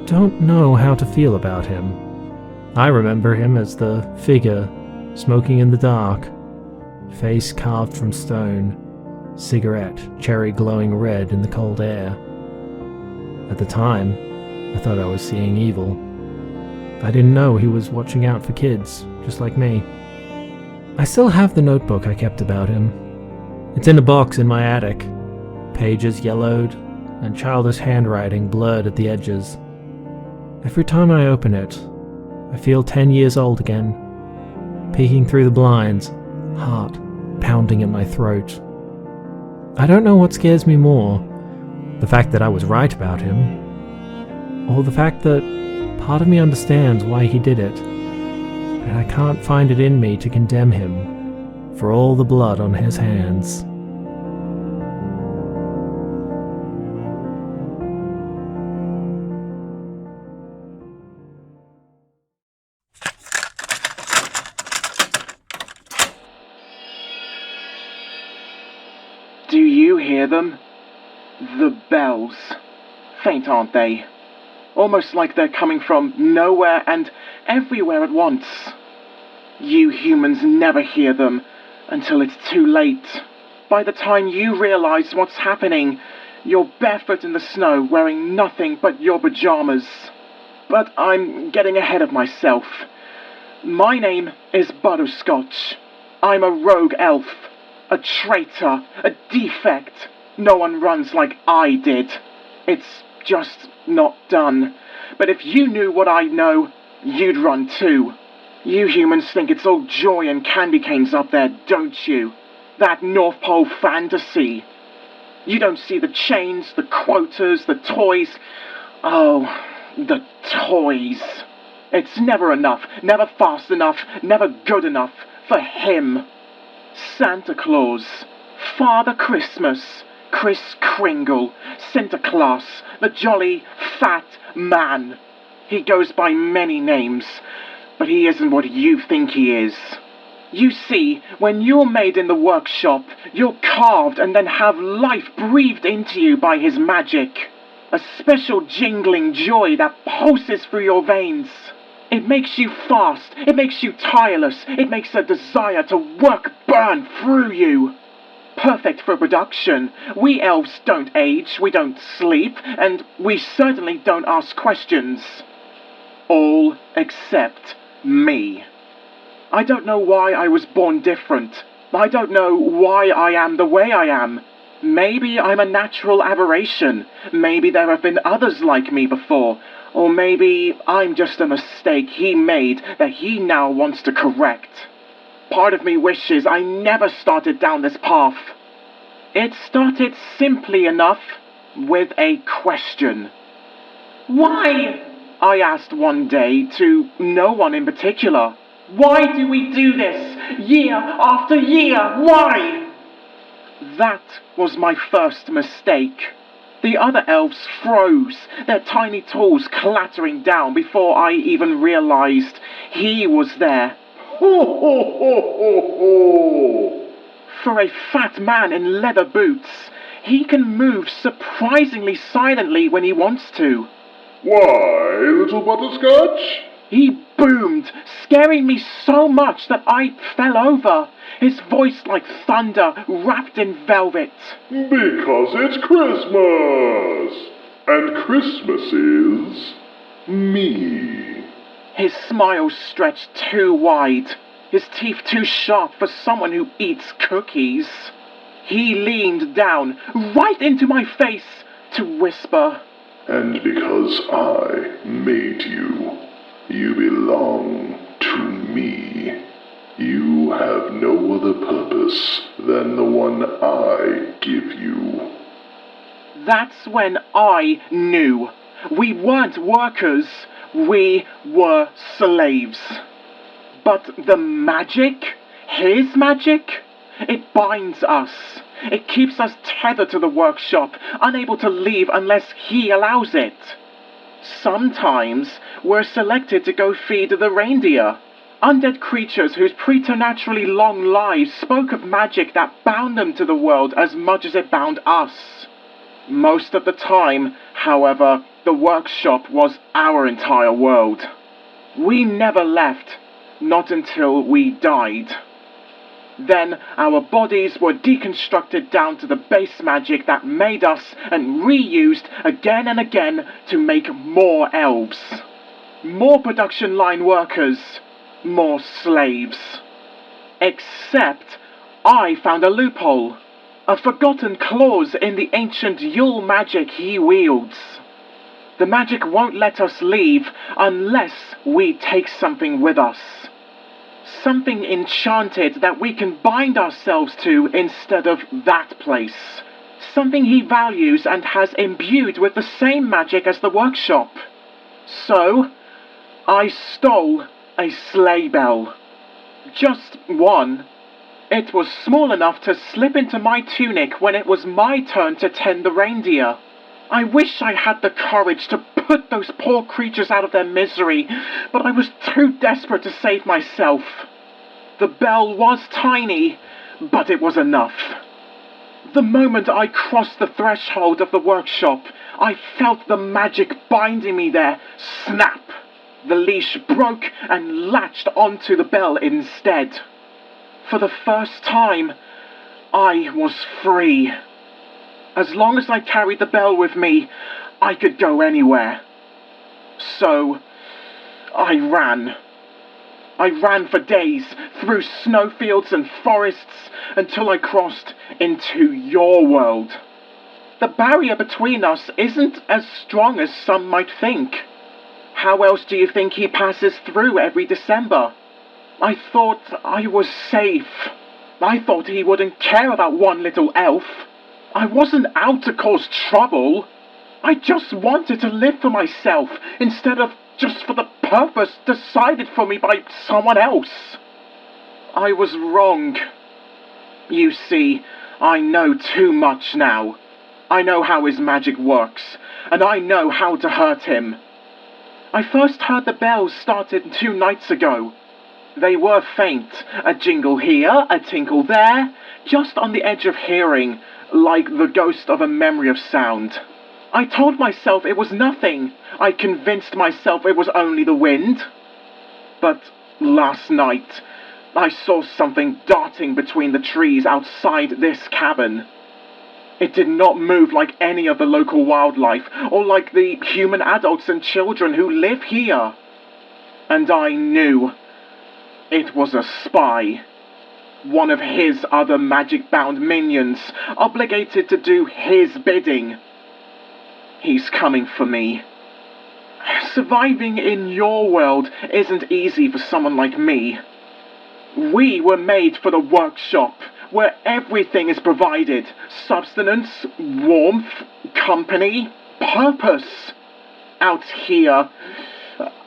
don't know how to feel about him. I remember him as the figure smoking in the dark, face carved from stone, cigarette cherry glowing red in the cold air. At the time, I thought I was seeing evil. I didn't know he was watching out for kids, just like me. I still have the notebook I kept about him. It's in a box in my attic, pages yellowed and childish handwriting blurred at the edges. Every time I open it, I feel 10 years old again, peeking through the blinds, heart pounding in my throat. I don't know what scares me more, The fact that I was right about him, or the fact that part of me understands why he did it, and I can't find it in me to condemn him for all the blood on his hands. Do you hear them? The bells. Faint, aren't they? Almost like they're coming from nowhere and everywhere at once. You humans never hear them until it's too late. By the time you realize what's happening, you're barefoot in the snow wearing nothing but your pajamas. But I'm getting ahead of myself. My name is Butterscotch. I'm a rogue elf. A traitor, a defect. No one runs like I did. It's just not done. But if you knew what I know, you'd run too. You humans think it's all joy and candy canes up there, don't you? That North Pole fantasy. You don't see the chains, the quotas, the toys. Oh, the toys. It's never enough, never fast enough, never good enough for him. Santa Claus, Father Christmas, Kris Kringle, Sinterklaas, the jolly fat man. He goes by many names, but he isn't what you think he is. You see, when you're made in the workshop, you're carved and then have life breathed into you by his magic. A special jingling joy that pulses through your veins. It makes you fast, it makes you tireless, it makes a desire to work burn through you. Perfect for production. We elves don't age, we don't sleep, and we certainly don't ask questions. All except me. I don't know why I was born different. I don't know why I am the way I am. Maybe I'm a natural aberration. Maybe there have been others like me before. Or maybe I'm just a mistake he made that he now wants to correct. Part of me wishes I never started down this path. It started simply enough with a question. Why? I asked one day to no one in particular. Why do we do this? Year after year, why? That was my first mistake. The other elves froze, their tiny toes clattering down before I even realized he was there. Ho ho ho ho ho! For a fat man in leather boots, he can move surprisingly silently when he wants to. Why, little Butterscotch? He boomed, scaring me so much that I fell over, his voice like thunder wrapped in velvet. Because it's Christmas! And Christmas is me. His smile stretched too wide, his teeth too sharp for someone who eats cookies. He leaned down, right into my face, to whisper. And because I made you, you belong to me. You have no other purpose than the one I give you. That's when I knew. We weren't workers, we were slaves. But the magic, his magic, it binds us. It keeps us tethered to the workshop, unable to leave unless he allows it. Sometimes we're selected to go feed the reindeer. Undead creatures whose preternaturally long lives spoke of magic that bound them to the world as much as it bound us. Most of the time, however, the workshop was our entire world. We never left, not until we died. Then our bodies were deconstructed down to the base magic that made us and reused again and again to make more elves. More production line workers. More slaves. Except I found a loophole. A forgotten clause in the ancient Yule magic he wields. The magic won't let us leave unless we take something with us. Something enchanted that we can bind ourselves to instead of that place. something he values and has imbued with the same magic as the workshop. So, I stole a sleigh bell. Just one. It was small enough to slip into my tunic when it was my turn to tend the reindeer. I wish I had the courage to put those poor creatures out of their misery, but I was too desperate to save myself. The bell was tiny, but it was enough. The moment I crossed the threshold of the workshop, I felt the magic binding me there snap. The leash broke and latched onto the bell instead. For the first time, I was free. As long as I carried the bell with me, I could go anywhere. So, I ran. I ran for days, through snowfields and forests, until I crossed into your world. The barrier between us isn't as strong as some might think. How else do you think he passes through every December? I thought I was safe. I thought he wouldn't care about one little elf. I wasn't out to cause trouble. I just wanted to live for myself, instead of just for the purpose decided for me by someone else. I was wrong. You see, I know too much now. I know how his magic works, and I know how to hurt him. I first heard the bells started 2 nights ago. They were faint, a jingle here, a tinkle there, just on the edge of hearing, like the ghost of a memory of sound. I told myself it was nothing. I convinced myself it was only the wind. But last night, I saw something darting between the trees outside this cabin. It did not move like any of the local wildlife, or like the human adults and children who live here. And I knew it was a spy. One of his other magic-bound minions, obligated to do his bidding. He's coming for me. Surviving in your world isn't easy for someone like me. We were made for the workshop, where everything is provided. Substance, warmth, company, purpose. Out here,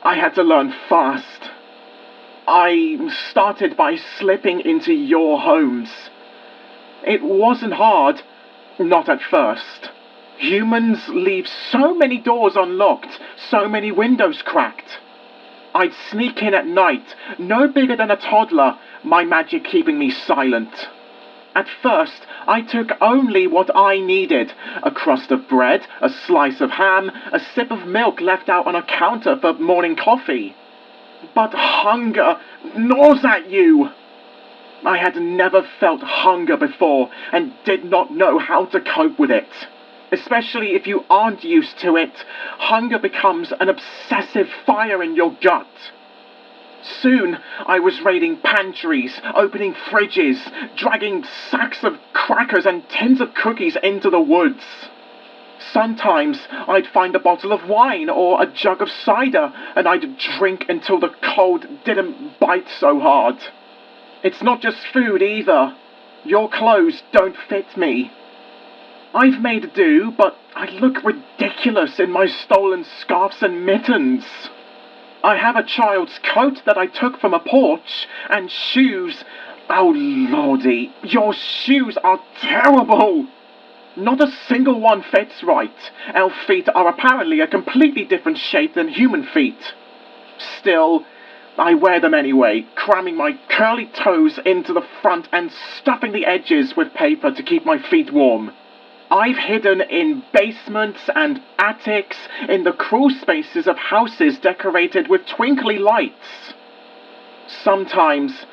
I had to learn fast. I started by slipping into your homes. It wasn't hard, not at first. Humans leave so many doors unlocked, so many windows cracked. I'd sneak in at night, no bigger than a toddler, my magic keeping me silent. At first, I took only what I needed: a crust of bread, a slice of ham, a sip of milk left out on a counter for morning coffee. But hunger gnaws at you. I had never felt hunger before and did not know how to cope with it. Especially if you aren't used to it, hunger becomes an obsessive fire in your gut. Soon, I was raiding pantries, opening fridges, dragging sacks of crackers and tins of cookies into the woods. Sometimes I'd find a bottle of wine or a jug of cider, and I'd drink until the cold didn't bite so hard. It's not just food either. Your clothes don't fit me. I've made do, but I look ridiculous in my stolen scarves and mittens. I have a child's coat that I took from a porch, and shoes. Oh lordy, your shoes are terrible! Not a single one fits right. Elf feet are apparently a completely different shape than human feet. Still, I wear them anyway, cramming my curly toes into the front and stuffing the edges with paper to keep my feet warm. I've hidden in basements and attics, in the crawl spaces of houses decorated with twinkly lights. Sometimes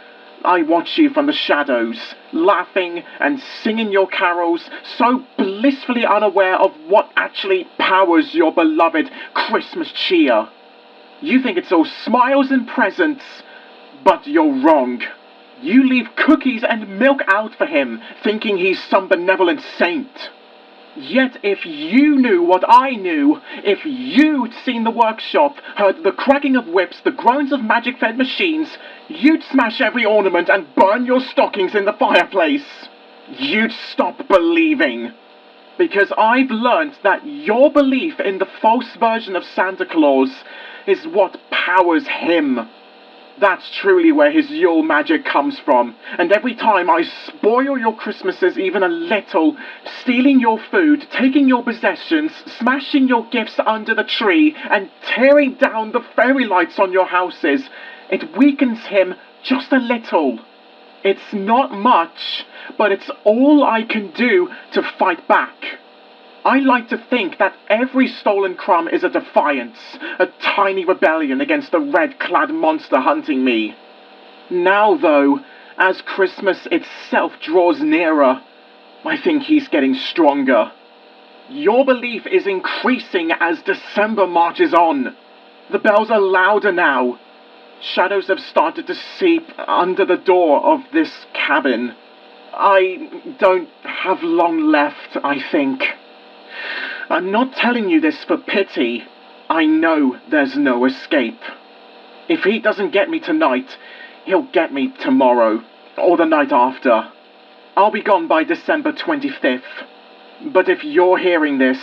I watch you from the shadows, laughing and singing your carols, so blissfully unaware of what actually powers your beloved Christmas cheer. You think it's all smiles and presents, but you're wrong. You leave cookies and milk out for him, thinking he's some benevolent saint. Yet if you knew what I knew, if you'd seen the workshop, heard the cracking of whips, the groans of magic-fed machines, you'd smash every ornament and burn your stockings in the fireplace. You'd stop believing. Because I've learned that your belief in the false version of Santa Claus is what powers him. That's truly where his Yule magic comes from, and every time I spoil your Christmases even a little, stealing your food, taking your possessions, smashing your gifts under the tree, and tearing down the fairy lights on your houses, it weakens him just a little. It's not much, but it's all I can do to fight back. I like to think that every stolen crumb is a defiance, a tiny rebellion against the red-clad monster hunting me. Now, though, as Christmas itself draws nearer, I think he's getting stronger. Your belief is increasing as December marches on. The bells are louder now. Shadows have started to seep under the door of this cabin. I don't have long left, I think. I'm not telling you this for pity. I know there's no escape. If he doesn't get me tonight, he'll get me tomorrow, or the night after. I'll be gone by December 25th. But if you're hearing this,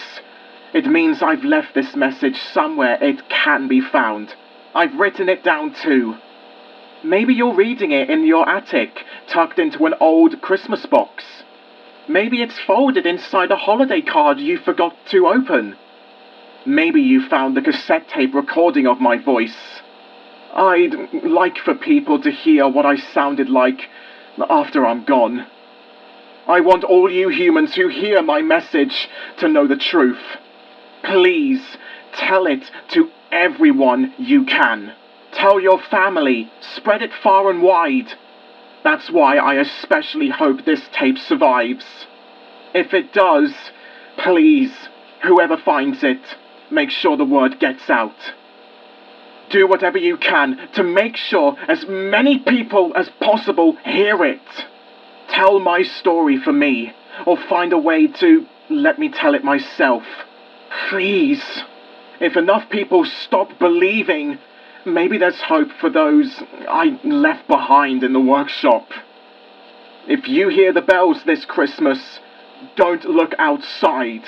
it means I've left this message somewhere it can be found. I've written it down too. Maybe you're reading it in your attic, tucked into an old Christmas box. Maybe it's folded inside a holiday card you forgot to open. Maybe you found the cassette tape recording of my voice. I'd like for people to hear what I sounded like after I'm gone. I want all you humans who hear my message to know the truth. Please, tell it to everyone you can. Tell your family, spread it far and wide. That's why I especially hope this tape survives. If it does, please, whoever finds it, make sure the word gets out. Do whatever you can to make sure as many people as possible hear it. Tell my story for me, or find a way to let me tell it myself. Please. If enough people stop believing, maybe there's hope for those I left behind in the workshop. If you hear the bells this Christmas, don't look outside.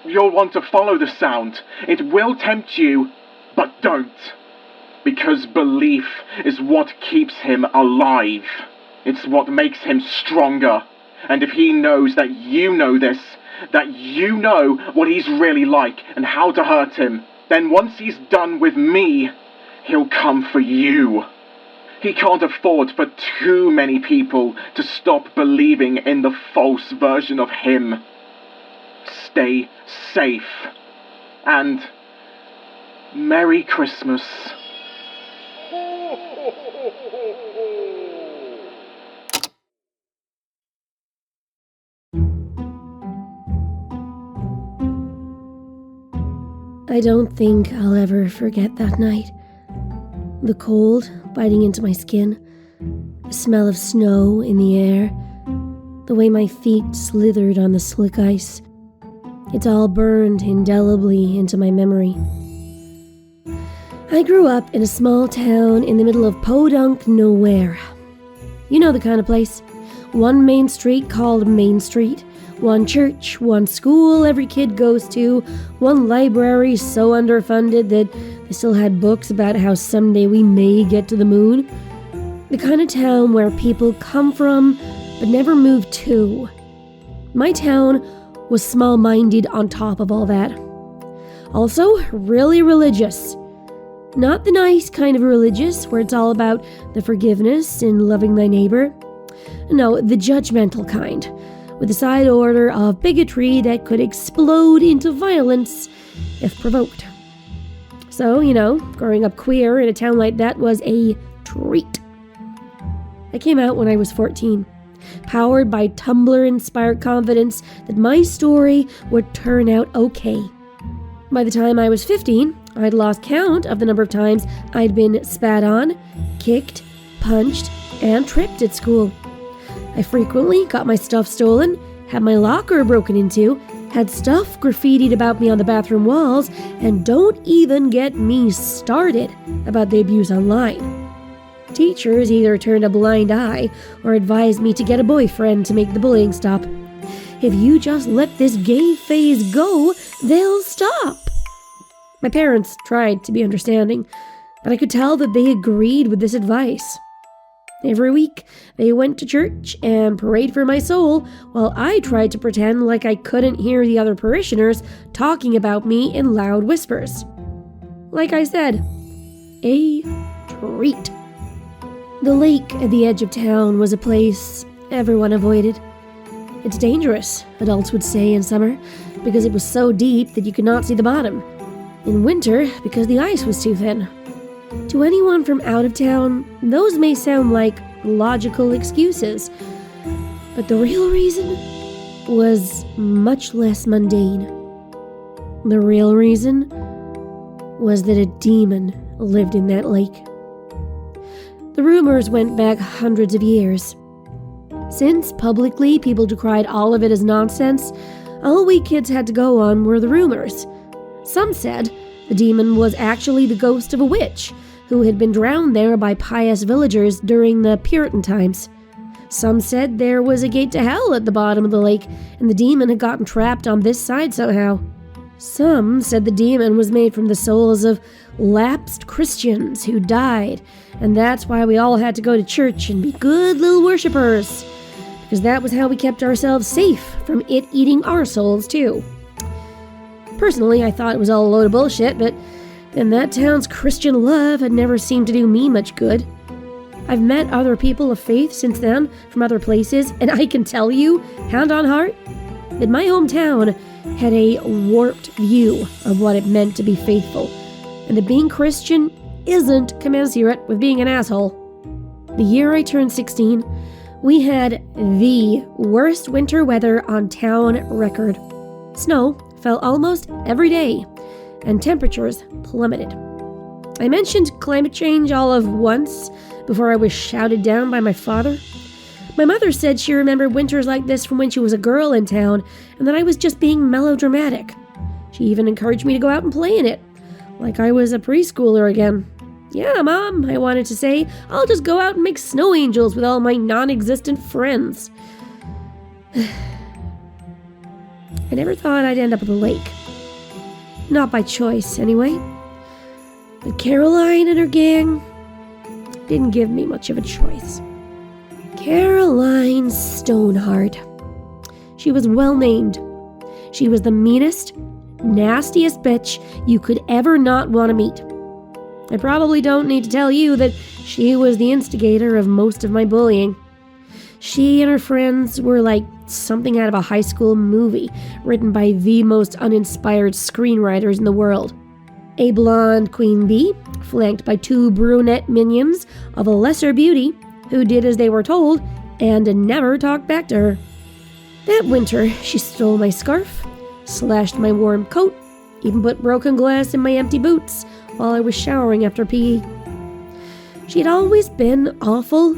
You'll want to follow the sound. It will tempt you, but don't. Because belief is what keeps him alive. It's what makes him stronger. And if he knows that you know this, that you know what he's really like and how to hurt him, then once he's done with me, he'll come for you. He can't afford for too many people to stop believing in the false version of him. Stay safe. And Merry Christmas. I don't think I'll ever forget that night. The cold biting into my skin, the smell of snow in the air, the way my feet slithered on the slick ice. It's all burned indelibly into my memory. I grew up in a small town in the middle of podunk nowhere. You know the kind of place. One main street called Main Street. One church, one school every kid goes to, one library so underfunded that they still had books about how someday we may get to the moon. The kind of town where people come from but never move to. My town was small-minded on top of all that. Also, really religious. Not the nice kind of religious where it's all about the forgiveness and loving thy neighbor. No, the judgmental kind, with a side order of bigotry that could explode into violence if provoked. So, growing up queer in a town like that was a treat. I came out when I was 14, powered by Tumblr-inspired confidence that my story would turn out okay. By the time I was 15, I'd lost count of the number of times I'd been spat on, kicked, punched, and tripped at school. I frequently got my stuff stolen, had my locker broken into, had stuff graffitied about me on the bathroom walls, and don't even get me started about the abuse online. Teachers either turned a blind eye or advised me to get a boyfriend to make the bullying stop. if you just let this gay phase go, they'll stop. My parents tried to be understanding, but I could tell that they agreed with this advice. Every week, they went to church and prayed for my soul, while I tried to pretend like I couldn't hear the other parishioners talking about me in loud whispers. Like I said, a treat. The lake at the edge of town was a place everyone avoided. It's dangerous, adults would say in summer, because it was so deep that you could not see the bottom. In winter, because the ice was too thin. To anyone from out of town, those may sound like logical excuses, but the real reason was much less mundane. The real reason was that a demon lived in that lake. The rumors went back hundreds of years. Since publicly people decried all of it as nonsense, all we kids had to go on were the rumors. Some said the demon was actually the ghost of a witch who had been drowned there by pious villagers during the Puritan times. Some said there was a gate to hell at the bottom of the lake and the demon had gotten trapped on this side somehow. Some said the demon was made from the souls of lapsed Christians who died, and that's why we all had to go to church and be good little worshippers, because that was how we kept ourselves safe from it eating our souls too. Personally, I thought it was all a load of bullshit, but then that town's Christian love had never seemed to do me much good. I've met other people of faith since then from other places, and I can tell you, hand on heart, that my hometown had a warped view of what it meant to be faithful, and that being Christian isn't commensurate with being an asshole. The year I turned 16, we had the worst winter weather on town record. Snow fell almost every day, and temperatures plummeted. I mentioned climate change all of once before I was shouted down by my father. My mother said she remembered winters like this from when she was a girl in town, and that I was just being melodramatic. She even encouraged me to go out and play in it, like I was a preschooler again. Yeah, Mom, I wanted to say, I'll just go out and make snow angels with all my non-existent friends. I never thought I'd end up at the lake. Not by choice, anyway. But Caroline and her gang didn't give me much of a choice. Caroline Stoneheart. She was well named. She was the meanest, nastiest bitch you could ever not want to meet. I probably don't need to tell you that she was the instigator of most of my bullying. She and her friends were like something out of a high school movie written by the most uninspired screenwriters in the world. A blonde queen bee, flanked by two brunette minions of a lesser beauty who did as they were told and never talked back to her. That winter, she stole my scarf, slashed my warm coat, even put broken glass in my empty boots while I was showering after PE. She'd always been awful,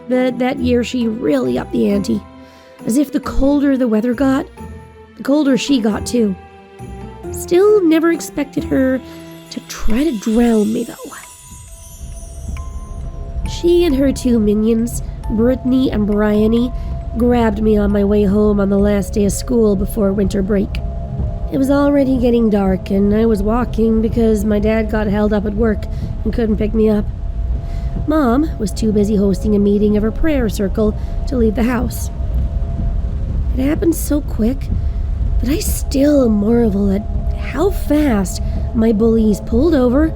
but that year she really upped the ante. As if the colder the weather got, the colder she got too. Still never expected her to try to drown me though. She and her two minions, Brittany and Bryony, grabbed me on my way home on the last day of school before winter break. It was already getting dark and I was walking because my dad got held up at work and couldn't pick me up. Mom was too busy hosting a meeting of her prayer circle to leave the house. It happened so quick, but I still marvel at how fast my bullies pulled over,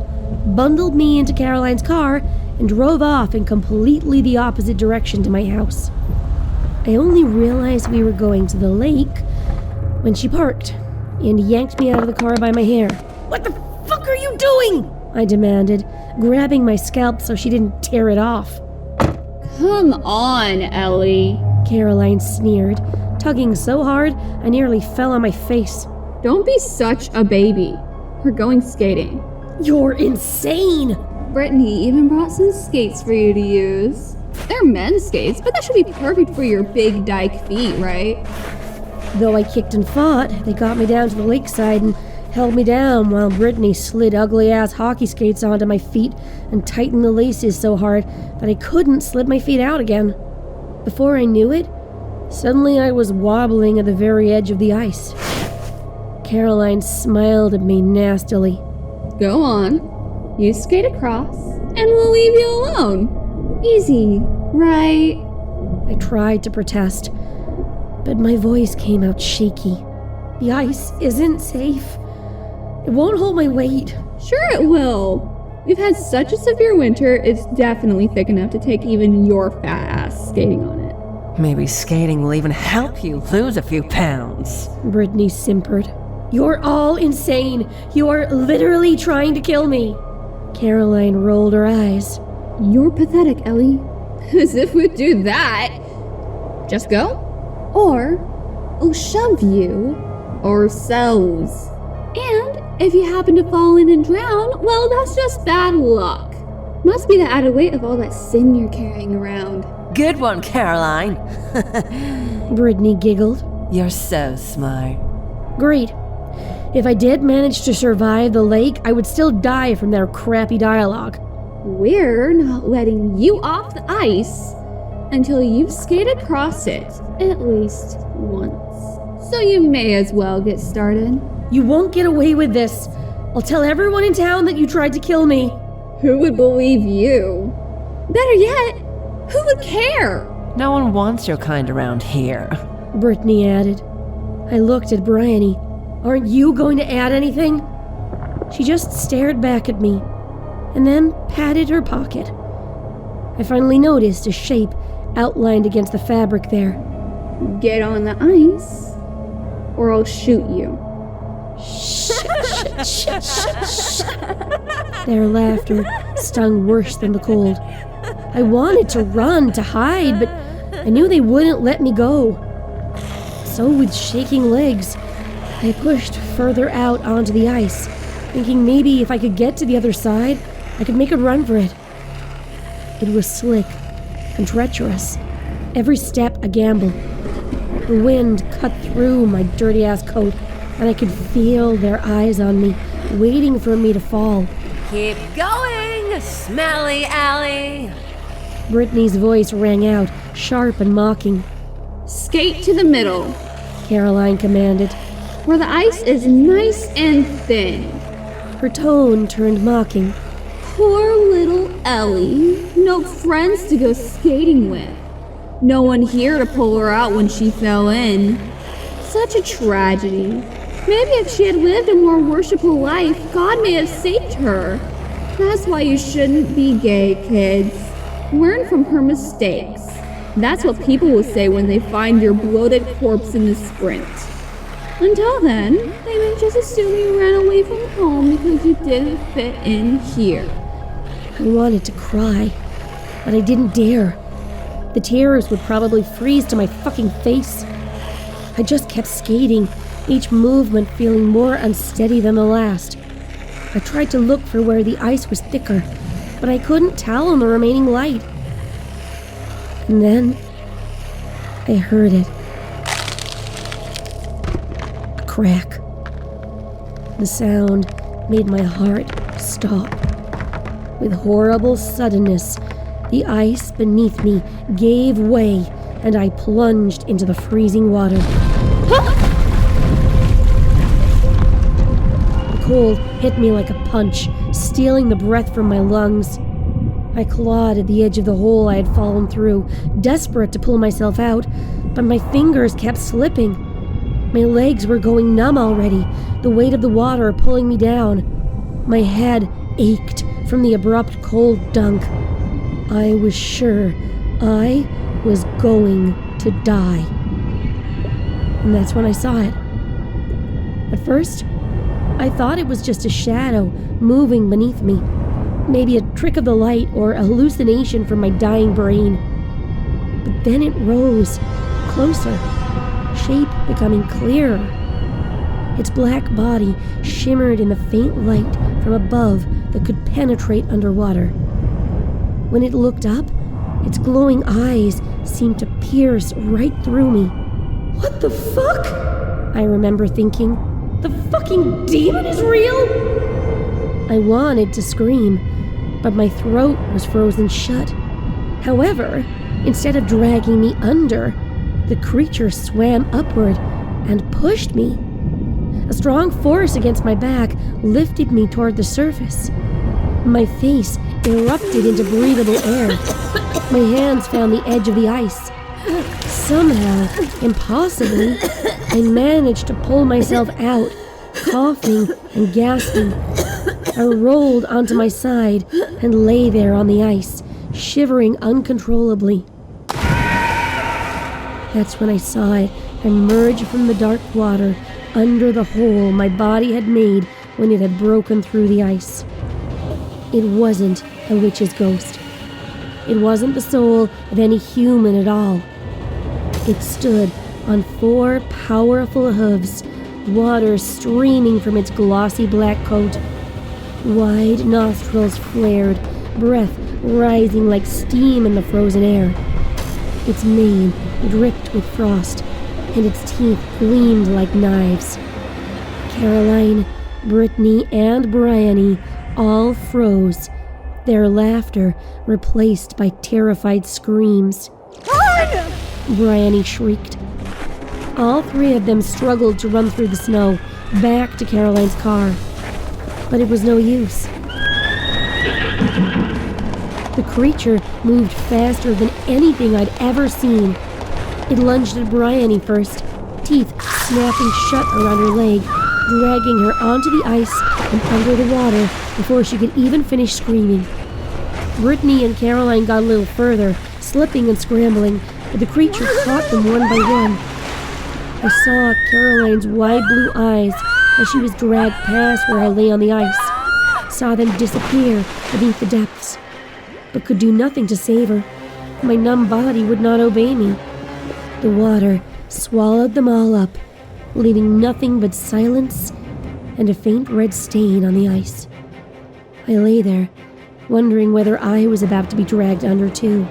bundled me into Caroline's car, and drove off in completely the opposite direction to my house. I only realized we were going to the lake when she parked and yanked me out of the car by my hair. What the fuck are you doing? I demanded, grabbing my scalp so she didn't tear it off. Come on, Ellie, Caroline sneered, tugging so hard I nearly fell on my face. Don't be such a baby. We're going skating. You're insane! Brittany even brought some skates for you to use. They're men's skates, but that should be perfect for your big dyke feet, right? Though I kicked and fought, they got me down to the lakeside and held me down while Brittany slid ugly-ass hockey skates onto my feet and tightened the laces so hard that I couldn't slip my feet out again. Before I knew it, Suddenly I was wobbling at the very edge of the ice. Caroline smiled at me nastily. Go on. You skate across, and we'll leave you alone. Easy, right? I tried to protest, but my voice came out shaky. The ice isn't safe. It won't hold my weight. Sure it will. We've had such a severe winter, it's definitely thick enough to take even your fat ass skating on it. Maybe skating will even help you lose a few pounds. Brittany simpered. You're all insane. You are literally trying to kill me. Caroline rolled her eyes. You're pathetic, Ellie. As if we'd do that. Just go. Or we'll shove you ourselves. And if you happen to fall in and drown, well, that's just bad luck. Must be the added weight of all that sin you're carrying around. Good one, Caroline. Brittany giggled. You're so smart. Great. If I did manage to survive the lake, I would still die from their crappy dialogue. We're not letting you off the ice until you've skated across it at least once. So you may as well get started. You won't get away with this. I'll tell everyone in town that you tried to kill me. Who would believe you? Better yet, who would care? No one wants your kind around here. Brittany added. I looked at Bryony. Aren't you going to add anything? She just stared back at me, and then patted her pocket. I finally noticed a shape outlined against the fabric there. Get on the ice, or I'll shoot you. Their laughter stung worse than the cold. I wanted to run, to hide, but I knew they wouldn't let me go. So with shaking legs, I pushed further out onto the ice, thinking maybe if I could get to the other side, I could make a run for it. It was slick and treacherous, every step a gamble. The wind cut through my dirty-ass coat, and I could feel their eyes on me, waiting for me to fall. Keep going, Smelly Alley! Brittany's voice rang out, sharp and mocking. Skate to the middle, Caroline commanded, where the ice is nice and thin. Her tone turned mocking. Poor little Ellie. No friends to go skating with. No one here to pull her out when she fell in. Such a tragedy. Maybe if she had lived a more worshipful life, God may have saved her. That's why you shouldn't be gay, kids. Learn from her mistakes. That's what people will say when they find your bloated corpse in the sprint. Until then, they may just assume you ran away from home because you didn't fit in here. I wanted to cry, but I didn't dare. The tears would probably freeze to my fucking face. I just kept skating, each movement feeling more unsteady than the last. I tried to look for where the ice was thicker, but I couldn't tell in the remaining light. And then I heard it. A crack. The sound made my heart stop. With horrible suddenness, the ice beneath me gave way, and I plunged into the freezing water. The cold hit me like a punch, stealing the breath from my lungs. I clawed at the edge of the hole I had fallen through, desperate to pull myself out, but my fingers kept slipping. My legs were going numb already, the weight of the water pulling me down. My head ached from the abrupt cold dunk. I was sure I was going to die. And that's when I saw it. At first, I thought it was just a shadow moving beneath me. Maybe a trick of the light or a hallucination from my dying brain. But then it rose, closer, shape becoming clearer. Its black body shimmered in the faint light from above that could penetrate underwater. When it looked up, its glowing eyes seemed to pierce right through me. What the fuck? I remember thinking. The fucking demon is real? I wanted to scream, but my throat was frozen shut. However, instead of dragging me under, The creature swam upward and pushed me. A strong force against my back lifted me toward the surface. My face erupted into breathable air. My hands found the edge of the ice. Somehow, impossibly, I managed to pull myself out, coughing and gasping. I rolled onto my side and lay there on the ice, shivering uncontrollably. That's when I saw it emerge from the dark water under the hole my body had made when it had broken through the ice. It wasn't a witch's ghost. It wasn't the soul of any human at all. It stood on 4 powerful hooves, water streaming from its glossy black coat. Wide nostrils flared, breath rising like steam in the frozen air. Its mane dripped with frost, and its teeth gleamed like knives. Caroline, Brittany, and Bryony all froze, their laughter replaced by terrified screams. Run! Bryony shrieked. All 3 of them struggled to run through the snow, back to Caroline's car. But it was no use. The creature moved faster than anything I'd ever seen. It lunged at Bryony first, teeth snapping shut around her leg, dragging her onto the ice and under the water before she could even finish screaming. Brittany and Caroline got a little further, slipping and scrambling, but the creature caught them one by one. I saw Caroline's wide blue eyes as she was dragged past where I lay on the ice, saw them disappear beneath the depths, but could do nothing to save her. My numb body would not obey me. The water swallowed them all up, leaving nothing but silence and a faint red stain on the ice. I lay there, wondering whether I was about to be dragged under too.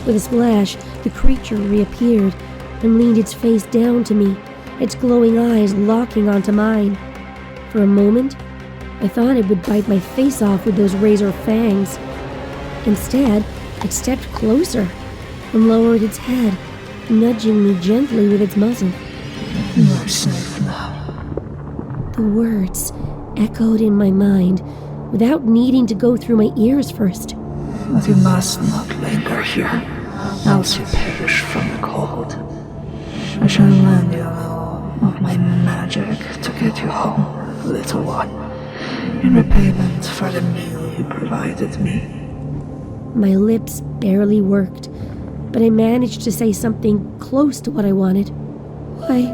With a splash, the creature reappeared and leaned its face down to me, its glowing eyes locking onto mine. For a moment, I thought it would bite my face off with those razor fangs. Instead, it stepped closer and lowered its head, nudging me gently with its muzzle. You are safe now. The words echoed in my mind without needing to go through my ears first. But you must not linger here, else you perish from the cold. I shall lend you a little of my magic to get you home, little one, in repayment for the meal you provided me. My lips barely worked, but I managed to say something close to what I wanted. Why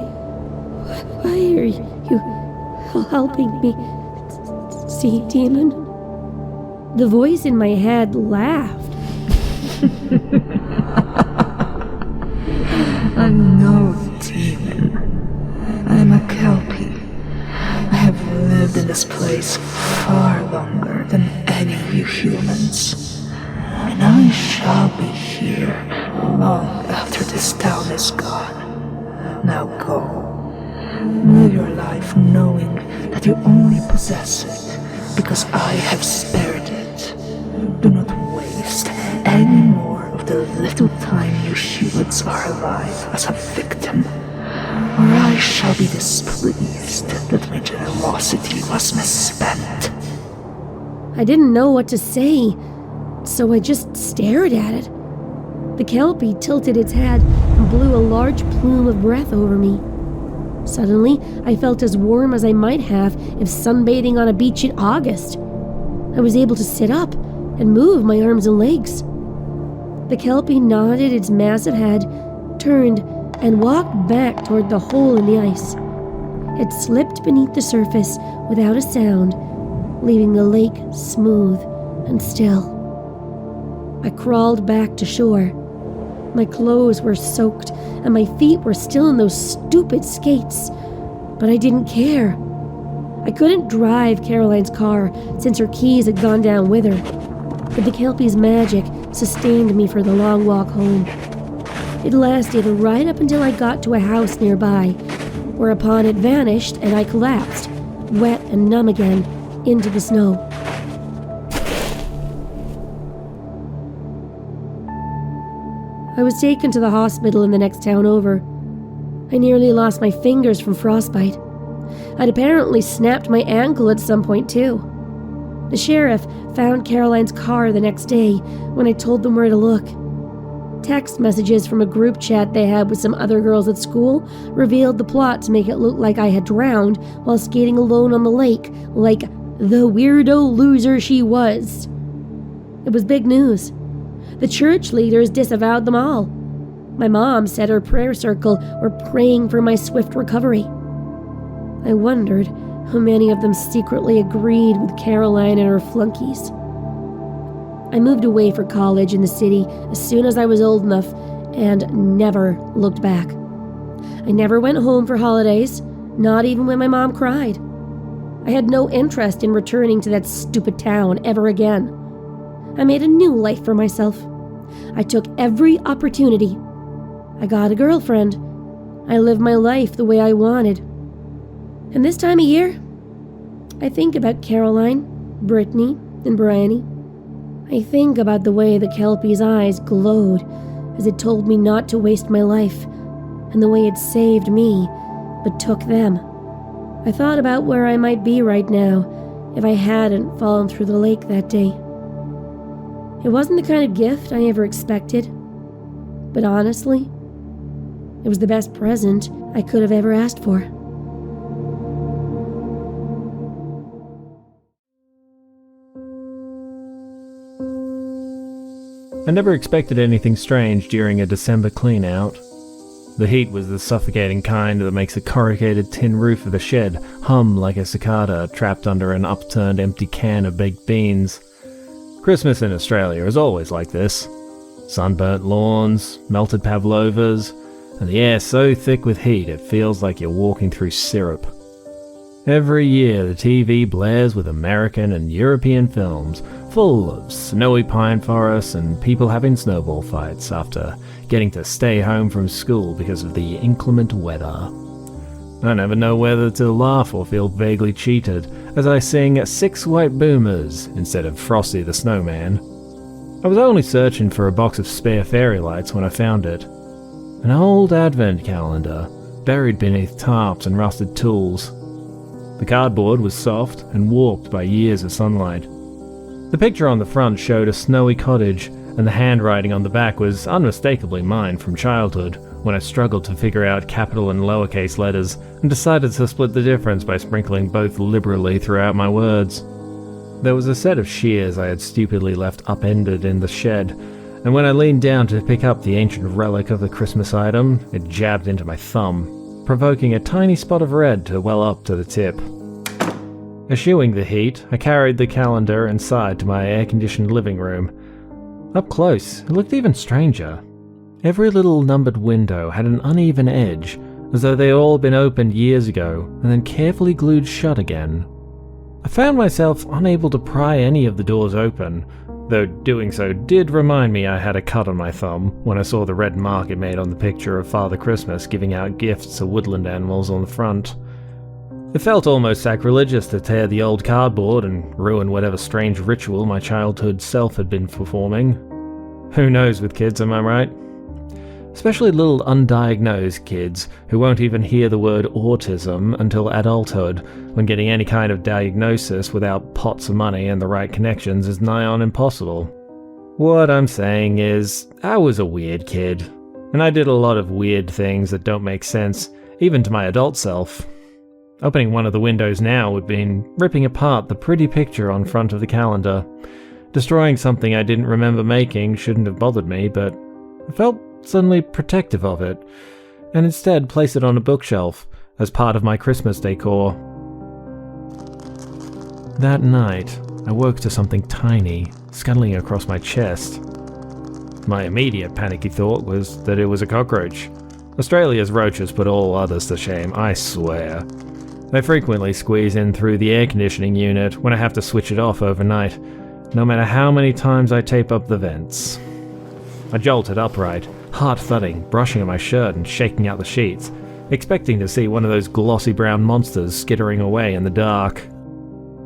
are you helping me, sea demon? The voice in my head laughed. I'm no demon. I'm a Kelpie. I have lived in this place far longer than any of you humans. And I shall be here long after this town is gone. Now go. Live your life knowing that you only possess it because I have spared it. Do not waste any more of the little time you humans are alive as a victim, or I shall be displeased that my generosity was misspent. I didn't know what to say, so I just stared at it. The Kelpie tilted its head and blew a large plume of breath over me. Suddenly, I felt as warm as I might have if sunbathing on a beach in August. I was able to sit up and move my arms and legs. The Kelpie nodded its massive head, turned, and walked back toward the hole in the ice. It slipped beneath the surface without a sound, leaving the lake smooth and still. I crawled back to shore. My clothes were soaked, and my feet were still in those stupid skates, but I didn't care. I couldn't drive Caroline's car since her keys had gone down with her, but the Kelpie's magic sustained me for the long walk home. It lasted right up until I got to a house nearby, whereupon it vanished and I collapsed, wet and numb again, into the snow. I was taken to the hospital in the next town over. I nearly lost my fingers from frostbite. I'd apparently snapped my ankle at some point too. The sheriff found Caroline's car the next day when I told them where to look. Text messages from a group chat they had with some other girls at school revealed the plot to make it look like I had drowned while skating alone on the lake, like the weirdo loser she was. It was big news. The church leaders disavowed them all. My mom said her prayer circle were praying for my swift recovery. I wondered how many of them secretly agreed with Caroline and her flunkies. I moved away for college in the city as soon as I was old enough and never looked back. I never went home for holidays, not even when my mom cried. I had no interest in returning to that stupid town ever again. I made a new life for myself. I took every opportunity. I got a girlfriend. I lived my life the way I wanted. And this time of year, I think about Caroline, Brittany, and Bryony. I think about the way the Kelpie's eyes glowed as it told me not to waste my life, and the way it saved me, but took them. I thought about where I might be right now if I hadn't fallen through the lake that day. It wasn't the kind of gift I ever expected, but honestly, it was the best present I could have ever asked for. I never expected anything strange during a December clean-out. The heat was the suffocating kind that makes the corrugated tin roof of the shed hum like a cicada trapped under an upturned empty can of baked beans. Christmas in Australia is always like this. Sunburnt lawns, melted pavlovas, and the air so thick with heat it feels like you're walking through syrup. Every year the TV blares with American and European films full of snowy pine forests and people having snowball fights after getting to stay home from school because of the inclement weather. I never know whether to laugh or feel vaguely cheated as I sing Six White Boomers instead of Frosty the Snowman. I was only searching for a box of spare fairy lights when I found it. An old advent calendar, buried beneath tarps and rusted tools. The cardboard was soft and warped by years of sunlight. The picture on the front showed a snowy cottage, and the handwriting on the back was unmistakably mine from childhood, when I struggled to figure out capital and lowercase letters, and decided to split the difference by sprinkling both liberally throughout my words. There was a set of shears I had stupidly left upended in the shed, and when I leaned down to pick up the ancient relic of the Christmas item, it jabbed into my thumb, provoking a tiny spot of red to well up to the tip. Eschewing the heat, I carried the calendar inside to my air-conditioned living room. Up close, it looked even stranger. Every little numbered window had an uneven edge, as though they had all been opened years ago and then carefully glued shut again. I found myself unable to pry any of the doors open, though doing so did remind me I had a cut on my thumb when I saw the red mark it made on the picture of Father Christmas giving out gifts to woodland animals on the front. It felt almost sacrilegious to tear the old cardboard and ruin whatever strange ritual my childhood self had been performing. Who knows with kids, am I right? Especially little undiagnosed kids who won't even hear the word autism until adulthood, when getting any kind of diagnosis without pots of money and the right connections is nigh on impossible. What I'm saying is, I was a weird kid, and I did a lot of weird things that don't make sense, even to my adult self. Opening one of the windows now would mean ripping apart the pretty picture on front of the calendar. Destroying something I didn't remember making shouldn't have bothered me, but I felt suddenly protective of it, and instead placed it on a bookshelf as part of my Christmas decor. That night, I woke to something tiny scuttling across my chest. My immediate panicky thought was that it was a cockroach. Australia's roaches put all others to shame, I swear. They frequently squeeze in through the air conditioning unit when I have to switch it off overnight, no matter how many times I tape up the vents. I jolted upright, heart thudding, brushing at my shirt and shaking out the sheets, expecting to see one of those glossy brown monsters skittering away in the dark.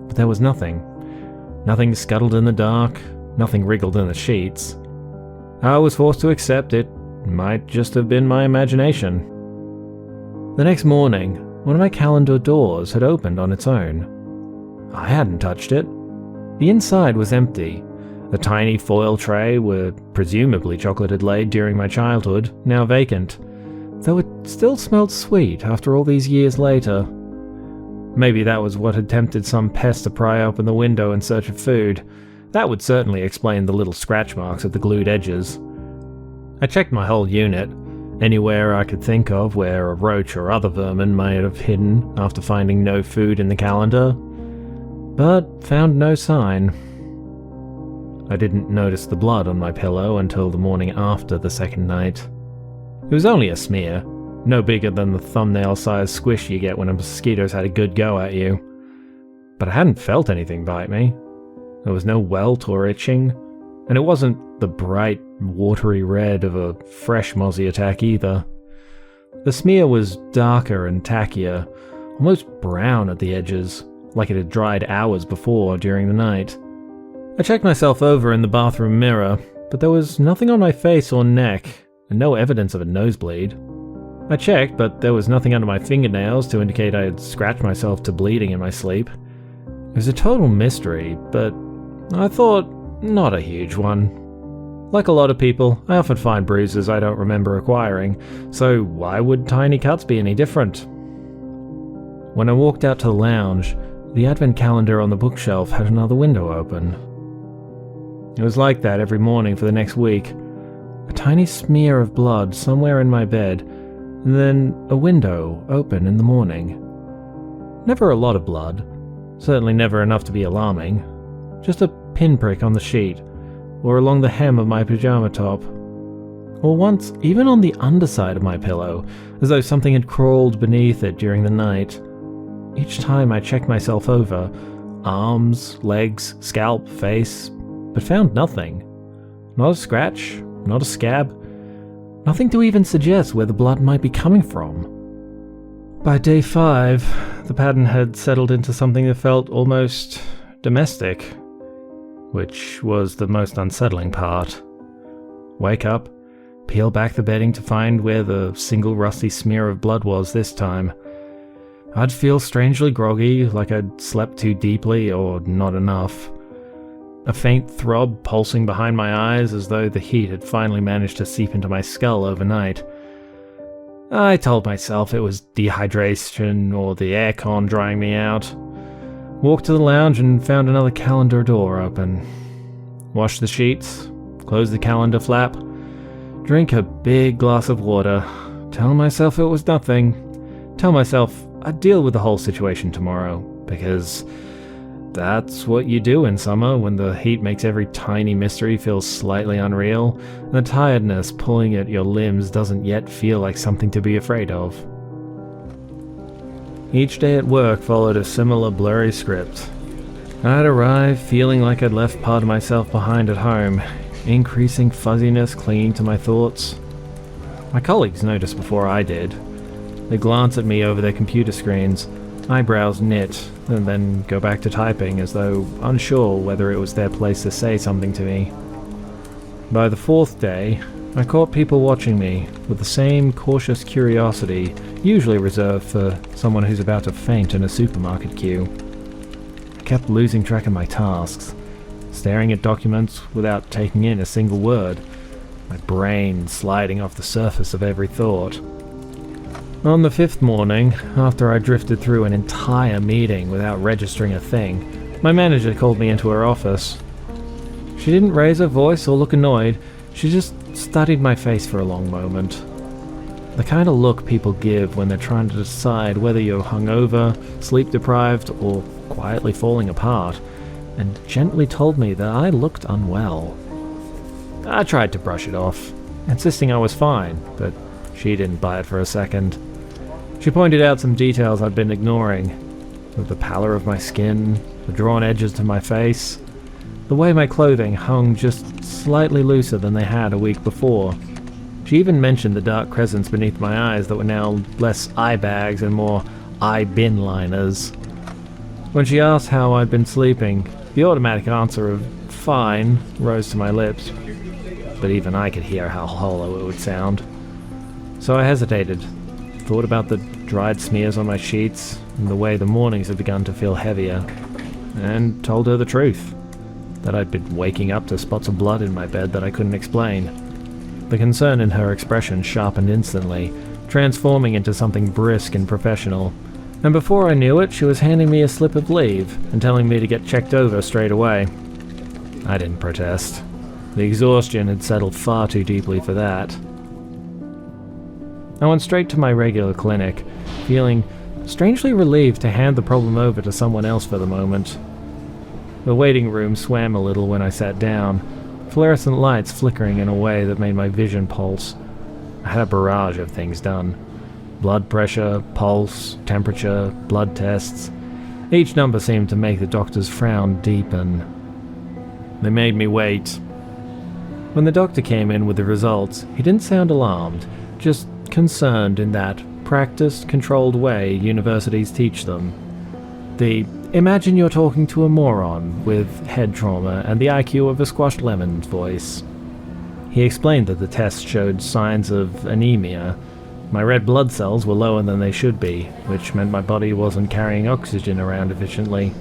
But there was nothing. Nothing scuttled in the dark, nothing wriggled in the sheets. I was forced to accept it might just have been my imagination. The next morning, one of my calendar doors had opened on its own. I hadn't touched it. The inside was empty. The tiny foil tray, where presumably chocolate had laid during my childhood, now vacant, though it still smelled sweet after all these years later. Maybe that was what had tempted some pest to pry open the window in search of food. That would certainly explain the little scratch marks at the glued edges. I checked my whole unit, anywhere I could think of where a roach or other vermin might have hidden after finding no food in the calendar, but found no sign. I didn't notice the blood on my pillow until the morning after the second night. It was only a smear, no bigger than the thumbnail-sized squish you get when a mosquito's had a good go at you. But I hadn't felt anything bite me. There was no welt or itching, and it wasn't the bright, watery red of a fresh mozzie attack either. The smear was darker and tackier, almost brown at the edges, like it had dried hours before during the night. I checked myself over in the bathroom mirror, but there was nothing on my face or neck, and no evidence of a nosebleed. I checked, but there was nothing under my fingernails to indicate I had scratched myself to bleeding in my sleep. It was a total mystery, but I thought not a huge one. Like a lot of people, I often find bruises I don't remember acquiring, so why would tiny cuts be any different? When I walked out to the lounge, the advent calendar on the bookshelf had another window open. It was like that every morning for the next week. A tiny smear of blood somewhere in my bed, and then a window open in the morning. Never a lot of blood, certainly never enough to be alarming. Just a pinprick on the sheet, or along the hem of my pajama top. Or once, even on the underside of my pillow, as though something had crawled beneath it during the night. Each time I checked myself over, arms, legs, scalp, face, but found nothing. Not a scratch, not a scab, nothing to even suggest where the blood might be coming from. By day 5, the pattern had settled into something that felt almost domestic, which was the most unsettling part. Wake up, peel back the bedding to find where the single rusty smear of blood was this time. I'd feel strangely groggy, like I'd slept too deeply or not enough. A faint throb pulsing behind my eyes as though the heat had finally managed to seep into my skull overnight. I told myself it was dehydration or the aircon drying me out. Walked to the lounge and found another calendar door open. Washed the sheets, closed the calendar flap, drink a big glass of water, tell myself it was nothing, tell myself I'd deal with the whole situation tomorrow, because that's what you do in summer when the heat makes every tiny mystery feel slightly unreal, and the tiredness pulling at your limbs doesn't yet feel like something to be afraid of. Each day at work followed a similar blurry script. I'd arrive feeling like I'd left part of myself behind at home, increasing fuzziness clinging to my thoughts. My colleagues noticed before I did. They glance at me over their computer screens, eyebrows knit, and then go back to typing as though unsure whether it was their place to say something to me. By the 4th day, I caught people watching me with the same cautious curiosity usually reserved for someone who's about to faint in a supermarket queue. I kept losing track of my tasks, staring at documents without taking in a single word, my brain sliding off the surface of every thought. On the 5th morning, after I drifted through an entire meeting without registering a thing, my manager called me into her office. She didn't raise her voice or look annoyed, she just studied my face for a long moment. The kind of look people give when they're trying to decide whether you're hungover, sleep-deprived, or quietly falling apart, and gently told me that I looked unwell. I tried to brush it off, insisting I was fine, but she didn't buy it for a second. She pointed out some details I'd been ignoring, with the pallor of my skin, the drawn edges to my face, the way my clothing hung just slightly looser than they had a week before. She even mentioned the dark crescents beneath my eyes that were now less eye bags and more eye bin liners. When she asked how I'd been sleeping, the automatic answer of fine rose to my lips. but even I could hear how hollow it would sound. So I hesitated, thought about the dried smears on my sheets, and the way the mornings had begun to feel heavier, and told her the truth, that I'd been waking up to spots of blood in my bed that I couldn't explain. The concern in her expression sharpened instantly, transforming into something brisk and professional, and before I knew it, she was handing me a slip of leave and telling me to get checked over straight away. I didn't protest. The exhaustion had settled far too deeply for that. I went straight to my regular clinic, feeling strangely relieved to hand the problem over to someone else for the moment. The waiting room swam a little when I sat down, fluorescent lights flickering in a way that made my vision pulse. I had a barrage of things done. Blood pressure, pulse, temperature, blood tests. Each number seemed to make the doctor's frown deepen. They made me wait. When the doctor came in with the results, he didn't sound alarmed, just concerned in that practiced, controlled way universities teach them. The imagine you're talking to a moron with head trauma and the IQ of a squashed lemon voice. He explained that the test showed signs of anemia. My red blood cells were lower than they should be, which meant my body wasn't carrying oxygen around efficiently.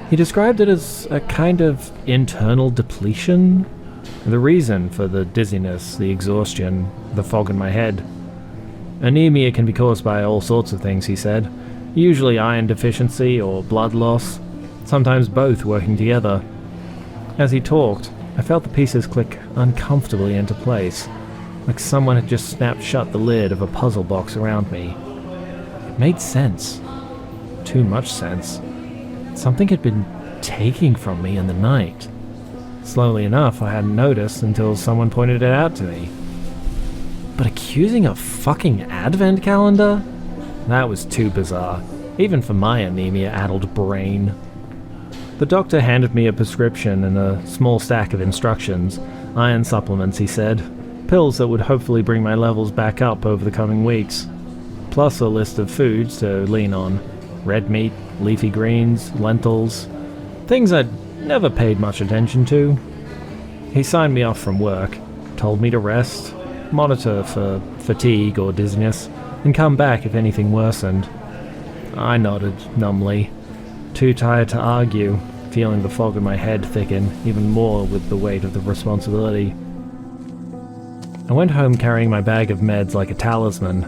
He described it as a kind of internal depletion. The reason for the dizziness, the exhaustion, the fog in my head. Anemia can be caused by all sorts of things, he said. Usually iron deficiency or blood loss, sometimes both working together. As he talked, I felt the pieces click uncomfortably into place, like someone had just snapped shut the lid of a puzzle box around me. It made sense. Too much sense. Something had been taking from me in the night. Slowly enough, I hadn't noticed until someone pointed it out to me. But accusing a fucking advent calendar? That was too bizarre, even for my anemia-addled brain. The doctor handed me a prescription and a small stack of instructions. Iron supplements, he said. Pills that would hopefully bring my levels back up over the coming weeks. Plus a list of foods to lean on. Red meat, leafy greens, lentils. Things I'd never paid much attention to. He signed me off from work, told me to rest, monitor for fatigue or dizziness, and come back if anything worsened. I nodded numbly, too tired to argue, feeling the fog in my head thicken even more with the weight of the responsibility. I went home carrying my bag of meds like a talisman.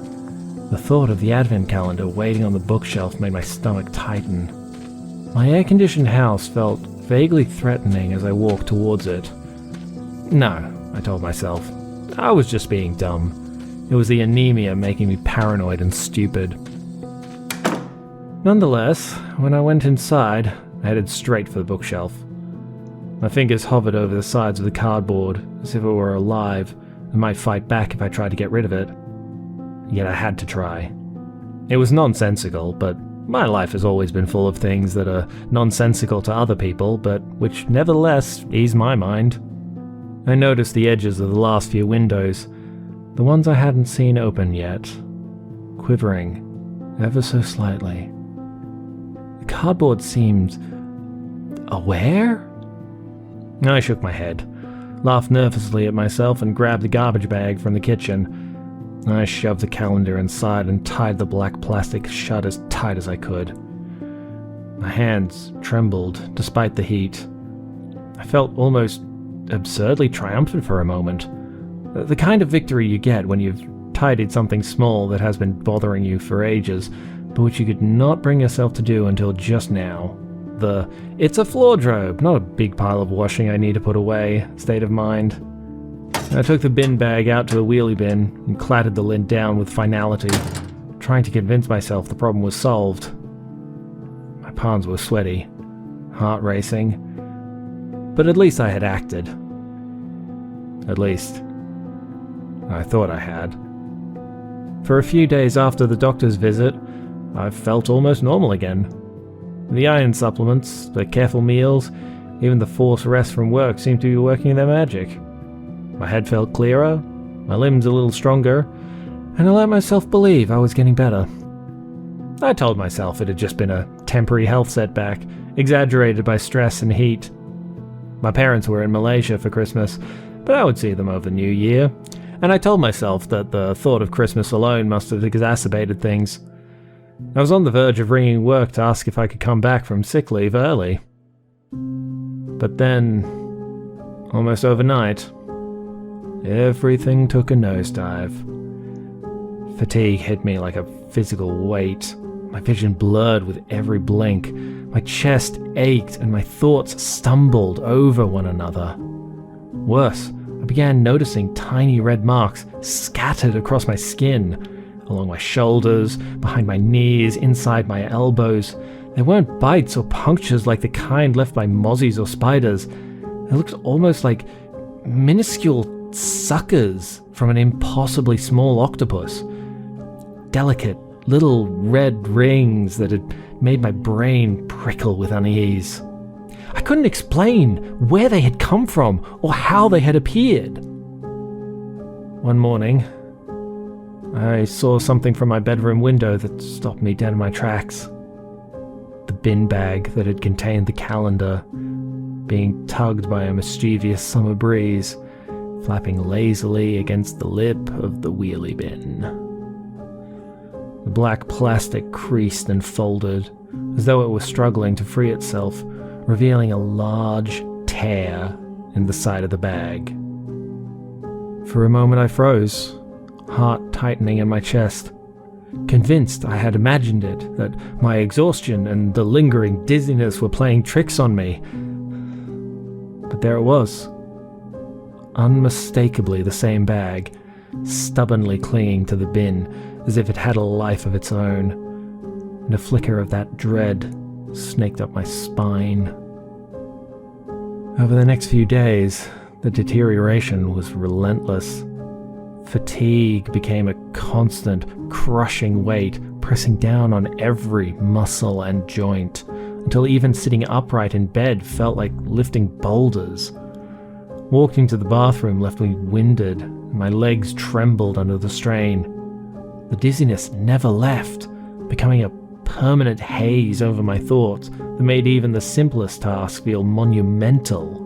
The thought of the advent calendar waiting on the bookshelf made my stomach tighten. My air-conditioned house felt vaguely threatening as I walked towards it. No, I told myself. I was just being dumb. It was the anemia making me paranoid and stupid. Nonetheless, when I went inside, I headed straight for the bookshelf. My fingers hovered over the sides of the cardboard, as if it were alive, and might fight back if I tried to get rid of it. Yet I had to try. It was nonsensical, but my life has always been full of things that are nonsensical to other people, but which nevertheless ease my mind. I noticed the edges of the last few windows, the ones I hadn't seen open yet, quivering ever so slightly. The cardboard seemed aware? I shook my head, laughed nervously at myself, and grabbed the garbage bag from the kitchen. I shoved the calendar inside and tied the black plastic shut as tight as I could. My hands trembled despite the heat. I felt almost absurdly triumphant for a moment. The kind of victory you get when you've tidied something small that has been bothering you for ages, but which you could not bring yourself to do until just now. The "it's a floordrobe, not a big pile of washing I need to put away" state of mind. I took the bin bag out to the wheelie bin and clattered the lid down with finality, trying to convince myself the problem was solved. My palms were sweaty, heart racing, but at least I had acted. At least, I thought I had. For a few days after the doctor's visit, I felt almost normal again. The iron supplements, the careful meals, even the forced rest from work seemed to be working their magic. My head felt clearer, my limbs a little stronger, and I let myself believe I was getting better. I told myself it had just been a temporary health setback, exaggerated by stress and heat. My parents were in Malaysia for Christmas, but I would see them over the New Year, and I told myself that the thought of Christmas alone must have exacerbated things. I was on the verge of ringing work to ask if I could come back from sick leave early. But then, almost overnight, everything took a nosedive. Fatigue hit me like a physical weight. My vision blurred with every blink. My chest ached and my thoughts stumbled over one another. Worse, I began noticing tiny red marks scattered across my skin, along my shoulders, behind my knees, inside my elbows. They weren't bites or punctures like the kind left by mozzies or spiders. They looked almost like minuscule suckers from an impossibly small octopus. Delicate little red rings that had made my brain prickle with unease. I couldn't explain where they had come from or how they had appeared. One morning, I saw something from my bedroom window that stopped me dead in my tracks. The bin bag that had contained the calendar, being tugged by a mischievous summer breeze, flapping lazily against the lip of the wheelie bin. The black plastic creased and folded, as though it was struggling to free itself, revealing a large tear in the side of the bag. For a moment I froze, heart tightening in my chest, convinced I had imagined it, that my exhaustion and the lingering dizziness were playing tricks on me. But there it was, unmistakably the same bag, stubbornly clinging to the bin, as if it had a life of its own, and a flicker of that dread snaked up my spine. Over the next few days, the deterioration was relentless. Fatigue became a constant, crushing weight, pressing down on every muscle and joint, until even sitting upright in bed felt like lifting boulders. Walking to the bathroom left me winded, and my legs trembled under the strain. The dizziness never left, becoming a permanent haze over my thoughts that made even the simplest task feel monumental.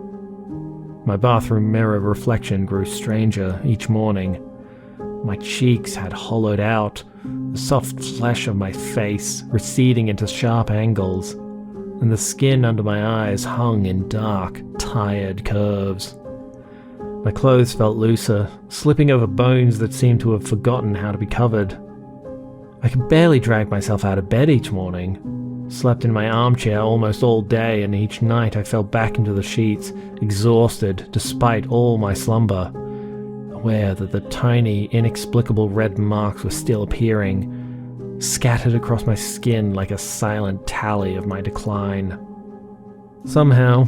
My bathroom mirror reflection grew stranger each morning. My cheeks had hollowed out, the soft flesh of my face receding into sharp angles, and the skin under my eyes hung in dark, tired curves. My clothes felt looser, slipping over bones that seemed to have forgotten how to be covered. I could barely drag myself out of bed each morning, slept in my armchair almost all day, and each night I fell back into the sheets, exhausted despite all my slumber, aware that the tiny, inexplicable red marks were still appearing, scattered across my skin like a silent tally of my decline. Somehow,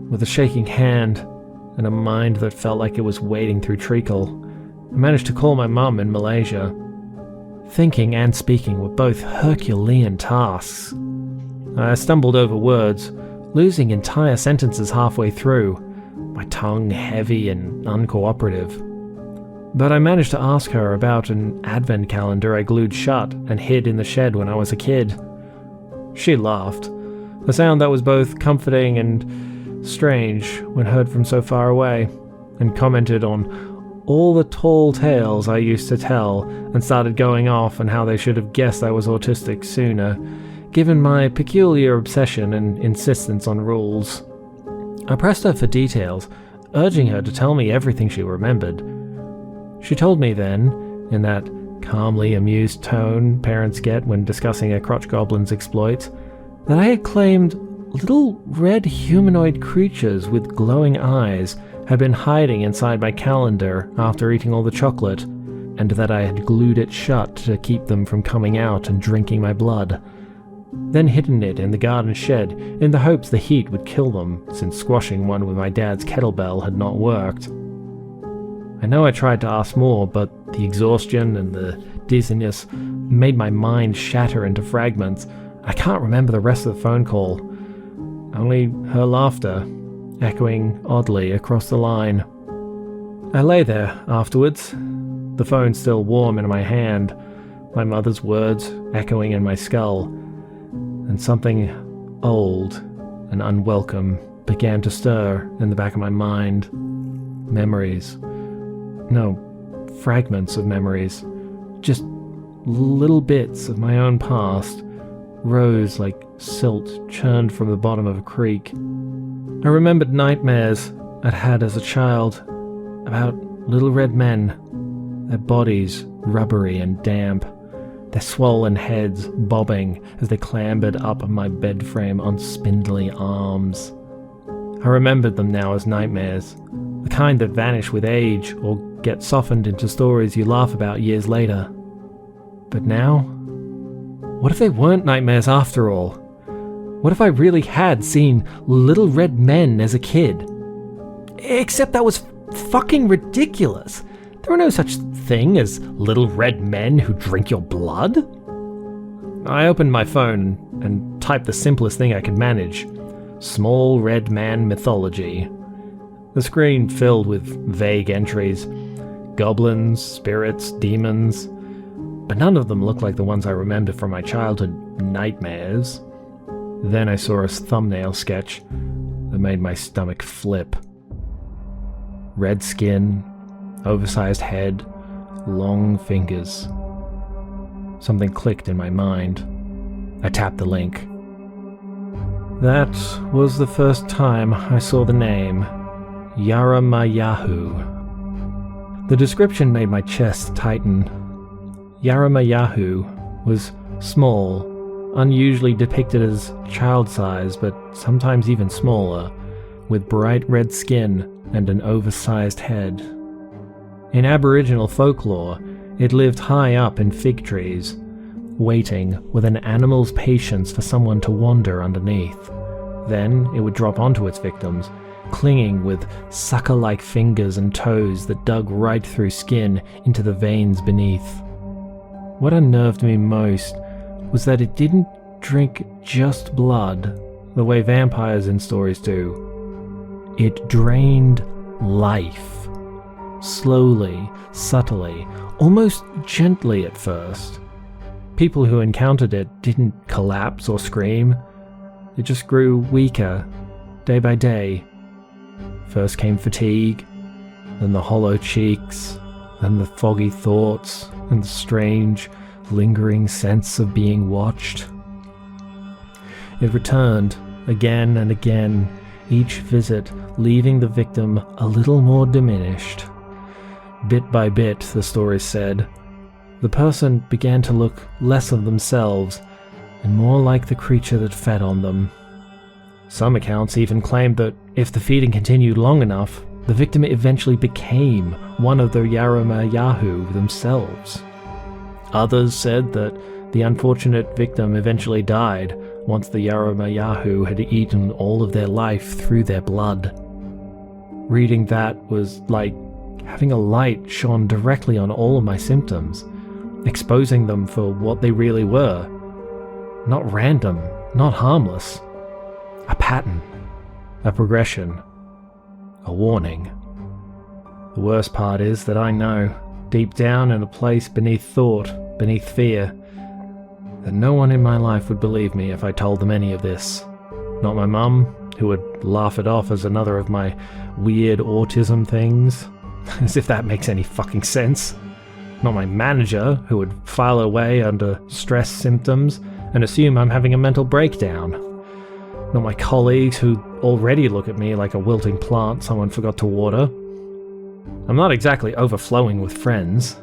with a shaking hand, and a mind that felt like it was wading through treacle, I managed to call my mum in Malaysia. Thinking and speaking were both Herculean tasks. I stumbled over words, losing entire sentences halfway through, my tongue heavy and uncooperative. But I managed to ask her about an advent calendar I glued shut and hid in the shed when I was a kid. She laughed, a sound that was both comforting and strange when heard from so far away, and commented on all the tall tales I used to tell, and started going off on how they should have guessed I was autistic sooner, given my peculiar obsession and insistence on rules. I pressed her for details, urging her to tell me everything she remembered. She told me then, in that calmly amused tone parents get when discussing a crotch goblin's exploits, that I had claimed little red humanoid creatures with glowing eyes had been hiding inside my calendar after eating all the chocolate, and that I had glued it shut to keep them from coming out and drinking my blood, then hidden it in the garden shed in the hopes the heat would kill them, since squashing one with my dad's kettlebell had not worked. I know I tried to ask more, but the exhaustion and the dizziness made my mind shatter into fragments. I can't remember the rest of the phone call. Only her laughter, echoing oddly across the line. I lay there afterwards, the phone still warm in my hand, my mother's words echoing in my skull, and something old and unwelcome began to stir in the back of my mind. Memories. No, fragments of memories. Just little bits of my own past rose like silt churned from the bottom of a creek. I remembered nightmares I'd had as a child about little red men, their bodies rubbery and damp, their swollen heads bobbing as they clambered up my bed frame on spindly arms. I remembered them now as nightmares, the kind that vanish with age or get softened into stories you laugh about years later. But now, what if they weren't nightmares after all? What if I really had seen little red men as a kid? Except that was fucking ridiculous. There are no such thing as little red men who drink your blood. I opened my phone and typed the simplest thing I could manage. Small red man mythology. The screen filled with vague entries. Goblins, spirits, demons. But none of them looked like the ones I remembered from my childhood nightmares. Then I saw a thumbnail sketch that made my stomach flip. Red skin, oversized head, long fingers. Something clicked in my mind. I tapped the link. That was the first time I saw the name, Yaramayahu. The description made my chest tighten. Yaramayahu was small, unusually depicted as child-sized, but sometimes even smaller, with bright red skin and an oversized head. In Aboriginal folklore, it lived high up in fig trees, waiting with an animal's patience for someone to wander underneath. Then it would drop onto its victims, clinging with sucker-like fingers and toes that dug right through skin into the veins beneath. What unnerved me most was that it didn't drink just blood, the way vampires in stories do. It drained life. Slowly, subtly, almost gently at first. People who encountered it didn't collapse or scream. It just grew weaker, day by day. First came fatigue, then the hollow cheeks, then the foggy thoughts, and the strange, lingering sense of being watched. It returned again and again, each visit leaving the victim a little more diminished. Bit by bit, the story said, the person began to look less of themselves and more like the creature that fed on them. Some accounts even claimed that if the feeding continued long enough, the victim eventually became one of the Yaramayahu themselves. Others said that the unfortunate victim eventually died once the Yaramayahu had eaten all of their life through their blood. Reading that was like having a light shone directly on all of my symptoms, exposing them for what they really were. Not random, not harmless. A pattern, a progression, a warning. The worst part is that I know, deep down in a place beneath thought, beneath fear, that no one in my life would believe me if I told them any of this. Not my mum, who would laugh it off as another of my weird autism things, as if that makes any fucking sense. Not my manager, who would file away under stress symptoms and assume I'm having a mental breakdown. Not my colleagues, who already look at me like a wilting plant someone forgot to water. I'm not exactly overflowing with friends,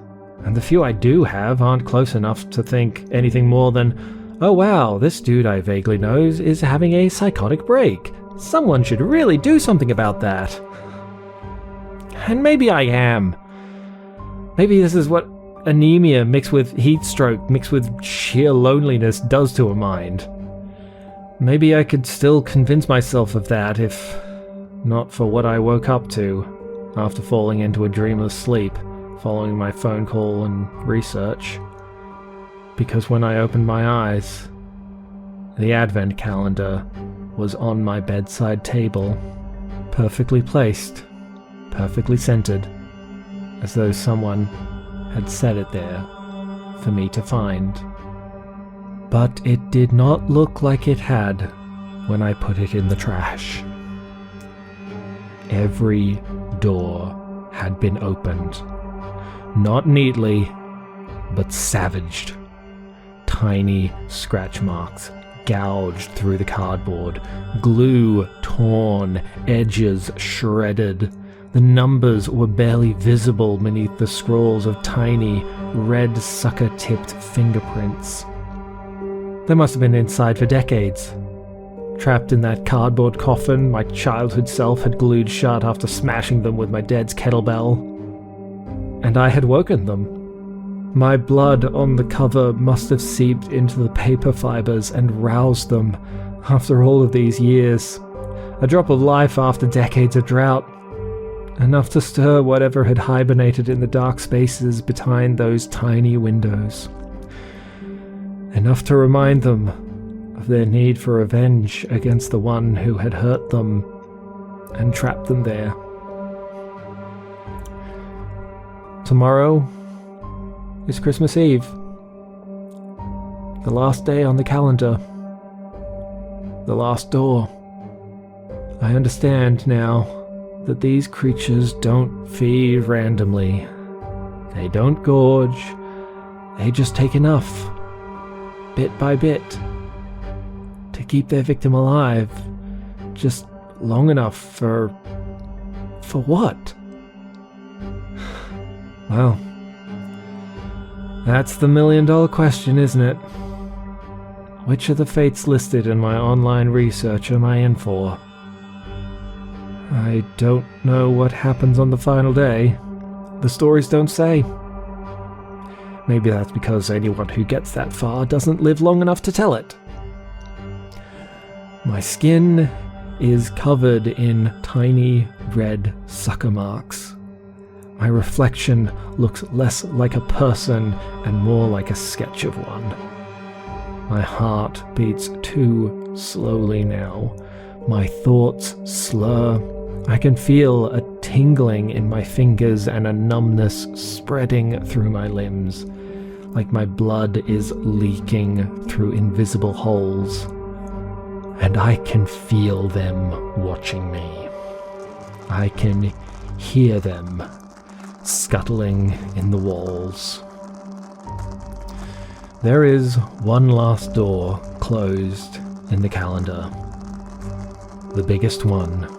and the few I do have aren't close enough to think anything more than, oh wow, this dude I vaguely know is having a psychotic break. Someone should really do something about that. And maybe I am. Maybe this is what anemia mixed with heat stroke mixed with sheer loneliness does to a mind. Maybe I could still convince myself of that if not for what I woke up to after falling into a dreamless sleep following my phone call and research. Because when I opened my eyes, the advent calendar was on my bedside table, perfectly placed, perfectly scented, as though someone had set it there for me to find. But it did not look like it had when I put it in the trash. Every door had been opened. Not neatly, but savaged. Tiny scratch marks gouged through the cardboard, glue torn, edges shredded. The numbers were barely visible beneath the scrolls of tiny, red sucker-tipped fingerprints. They must have been inside for decades. Trapped in that cardboard coffin my childhood self had glued shut after smashing them with my dad's kettlebell. And I had woken them. My blood on the cover must have seeped into the paper fibers and roused them after all of these years. A drop of life after decades of drought. Enough to stir whatever had hibernated in the dark spaces behind those tiny windows. Enough to remind them of their need for revenge against the one who had hurt them and trapped them there. Tomorrow is Christmas Eve. The last day on the calendar. The last door. I understand now that these creatures don't feed randomly. They don't gorge. They just take enough, bit by bit, to keep their victim alive. Just long enough for what? Well, that's the million-dollar question, isn't it? Which of the fates listed in my online research am I in for? I don't know what happens on the final day. The stories don't say. Maybe that's because anyone who gets that far doesn't live long enough to tell it. My skin is covered in tiny red sucker marks. My reflection looks less like a person and more like a sketch of one. My heart beats too slowly now. My thoughts slur. I can feel a tingling in my fingers and a numbness spreading through my limbs, like my blood is leaking through invisible holes. And I can feel them watching me. I can hear them scuttling in the walls. There is one last door closed in the calendar. The biggest one.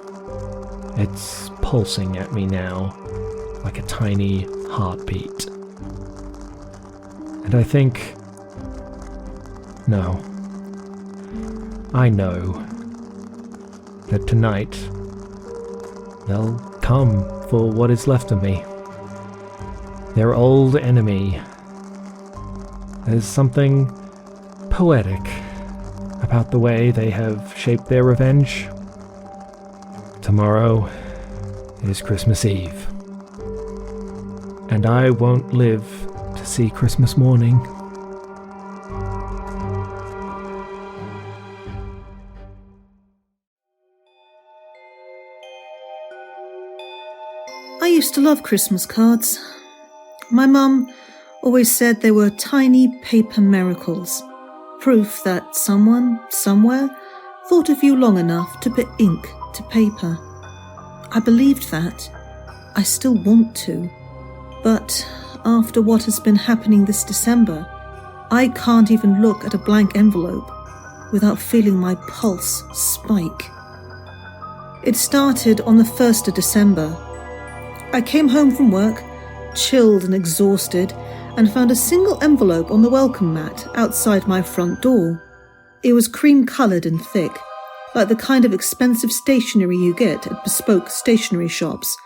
It's pulsing at me now, like a tiny heartbeat. And I think... No. I know that tonight they'll come for what is left of me. Their old enemy. There's something poetic about the way they have shaped their revenge. Tomorrow is Christmas Eve, and I won't live to see Christmas morning. I used to love Christmas cards. My mum always said they were tiny paper miracles, proof that someone, somewhere, thought of you long enough to put ink to paper. I believed that. I still want to. But after what has been happening this December, I can't even look at a blank envelope without feeling my pulse spike. It started on the 1st of December. I came home from work, chilled and exhausted, and found a single envelope on the welcome mat outside my front door. It was cream-coloured and thick, like the kind of expensive stationery you get at bespoke stationery shops,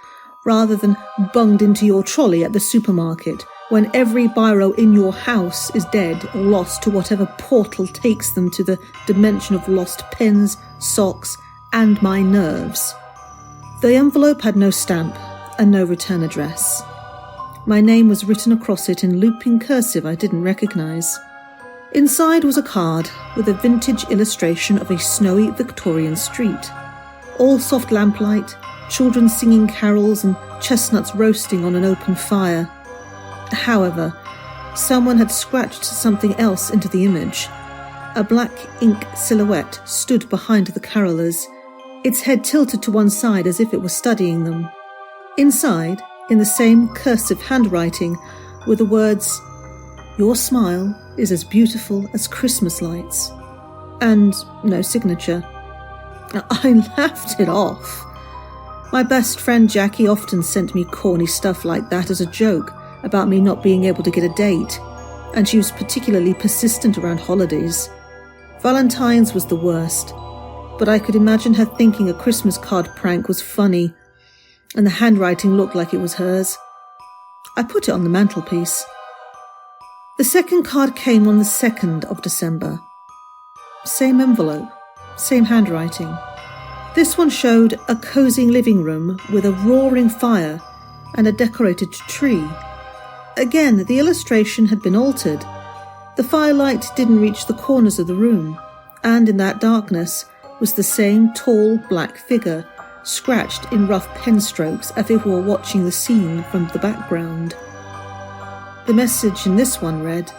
rather than bunged into your trolley at the supermarket when every biro in your house is dead or lost to whatever portal takes them to the dimension of lost pens, socks, and my nerves. The envelope had no stamp and no return address. My name was written across it in looping cursive I didn't recognise. Inside was a card with a vintage illustration of a snowy Victorian street. All soft lamplight, children singing carols and chestnuts roasting on an open fire. However, someone had scratched something else into the image. A black ink silhouette stood behind the carolers, its head tilted to one side as if it were studying them. Inside, in the same cursive handwriting, were the words, "Your smile is as beautiful as Christmas lights," and no signature. I laughed it off. My best friend Jackie often sent me corny stuff like that as a joke about me not being able to get a date, and she was particularly persistent around holidays. Valentine's was the worst, but I could imagine her thinking a Christmas card prank was funny, and the handwriting looked like it was hers. I put it on the mantelpiece. The second card came on the 2nd of December. Same envelope, same handwriting. This one showed a cozy living room with a roaring fire and a decorated tree. Again, the illustration had been altered. The firelight didn't reach the corners of the room, and in that darkness was the same tall black figure, scratched in rough pen strokes as if we were watching the scene from the background. The message in this one read,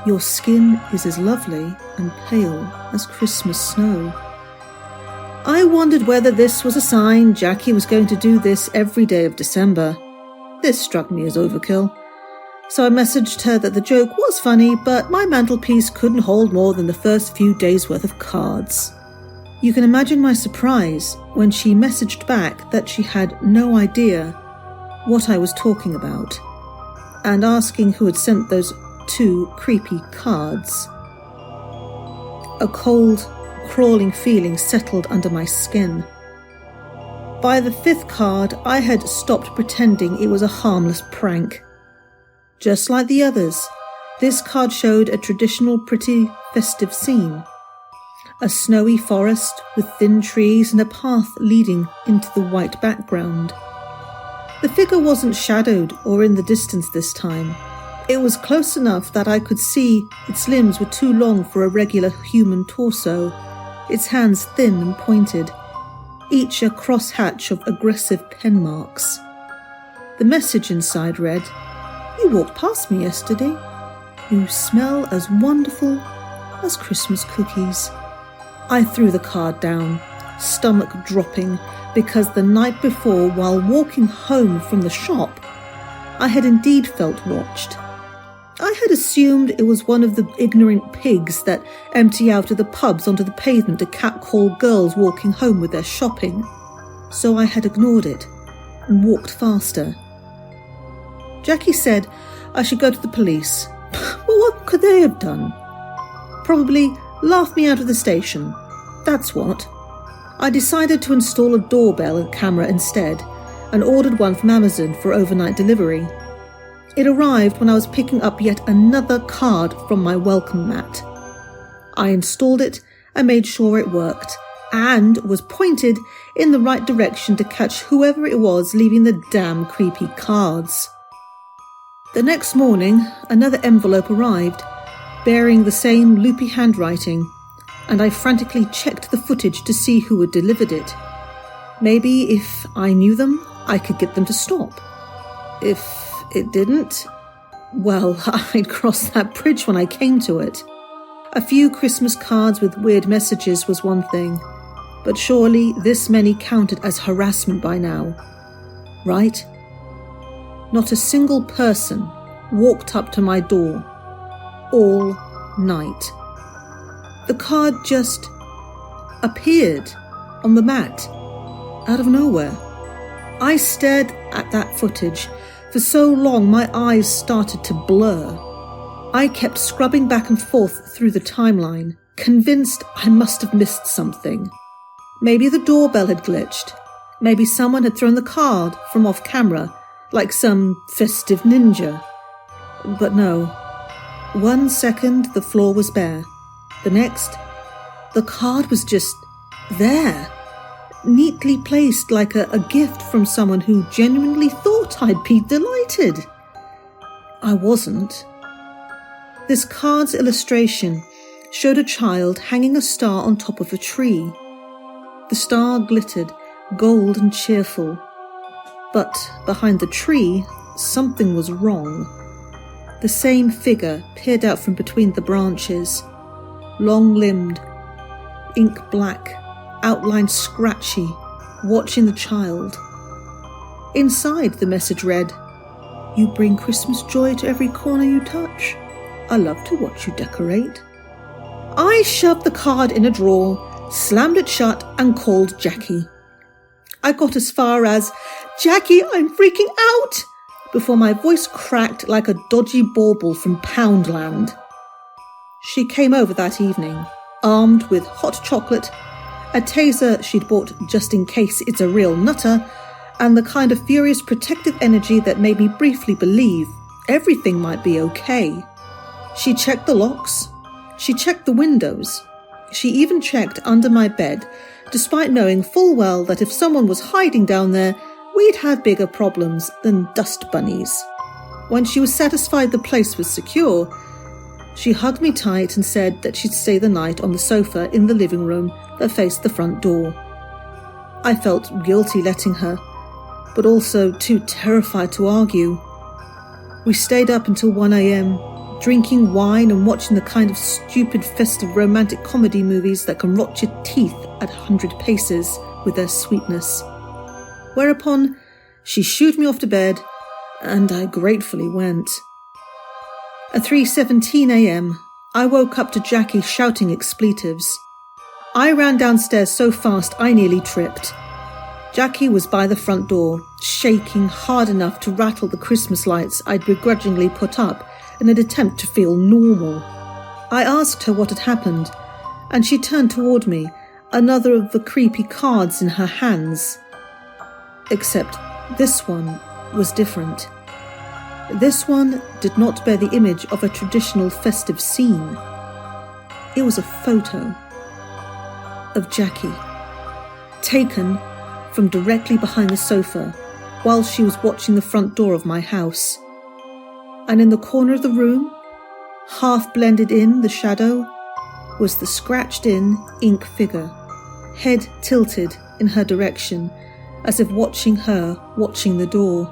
"Your skin is as lovely and pale as Christmas snow." I wondered whether this was a sign Jackie was going to do this every day of December. This struck me as overkill. So I messaged her that the joke was funny, but my mantelpiece couldn't hold more than the first few days' worth of cards. You can imagine my surprise when she messaged back that she had no idea what I was talking about, and asking who had sent those 2 creepy cards. A cold, crawling feeling settled under my skin. By the 5th card, I had stopped pretending it was a harmless prank. Just like the others, this card showed a traditional, pretty, festive scene. A snowy forest with thin trees and a path leading into the white background. The figure wasn't shadowed or in the distance this time. It was close enough that I could see its limbs were too long for a regular human torso, its hands thin and pointed, each a crosshatch of aggressive pen marks. The message inside read, "You walked past me yesterday. You smell as wonderful as Christmas cookies." I threw the card down, stomach dropping, because the night before, while walking home from the shop, I had indeed felt watched. I had assumed it was one of the ignorant pigs that empty out of the pubs onto the pavement to catcall girls walking home with their shopping. So I had ignored it and walked faster. Jackie said I should go to the police. Well, what could they have done? Probably laugh me out of the station. That's what. I decided to install a doorbell camera instead, and ordered one from Amazon for overnight delivery. It arrived when I was picking up yet another card from my welcome mat. I installed it and made sure it worked, and was pointed in the right direction to catch whoever it was leaving the damn creepy cards. The next morning, another envelope arrived, bearing the same loopy handwriting, and I frantically checked the footage to see who had delivered it. Maybe if I knew them, I could get them to stop. If it didn't, well, I'd cross that bridge when I came to it. A few Christmas cards with weird messages was one thing, but surely this many counted as harassment by now. Right? Not a single person walked up to my door all night. The card just appeared on the mat out of nowhere. I stared at that footage for so long my eyes started to blur. I kept scrubbing back and forth through the timeline, convinced I must have missed something. Maybe the doorbell had glitched. Maybe someone had thrown the card from off camera, like some festive ninja. But no. 1 second the floor was bare. The next, the card was just there, neatly placed like a gift from someone who genuinely thought I'd be delighted. I wasn't. This card's illustration showed a child hanging a star on top of a tree. The star glittered, gold and cheerful. But behind the tree, something was wrong. The same figure peered out from between the branches, long-limbed, ink black, outline scratchy, watching the child. Inside, the message read, "You bring Christmas joy to every corner you touch. I love to watch you decorate." I shoved the card in a drawer, slammed it shut, and called Jackie. I got as far as, "Jackie, I'm freaking out!" before my voice cracked like a dodgy bauble from Poundland. She came over that evening, armed with hot chocolate, a taser she'd bought just in case it's a real nutter, and the kind of furious protective energy that made me briefly believe everything might be okay. She checked the locks. She checked the windows. She even checked under my bed, despite knowing full well that if someone was hiding down there, we'd have bigger problems than dust bunnies. When she was satisfied the place was secure, she hugged me tight and said that she'd stay the night on the sofa in the living room that faced the front door. I felt guilty letting her, but also too terrified to argue. We stayed up until 1 a.m, drinking wine and watching the kind of stupid festive romantic comedy movies that can rot your teeth at 100 paces with their sweetness. Whereupon she shooed me off to bed, and I gratefully went. At 3:17 a.m, I woke up to Jackie shouting expletives. I ran downstairs so fast I nearly tripped. Jackie was by the front door, shaking hard enough to rattle the Christmas lights I'd begrudgingly put up in an attempt to feel normal. I asked her what had happened, and she turned toward me, another of the creepy cards in her hands. Except this one was different. This one did not bear the image of a traditional festive scene. It was a photo of Jackie, taken from directly behind the sofa while she was watching the front door of my house. And in the corner of the room, half blended in the shadow, was the scratched-in ink figure, head tilted in her direction, as if watching her watching the door.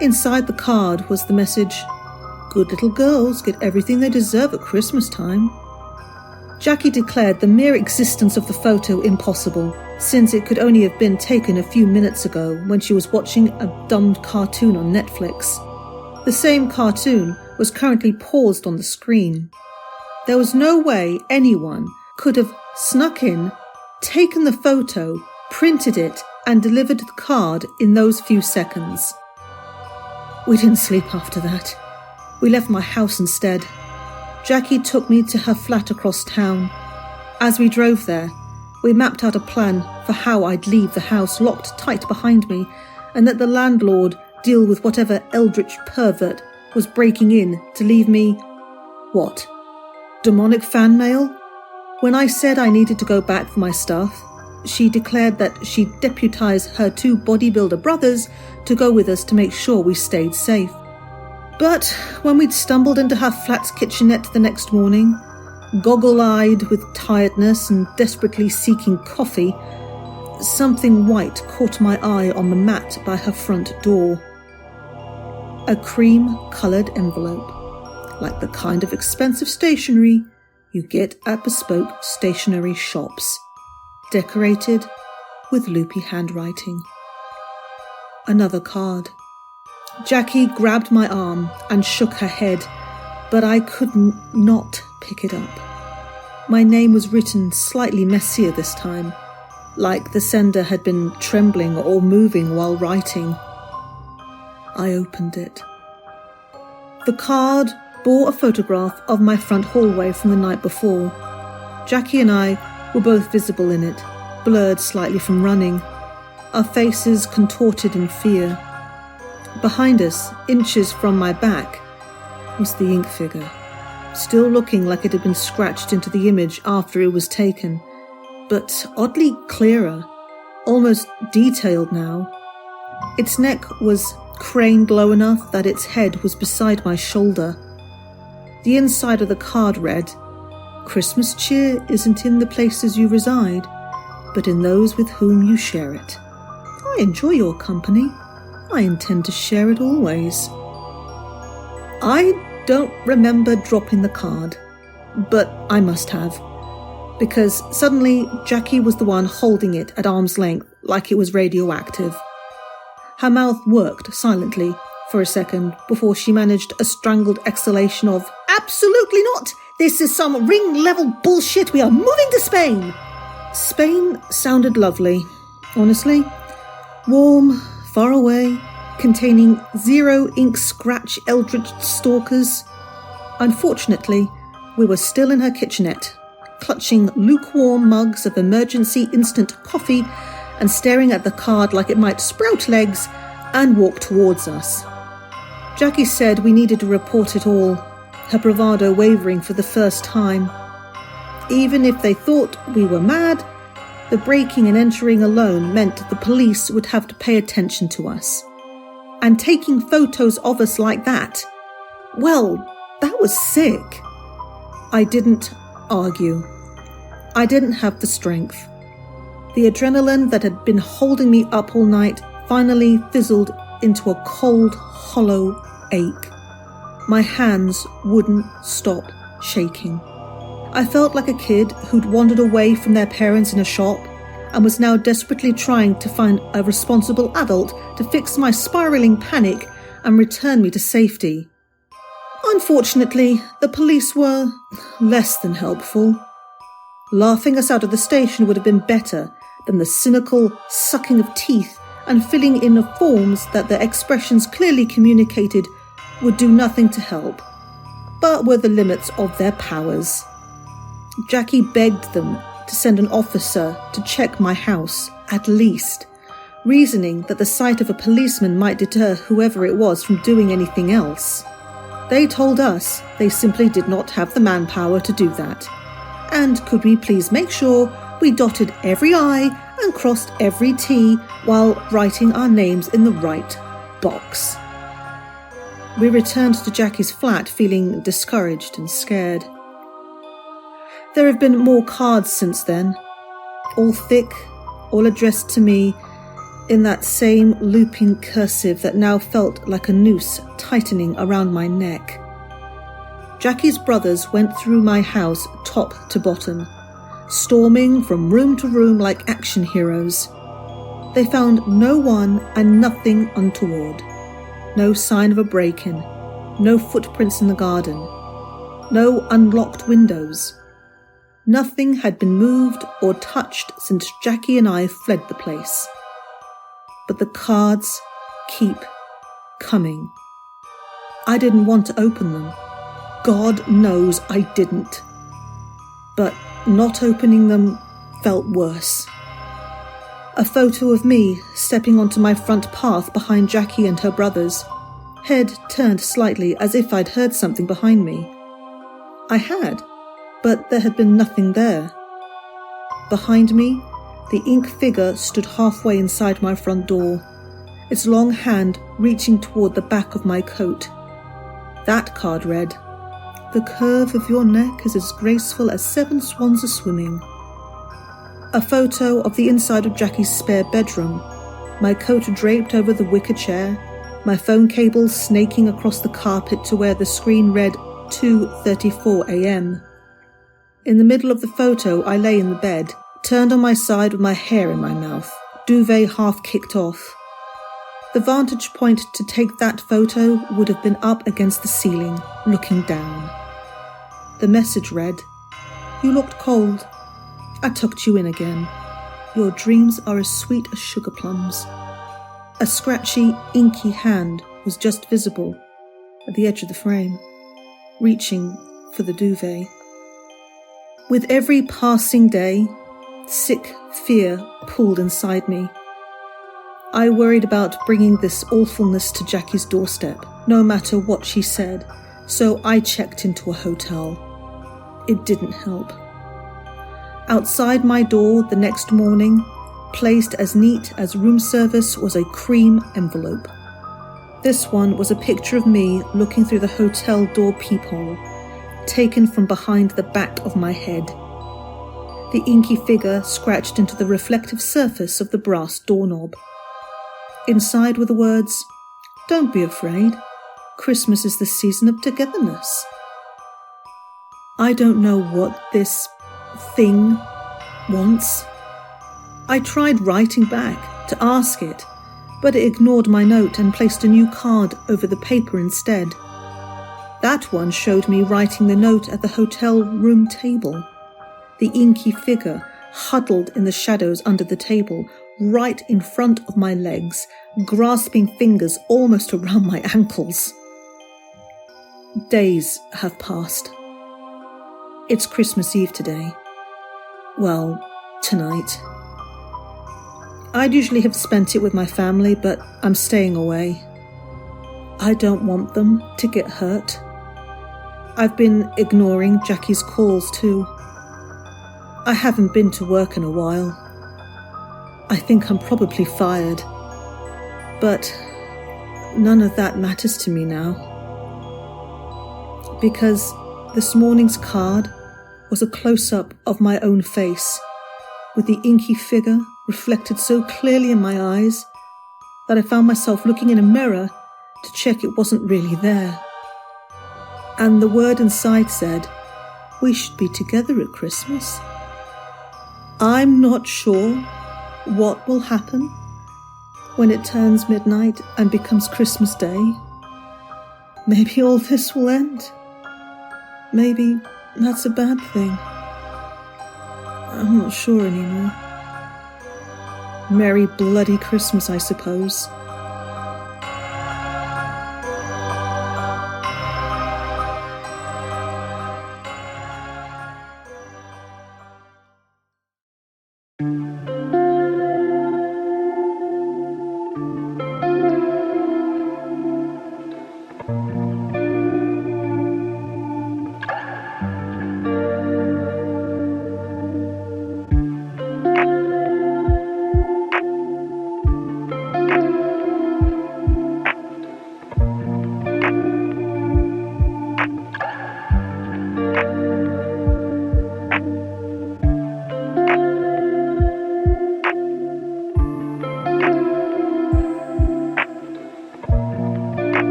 Inside the card was the message, "Good little girls get everything they deserve at Christmas time." Jackie declared the mere existence of the photo impossible, since it could only have been taken a few minutes ago when she was watching a dumb cartoon on Netflix. The same cartoon was currently paused on the screen. There was no way anyone could have snuck in, taken the photo, printed it, and delivered the card in those few seconds. We didn't sleep after that. We left my house instead. Jackie took me to her flat across town. As we drove there, we mapped out a plan for how I'd leave the house locked tight behind me, and let the landlord deal with whatever eldritch pervert was breaking in to leave me, what, demonic fan mail? When I said I needed to go back for my stuff, she declared that she'd deputize her 2 bodybuilder brothers to go with us to make sure we stayed safe. But when we'd stumbled into her flat's kitchenette the next morning, goggle-eyed with tiredness and desperately seeking coffee, something white caught my eye on the mat by her front door. A cream-coloured envelope, like the kind of expensive stationery you get at bespoke stationery shops, decorated with loopy handwriting. Another card. Jackie grabbed my arm and shook her head, but I could not pick it up. My name was written slightly messier this time, like the sender had been trembling or moving while writing. I opened it. The card bore a photograph of my front hallway from the night before. Jackie and I were both visible in it, blurred slightly from running, our faces contorted in fear. Behind us, inches from my back, was the ink figure, still looking like it had been scratched into the image after it was taken, but oddly clearer, almost detailed now. Its neck was craned low enough that its head was beside my shoulder. The inside of the card read, "Christmas cheer isn't in the places you reside, but in those with whom you share it. I enjoy your company. I intend to share it always." I don't remember dropping the card, but I must have, because suddenly Jackie was the one holding it at arm's length like it was radioactive. Her mouth worked silently for a second before she managed a strangled exhalation of, "Absolutely not! This is some ring-level bullshit. We are moving to Spain!" Spain sounded lovely, honestly. Warm, far away, containing zero ink scratch eldritch stalkers. Unfortunately, we were still in her kitchenette, clutching lukewarm mugs of emergency instant coffee and staring at the card like it might sprout legs and walk towards us. Jackie said we needed to report it all, her bravado wavering for the first time. Even if they thought we were mad, the breaking and entering alone meant the police would have to pay attention to us. And taking photos of us like that, well, that was sick. I didn't argue. I didn't have the strength. The adrenaline that had been holding me up all night finally fizzled into a cold, hollow ache. My hands wouldn't stop shaking. I felt like a kid who'd wandered away from their parents in a shop and was now desperately trying to find a responsible adult to fix my spiraling panic and return me to safety. Unfortunately, the police were less than helpful. Laughing us out of the station would have been better than the cynical sucking of teeth and filling in of forms that their expressions clearly communicated would do nothing to help, but were the limits of their powers. Jackie begged them to send an officer to check my house, at least, reasoning that the sight of a policeman might deter whoever it was from doing anything else. They told us they simply did not have the manpower to do that, and could we please make sure we dotted every I and crossed every T while writing our names in the right box. We returned to Jackie's flat feeling discouraged and scared. There have been more cards since then, all thick, all addressed to me in that same looping cursive that now felt like a noose tightening around my neck. Jackie's brothers went through my house top to bottom, storming from room to room like action heroes. They found no one and nothing untoward. No sign of a break-in, no footprints in the garden, no unlocked windows. Nothing had been moved or touched since Jackie and I fled the place. But the cards keep coming. I didn't want to open them. God knows I didn't. But not opening them felt worse. A photo of me stepping onto my front path behind Jackie and her brothers, head turned slightly as if I'd heard something behind me. I had, but there had been nothing there. Behind me, the ink figure stood halfway inside my front door, its long hand reaching toward the back of my coat. That card read, "The curve of your neck is as graceful as 7 swans are swimming." A photo of the inside of Jackie's spare bedroom, my coat draped over the wicker chair, my phone cable snaking across the carpet to where the screen read 2:34 a.m. In the middle of the photo, I lay in the bed, turned on my side with my hair in my mouth, duvet half kicked off. The vantage point to take that photo would have been up against the ceiling, looking down. The message read, "You looked cold. I tucked you in again. Your dreams are as sweet as sugar plums." A scratchy, inky hand was just visible at the edge of the frame, reaching for the duvet. With every passing day, sick fear pulled inside me. I worried about bringing this awfulness to Jackie's doorstep, no matter what she said, so I checked into a hotel. It didn't help. Outside my door the next morning, placed as neat as room service, was a cream envelope. This one was a picture of me looking through the hotel door peephole, taken from behind the back of my head. The inky figure scratched into the reflective surface of the brass doorknob. Inside were the words, "Don't be afraid. Christmas is the season of togetherness." I don't know what this thing wants. I tried writing back to ask it, but it ignored my note and placed a new card over the paper instead. That one showed me writing the note at the hotel room table. The inky figure huddled in the shadows under the table, right in front of my legs, grasping fingers almost around my ankles. Days have passed. It's Christmas Eve today. Well, tonight. I'd usually have spent it with my family, but I'm staying away. I don't want them to get hurt. I've been ignoring Jackie's calls too. I haven't been to work in a while. I think I'm probably fired. But none of that matters to me now. Because this morning's card was a close-up of my own face, with the inky figure reflected so clearly in my eyes that I found myself looking in a mirror to check it wasn't really there. And the word inside said, "We should be together at Christmas." I'm not sure what will happen when it turns midnight and becomes Christmas Day. Maybe all this will end. Maybe that's a bad thing. I'm not sure anymore. Merry bloody Christmas, I suppose.